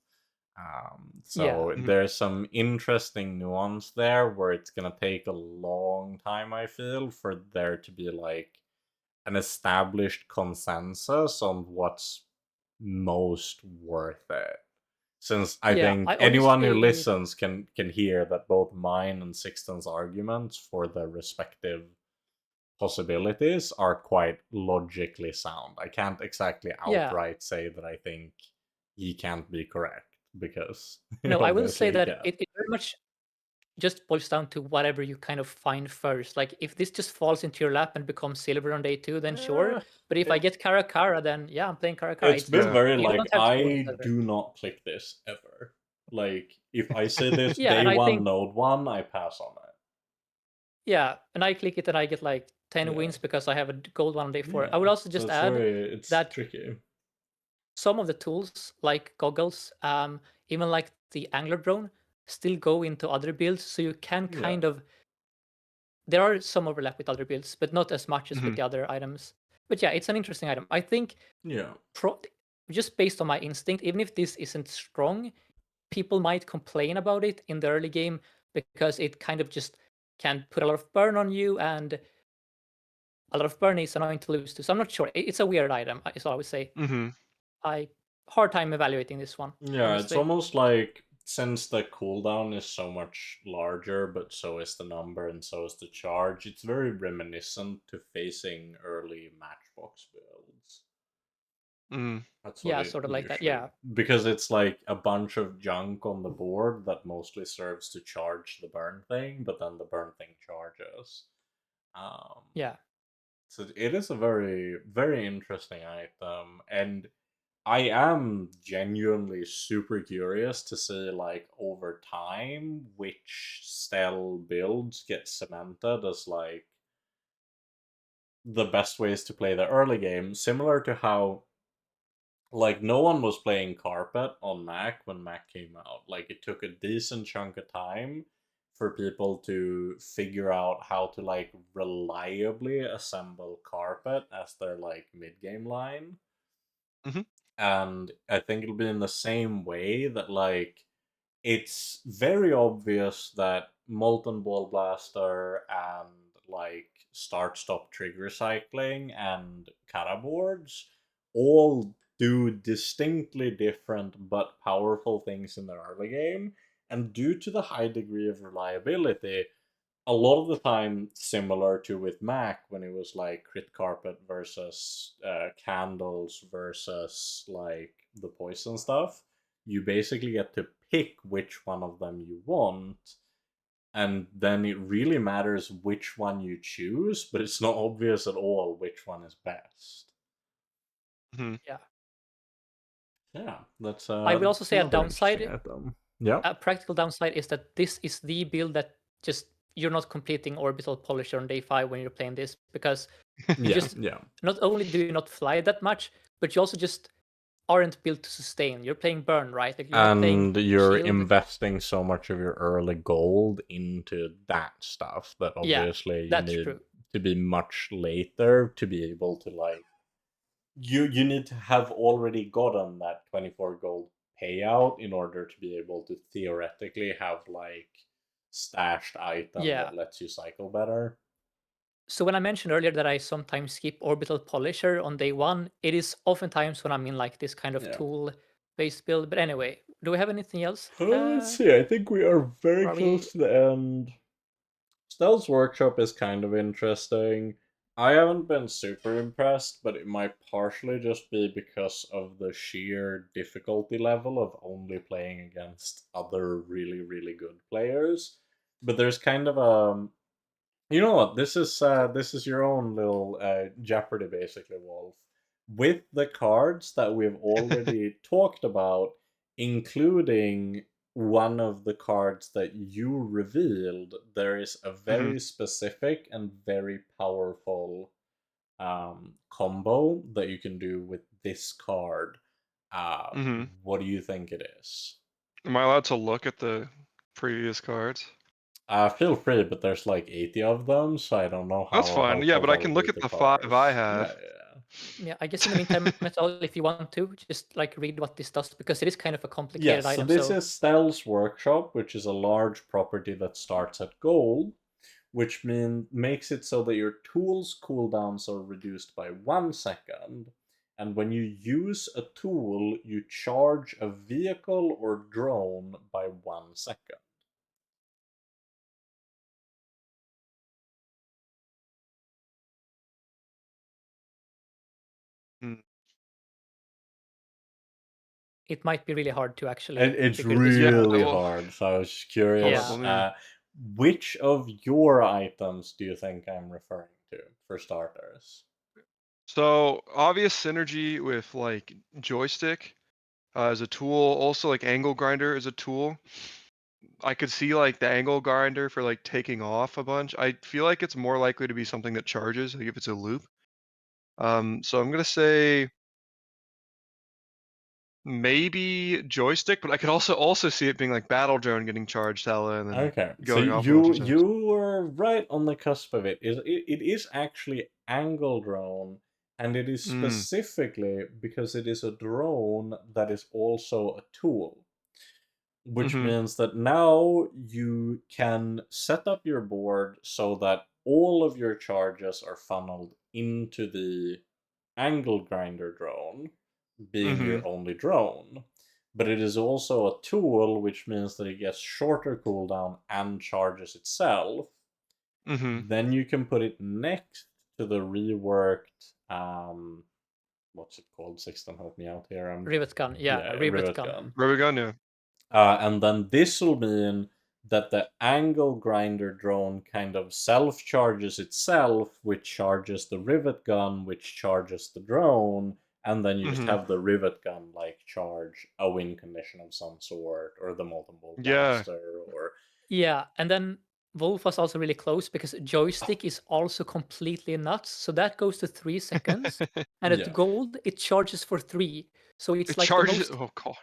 Yeah. So Mhm. there's some interesting nuance there where it's gonna take a long time, I feel, for there to be like an established consensus on what's most worth it. Since I Yeah. think I anyone who honestly, listens can hear that both mine and Sixten's arguments for the respective possibilities are quite logically sound. I can't exactly yeah. outright say that I think he can't be correct because No, I will say obviously he that can. it very much just boils down to whatever you kind of find first. Like if this just falls into your lap and becomes silver on day 2, then sure. Eh, But if I it, get Karakara, then yeah, I'm playing Karakara. it's been Yeah. very You like don't have to go I silver. do not click this ever. Like if I say this Yeah, day and I one, think node one, I pass on it. yeah, and I click it and I get like 10 Yeah. wins because I have a gold one on day 4. I Yeah. would also So just add it's that tricky. some of the tools like goggles, even like the angler drone, still go into other builds, so you can Yeah. kind of there are some overlap with other builds, but not as much as with Mhm. the other items. But yeah, it's an interesting item. I think Yeah. just based on my instinct, even if this isn't strong, people might complain about it in the early game because it kind of just can put a lot of burn on you, and a lot of burn is annoying to lose to. So I'm not sure. It's a weird item, is all I would say. Mhm. I hard time evaluating this one, Yeah, it's honestly. almost like since the cooldown is so much larger, but so is the number and so is the charge, it's very reminiscent to facing early Matchbox builds. Mhm. That's what Yeah, it sort of like that. usually, Yeah, because it's like a bunch of junk on the board that mostly serves to charge the burn thing, but then the burn thing charges. Um, yeah, so it is a very, very interesting item, and I am genuinely super curious to see, like, over time, which Stell builds get cemented as, like, the best ways to play the early game, similar to how, like, no one was playing Carpet on Mac when Mac came out. Like, it took a decent chunk of time for people to figure out how to, like, reliably assemble Carpet as their, like, mid-game line. Mhm. And I think it'll be in the same way that, like, it's very obvious that Molten Ball Blaster and, like, Start Stop Trigger Cycling and Kata boards all do distinctly different but powerful things in the early game. And due to the high degree of reliability, a lot of the time similar to with Mac when it was like Crit Carpet versus Candles versus like the Poison stuff, you basically get to pick which one of them you want, and then it really matters which one you choose, but it's not obvious at all which one is best. Mhm. Yeah. Yeah, that's I will also say a another interesting downside. item. Yeah. A practical downside is that this is the build that just you're not completing Orbital Polisher on day 5 when you're playing this, because you Yeah, just yeah. not only do you not fly that much, but you also just aren't built to sustain. You're playing burn, right? Like you're not playing And you're shield. investing so much of your early gold into that stuff that Yeah, obviously you that's need true. to be much later to be able to, like, you need to have already gotten that 24 gold payout in order to be able to theoretically have, like, stashed item Yeah. that lets you cycle better. So when I mentioned earlier that I sometimes skip Orbital Polisher on day 1, it is oftentimes when I'm in like this kind of Yeah. tool-based build. But anyway, do we have anything else? Let's see, I think we are very Are we- close to the end. Stell's Workshop is kind of interesting. I haven't been super impressed, but it might partially just be because of the sheer difficulty level of only playing against other really, really good players. But there's kind of a, you know what? This is your own little Jeopardy, basically, Wolf. With the cards that we've already talked about, including one of the cards that you revealed, there is a very specific and very powerful combo that you can do with this card. Mhm. What do you think it is? Am I allowed to look at the previous cards? Feel free, but there's like 80 of them, so I don't know That's how fine. Yeah, helpful but I that'll can be look at to the 5 I parse. Yeah, have. yeah. Yeah, I guess in the meantime, Metal, if you want to, just like read what this does, because it is kind of a complicated Yes, so item. this is Stell's Workshop, which is a large property that starts at gold, which makes it so that your tools cooldowns are reduced by 1 second. And when you use a tool, you charge a vehicle or drone by 1 second. Mm. It might be really hard to actually It's figure this one out. really well, hard, so I was just curious. probably. Which of your items do you think I'm referring to, for starters? So obvious synergy with like joystick as a tool. Also like angle grinder as a tool. I could see like the angle grinder for like taking off a bunch. I feel like it's more likely to be something that charges, like if it's a loop. So I'm gonna say maybe joystick, but I could also see it being like battle drone getting charged hella and then Okay, so going off a bunch of times. you were right on the cusp of it. It is actually angle drone, and it is Mm. specifically because it is a drone that is also a tool. Which Mm-hmm. means that now you can set up your board so that all of your charges are funneled into the angle grinder drone, being Mm-hmm. your only drone. But it is also a tool, which means that it gets shorter cooldown and charges itself. Mm-hmm. Then you can put it next to the reworked, what's it called? Sixten, help me out here. Rivet gun, yeah, rivet Rivet gun. gun. Rubber gun, yeah. And then this will mean that the angle grinder drone kind of self-charges itself, which charges the rivet gun, which charges the drone, and then you just Mhm. have the rivet gun like charge a win condition of some sort, or the molten bolt Yeah. blaster, or Yeah, and then Volf was also really close because joystick is also completely nuts. So that goes to 3 seconds, and at yeah. gold it charges for 3. So it's It like the charges. most. Oh god.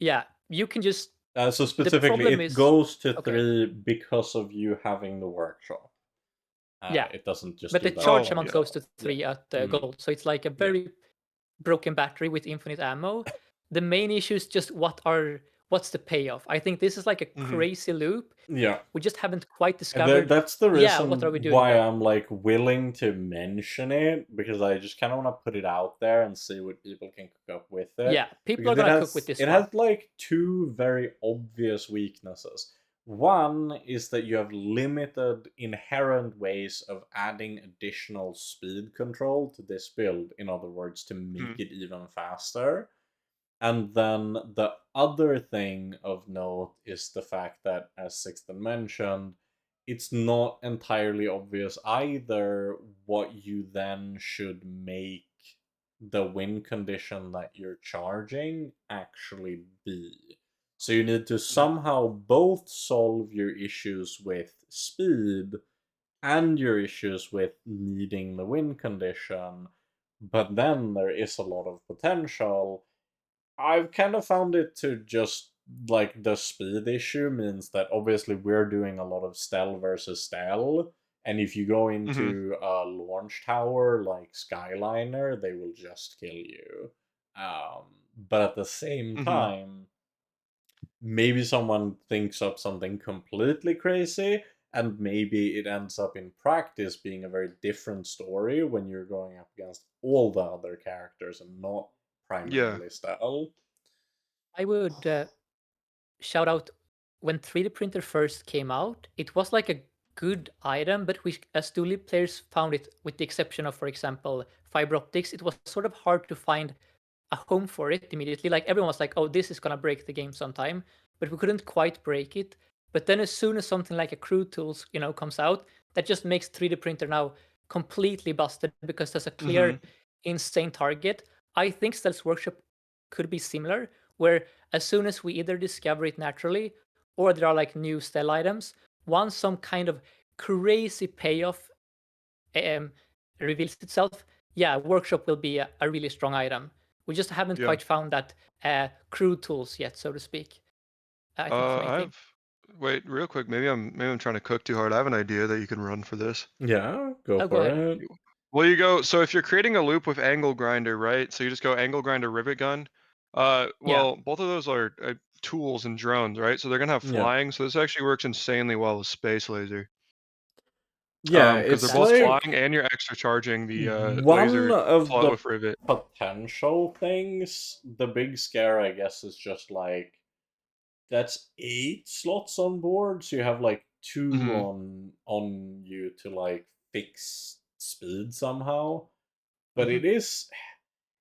Yeah, you can just. So The specifically, problem it is goes to okay. 3 because of you having the workshop. Yeah, It doesn't just but do the that charge Oh, by amount yeah. goes to itself. 3 at Mhm. gold. So it's like a Yeah. very broken battery with infinite ammo. The main issue is just what's the payoff. I think this is like a Mhm. crazy loop. Yeah. We just haven't quite And discovered. that's the Yeah, reason what are we doing why here? I'm like willing to mention it, because I just kind of want to put it out there and see what people can cook up with it. Yeah, people are Because gonna cook with this it one. has like 2 very obvious weaknesses. One is that you have limited inherent ways of adding additional speed control to this build, in other words, to make Mhm. it even faster. And then the other thing of note is the fact that, as Sixten mentioned, it's not entirely obvious either what you then should make the win condition that you're charging actually be. So you need to somehow both solve your issues with speed and your issues with needing the win condition, but then there is a lot of potential. I've kind of found it to just like the speed issue means that obviously we're doing a lot of Stelle versus Stelle, and if you go Mhm. into a launch tower like Skyliner, they will just kill you. But at the same Mhm. time, maybe someone thinks up something completely crazy, and maybe it ends up in practice being a very different story when you're going up against all the other characters and not Yeah. primarily Stelle. I would shout out when 3D printer first came out. It was like a good item, but we, as Dooley players, found it, with the exception of, for example, fiber optics. It was sort of hard to find a home for it immediately. Like everyone was like, "Oh, this is gonna break the game sometime," but we couldn't quite break it. But then, as soon as something like a Crew Tools, comes out, that just makes 3D printer now completely busted because there's a clear, Mhm. insane target. I think Stealth Workshop could be similar, where as soon as we either discover it naturally or there are like new Stell items, once some kind of crazy payoff um, reveals itself, yeah, Workshop will be a really strong item. We just haven't Yeah. quite found that Crew Tools yet, so to speak. I think that's the main I thing. have. Wait, real quick. Maybe I'm trying to cook too hard. I have an idea that you can run for this. Yeah, go Oh, go for ahead. it. Well, you go. So if you're creating a loop with angle grinder, right? So you just go angle grinder, rivet gun. Yeah. Well, both of those are tools and drones, right? So they're gonna have Yeah. flying. So this actually works insanely well with space laser. Yeah, Because they're it's both That's true. like flying and you're extra charging the one laser of slot the with rivet. potential things. The big scare, I guess, is just like that's 8 slots on board, so you have like 2 Hmm. on you to like fix speed somehow. But Hmm.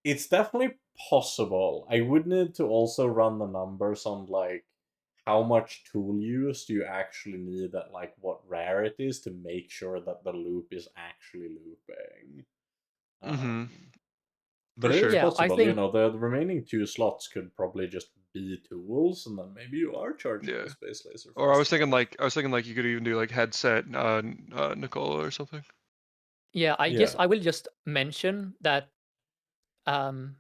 it's definitely possible. I would need to also run the numbers on like how much tool use do you actually need at like what rare it is to make sure that the loop is actually looping. Hmm. Um, but For it is sure. Yeah, I possible, think the remaining 2 slots could probably just be tools, and then maybe you are charging the Yeah. space laser Or fast enough. I was thinking like you could even do like headset, Nicola or something. yeah, I guess Yeah. I will just mention that um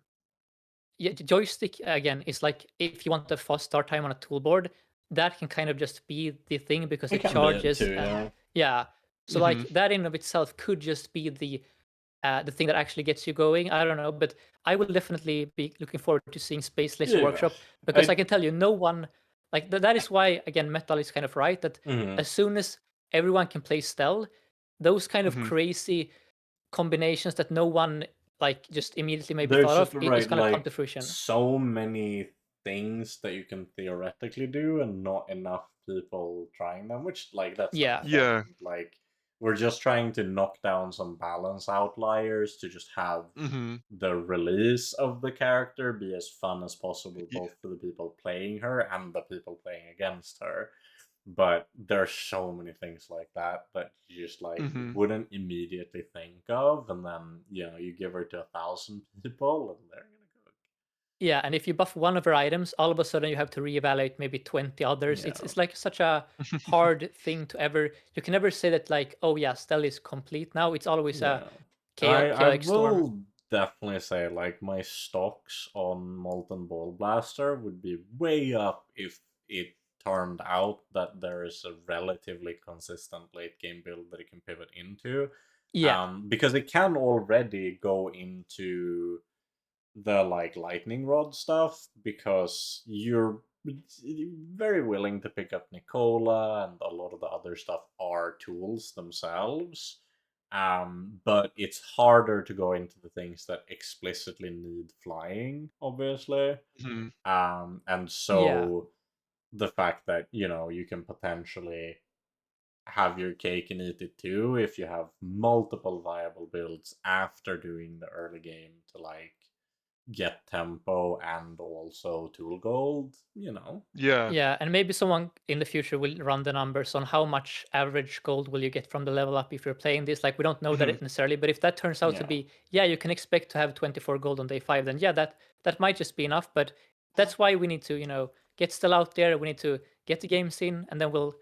yeah, the joystick again is like if you want a fast start time on a toolboard, that can kind of just be the thing because It it can be it charges too, and yeah. yeah. So Hmm. like that in of itself could just be the thing that actually gets you going. I don't know, but I will definitely be looking forward to seeing Space Laser Yeah. Workshop because I I can tell you, no one like that is why again Metal is kind of right that mhm. as soon as everyone can play Stell, those kind of Hmm. crazy combinations that no one like just immediately maybe There's thought just of is right gonna come like to fruition. so many things that you can theoretically do and not enough people trying them, which like that's the Yeah. Yeah. point. Like we're just trying to knock down some balance outliers to just have Hmm. the release of the character be as fun as possible, both for the people playing her and the people playing against her. but there's so many things like that that you just like Mhm. wouldn't immediately think of, and then you give her to 1,000 people, and they're gonna cook. Yeah, and if you buff one of her items, all of a sudden you have to reevaluate maybe 20 others. Yeah. It's like such a hard thing to ever. You can never say that like, oh yeah, Stelle is complete now. It's always a Yeah. I chaotic storm. will definitely say like my stocks on Molten Ball Blaster would be way up if it turned out that there is a relatively consistent late game build that it can pivot into. Yeah, Because it can already go into the like lightning rod stuff because you're very willing to pick up Nicola, and a lot of the other stuff are tools themselves. But it's harder to go into the things that explicitly need flying, obviously. Mhm. And yeah. so the fact that you can potentially have your cake and eat it too if you have multiple viable builds after doing the early game to like get tempo and also tool gold. Yeah. Yeah, and maybe someone in the future will run the numbers on how much average gold will you get from the level up if you're playing this. Like we don't know that Mhm. it necessarily, but if that turns out to Yeah. be, yeah, you can expect to have 24 gold on day 5, then yeah, that might just be enough. But that's why we need to, get still out there. We need to get the games in, and then we'll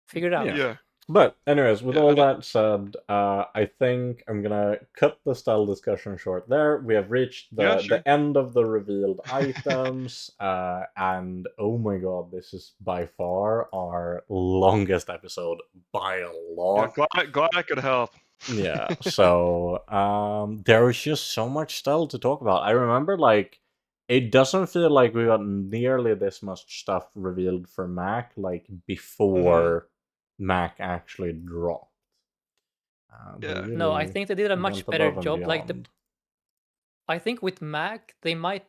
figure it out. Yeah. Yeah. But anyways, with Yeah. all that said, I think I'm gonna cut the style discussion short there. We have reached Yeah, the sure. end of the revealed items, and oh my god, this is by far our longest episode by a Yeah, lot. glad I could help. Yeah, so there was just so much stuff to talk about. I remember like it doesn't feel like we got nearly this much stuff revealed for Mac like Mhm. before Mac actually dropped. They Yeah. No, I really think they did a went much better above and job. Like beyond. I think with Mac, they might.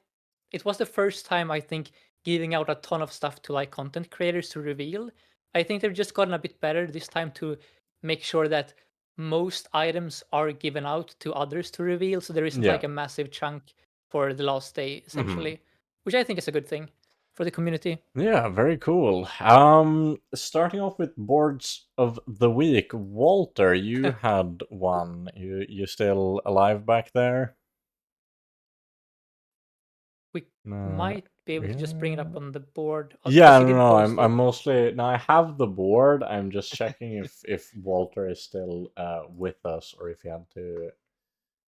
It was the first time I think giving out a ton of stuff to like content creators to reveal. I think they've just gotten a bit better this time to make sure that most items are given out to others to reveal, so there isn't Yeah. like a massive chunk for the last day, Mhm. essentially, which I think is a good thing for the community. Yeah, very cool. Starting off with boards of the week, Walter, you had one. You still alive back there? We Uh, might be able to just bring it up yeah. on the board Yeah, because he no, did no, post I'm it. mostly now. I have the board. I'm just checking if Walter is still with us or if he had to.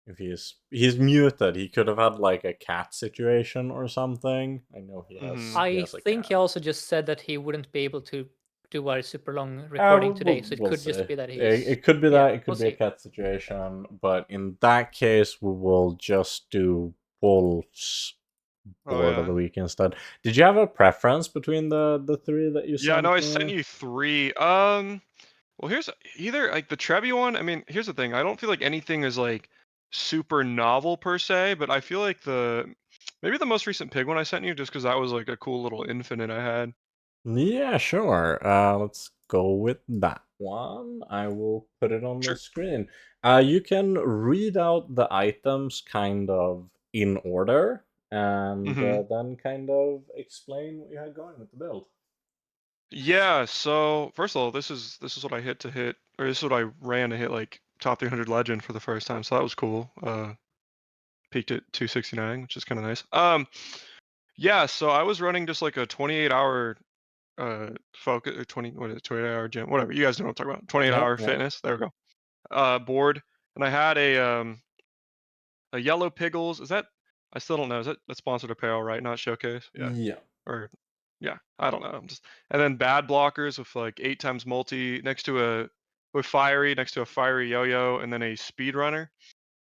If he's muted, he could have had like a cat situation or something. I know he has Mhm. he I has a think he cat. also just said that he wouldn't be able to do a super long recording today, so it We'll could see. just be that It he's. could be Yeah, that. It we'll could be a see. cat situation. But in that case, we will just do Wolf's Oh board of yeah. the week instead. Did you have a preference between the three that you Yeah, no, sent I sent me? you 3. Well, here's either like the Trevi one. I mean, here's the thing. I don't feel like anything is like super novel per se, but I feel like maybe the most recent pig one I sent you just because that was like a cool little infinite I had. Yeah, sure. Let's go with that one. I will put it on the Sure. screen. You can read out the items kind of in order and Hmm. then kind of explain what you had going with the build. Yeah. So first of all, this is what I hit, or this is what I ran to hit like top 300 legend for the first time. So that was cool. Peaked at 269, which is kind of nice. Yeah. So I was running just like a 28-hour focus, or 28-hour gym, whatever. You guys know what I'm talking about. 28-hour Yep, yep. fitness. There we go. Board, and I had a yellow piggles. Is that? I still don't know. Is that sponsored apparel, right? Not showcase. Yeah. Yeah. Or yeah. I don't know. I'm just and then bad blockers with like 8 times multi next to a fiery yo-yo, and then a speed runner,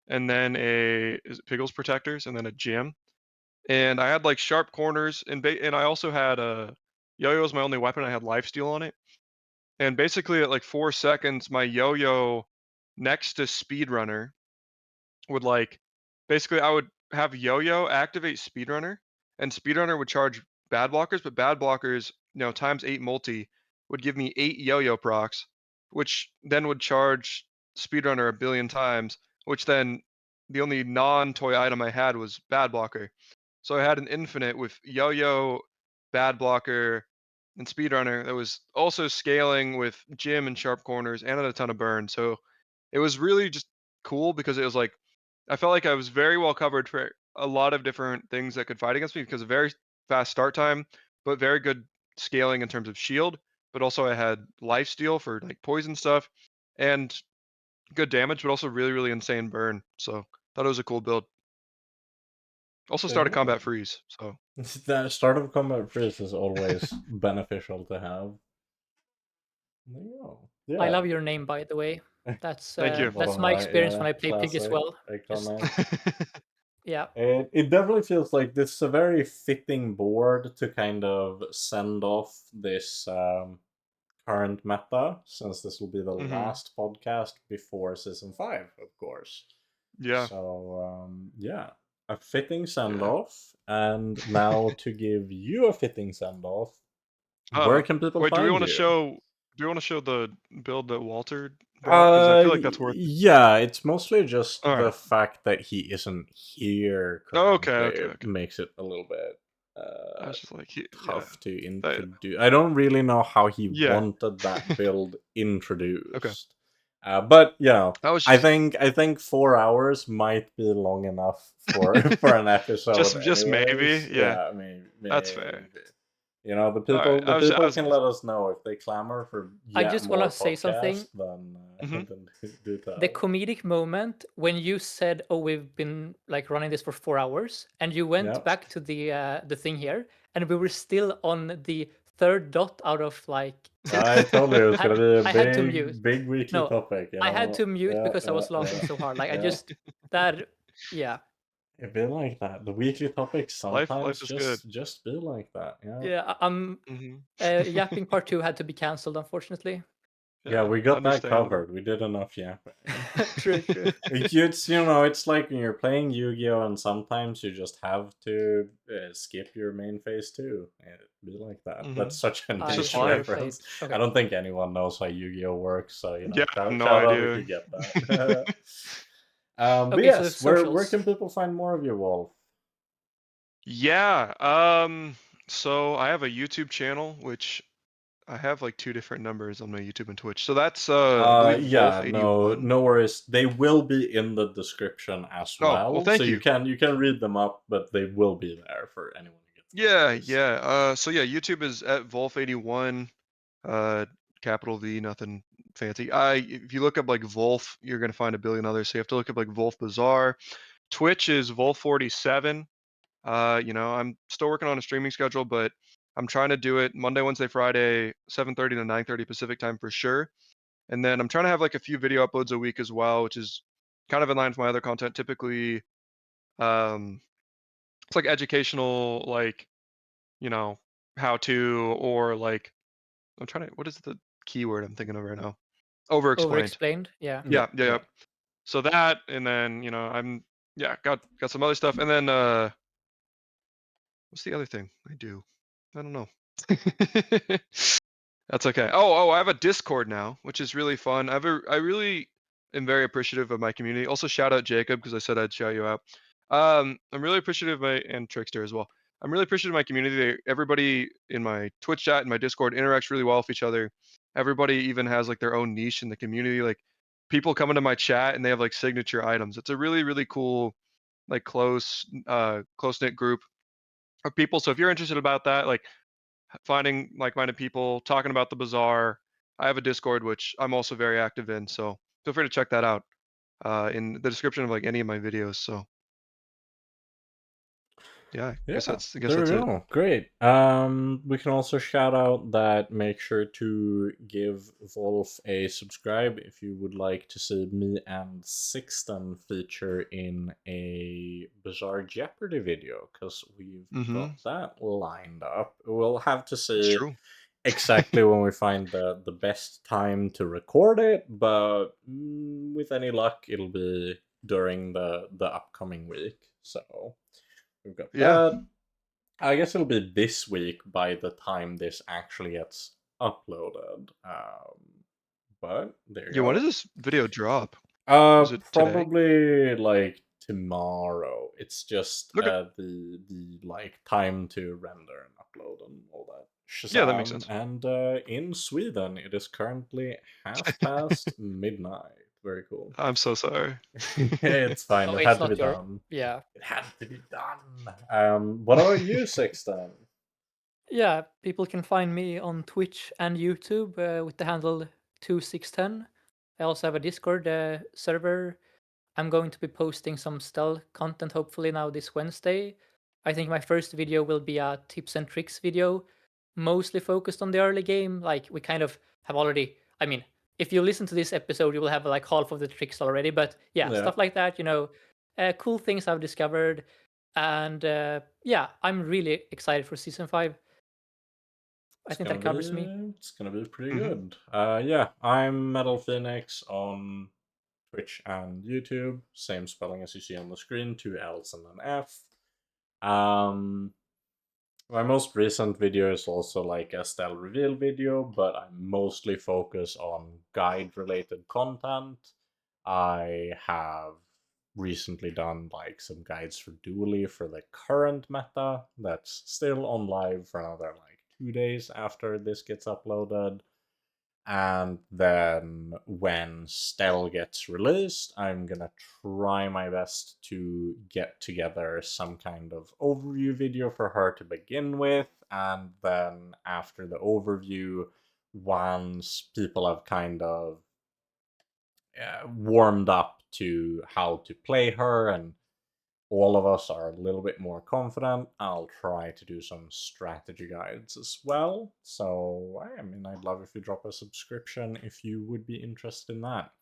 and then is it piggles protectors, and then a gym. And I had like sharp corners, and I also had a yo-yo was my only weapon. I had lifesteal on it. And basically at like 4 seconds, my yo-yo next to speedrunner would like basically I would have yo-yo activate speedrunner, and speedrunner would charge bad blockers, but bad blockers, times 8 multi would give me 8 yo-yo procs, which then would charge speedrunner a billion times, which then the only non-toy item I had was bad blocker. So I had an infinite with yo-yo, bad blocker, in Speedrunner that was also scaling with gym and sharp corners and had a ton of burn. So it was really just cool because it was like I felt like I was very well covered for a lot of different things that could fight against me because of very fast start time, but very good scaling in terms of shield. But also I had lifesteal for like poison stuff and good damage, but also really, really insane burn. So thought it was a cool build. Also started combat freeze. So That start of combat freeze is always beneficial to have. There you go. Yeah. I love your name, by the way. That's Thank you. that's my experience when I play Pig as well. Just, yeah. It definitely feels like this is a very fitting board to kind of send off this current meta, since this will be the last podcast before season 5, of course. Yeah. So yeah, a fitting send off, and now to give you a fitting send off. Where can people find you? Do we want to show the build that Walter brought? Because I feel like that's worth it. Yeah, it's mostly just the fact that he isn't here currently. Okay. Makes it a little bit I was just like tough to introduce. I don't really know how he wanted that build introduced. Okay. But yeah, just, I think 4 hours might be long enough for an episode. just maybe, yeah. Maybe. That's fair. You know, the people can let us know if they clamor for I just want to say something. Then do that. The comedic moment when you said, "Oh, we've been like running this for 4 hours," and you went back to the thing here, and we were still on the 3rd dot out of like. I told you it was gonna be a big weekly topic. I had to mute because I was laughing so hard. Like I just yeah. It be like that. The weekly topics sometimes life is just be like that. Yeah. Yapping part 2 had to be cancelled, unfortunately. Yeah, we got that covered. We did enough yapping. True. It's like when you're playing Yu-Gi-Oh! And sometimes you just have to skip your main phase too. It'd be like that. That's such a niche reference. Okay. I don't think anyone knows how Yu-Gi-Oh! Works, so shout out if you get that. But yes, where can people find more of you, Wolf? Yeah, so I have a YouTube channel, which I have like 2 different numbers on my YouTube and Twitch. So that's I believe Volf81. No worries. They will be in the description as well. Well, thank you. You can read them up, but they will be there for anyone who gets them. So yeah, YouTube is at Volf81, capital V, nothing fancy. If you look up like Volf, you're gonna find a billion others. So you have to look up like Volf Bazaar. Twitch is Volf47. I'm still working on a streaming schedule, but I'm trying to do it Monday, Wednesday, Friday, 7:30 to 9:30 Pacific time for sure. And then I'm trying to have like a few video uploads a week as well, which is kind of in line with my other content. Typically, it's like educational, like, how to, or like, what is the keyword I'm thinking of right now? Overexplained. Yeah. So that, and then, I'm, got some other stuff. And then, what's the other thing I do? I don't know. That's okay. Oh, I have a Discord now, which is really fun. I really am very appreciative of my community. Also, shout out Jacob, because I said I'd shout you out. I'm really appreciative and Trickster as well. I'm really appreciative of my community. Everybody in my Twitch chat and my Discord interacts really well with each other. Everybody even has like their own niche in the community. Like people come into my chat and they have like signature items. It's a really, really cool, like close-knit group of people. So if you're interested about that, like finding like-minded people, talking about the Bazaar, I have a Discord, which I'm also very active in. So feel free to check that out in the description of like any of my videos. So I guess that's it. Great. We can also shout out that make sure to give Volf a subscribe if you would like to see me and Sixten feature in a Bazaar Jeopardy video, because we've got that lined up. We'll have to see exactly when we find the best time to record it, but with any luck, it'll be during the upcoming week. So we've got that. I guess it'll be this week by the time this actually gets uploaded. But there you go. When does this video drop? Probably like tomorrow. It's just Okay. the like time to render and upload and all that. Yeah, that makes Shazam. sense. And in Sweden, it is currently midnight. Very cool. I'm so sorry. It's fine. Oh, It it's had to be not your. done. Yeah. It had to be done. What about you, Sixten? Yeah, people can find me on Twitch and YouTube with the handle 2610. I also have a Discord server. I'm going to be posting some Stelle content hopefully now this Wednesday. I think my first video will be a tips and tricks video, mostly focused on the early game. Like we kind of have already, I mean, if you listen to this episode, you will have like half of the tricks already. But yeah, Yeah. stuff like that, cool things I've discovered. And yeah, I'm really excited for season 5. I think that covers me. It's gonna be pretty Mhm. good. Yeah, I'm MetallFenix on Twitch and YouTube. Same spelling as you see on the screen, 2 L's and an F. My most recent video is also like a Stelle reveal video, but I mostly focus on guide-related content. I have recently done like some guides for Dually for the current meta that's still on live for another like 2 days after this gets uploaded. And then when Stelle gets released, I'm gonna try my best to get together some kind of overview video for her to begin with. And then after the overview, once people have kind of warmed up to how to play her and all of us are a little bit more confident, I'll try to do some strategy guides as well. So, I mean, I'd love if you drop a subscription if you would be interested in that.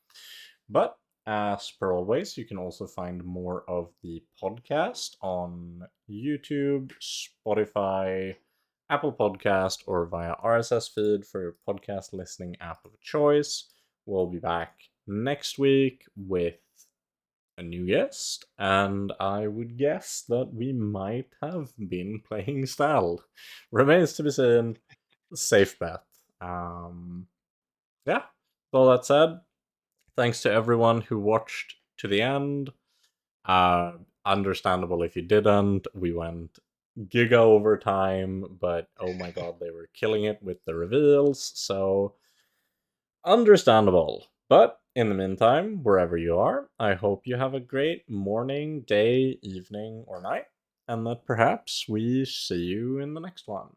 But as per always, you can also find more of the podcast on YouTube, Spotify, Apple Podcast, or via RSS feed for your podcast listening app of choice. We'll be back next week with a new guest, and I would guess that we might have been playing Stelle. Remains to be seen. Safe bet. Yeah. With all that said, thanks to everyone who watched to the end. Understandable if you didn't. We went giga overtime, but oh my god, they were killing it with the reveals, so understandable. But in the meantime, wherever you are, I hope you have a great morning, day, evening, or night, and that perhaps we see you in the next one.